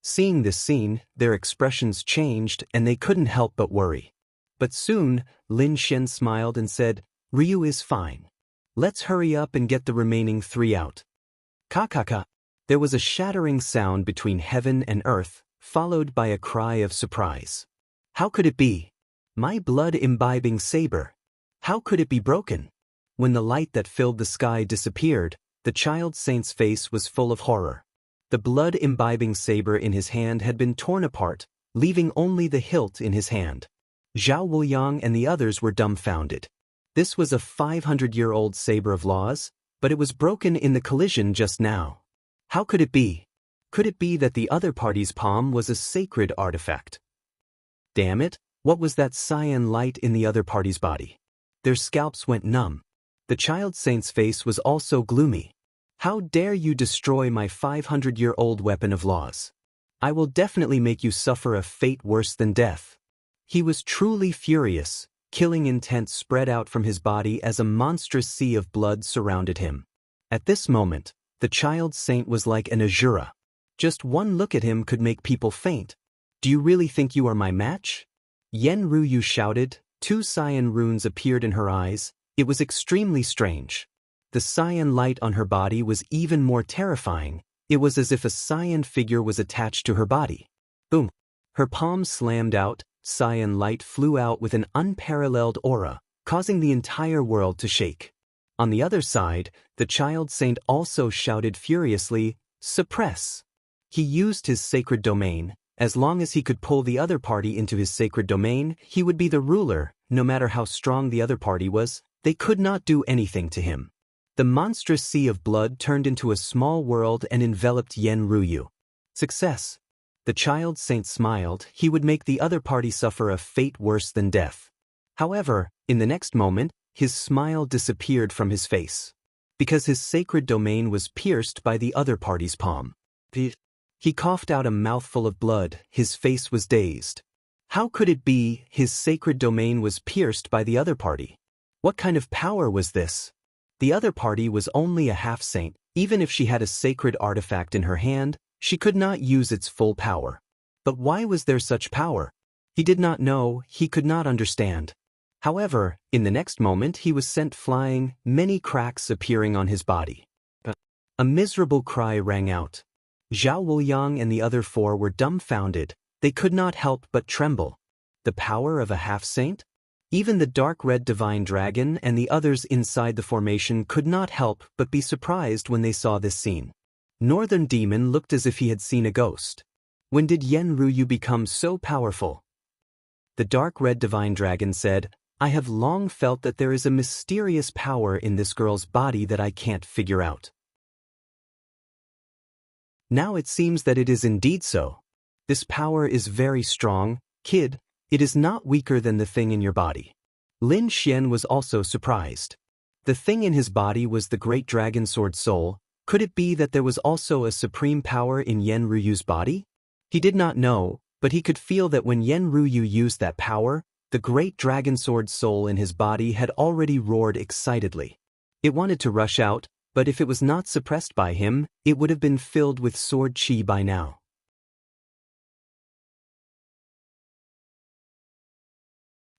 Seeing this scene, their expressions changed and they couldn't help but worry. But soon, Lin Xian smiled and said, "Ryu is fine. Let's hurry up and get the remaining 3 out." Ka. There was a shattering sound between heaven and earth, followed by a cry of surprise. How could it be? My blood-imbibing saber. How could it be broken? When the light that filled the sky disappeared, the child saint's face was full of horror. The blood-imbibing saber in his hand had been torn apart, leaving only the hilt in his hand. Zhao Wuliang and the others were dumbfounded. This was a 500-year-old saber of laws, but it was broken in the collision just now. How could it be? Could it be that the other party's palm was a sacred artifact? Damn it, what was that cyan light in the other party's body? Their scalps went numb. The child saint's face was also gloomy. How dare you destroy my 500-year-old weapon of laws? I will definitely make you suffer a fate worse than death. He was truly furious. Killing intent spread out from his body as a monstrous sea of blood surrounded him. At this moment, the child saint was like an Azura. Just one look at him could make people faint. Do you really think you are my match? Yen Ryu shouted. 2 cyan runes appeared in her eyes. It was extremely strange. The cyan light on her body was even more terrifying. It was as if a cyan figure was attached to her body. Boom! Her palm slammed out, cyan light flew out with an unparalleled aura, causing the entire world to shake. On the other side, the child saint also shouted furiously, "Suppress!" He used his sacred domain. As long as he could pull the other party into his sacred domain, he would be the ruler. No matter how strong the other party was, they could not do anything to him. The monstrous sea of blood turned into a small world and enveloped Yen Ruyu. Success. The child saint smiled. He would make the other party suffer a fate worse than death. However, in the next moment, his smile disappeared from his face. Because his sacred domain was pierced by the other party's palm. He coughed out a mouthful of blood. His face was dazed. How could it be his sacred domain was pierced by the other party? What kind of power was this? The other party was only a half-saint. Even if she had a sacred artifact in her hand, she could not use its full power. But why was there such power? He did not know, he could not understand. However, in the next moment he was sent flying, many cracks appearing on his body. A miserable cry rang out. Zhao Wuliang and the other four were dumbfounded. They could not help but tremble. The power of a half-saint? Even the dark red divine dragon and the others inside the formation could not help but be surprised when they saw this scene. Northern Demon looked as if he had seen a ghost. When did Yen Ruyu become so powerful? The dark red divine dragon said, "I have long felt that there is a mysterious power in this girl's body that I can't figure out. Now it seems that it is indeed so. This power is very strong, kid. It is not weaker than the thing in your body." Lin Xian was also surprised. The thing in his body was the great dragon sword soul. Could it be that there was also a supreme power in Yen Ruyu's body? He did not know, but he could feel that when Yen Ruyu used that power, the great dragon sword soul in his body had already roared excitedly. It wanted to rush out, but if it was not suppressed by him, it would have been filled with sword chi by now.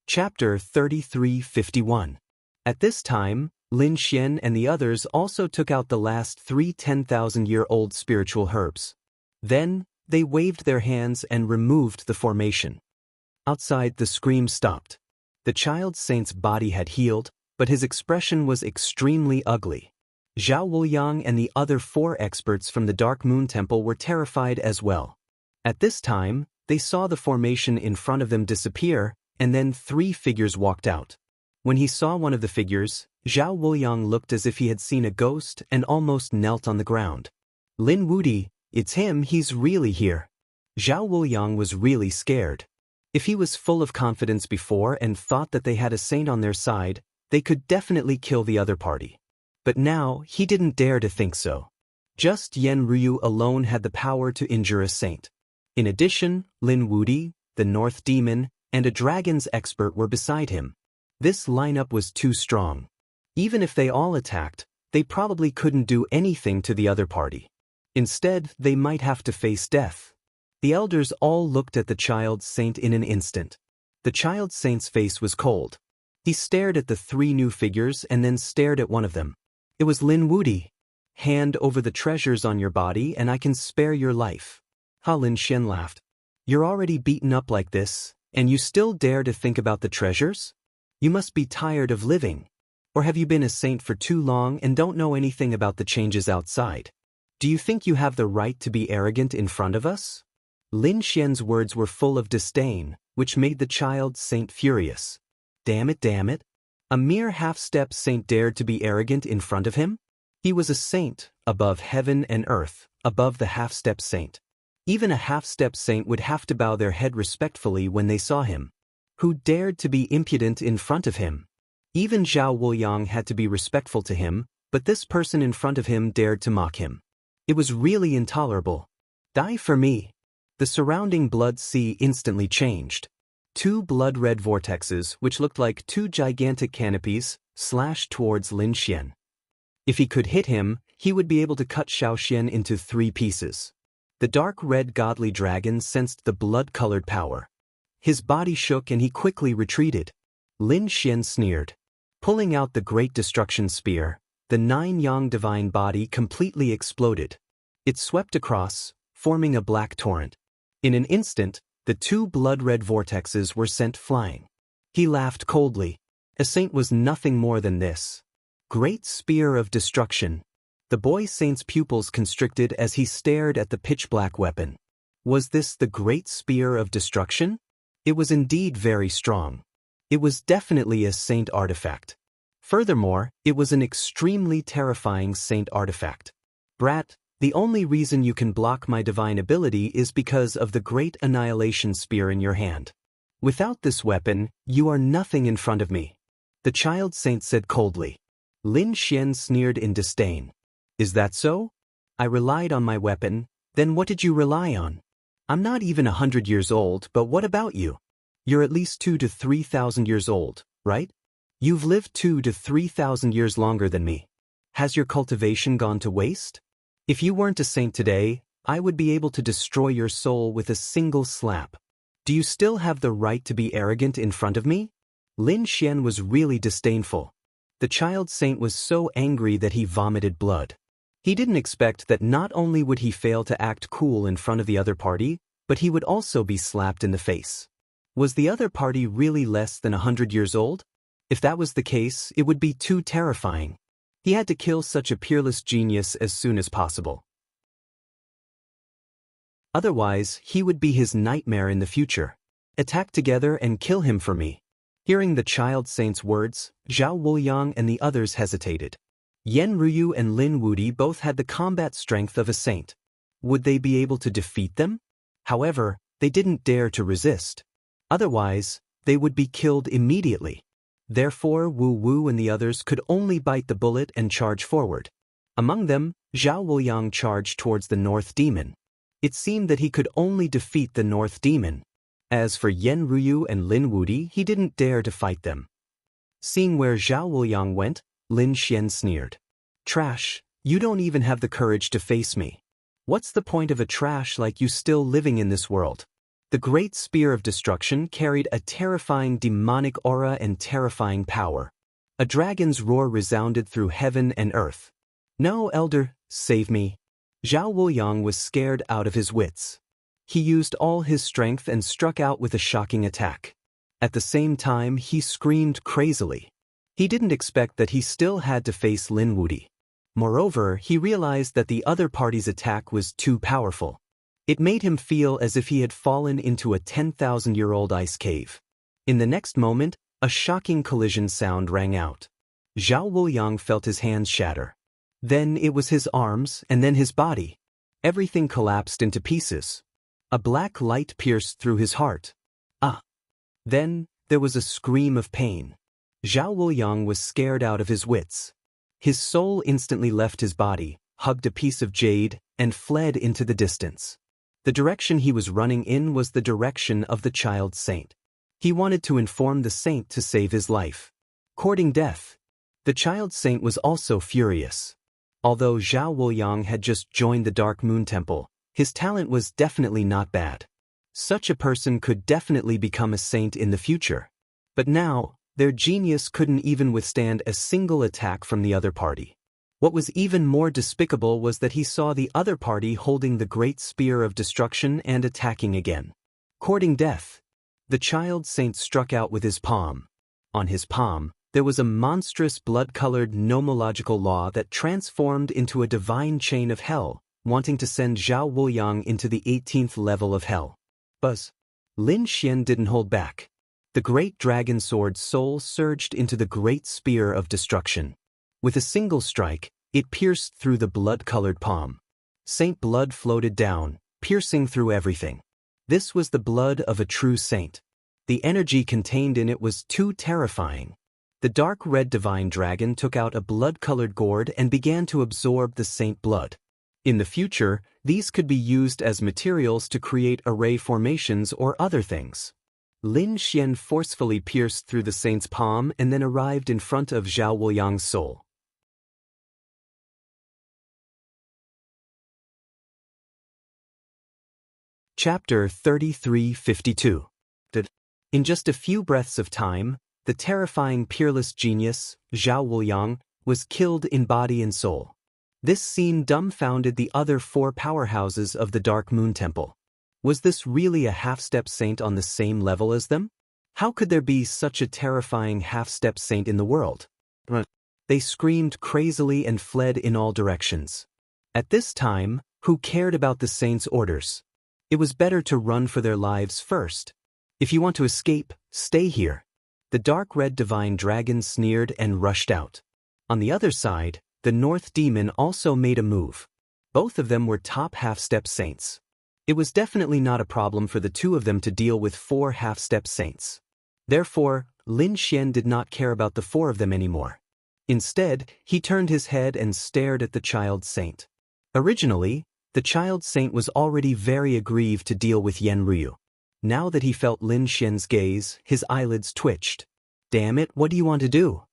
Chapter 3351. At this time, Lin Xian and the others also took out the last 3 10,000-year-old spiritual herbs. Then, they waved their hands and removed the formation. Outside, the scream stopped. The child saint's body had healed, but his expression was extremely ugly. Zhao Wuliang and the other 4 experts from the Dark Moon Temple were terrified as well. At this time, they saw the formation in front of them disappear, and then 3 figures walked out. When he saw one of the figures, Zhao Wuliang looked as if he had seen a ghost and almost knelt on the ground. "Lin Wudi, it's him, he's really here." Zhao Wuliang was really scared. If he was full of confidence before and thought that they had a saint on their side, they could definitely kill the other party. But now, he didn't dare to think so. Just Yen Ruyu alone had the power to injure a saint. In addition, Lin Wudi, the North Demon, and a dragon's expert were beside him. This lineup was too strong. Even if they all attacked, they probably couldn't do anything to the other party. Instead, they might have to face death. The elders all looked at the child saint in an instant. The child saint's face was cold. He stared at the 3 new figures and then stared at one of them. It was Lin Wudi. "Hand over the treasures on your body and I can spare your life." Lin Xian laughed. "You're already beaten up like this, and you still dare to think about the treasures? You must be tired of living. Or have you been a saint for too long and don't know anything about the changes outside? Do you think you have the right to be arrogant in front of us?" Lin Xian's words were full of disdain, which made the child saint furious. Damn it. A mere half-step saint dared to be arrogant in front of him? He was a saint, above heaven and earth, above the half-step saint. Even a half-step saint would have to bow their head respectfully when they saw him. Who dared to be impudent in front of him? Even Zhao Wuliang had to be respectful to him, but this person in front of him dared to mock him. It was really intolerable. "Die for me." The surrounding blood sea instantly changed. 2 blood-red vortexes, which looked like 2 gigantic canopies, slashed towards Lin Xian. If he could hit him, he would be able to cut Xiao Xian into 3 pieces. The dark red godly dragon sensed the blood-colored power. His body shook and he quickly retreated. Lin Xian sneered. Pulling out the great destruction spear, the 9-yang divine body completely exploded. It swept across, forming a black torrent. In an instant, The two blood-red vortexes were sent flying. He laughed coldly. A saint was nothing more than this. Great spear of destruction. The boy saint's pupils constricted as he stared at the pitch-black weapon. Was this the great spear of destruction? It was indeed very strong. It was definitely a saint artifact. Furthermore, it was an extremely terrifying saint artifact. Brat, the only reason you can block my divine ability is because of the great annihilation spear in your hand. Without this weapon, you are nothing in front of me. The child saint said coldly. Lin Xian sneered in disdain. Is that so? I relied on my weapon, then what did you rely on? I'm not even 100 years old, but what about you? You're at least 2,000 to 3,000 years old, right? You've lived 2,000 to 3,000 years longer than me. Has your cultivation gone to waste? If you weren't a saint today, I would be able to destroy your soul with a single slap. Do you still have the right to be arrogant in front of me? Lin Xian was really disdainful. The child saint was so angry that he vomited blood. He didn't expect that not only would he fail to act cool in front of the other party, but he would also be slapped in the face. Was the other party really less than 100 years old? If that was the case, it would be too terrifying. He had to kill such a peerless genius as soon as possible. Otherwise, he would be his nightmare in the future. Attack together and kill him for me. Hearing the child saint's words, Zhao Wuliang and the others hesitated. Yan Ruyu and Lin Wudi both had the combat strength of a saint. Would they be able to defeat them? However, they didn't dare to resist. Otherwise, they would be killed immediately. Therefore, Wu Wu and the others could only bite the bullet and charge forward. Among them, Zhao Wuliang charged towards the North Demon. It seemed that he could only defeat the North Demon. As for Yan Ruyu and Lin Wudi, he didn't dare to fight them. Seeing where Zhao Wuliang went, Lin Xian sneered. Trash, you don't even have the courage to face me. What's the point of a trash like you still living in this world? The great spear of destruction carried a terrifying demonic aura and terrifying power. A dragon's roar resounded through heaven and earth. No, elder, save me. Zhao Wuliang was scared out of his wits. He used all his strength and struck out with a shocking attack. At the same time, he screamed crazily. He didn't expect that he still had to face Lin Wudi. Moreover, he realized that the other party's attack was too powerful. It made him feel as if he had fallen into a 10,000-year-old ice cave. In the next moment, a shocking collision sound rang out. Zhao Wuliang felt his hands shatter. Then it was his arms, and then his body. Everything collapsed into pieces. A black light pierced through his heart. Ah! Then, there was a scream of pain. Zhao Wuliang was scared out of his wits. His soul instantly left his body, hugged a piece of jade, and fled into the distance. The direction he was running in was the direction of the child saint. He wanted to inform the saint to save his life. Courting death. The child saint was also furious. Although Zhao Wuliang had just joined the Dark Moon Temple, his talent was definitely not bad. Such a person could definitely become a saint in the future. But now, their genius couldn't even withstand a single attack from the other party. What was even more despicable was that he saw the other party holding the great spear of destruction and attacking again. Courting death. The child saint struck out with his palm. On his palm, there was a monstrous blood-colored nomological law that transformed into a divine chain of hell, wanting to send Zhao Wuliang into the 18th level of hell. Buzz. Lin Xian didn't hold back. The great dragon sword's soul surged into the great spear of destruction. With a single strike, it pierced through the blood-colored palm. Saint blood floated down, piercing through everything. This was the blood of a true saint. The energy contained in it was too terrifying. The dark red divine dragon took out a blood-colored gourd and began to absorb the saint blood. In the future, these could be used as materials to create array formations or other things. Lin Xian forcefully pierced through the saint's palm and then arrived in front of Zhao Wuliang's soul. Chapter 3352. In just a few breaths of time, the terrifying peerless genius, Zhao Wuliang, was killed in body and soul. This scene dumbfounded the other four powerhouses of the Dark Moon Temple. Was this really a half-step saint on the same level as them? How could there be such a terrifying half-step saint in the world? They screamed crazily and fled in all directions. At this time, who cared about the saint's orders? It was better to run for their lives first. If you want to escape, stay here. The dark red divine dragon sneered and rushed out. On the other side, the North demon also made a move. Both of them were top half-step saints. It was definitely not a problem for the two of them to deal with 4 half-step saints. Therefore, Lin Xian did not care about the 4 of them anymore. Instead, he turned his head and stared at the child saint. Originally, the child saint was already very aggrieved to deal with Yan Ryu. Now that he felt Lin Xian's gaze, his eyelids twitched. Damn it, what do you want to do?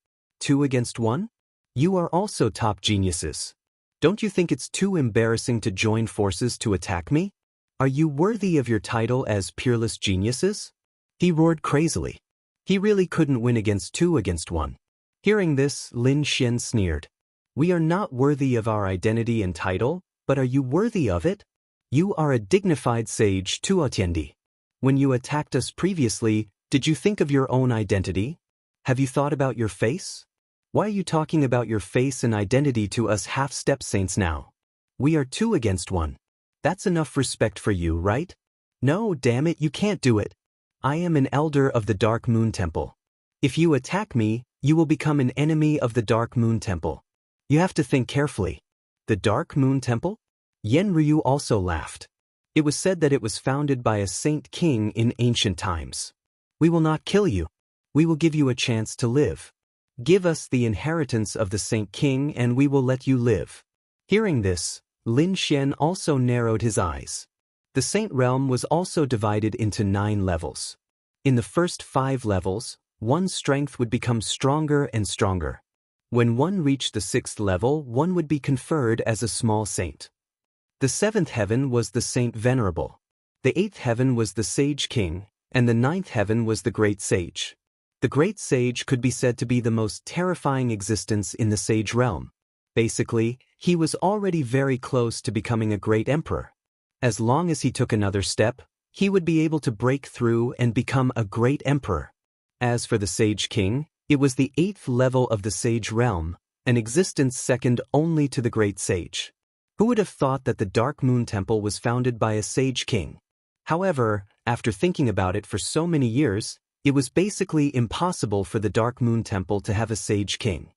2 against 1? You are also top geniuses. Don't you think it's too embarrassing to join forces to attack me? Are you worthy of your title as peerless geniuses? He roared crazily. He really couldn't win against 2 against 1. Hearing this, Lin Xian sneered. We are not worthy of our identity and title, but are you worthy of it? You are a dignified sage, Tuotiendi. When you attacked us previously, did you think of your own identity? Have you thought about your face? Why are you talking about your face and identity to us half-step saints now? We are 2 against 1. That's enough respect for you, right? No, damn it, you can't do it. I am an elder of the Dark Moon Temple. If you attack me, you will become an enemy of the Dark Moon Temple. You have to think carefully. The Dark Moon Temple? Yan Ryu also laughed. It was said that it was founded by a saint king in ancient times. We will not kill you. We will give you a chance to live. Give us the inheritance of the saint king and we will let you live. Hearing this, Lin Xian also narrowed his eyes. The saint realm was also divided into 9 levels. In the first 5 levels, one's strength would become stronger and stronger. When one reached the 6th level, one would be conferred as a small saint. The 7th heaven was the Saint Venerable. The 8th heaven was the Sage King, and the 9th heaven was the Great Sage. The Great Sage could be said to be the most terrifying existence in the Sage realm. Basically, he was already very close to becoming a great emperor. As long as he took another step, he would be able to break through and become a great emperor. As for the Sage King, it was the 8th level of the Sage realm, an existence second only to the Great Sage. Who would have thought that the Dark Moon Temple was founded by a Sage King? However, after thinking about it for so many years, it was basically impossible for the Dark Moon Temple to have a Sage King.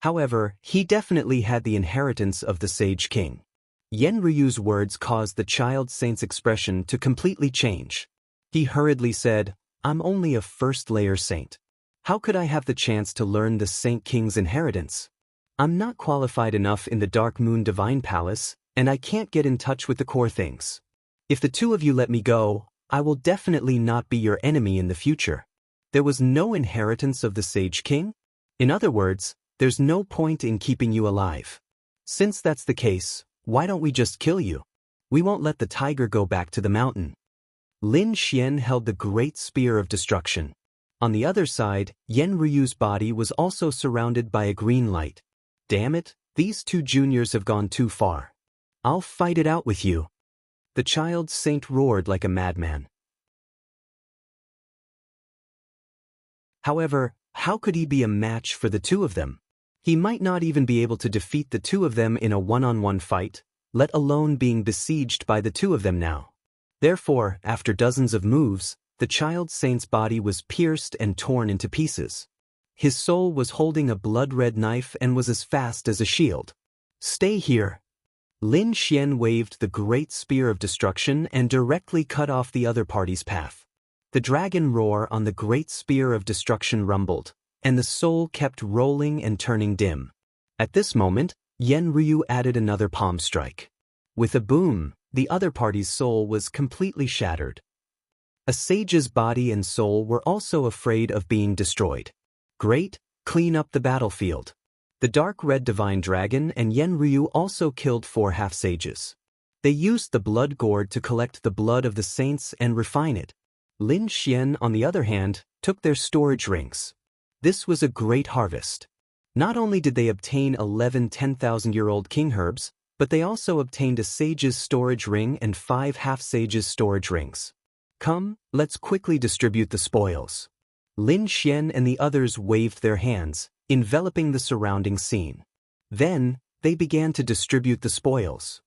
However, he definitely had the inheritance of the Sage King. Yan Ryu's words caused the child saint's expression to completely change. He hurriedly said, I'm only a first-layer saint. How could I have the chance to learn the Saint King's inheritance? I'm not qualified enough in the Dark Moon Divine Palace, and I can't get in touch with the core things. If the 2 of you let me go, I will definitely not be your enemy in the future. There was no inheritance of the Sage King? In other words, there's no point in keeping you alive. Since that's the case, why don't we just kill you? We won't let the tiger go back to the mountain. Lin Xian held the Great Spear of Destruction. On the other side, Yan Ryu's body was also surrounded by a green light. Damn it, these 2 juniors have gone too far. I'll fight it out with you. The child saint roared like a madman. However, how could he be a match for the 2 of them? He might not even be able to defeat the 2 of them in a one-on-one fight, let alone being besieged by the 2 of them now. Therefore, after dozens of moves, the child saint's body was pierced and torn into pieces. His soul was holding a blood-red knife and was as fast as a shield. Stay here. Lin Xian waved the Great Spear of Destruction and directly cut off the other party's path. The dragon roar on the Great Spear of Destruction rumbled, and the soul kept rolling and turning dim. At this moment, Yan Ryu added another palm strike. With a boom, the other party's soul was completely shattered. A sage's body and soul were also afraid of being destroyed. Great, clean up the battlefield. The dark red divine dragon and Yan Ryu also killed 4 half-sages. They used the blood gourd to collect the blood of the saints and refine it. Lin Xian, on the other hand, took their storage rings. This was a great harvest. Not only did they obtain 11 10,000-year-old king herbs, But they also obtained a sage's storage ring and 5 half-sage's storage rings. Come, let's quickly distribute the spoils. Lin Xian and the others waved their hands, enveloping the surrounding scene. Then, they began to distribute the spoils.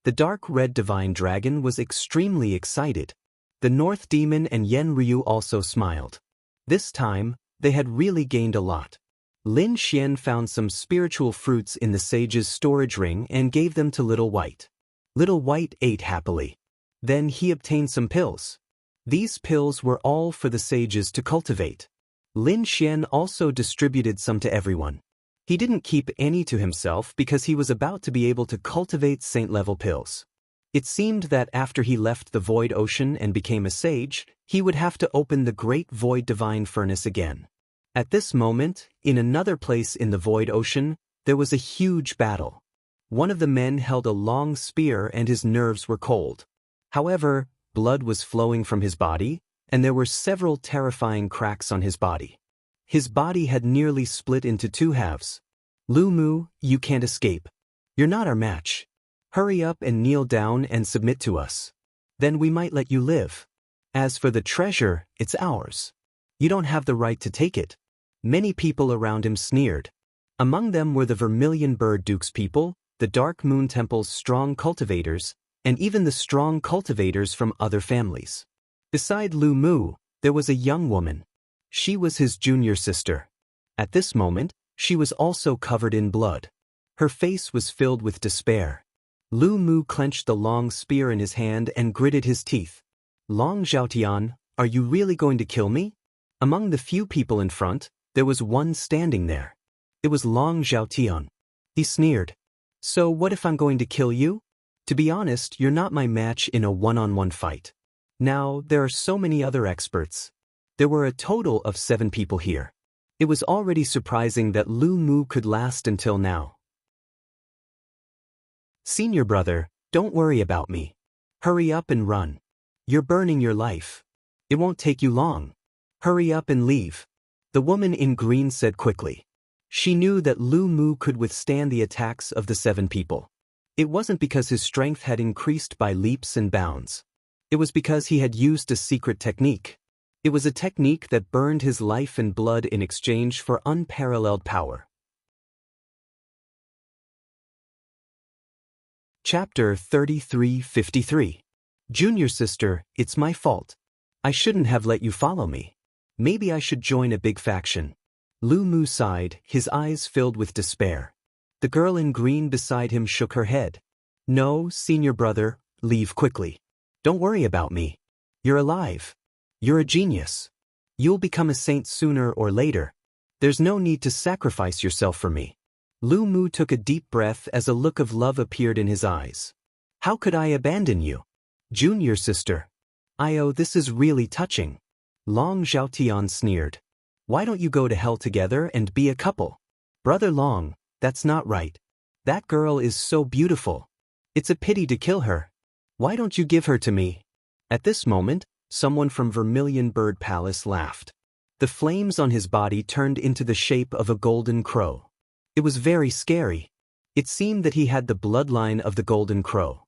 The dark red divine dragon was extremely excited. The North Demon and Yen Ryu also smiled. This time, they had really gained a lot. Lin Xian found some spiritual fruits in the sage's storage ring and gave them to Little White. Little White ate happily. Then he obtained some pills. These pills were all for the sages to cultivate. Lin Xian also distributed some to everyone. He didn't keep any to himself because he was about to be able to cultivate saint-level pills. It seemed that after he left the Void Ocean and became a sage, he would have to open the Great Void Divine Furnace again. At this moment, in another place in the Void Ocean, there was a huge battle. One of the men held a long spear and his nerves were cold. However, blood was flowing from his body, and there were several terrifying cracks on his body. His body had nearly split into 2 halves. Lu Mu, you can't escape. You're not our match. Hurry up and kneel down and submit to us. Then we might let you live. As for the treasure, it's ours. You don't have the right to take it. Many people around him sneered. Among them were the Vermilion Bird Duke's people, the Dark Moon Temple's strong cultivators, and even the strong cultivators from other families. Beside Lu Mu, there was a young woman. She was his junior sister. At this moment, she was also covered in blood. Her face was filled with despair. Lu Mu clenched the long spear in his hand and gritted his teeth. Long Zhaotian, are you really going to kill me? Among the few people in front, there was one standing there. It was Long Zhaotian. He sneered. So what if I'm going to kill you? To be honest, you're not my match in a one-on-one fight. Now, there are so many other experts. There were a total of 7 people here. It was already surprising that Lu Mu could last until now. Senior brother, don't worry about me. Hurry up and run. You're burning your life. It won't take you long. Hurry up and leave. The woman in green said quickly. She knew that Lu Mu could withstand the attacks of the 7 people. It wasn't because his strength had increased by leaps and bounds. It was because he had used a secret technique. It was a technique that burned his life and blood in exchange for unparalleled power. Chapter 3353. Junior sister, it's my fault. I shouldn't have let you follow me. Maybe I should join a big faction. Lu Mu sighed, his eyes filled with despair. The girl in green beside him shook her head. No, senior brother, leave quickly. Don't worry about me. You're alive. You're a genius. You'll become a saint sooner or later. There's no need to sacrifice yourself for me. Lu Mu took a deep breath as a look of love appeared in his eyes. How could I abandon you? Junior sister. This is really touching. Long Zhaotian sneered. Why don't you go to hell together and be a couple? Brother Long, that's not right. That girl is so beautiful. It's a pity to kill her. Why don't you give her to me? At this moment, someone from Vermilion Bird Palace laughed. The flames on his body turned into the shape of a golden crow. It was very scary. It seemed that he had the bloodline of the golden crow.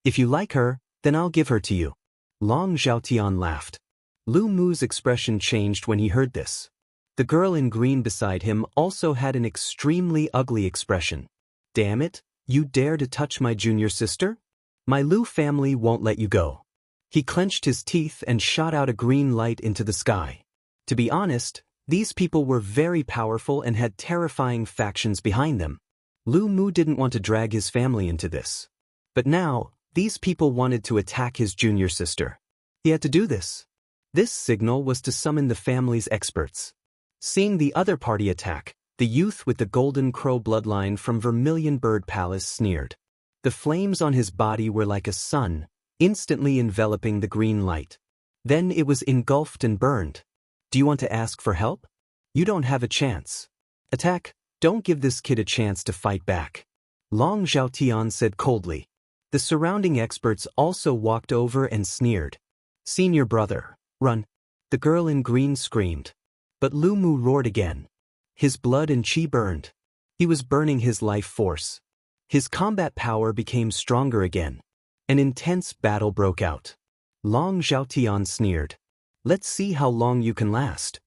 If you like her, then I'll give her to you. Long Zhaotian laughed. Lu Mu's expression changed when he heard this. The girl in green beside him also had an extremely ugly expression. Damn it, you dare to touch my junior sister? My Lu family won't let you go. He clenched his teeth and shot out a green light into the sky. To be honest, these people were very powerful and had terrifying factions behind them. Lu Mu didn't want to drag his family into this. But now, these people wanted to attack his junior sister. He had to do this. This signal was to summon the family's experts. Seeing the other party attack, the youth with the golden crow bloodline from Vermilion Bird Palace sneered. The flames on his body were like a sun, instantly enveloping the green light. Then it was engulfed and burned. Do you want to ask for help? You don't have a chance. Attack, don't give this kid a chance to fight back. Long Zhaotian said coldly. The surrounding experts also walked over and sneered. Senior brother, run. The girl in green screamed. But Lu Mu roared again. His blood and chi burned. He was burning his life force. His combat power became stronger again. An intense battle broke out. Long Zhaotian sneered. "Let's see how long you can last."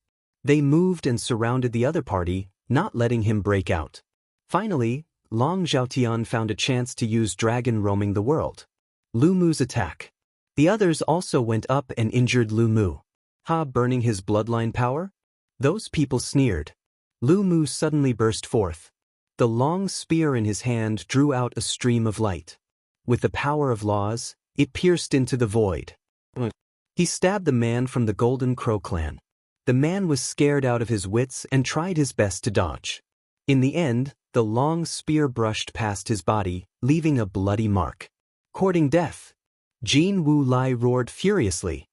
They moved and surrounded the other party, not letting him break out. Finally, Long Zhaotian found a chance to use dragon roaming the world. Lu Mu's attack. The others also went up and injured Lu Mu. Burning his bloodline power? Those people sneered. Lu Mu suddenly burst forth. The long spear in his hand drew out a stream of light. With the power of laws, it pierced into the void. He stabbed the man from the Golden Crow clan. The man was scared out of his wits and tried his best to dodge. In the end, the long spear brushed past his body, leaving a bloody mark. Courting death. Jin Wu Lai roared furiously.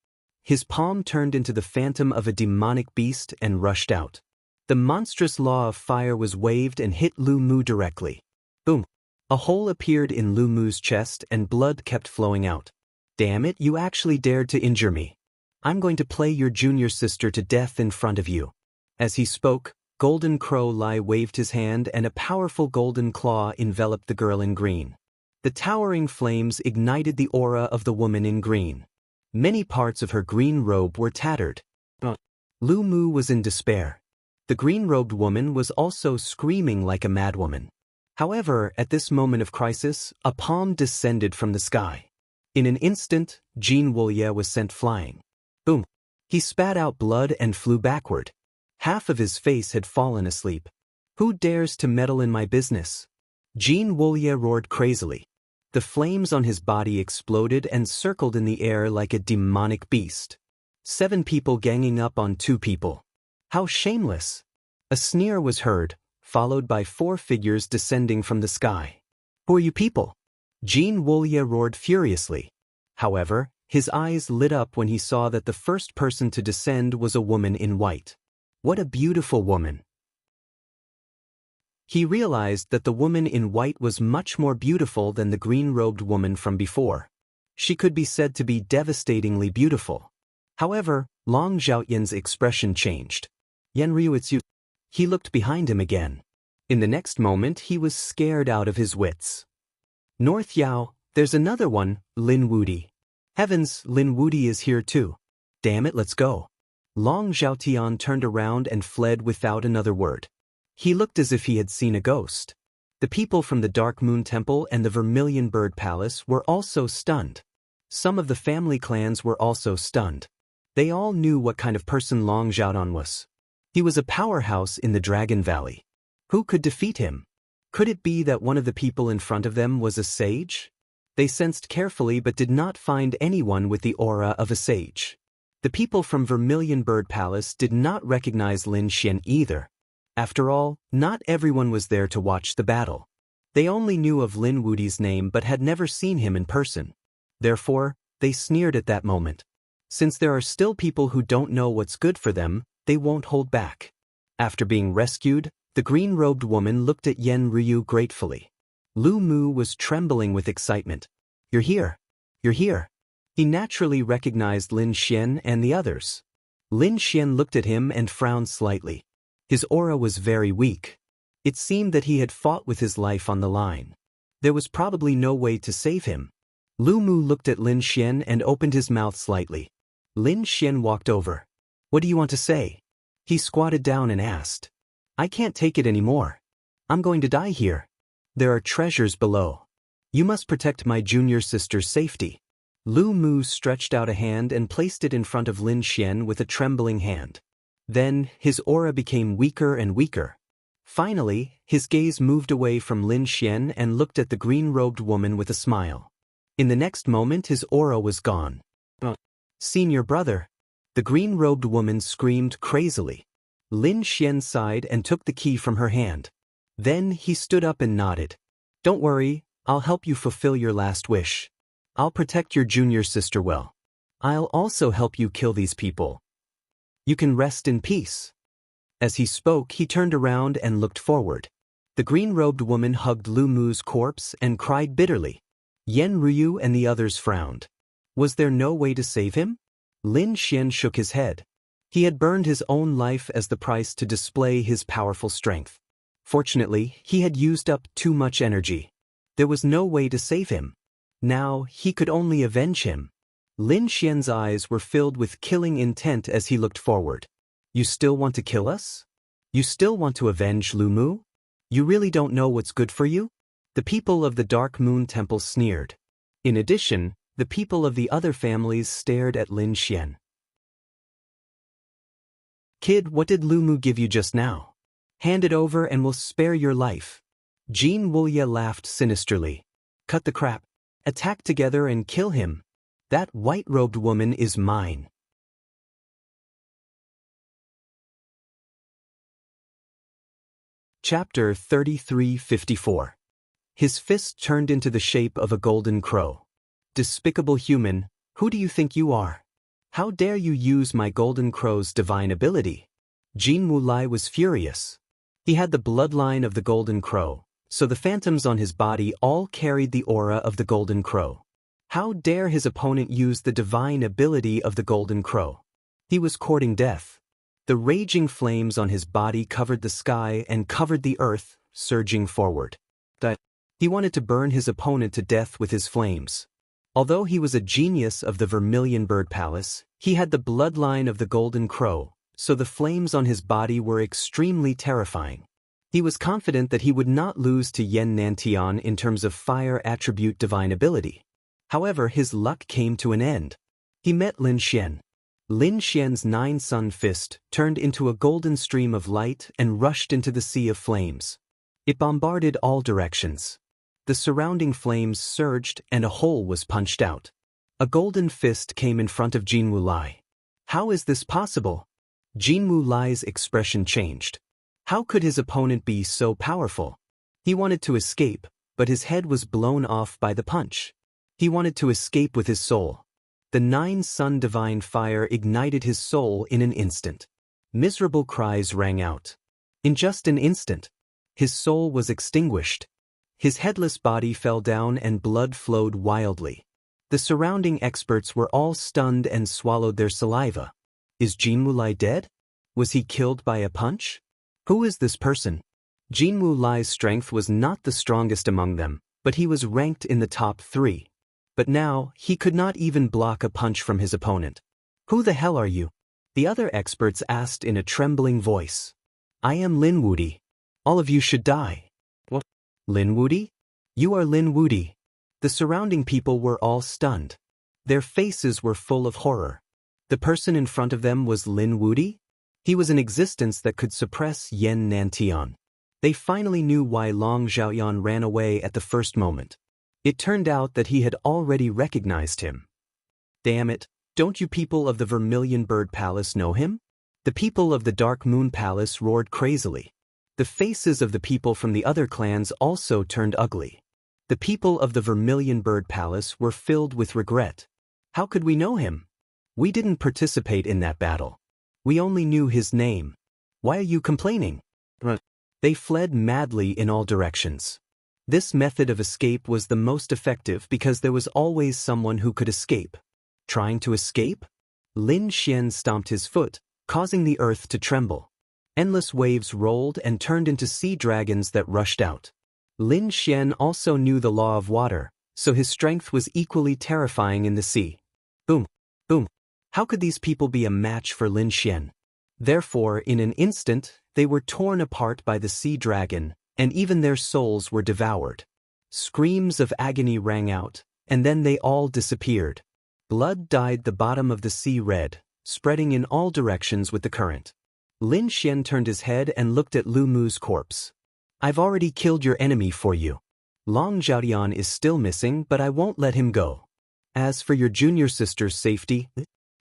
His palm turned into the phantom of a demonic beast and rushed out. The monstrous law of fire was waved and hit Lu Mu directly. Boom! A hole appeared in Lu Mu's chest and blood kept flowing out. "Damn it, you actually dared to injure me. I'm going to play your junior sister to death in front of you." As he spoke, Golden Crow Lai waved his hand and a powerful golden claw enveloped the girl in green. The towering flames ignited the aura of the woman in green. Many parts of her green robe were tattered. Lu Mu was in despair. The green-robed woman was also screaming like a madwoman. However, at this moment of crisis, a palm descended from the sky. In an instant, Jin Wuye was sent flying. Boom! He spat out blood and flew backward. Half of his face had fallen asleep. "Who dares to meddle in my business?" Jin Wuye roared crazily. The flames on his body exploded and circled in the air like a demonic beast. 7 people ganging up on 2 people. How shameless! A sneer was heard, followed by 4 figures descending from the sky. "Who are you people?" Jin Wuye roared furiously. However, his eyes lit up when he saw that the first person to descend was a woman in white. What a beautiful woman! He realized that the woman in white was much more beautiful than the green-robed woman from before. She could be said to be devastatingly beautiful. However, Long Zhaotian's expression changed. "Yenryu, it's you." He looked behind him again. In the next moment, he was scared out of his wits. "North Yao, there's another one, Lin Wudi." "Heavens, Lin Wudi is here too. Damn it, let's go." Long Zhaotian turned around and fled without another word. He looked as if he had seen a ghost. The people from the Dark Moon Temple and the Vermilion Bird Palace were also stunned. Some of the family clans were also stunned. They all knew what kind of person Long Zhaotian was. He was a powerhouse in the Dragon Valley. Who could defeat him? Could it be that one of the people in front of them was a sage? They sensed carefully but did not find anyone with the aura of a sage. The people from Vermilion Bird Palace did not recognize Lin Xian either. After all, not everyone was there to watch the battle. They only knew of Lin Wudi's name but had never seen him in person. Therefore, they sneered at that moment. Since there are still people who don't know what's good for them, they won't hold back. After being rescued, the green-robed woman looked at Yen Ryu gratefully. Lu Mu was trembling with excitement. "You're here. You're here." He naturally recognized Lin Xian and the others. Lin Xian looked at him and frowned slightly. His aura was very weak. It seemed that he had fought with his life on the line. There was probably no way to save him. Lu Mu looked at Lin Xian and opened his mouth slightly. Lin Xian walked over. "What do you want to say?" He squatted down and asked. "I can't take it anymore. I'm going to die here. There are treasures below. You must protect my junior sister's safety." Lu Mu stretched out a hand and placed it in front of Lin Xian with a trembling hand. Then, his aura became weaker and weaker. Finally, his gaze moved away from Lin Xian and looked at the green-robed woman with a smile. In the next moment, his aura was gone. "Senior brother!" The green-robed woman screamed crazily. Lin Xian sighed and took the key from her hand. Then he stood up and nodded. "Don't worry, I'll help you fulfill your last wish. I'll protect your junior sister well. I'll also help you kill these people. You can rest in peace." As he spoke, he turned around and looked forward. The green-robed woman hugged Lu Mu's corpse and cried bitterly. Yen Ryu and the others frowned. Was there no way to save him? Lin Xian shook his head. He had burned his own life as the price to display his powerful strength. Fortunately, he had used up too much energy. There was no way to save him. Now, he could only avenge him. Lin Xian's eyes were filled with killing intent as he looked forward. You still want to kill us? You still want to avenge Lu Mu? You really don't know what's good for you? The people of the Dark Moon Temple sneered. In addition, the people of the other families stared at Lin Xian. Kid, what did Lu Mu give you just now? Hand it over and we'll spare your life. Jean Wuya laughed sinisterly. Cut the crap. Attack together and kill him. That white-robed woman is mine. Chapter 3354. His fist turned into the shape of a golden crow. Despicable human, who do you think you are? How dare you use my golden crow's divine ability? Jin Wulai was furious. He had the bloodline of the golden crow, so the phantoms on his body all carried the aura of the golden crow. How dare his opponent use the divine ability of the golden crow? He was courting death. The raging flames on his body covered the sky and covered the earth, surging forward. He wanted to burn his opponent to death with his flames. Although he was a genius of the Vermilion Bird Palace, he had the bloodline of the golden crow, so the flames on his body were extremely terrifying. He was confident that he would not lose to Yan Nantian in terms of fire attribute divine ability. However, his luck came to an end. He met Lin Xian. Lin Xian's nine-sun fist turned into a golden stream of light and rushed into the sea of flames. It bombarded all directions. The surrounding flames surged and a hole was punched out. A golden fist came in front of Jin Wulai. How is this possible? Jin Wulai's expression changed. How could his opponent be so powerful? He wanted to escape, but his head was blown off by the punch. He wanted to escape with his soul. The nine-sun divine fire ignited his soul in an instant. Miserable cries rang out. In just an instant, his soul was extinguished. His headless body fell down and blood flowed wildly. The surrounding experts were all stunned and swallowed their saliva. Is Jin Wulai dead? Was he killed by a punch? Who is this person? Jin Wulai's strength was not the strongest among them, but he was ranked in the top 3. But now, he could not even block a punch from his opponent. Who the hell are you? The other experts asked in a trembling voice. I am Lin Wudi. All of you should die. What? Lin Wudi? You are Lin Wudi. The surrounding people were all stunned. Their faces were full of horror. The person in front of them was Lin Wudi? He was an existence that could suppress Yan Nantian. They finally knew why Long Xiaoyan ran away at the first moment. It turned out that he had already recognized him. Damn it, don't you people of the Vermilion Bird Palace know him? The people of the Dark Moon Palace roared crazily. The faces of the people from the other clans also turned ugly. The people of the Vermilion Bird Palace were filled with regret. How could we know him? We didn't participate in that battle. We only knew his name. Why are you complaining? They fled madly in all directions. This method of escape was the most effective because there was always someone who could escape. Trying to escape? Lin Xian stomped his foot, causing the earth to tremble. Endless waves rolled and turned into sea dragons that rushed out. Lin Xian also knew the law of water, so his strength was equally terrifying in the sea. Boom, boom. How could these people be a match for Lin Xian? Therefore, in an instant, they were torn apart by the sea dragon, and even their souls were devoured. Screams of agony rang out, and then they all disappeared. Blood dyed the bottom of the sea red, spreading in all directions with the current. Lin Xian turned his head and looked at Lu Mu's corpse. I've already killed your enemy for you. Long Xiaodian is still missing, but I won't let him go. As for your junior sister's safety...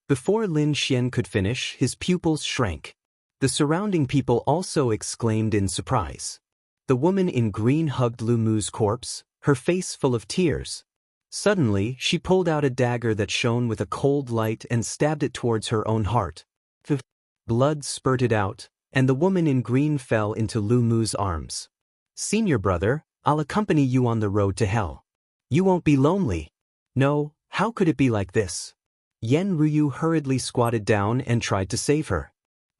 Before Lin Xian could finish, his pupils shrank. The surrounding people also exclaimed in surprise. The woman in green hugged Lu Mu's corpse, her face full of tears. Suddenly, she pulled out a dagger that shone with a cold light and stabbed it towards her own heart. Blood spurted out, and the woman in green fell into Lu Mu's arms. Senior brother, I'll accompany you on the road to hell. You won't be lonely. No, how could it be like this? Yen Ruyu hurriedly squatted down and tried to save her.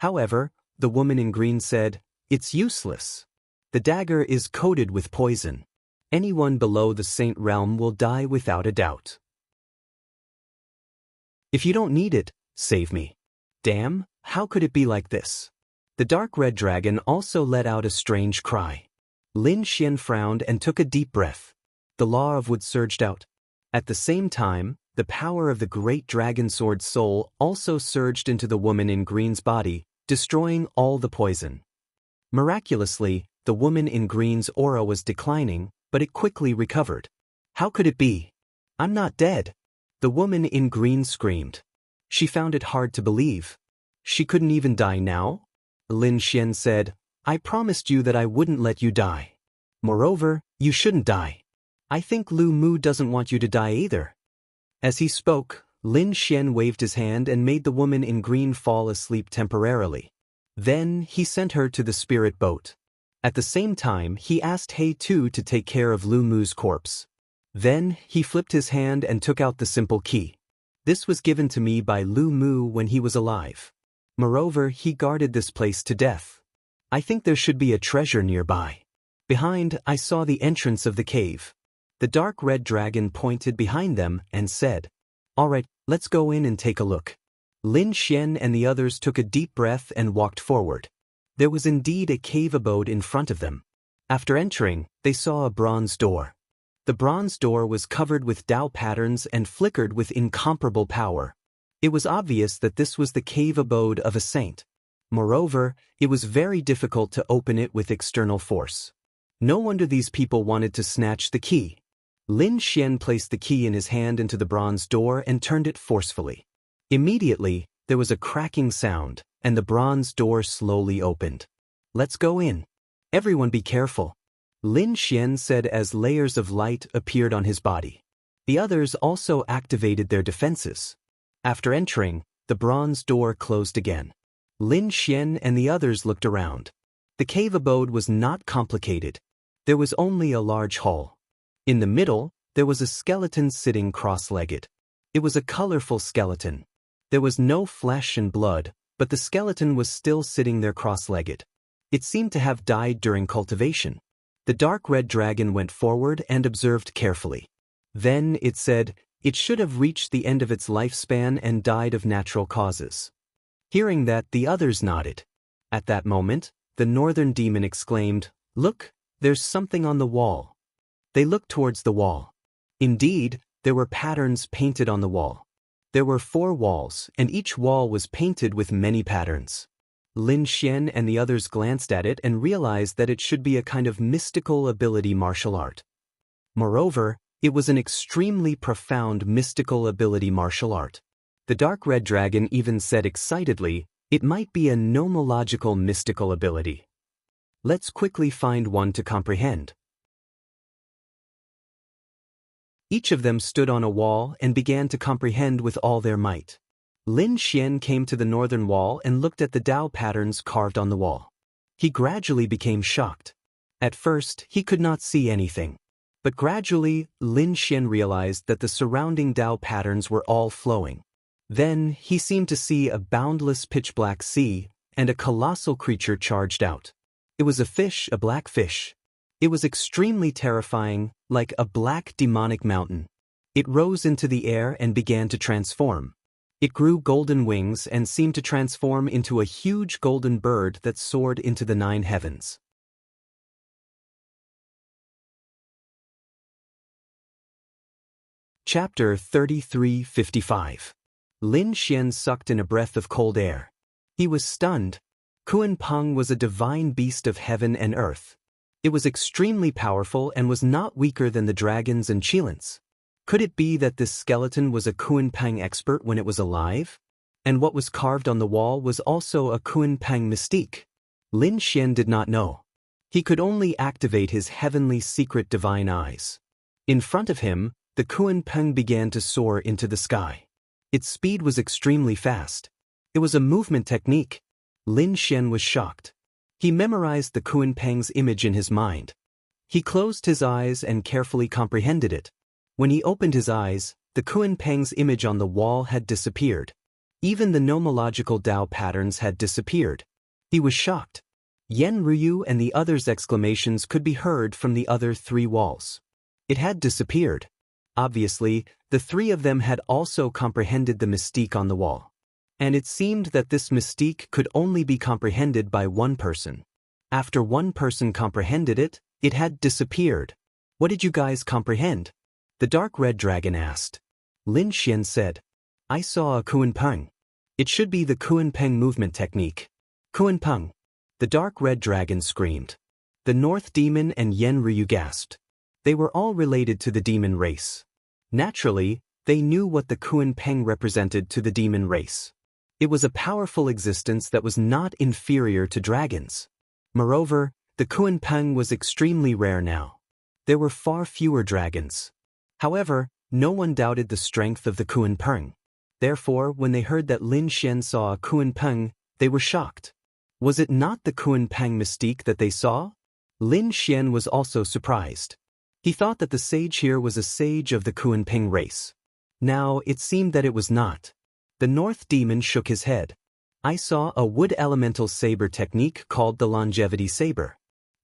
However, the woman in green said, It's useless. The dagger is coated with poison. Anyone below the saint realm will die without a doubt. If you don't need it, save me. Damn, how could it be like this? The dark red dragon also let out a strange cry. Lin Xian frowned and took a deep breath. The law of wood surged out. At the same time, the power of the great dragon sword soul also surged into the woman in green's body, destroying all the poison. Miraculously, the woman in green's aura was declining, but it quickly recovered. How could it be? I'm not dead. The woman in green screamed. She found it hard to believe. She couldn't even die now? Lin Xian said, I promised you that I wouldn't let you die. Moreover, you shouldn't die. I think Lu Mu doesn't want you to die either. As he spoke, Lin Xian waved his hand and made the woman in green fall asleep temporarily. Then he sent her to the spirit boat. At the same time, he asked He Tu to take care of Lu Mu's corpse. Then he flipped his hand and took out the simple key. This was given to me by Lu Mu when he was alive. Moreover, he guarded this place to death. I think there should be a treasure nearby. Behind, I saw the entrance of the cave. The dark red dragon pointed behind them and said, All right, let's go in and take a look. Lin Xian and the others took a deep breath and walked forward. There was indeed a cave abode in front of them. After entering, they saw a bronze door. The bronze door was covered with Tao patterns and flickered with incomparable power. It was obvious that this was the cave abode of a saint. Moreover, it was very difficult to open it with external force. No wonder these people wanted to snatch the key. Lin Xian placed the key in his hand into the bronze door and turned it forcefully. Immediately, there was a cracking sound, and the bronze door slowly opened. Let's go in. Everyone be careful. Lin Xian said as layers of light appeared on his body. The others also activated their defenses. After entering, the bronze door closed again. Lin Xian and the others looked around. The cave abode was not complicated. There was only a large hall. In the middle, there was a skeleton sitting cross-legged. It was a colorful skeleton. There was no flesh and blood, but the skeleton was still sitting there cross-legged. It seemed to have died during cultivation. The dark red dragon went forward and observed carefully. Then it said, it should have reached the end of its lifespan and died of natural causes. Hearing that, the others nodded. At that moment, the northern demon exclaimed, Look, there's something on the wall. They looked towards the wall. Indeed, there were patterns painted on the wall. There were 4 walls, and each wall was painted with many patterns. Lin Xian and the others glanced at it and realized that it should be a kind of mystical ability martial art. Moreover, it was an extremely profound mystical ability martial art. The dark red dragon even said excitedly, it might be a nomological mystical ability. Let's quickly find one to comprehend. Each of them stood on a wall and began to comprehend with all their might. Lin Xian came to the northern wall and looked at the Tao patterns carved on the wall. He gradually became shocked. At first, he could not see anything. But gradually, Lin Xian realized that the surrounding Tao patterns were all flowing. Then, he seemed to see a boundless pitch-black sea, and a colossal creature charged out. It was a fish, a black fish. It was extremely terrifying, like a black demonic mountain. It rose into the air and began to transform. It grew golden wings and seemed to transform into a huge golden bird that soared into the 9 heavens. Chapter 3355. Lin Xian sucked in a breath of cold air. He was stunned. Kuan Peng was a divine beast of heaven and earth. It was extremely powerful and was not weaker than the dragons and Chilants. Could it be that this skeleton was a Kuan Peng expert when it was alive? And what was carved on the wall was also a Kuan Peng mystique? Lin Xian did not know. He could only activate his heavenly secret divine eyes. In front of him, the Kuan Peng began to soar into the sky. Its speed was extremely fast. It was a movement technique. Lin Xian was shocked. He memorized the Kuan Peng's image in his mind. He closed his eyes and carefully comprehended it. When he opened his eyes, the Kuan Peng's image on the wall had disappeared. Even the nomological Tao patterns had disappeared. He was shocked. Yen Ryu and the others' exclamations could be heard from the other 3 walls. It had disappeared. Obviously, the three of them had also comprehended the mystique on the wall. And it seemed that this mystique could only be comprehended by one person. After one person comprehended it, it had disappeared. What did you guys comprehend? The dark red dragon asked. Lin Xian said, I saw a Kuan-peng. It should be the Kuan-peng movement technique. Kuan-peng. The dark red dragon screamed. The North Demon and Yen Ryu gasped. They were all related to the demon race. Naturally, they knew what the Kuan-peng represented to the demon race. It was a powerful existence that was not inferior to dragons. Moreover, the Kuan-peng was extremely rare now. There were far fewer dragons. However, no one doubted the strength of the Kuan-peng. Therefore, when they heard that Lin Xian saw a Kuan-peng, they were shocked. Was it not the Kuan-peng mystique that they saw? Lin Xian was also surprised. He thought that the sage here was a sage of the Kuan-peng race. Now, it seemed that it was not. The North Demon shook his head. I saw a wood elemental saber technique called the longevity saber.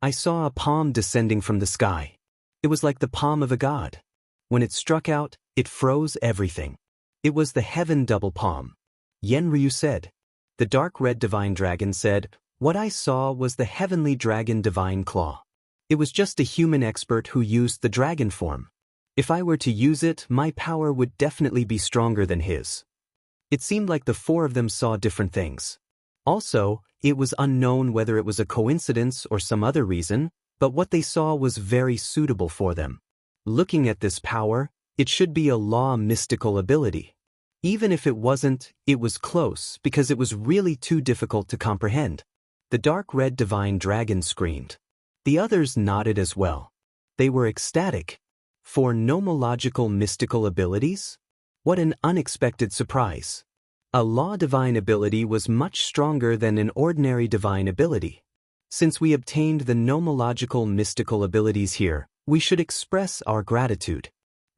I saw a palm descending from the sky. It was like the palm of a god. When it struck out, it froze everything. It was the heaven double palm. Yen Ryu said. The dark red divine dragon said, what I saw was the heavenly dragon divine claw. It was just a human expert who used the dragon form. If I were to use it, my power would definitely be stronger than his. It seemed like the four of them saw different things. Also, it was unknown whether it was a coincidence or some other reason, but what they saw was very suitable for them. Looking at this power, it should be a law mystical ability. Even if it wasn't, it was close because it was really too difficult to comprehend. The dark red divine dragon screamed. The others nodded as well. They were ecstatic. For nomological mystical abilities? What an unexpected surprise. A law divine ability was much stronger than an ordinary divine ability. Since we obtained the nomological mystical abilities here, we should express our gratitude.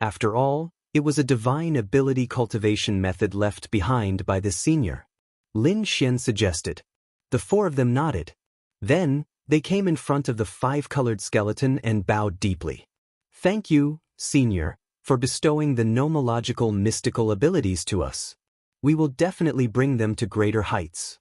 After all, it was a divine ability cultivation method left behind by the senior. Lin Xian suggested. The four of them nodded. Then, they came in front of the five-colored skeleton and bowed deeply. Thank you, senior, for bestowing the nomological mystical abilities to us. We will definitely bring them to greater heights.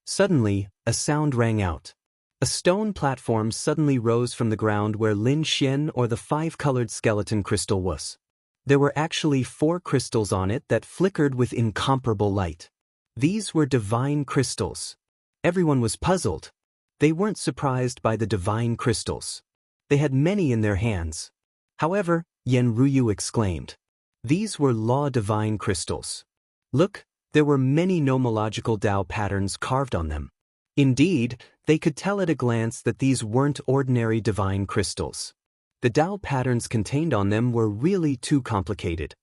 Suddenly, a sound rang out. A stone platform suddenly rose from the ground where Lin Xian or the five-colored skeleton crystal was. There were actually 4 crystals on it that flickered with incomparable light. These were divine crystals. Everyone was puzzled. They weren't surprised by the divine crystals. They had many in their hands. However, Yen Ryu exclaimed. These were law divine crystals. Look, there were many nomological Tao patterns carved on them. Indeed, they could tell at a glance that these weren't ordinary divine crystals. The Tao patterns contained on them were really too complicated.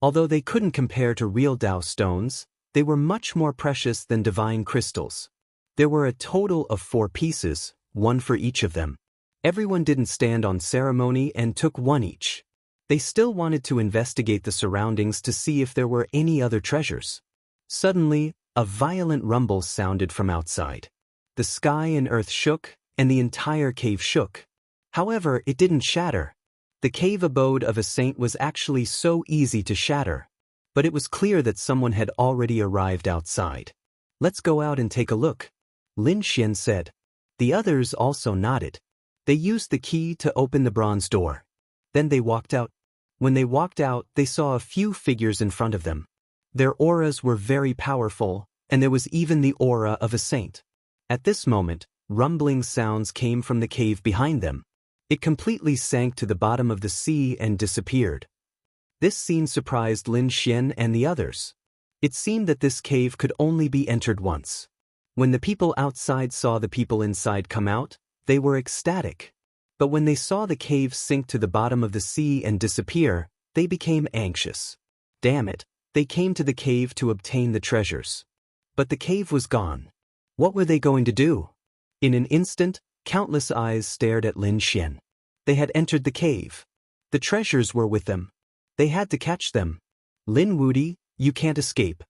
Although they couldn't compare to real Tao stones, they were much more precious than divine crystals. There were a total of 4 pieces, 1 for each of them. Everyone didn't stand on ceremony and took 1 each. They still wanted to investigate the surroundings to see if there were any other treasures. Suddenly, a violent rumble sounded from outside. The sky and earth shook, and the entire cave shook. However, it didn't shatter. The cave abode of a saint was actually so easy to shatter. But it was clear that someone had already arrived outside. Let's go out and take a look, Lin Xian said. The others also nodded. They used the key to open the bronze door. Then they walked out. When they walked out, they saw a few figures in front of them. Their auras were very powerful, and there was even the aura of a saint. At this moment, rumbling sounds came from the cave behind them. It completely sank to the bottom of the sea and disappeared. This scene surprised Lin Xian and the others. It seemed that this cave could only be entered once. When the people outside saw the people inside come out, they were ecstatic. But when they saw the cave sink to the bottom of the sea and disappear, they became anxious. Damn it, they came to the cave to obtain the treasures. But the cave was gone. What were they going to do? In an instant, countless eyes stared at Lin Xian. They had entered the cave. The treasures were with them. They had to catch them. Lin Wudi, you can't escape.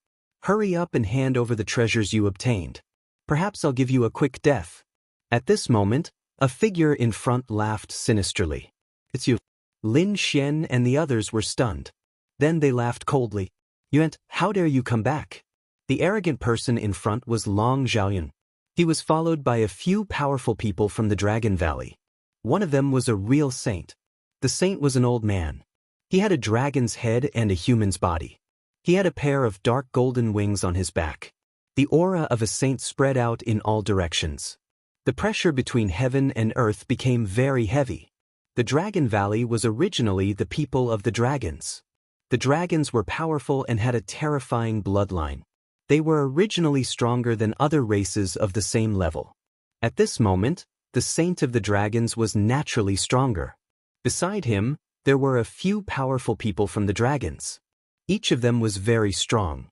Hurry up and hand over the treasures you obtained. Perhaps I'll give you a quick death. At this moment, A figure in front laughed sinisterly. "It's you." Lin Xian and the others were stunned. Then they laughed coldly. "Yuan, how dare you come back?" The arrogant person in front was Long Xiaoyan. He was followed by a few powerful people from the Dragon Valley. One of them was a real saint. The saint was an old man. He had a dragon's head and a human's body. He had a pair of dark golden wings on his back. The aura of a saint spread out in all directions. The pressure between heaven and earth became very heavy. The Dragon Valley was originally the people of the dragons. The dragons were powerful and had a terrifying bloodline. They were originally stronger than other races of the same level. At this moment, the saint of the dragons was naturally stronger. Beside him, there were a few powerful people from the dragons. Each of them was very strong.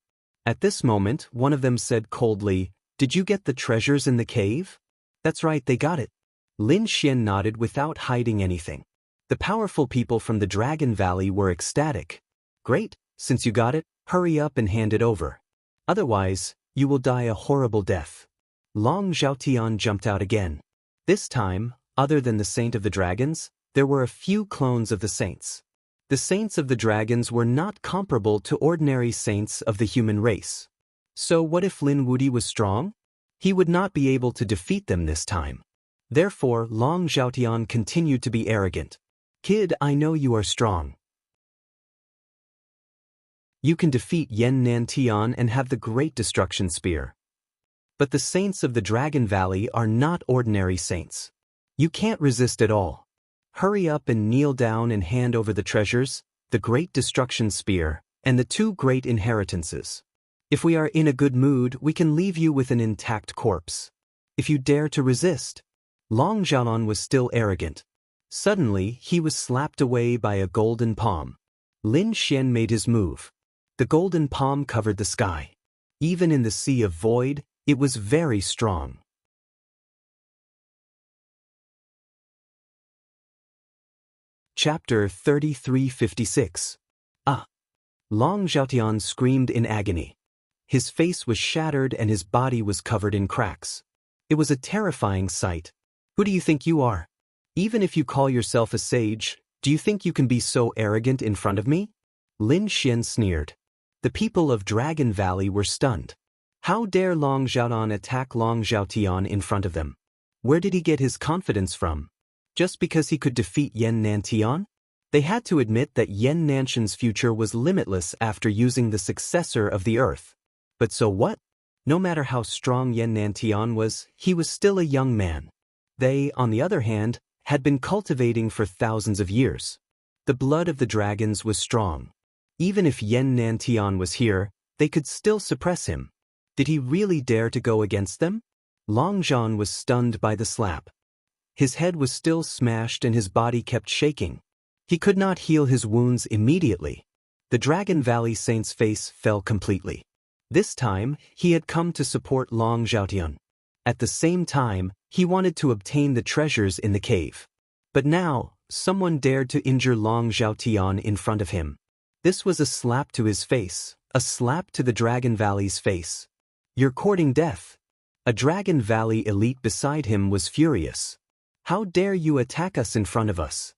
At this moment, one of them said coldly, "Did you get the treasures in the cave?" "That's right, they got it." Lin Xian nodded without hiding anything. The powerful people from the Dragon Valley were ecstatic. "Great, since you got it, hurry up and hand it over. Otherwise, you will die a horrible death." Long Zhaotian jumped out again. This time, other than the Saint of the Dragons, there were a few clones of the saints. The saints of the dragons were not comparable to ordinary saints of the human race. So what if Lin Wudi was strong? He would not be able to defeat them this time. Therefore, Long Zhaotian continued to be arrogant. "Kid, I know you are strong. You can defeat Yan Nantian and have the Great Destruction Spear. But the saints of the Dragon Valley are not ordinary saints. You can't resist at all. Hurry up and kneel down and hand over the treasures, the Great Destruction Spear, and the 2 great inheritances. If we are in a good mood, we can leave you with an intact corpse. If you dare to resist." Long Zhaolan was still arrogant. Suddenly, he was slapped away by a golden palm. Lin Xian made his move. The golden palm covered the sky. Even in the sea of void, it was very strong. Chapter 3356. Ah! Long Zhaotian screamed in agony. His face was shattered and his body was covered in cracks. It was a terrifying sight. "Who do you think you are? Even if you call yourself a sage, do you think you can be so arrogant in front of me?" Lin Xian sneered. The people of Dragon Valley were stunned. How dare Long Zhaolan attack Long Zhaotian in front of them? Where did he get his confidence from? Just because he could defeat Yan Nantian? They had to admit that Yan Nanshan's future was limitless after using the successor of the earth. But so what? No matter how strong Yan Nantian was, he was still a young man. They, on the other hand, had been cultivating for thousands of years. The blood of the dragons was strong. Even if Yan Nantian was here, they could still suppress him. Did he really dare to go against them? Long Zhan was stunned by the slap. His head was still smashed and his body kept shaking. He could not heal his wounds immediately. The Dragon Valley Saint's face fell completely. This time, he had come to support Long Zhaotian. At the same time, he wanted to obtain the treasures in the cave. But now, someone dared to injure Long Zhaotian in front of him. This was a slap to his face, a slap to the Dragon Valley's face. "You're courting death." A Dragon Valley elite beside him was furious. "How dare you attack us in front of us?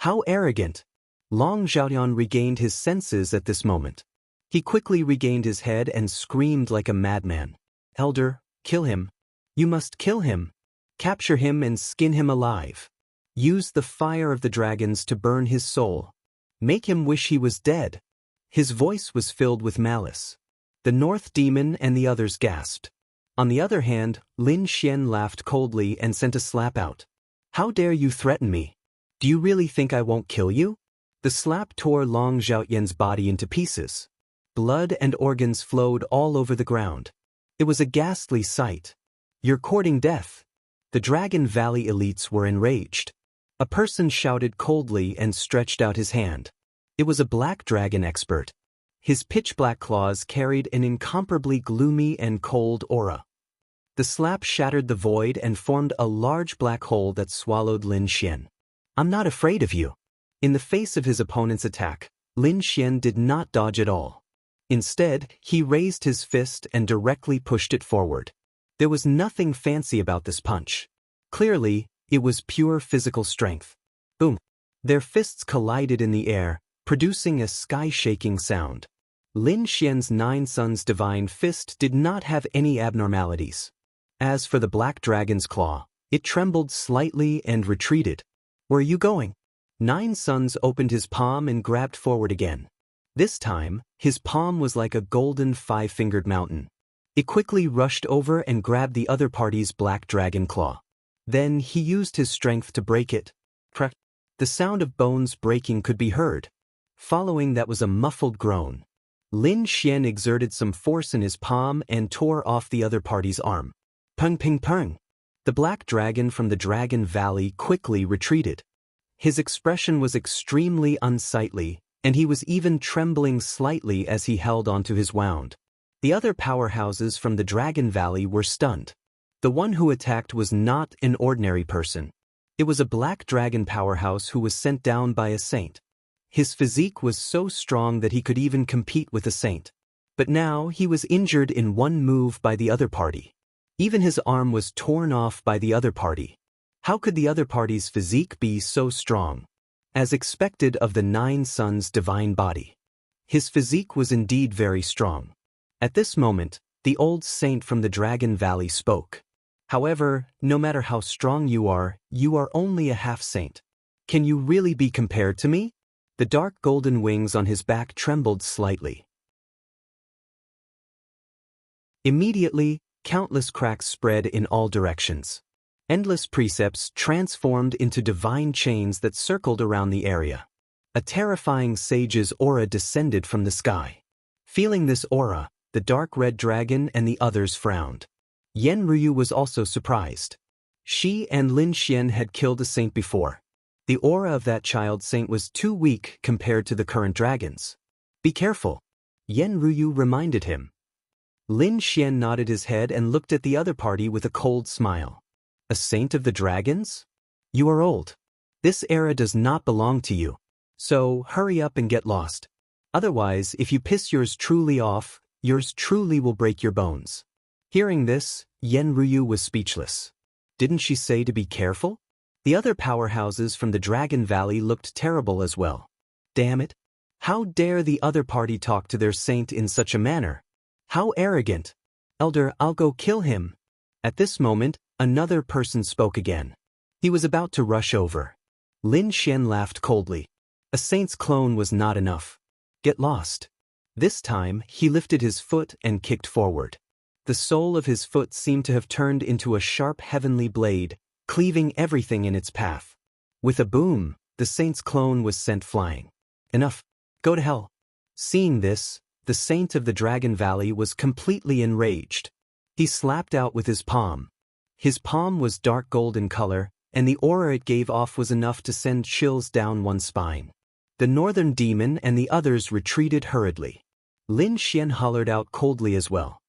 How arrogant!" Long Zhaotian regained his senses at this moment. He quickly regained his head and screamed like a madman. "Elder, kill him. You must kill him. Capture him and skin him alive. Use the fire of the dragons to burn his soul. Make him wish he was dead." His voice was filled with malice. The North Demon and the others gasped. On the other hand, Lin Xian laughed coldly and sent a slap out. "How dare you threaten me? Do you really think I won't kill you?" The slap tore Long Zhaotian's body into pieces. Blood and organs flowed all over the ground. It was a ghastly sight. "You're courting death." The Dragon Valley elites were enraged. A person shouted coldly and stretched out his hand. It was a black dragon expert. His pitch-black claws carried an incomparably gloomy and cold aura. The slap shattered the void and formed a large black hole that swallowed Lin Xian. "I'm not afraid of you." In the face of his opponent's attack, Lin Xian did not dodge at all. Instead, he raised his fist and directly pushed it forward. There was nothing fancy about this punch. Clearly, It was pure physical strength. Boom! Their fists collided in the air, producing a sky-shaking sound. Lin Xian's 9 Suns divine fist did not have any abnormalities. As for the black dragon's claw, it trembled slightly and retreated. "Where are you going?" 9 Suns opened his palm and grabbed forward again. This time, his palm was like a golden 5-fingered mountain. It quickly rushed over and grabbed the other party's black dragon claw. Then he used his strength to break it. Crack! The sound of bones breaking could be heard. Following that was a muffled groan. Lin Xian exerted some force in his palm and tore off the other party's arm. Pung ping pung! The black dragon from the Dragon Valley quickly retreated. His expression was extremely unsightly, and he was even trembling slightly as he held onto his wound. The other powerhouses from the Dragon Valley were stunned. The one who attacked was not an ordinary person. It was a black dragon powerhouse who was sent down by a saint. His physique was so strong that he could even compete with a saint. But now he was injured in one move by the other party. Even his arm was torn off by the other party. How could the other party's physique be so strong? As expected of the 9 Suns' divine body. His physique was indeed very strong. At this moment, the old saint from the Dragon Valley spoke. "However, no matter how strong you are only a half-saint. Can you really be compared to me?" The dark golden wings on his back trembled slightly. Immediately, countless cracks spread in all directions. Endless precepts transformed into divine chains that circled around the area. A terrifying sage's aura descended from the sky. Feeling this aura, the dark red dragon and the others frowned. Yen Ryu was also surprised. She and Lin Xian had killed a saint before. The aura of that child saint was too weak compared to the current dragons. "Be careful," Yen Ryu reminded him. Lin Xian nodded his head and looked at the other party with a cold smile. "A saint of the dragons? You are old. This era does not belong to you. So hurry up and get lost. Otherwise, if you piss yours truly off, yours truly will break your bones." Hearing this, Yen Ryu was speechless. Didn't she say to be careful? The other powerhouses from the Dragon Valley looked terrible as well. Damn it! How dare the other party talk to their saint in such a manner? How arrogant! "Elder, I'll go kill him." At this moment, another person spoke again. He was about to rush over. Lin Xian laughed coldly. A saint's clone was not enough. Get lost. This time, he lifted his foot and kicked forward. The sole of his foot seemed to have turned into a sharp heavenly blade, cleaving everything in its path. With a boom, the saint's clone was sent flying. "Enough. Go to hell." Seeing this, the saint of the Dragon Valley was completely enraged. He slapped out with his palm. His palm was dark gold in color, and the aura it gave off was enough to send chills down one's spine. The northern demon and the others retreated hurriedly. Lin Xian hollered out coldly as well.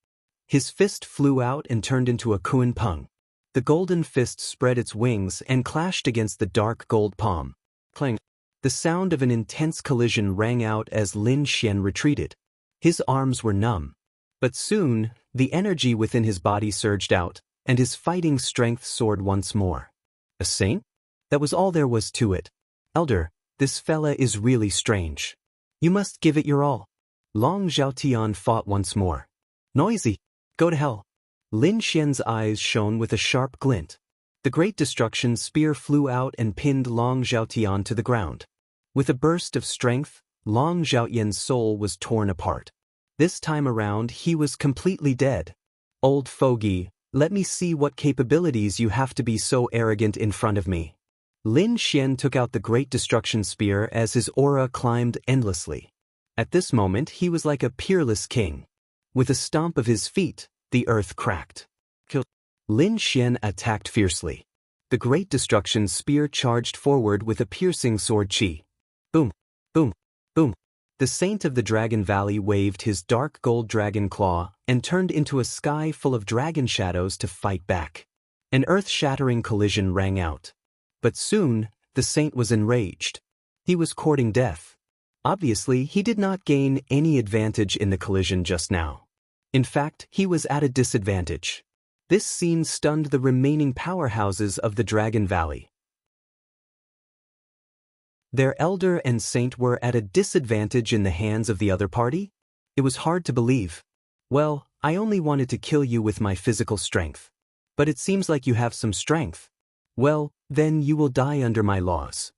His fist flew out and turned into a Kuan Peng. The golden fist spread its wings and clashed against the dark gold palm. Clang! The sound of an intense collision rang out as Lin Xian retreated. His arms were numb. But soon, the energy within his body surged out, and his fighting strength soared once more. A saint? That was all there was to it. "Elder, this fella is really strange. You must give it your all." Long Zhaotian fought once more. "Noisy! Go to hell." Lin Xian's eyes shone with a sharp glint. The Great Destruction Spear flew out and pinned Long Zhaotian to the ground. With a burst of strength, Long Zhaotian's soul was torn apart. This time around, he was completely dead. "Old fogey, let me see what capabilities you have to be so arrogant in front of me." Lin Xian took out the Great Destruction Spear as his aura climbed endlessly. At this moment, he was like a peerless king. With a stomp of his feet, the earth cracked. Lin Xian attacked fiercely. The Great Destruction Spear charged forward with a piercing sword chi. Boom, boom, boom. The saint of the Dragon Valley waved his dark gold dragon claw and turned into a sky full of dragon shadows to fight back. An earth-shattering collision rang out. But soon, the saint was enraged. He was courting death. Obviously, he did not gain any advantage in the collision just now. In fact, he was at a disadvantage. This scene stunned the remaining powerhouses of the Dragon Valley. Their elder and saint were at a disadvantage in the hands of the other party? It was hard to believe. Well, I only wanted to kill you with my physical strength. But it seems like you have some strength. Well, then you will die under my laws.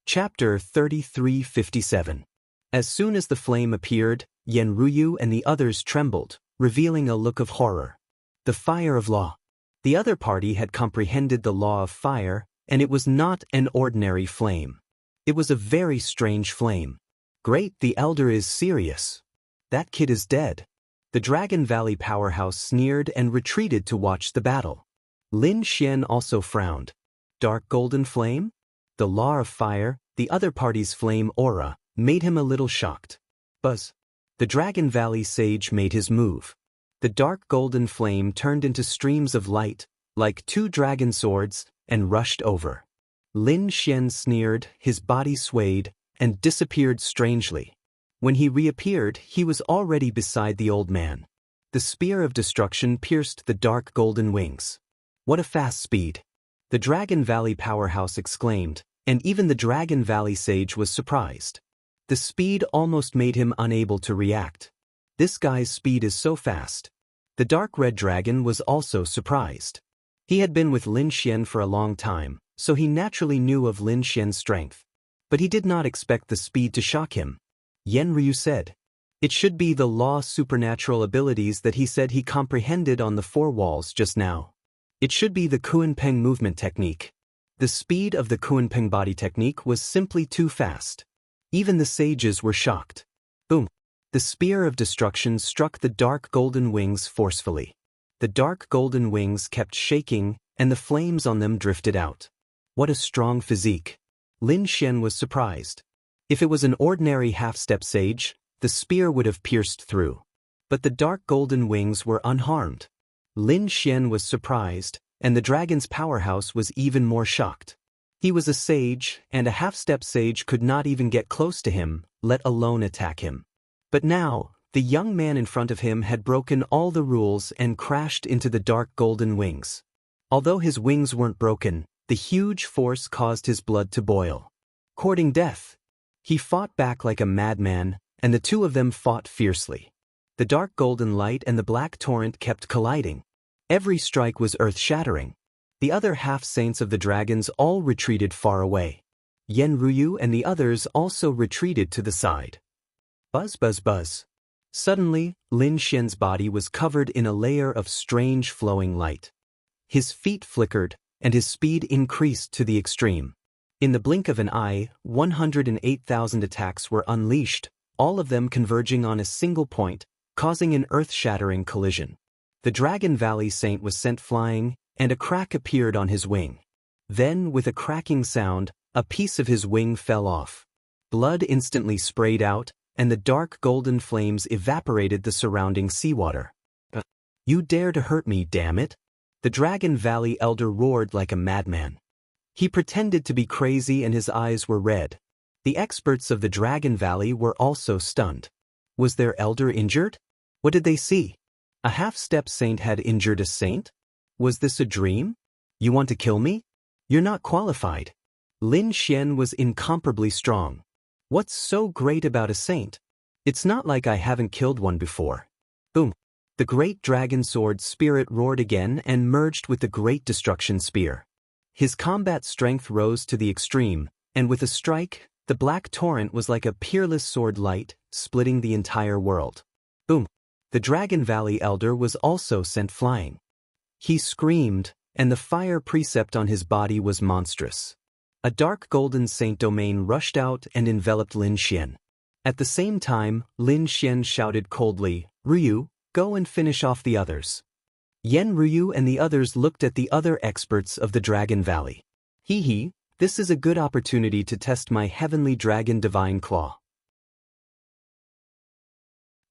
Chapter 3357. As soon as the flame appeared, Yenryu and the others trembled, revealing a look of horror. The fire of law. The other party had comprehended the law of fire, and it was not an ordinary flame. It was a very strange flame. Great, the elder is serious. That kid is dead. The Dragon Valley powerhouse sneered and retreated to watch the battle. Lin Xian also frowned. Dark golden flame? The law of fire, the other party's flame aura, made him a little shocked. Buzz. The Dragon Valley sage made his move. The dark golden flame turned into streams of light, like two dragon swords, and rushed over. Lin Xian sneered, his body swayed, and disappeared strangely. When he reappeared, he was already beside the old man. The spear of destruction pierced the dark golden wings. What a fast speed! The Dragon Valley powerhouse exclaimed, and even the Dragon Valley sage was surprised. The speed almost made him unable to react. This guy's speed is so fast. The dark red dragon was also surprised. He had been with Lin Xian for a long time, so he naturally knew of Lin Xian's strength. But he did not expect the speed to shock him. Yenryu said. It should be the law supernatural abilities that he said he comprehended on the four walls just now. It should be the Kuanpeng movement technique. The speed of the Kuanpeng body technique was simply too fast. Even the sages were shocked. Boom! The spear of destruction struck the dark golden wings forcefully. The dark golden wings kept shaking, and the flames on them drifted out. What a strong physique! Lin Xian was surprised. If it was an ordinary half-step sage, the spear would have pierced through. But the dark golden wings were unharmed. Lin Xian was surprised, and the dragon's powerhouse was even more shocked. He was a sage, and a half-step sage could not even get close to him, let alone attack him. But now, the young man in front of him had broken all the rules and crashed into the dark golden wings. Although his wings weren't broken, the huge force caused his blood to boil. Courting death. He fought back like a madman, and the two of them fought fiercely. The dark golden light and the black torrent kept colliding. Every strike was earth-shattering. The other half-saints of the dragons all retreated far away. Yenryu and the others also retreated to the side. Buzz, buzz, buzz. Suddenly, Lin Xian's body was covered in a layer of strange flowing light. His feet flickered, and his speed increased to the extreme. In the blink of an eye, 108,000 attacks were unleashed, all of them converging on a single point, causing an earth-shattering collision. The Dragon Valley Saint was sent flying, and a crack appeared on his wing. Then, with a cracking sound, a piece of his wing fell off. Blood instantly sprayed out, and the dark golden flames evaporated the surrounding seawater. You dare to hurt me, damn it! The Dragon Valley elder roared like a madman. He pretended to be crazy and his eyes were red. The experts of the Dragon Valley were also stunned. Was their elder injured? What did they see? A half-step saint had injured a saint? Was this a dream? You want to kill me? You're not qualified. Lin Xian was incomparably strong. What's so great about a saint? It's not like I haven't killed one before. Boom. The great dragon sword spirit roared again and merged with the great destruction spear. His combat strength rose to the extreme, and with a strike, the black torrent was like a peerless sword light, splitting the entire world. Boom. The Dragon Valley elder was also sent flying. He screamed, and the fire precept on his body was monstrous. A dark golden saint domain rushed out and enveloped Lin Xian. At the same time, Lin Xian shouted coldly, "Ryu, go and finish off the others." Yenryu and the others looked at the other experts of the Dragon Valley. Hee, this is a good opportunity to test my heavenly dragon divine claw.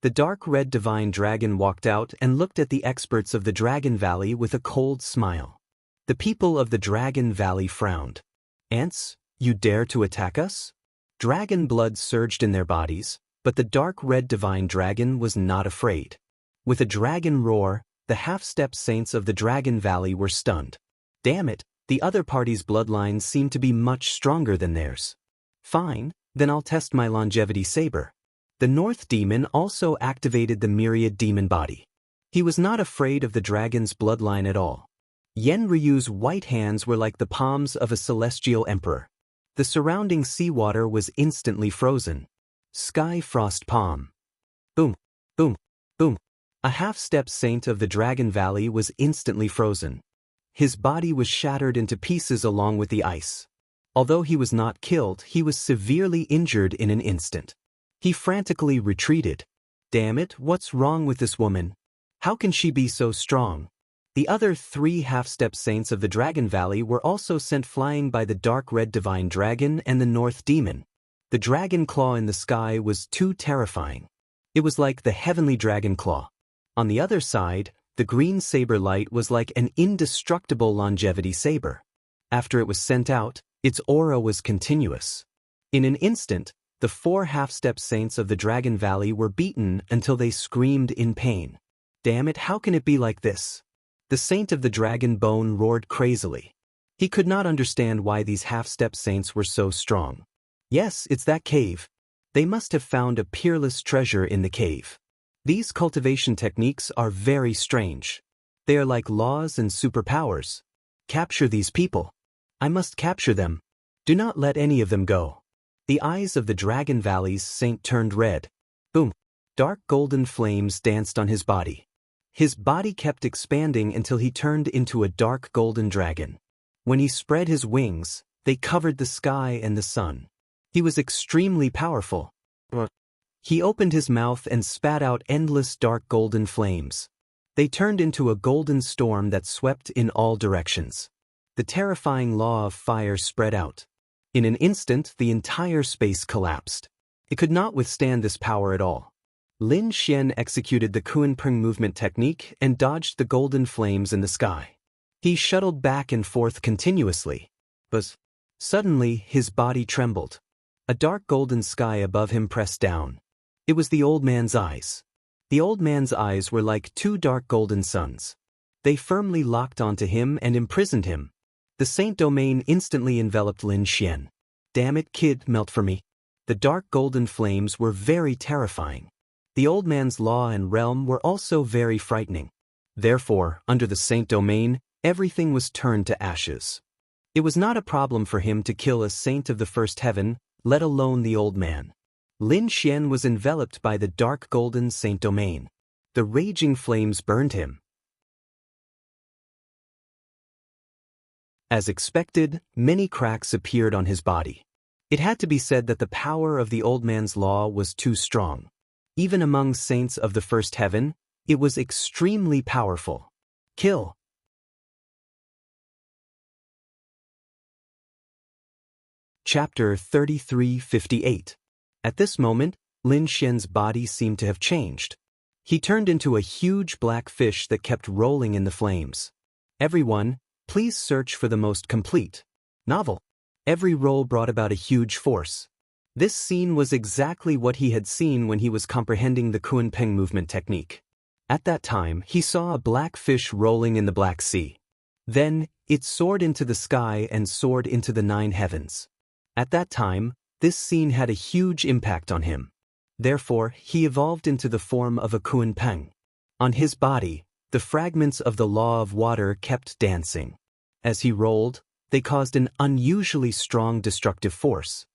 The dark red divine dragon walked out and looked at the experts of the Dragon Valley with a cold smile. The people of the Dragon Valley frowned. Ants, you dare to attack us? Dragon blood surged in their bodies, But the dark red divine dragon was not afraid. With a dragon roar, the half-step saints of the Dragon Valley were stunned. Damn it, the other party's bloodlines seemed to be much stronger than theirs. Fine, then I'll test my longevity saber. The North Demon also activated the myriad demon body. He was not afraid of the dragon's bloodline at all. Yen Ryu's white hands were like the palms of a celestial emperor. The surrounding seawater was instantly frozen. Sky frost palm. Boom, boom, boom. A half-step saint of the Dragon Valley was instantly frozen. His body was shattered into pieces along with the ice. Although he was not killed, he was severely injured in an instant. He frantically retreated. Damn it, what's wrong with this woman? How can she be so strong? The other 3 half-step saints of the Dragon Valley were also sent flying by the dark red divine dragon and the North Demon. The dragon claw in the sky was too terrifying. It was like the heavenly dragon claw. On the other side, the green saber light was like an indestructible longevity saber. After it was sent out, its aura was continuous. In an instant, the 4 half-step saints of the Dragon Valley were beaten until they screamed in pain. Damn it, how can it be like this? The saint of the dragon bone roared crazily. He could not understand why these half-step saints were so strong. Yes, it's that cave. They must have found a peerless treasure in the cave. These cultivation techniques are very strange. They are like laws and superpowers. Capture these people. I must capture them. Do not let any of them go. The eyes of the Dragon Valley's saint turned red. Boom. Dark golden flames danced on his body. His body kept expanding until he turned into a dark golden dragon. When he spread his wings, they covered the sky and the sun. He was extremely powerful. He opened his mouth and spat out endless dark golden flames. They turned into a golden storm that swept in all directions. The terrifying law of fire spread out. In an instant, the entire space collapsed. It could not withstand this power at all. Lin Xian executed the Kuan-Peng movement technique and dodged the golden flames in the sky. He shuttled back and forth continuously. But suddenly, his body trembled. A dark golden sky above him pressed down. It was the old man's eyes. The old man's eyes were like 2 dark golden suns. They firmly locked onto him and imprisoned him. The Saint Domain instantly enveloped Lin Xian. Damn it, kid, melt for me. The dark golden flames were very terrifying. The old man's law and realm were also very frightening. Therefore, under the Saint Domain, everything was turned to ashes. It was not a problem for him to kill a saint of the first heaven, let alone the old man. Lin Xian was enveloped by the dark golden Saint Domain. The raging flames burned him. As expected, many cracks appeared on his body. It had to be said that the power of the old man's law was too strong. Even among saints of the first heaven, it was extremely powerful. Kill. Chapter 3358. At this moment, Lin Xian's body seemed to have changed. He turned into a huge black fish that kept rolling in the flames. Everyone, please search for the most complete novel. Every roll brought about a huge force. This scene was exactly what he had seen when he was comprehending the Kuan-Peng movement technique. At that time, he saw a black fish rolling in the Black Sea. Then, it soared into the sky and soared into the 9 heavens. At that time, this scene had a huge impact on him. Therefore, he evolved into the form of a Kuan-Peng. On his body, the fragments of the law of water kept dancing. As he rolled, they caused an unusually strong destructive force.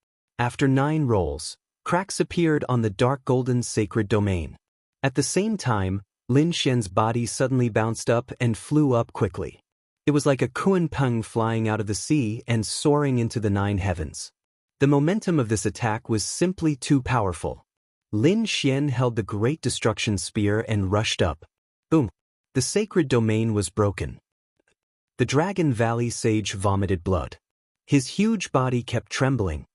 After 9 rolls, cracks appeared on the dark golden sacred domain. At the same time, Lin Xian's body suddenly bounced up and flew up quickly. It was like a Kuan-Peng flying out of the sea and soaring into the 9 heavens. The momentum of this attack was simply too powerful. Lin Xian held the Great Destruction Spear and rushed up. Boom! The sacred domain was broken. The Dragon Valley sage vomited blood. His huge body kept trembling.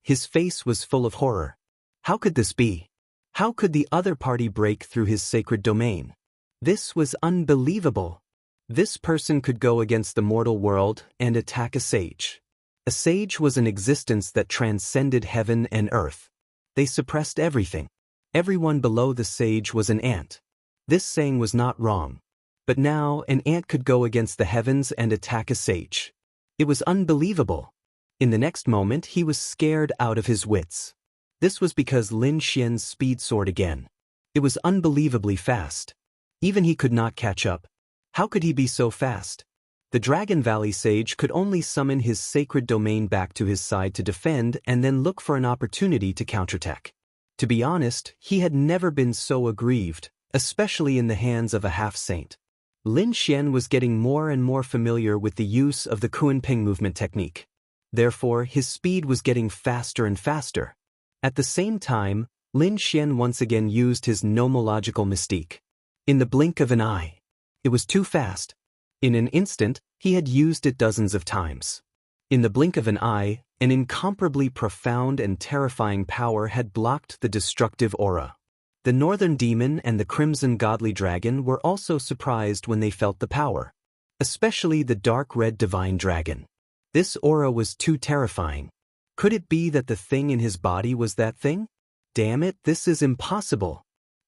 His face was full of horror. How could this be? How could the other party break through his sacred domain? This was unbelievable. This person could go against the mortal world and attack a sage. A sage was an existence that transcended heaven and earth. They suppressed everything. Everyone below the sage was an ant. This saying was not wrong. But now an ant could go against the heavens and attack a sage. It was unbelievable. In the next moment he was scared out of his wits. This was because Lin Xian's speed soared again. It was unbelievably fast. Even he could not catch up. How could he be so fast? The Dragon Valley sage could only summon his sacred domain back to his side to defend and then look for an opportunity to counterattack. To be honest, he had never been so aggrieved, especially in the hands of a half-saint. Lin Xian was getting more and more familiar with the use of the Kunping movement technique. Therefore, his speed was getting faster and faster. At the same time, Lin Xian once again used his nomological mystique. In the blink of an eye. It was too fast. In an instant, he had used it dozens of times. In the blink of an eye, an incomparably profound and terrifying power had blocked the destructive aura. The Northern Demon and the Crimson Godly Dragon were also surprised when they felt the power. Especially the Dark Red Divine Dragon. This aura was too terrifying. Could it be that the thing in his body was that thing? Damn it, this is impossible.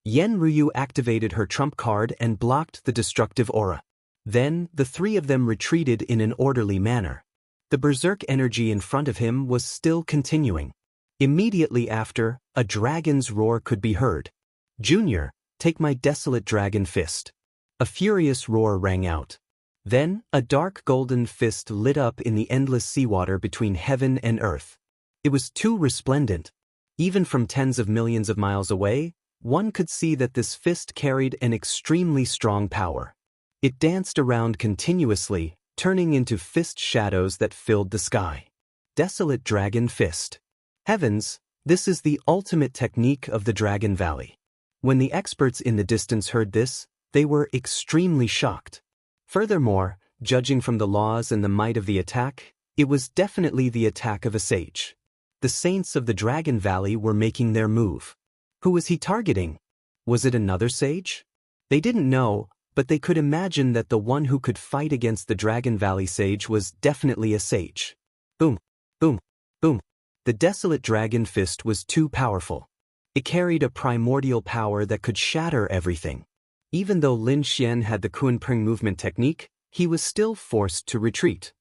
Yen Ryu activated her trump card and blocked the destructive aura. Then, the three of them retreated in an orderly manner. The berserk energy in front of him was still continuing. Immediately after, a dragon's roar could be heard. "Junior, take my desolate dragon fist." A furious roar rang out. Then, a dark golden fist lit up in the endless seawater between heaven and earth. It was too resplendent. Even from tens of millions of miles away, one could see that this fist carried an extremely strong power. It danced around continuously, turning into fist shadows that filled the sky. Desolate Dragon Fist. Heavens, this is the ultimate technique of the Dragon Valley. When the experts in the distance heard this, they were extremely shocked. Furthermore, judging from the laws and the might of the attack, it was definitely the attack of a sage. The saints of the Dragon Valley were making their move. Who was he targeting? Was it another sage? They didn't know, but they could imagine that the one who could fight against the Dragon Valley sage was definitely a sage. Boom, boom, boom. The desolate dragon fist was too powerful. It carried a primordial power that could shatter everything. Even though Lin Xian had the Kunping movement technique, he was still forced to retreat.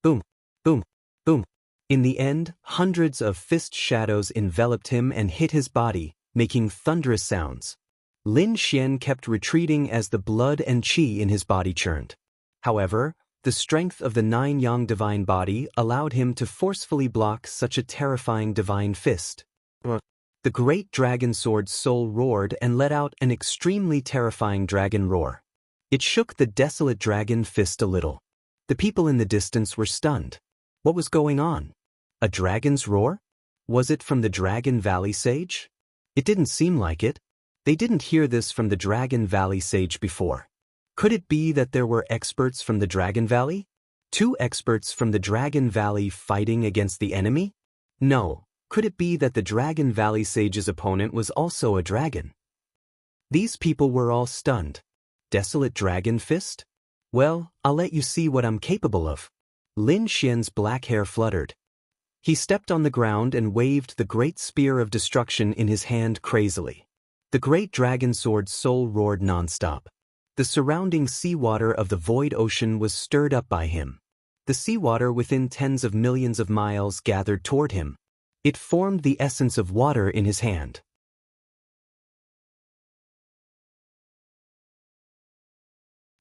Boom, boom, boom. In the end, hundreds of fist shadows enveloped him and hit his body, making thunderous sounds. Lin Xian kept retreating as the blood and qi in his body churned. However, the strength of the nine-yang divine body allowed him to forcefully block such a terrifying divine fist. The great dragon sword soul roared and let out an extremely terrifying dragon roar. It shook the desolate dragon fist a little. The people in the distance were stunned. What was going on? A dragon's roar? Was it from the Dragon Valley sage? It didn't seem like it. They didn't hear this from the Dragon Valley sage before. Could it be that there were experts from the Dragon Valley? 2 experts from the Dragon Valley fighting against the enemy? No. Could it be that the Dragon Valley sage's opponent was also a dragon? These people were all stunned. Desolate Dragon Fist? Well, I'll let you see what I'm capable of. Lin Xian's black hair fluttered. He stepped on the ground and waved the great spear of destruction in his hand crazily. The great dragon sword soul roared nonstop. The surrounding seawater of the void ocean was stirred up by him. The seawater within tens of millions of miles gathered toward him. It formed the essence of water in his hand.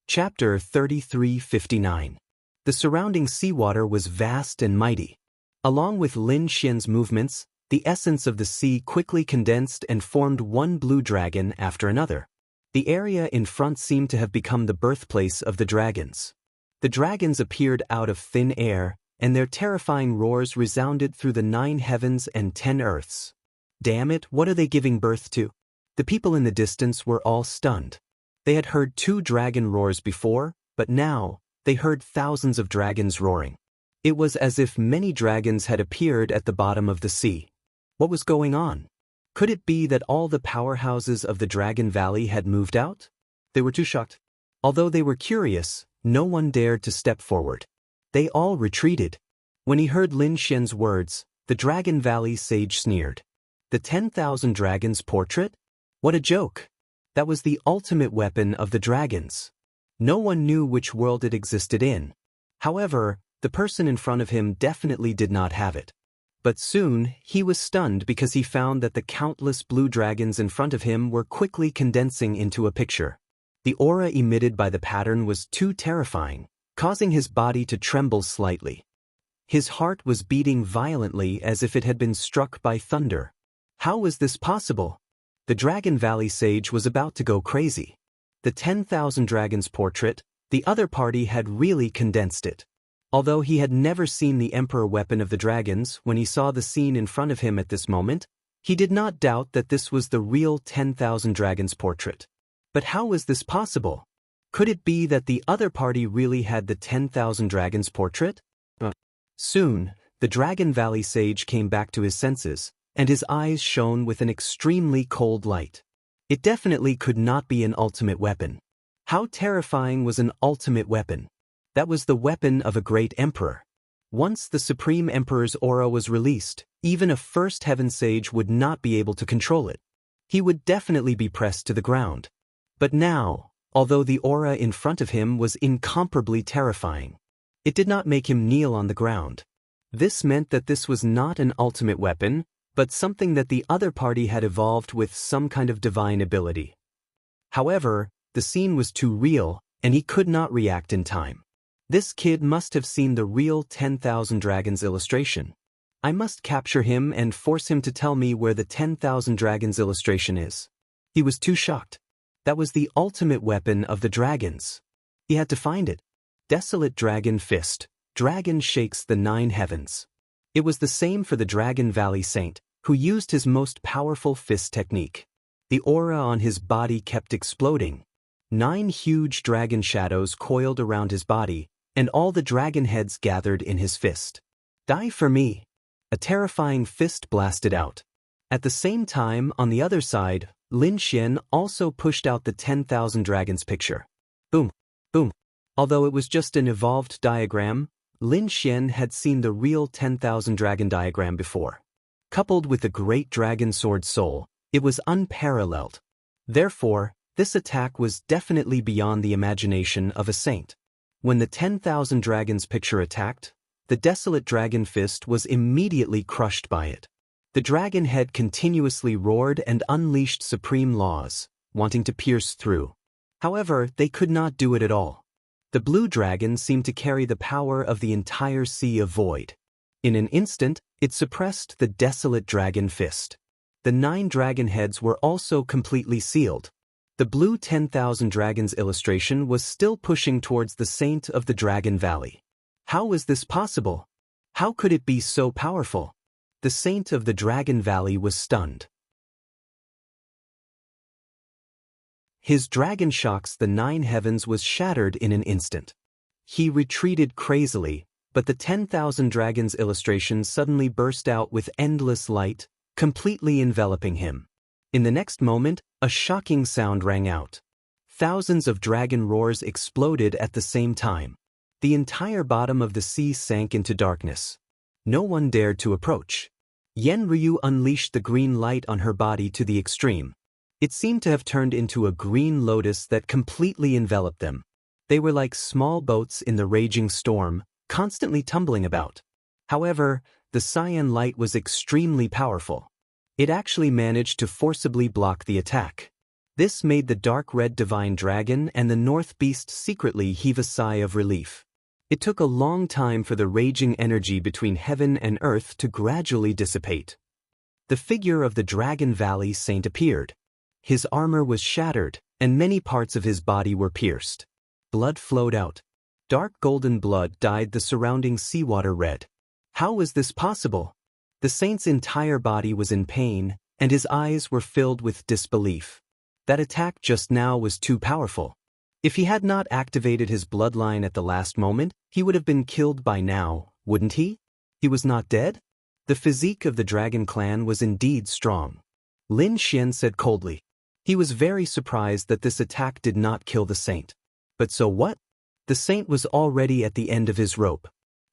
Chapter 3359. The surrounding seawater was vast and mighty. Along with Lin Xian's movements, the essence of the sea quickly condensed and formed one blue dragon after another. The area in front seemed to have become the birthplace of the dragons. The dragons appeared out of thin air, and their terrifying roars resounded through the 9 heavens and 10 earths. Damn it, what are they giving birth to? The people in the distance were all stunned. They had heard 2 dragon roars before, but now, they heard thousands of dragons roaring. It was as if many dragons had appeared at the bottom of the sea. What was going on? Could it be that all the powerhouses of the Dragon Valley had moved out? They were too shocked. Although they were curious, no one dared to step forward. They all retreated. When he heard Lin Xian's words, the Dragon Valley sage sneered. The 10,000 Dragons portrait? What a joke! That was the ultimate weapon of the dragons. No one knew which world it existed in. However, the person in front of him definitely did not have it. But soon, he was stunned because he found that the countless blue dragons in front of him were quickly condensing into a picture. The aura emitted by the pattern was too terrifying, causing his body to tremble slightly. His heart was beating violently as if it had been struck by thunder. How was this possible? The Dragon Valley sage was about to go crazy. The 10,000 Dragons portrait, the other party had really condensed it. Although he had never seen the Emperor weapon of the dragons, when he saw the scene in front of him at this moment, he did not doubt that this was the real 10,000 Dragons portrait. But how was this possible? Could it be that the other party really had the 10,000 Dragons portrait? Soon, the Dragon Valley sage came back to his senses, and his eyes shone with an extremely cold light. It definitely could not be an ultimate weapon. How terrifying was an ultimate weapon? That was the weapon of a great emperor. Once the Supreme Emperor's aura was released, even a First Heaven sage would not be able to control it. He would definitely be pressed to the ground. But now, although the aura in front of him was incomparably terrifying, it did not make him kneel on the ground. This meant that this was not an ultimate weapon, but something that the other party had evolved with some kind of divine ability. However, the scene was too real, and he could not react in time. This kid must have seen the real 10,000 Dragons illustration. I must capture him and force him to tell me where the 10,000 Dragons illustration is. He was too shocked. That was the ultimate weapon of the dragons. He had to find it. Desolate Dragon Fist. Dragon shakes the 9 heavens. It was the same for the Dragon Valley Saint, who used his most powerful fist technique. The aura on his body kept exploding. 9 huge dragon shadows coiled around his body, and all the dragon heads gathered in his fist. Die for me! A terrifying fist blasted out. At the same time, on the other side, Lin Xian also pushed out the 10,000 Dragons picture. Boom! Boom! Although it was just an evolved diagram, Lin Xian had seen the real 10,000 Dragon diagram before. Coupled with the Great Dragon Sword Soul, it was unparalleled. Therefore, this attack was definitely beyond the imagination of a saint. When the 10,000 Dragons picture attacked, the Desolate Dragon Fist was immediately crushed by it. The dragon head continuously roared and unleashed supreme laws, wanting to pierce through. However, they could not do it at all. The blue dragon seemed to carry the power of the entire Sea of Void. In an instant, it suppressed the Desolate Dragon Fist. The 9 dragon heads were also completely sealed. The blue 10,000 Dragons illustration was still pushing towards the Saint of the Dragon Valley. How was this possible? How could it be so powerful? The Saint of the Dragon Valley was stunned. His dragon shocks the 9 heavens was shattered in an instant. He retreated crazily, but the 10,000 Dragons illustration suddenly burst out with endless light, completely enveloping him. In the next moment, a shocking sound rang out. Thousands of dragon roars exploded at the same time. The entire bottom of the sea sank into darkness. No one dared to approach. Yen Ryu unleashed the green light on her body to the extreme. It seemed to have turned into a green lotus that completely enveloped them. They were like small boats in the raging storm, constantly tumbling about. However, the cyan light was extremely powerful. It actually managed to forcibly block the attack. This made the dark red divine dragon and the north beast secretly heave a sigh of relief. It took a long time for the raging energy between heaven and earth to gradually dissipate. The figure of the Dragon Valley Saint appeared. His armor was shattered, and many parts of his body were pierced. Blood flowed out. Dark golden blood dyed the surrounding seawater red. How was this possible? The saint's entire body was in pain, and his eyes were filled with disbelief. That attack just now was too powerful. If he had not activated his bloodline at the last moment, he would have been killed by now, wouldn't he? He was not dead? The physique of the dragon clan was indeed strong. Lin Xian said coldly. He was very surprised that this attack did not kill the saint. But so what? The saint was already at the end of his rope.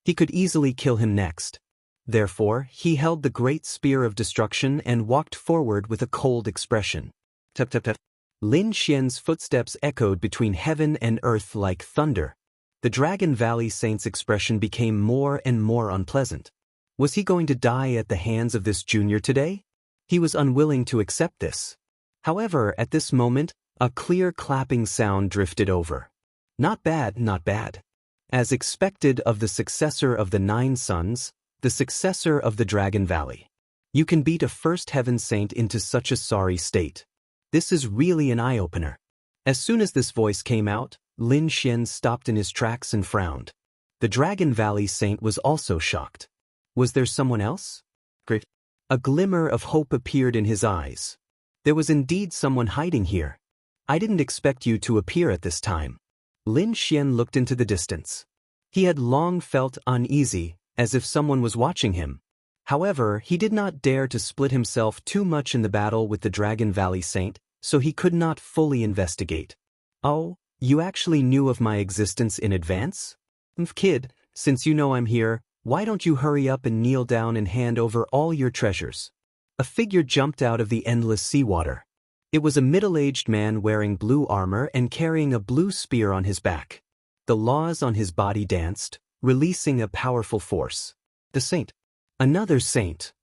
He could easily kill him next. Therefore, he held the great spear of destruction and walked forward with a cold expression. Tap tap tap. Lin Xian's footsteps echoed between heaven and earth like thunder. The Dragon Valley Saint's expression became more and more unpleasant. Was he going to die at the hands of this junior today? He was unwilling to accept this. However, at this moment, a clear clapping sound drifted over. Not bad, not bad. As expected of the successor of the 9 sons, the successor of the Dragon Valley. You can beat a first heaven saint into such a sorry state. This is really an eye-opener. As soon as this voice came out, Lin Xian stopped in his tracks and frowned. The Dragon Valley Saint was also shocked. Was there someone else? Great. A glimmer of hope appeared in his eyes. There was indeed someone hiding here. I didn't expect you to appear at this time. Lin Xian looked into the distance. He had long felt uneasy, as if someone was watching him. However, he did not dare to split himself too much in the battle with the Dragon Valley Saint, so he could not fully investigate. Oh, you actually knew of my existence in advance? Kid, since you know I'm here, why don't you hurry up and kneel down and hand over all your treasures? A figure jumped out of the endless seawater. It was a middle-aged man wearing blue armor and carrying a blue spear on his back. The laws on his body danced, releasing a powerful force. The saint. Another saint.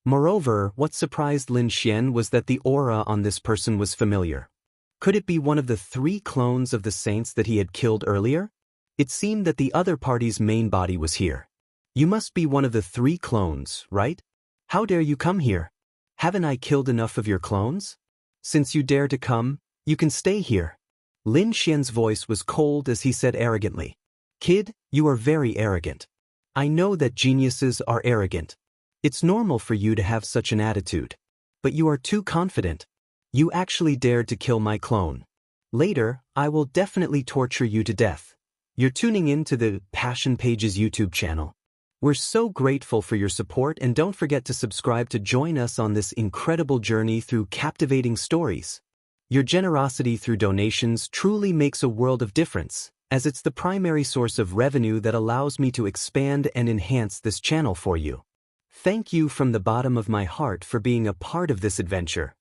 Moreover, what surprised Lin Xian was that the aura on this person was familiar. Could it be one of the 3 clones of the saints that he had killed earlier? It seemed that the other party's main body was here. You must be one of the 3 clones, right? How dare you come here? Haven't I killed enough of your clones? Since you dare to come, you can stay here. Lin Xian's voice was cold as he said arrogantly. Kid, you are very arrogant. I know that geniuses are arrogant. It's normal for you to have such an attitude. But you are too confident. You actually dared to kill my clone. Later, I will definitely torture you to death. You're tuning in to the Passion Pages YouTube channel. We're so grateful for your support, and don't forget to subscribe to join us on this incredible journey through captivating stories. Your generosity through donations truly makes a world of difference, as it's the primary source of revenue that allows me to expand and enhance this channel for you. Thank you from the bottom of my heart for being a part of this adventure.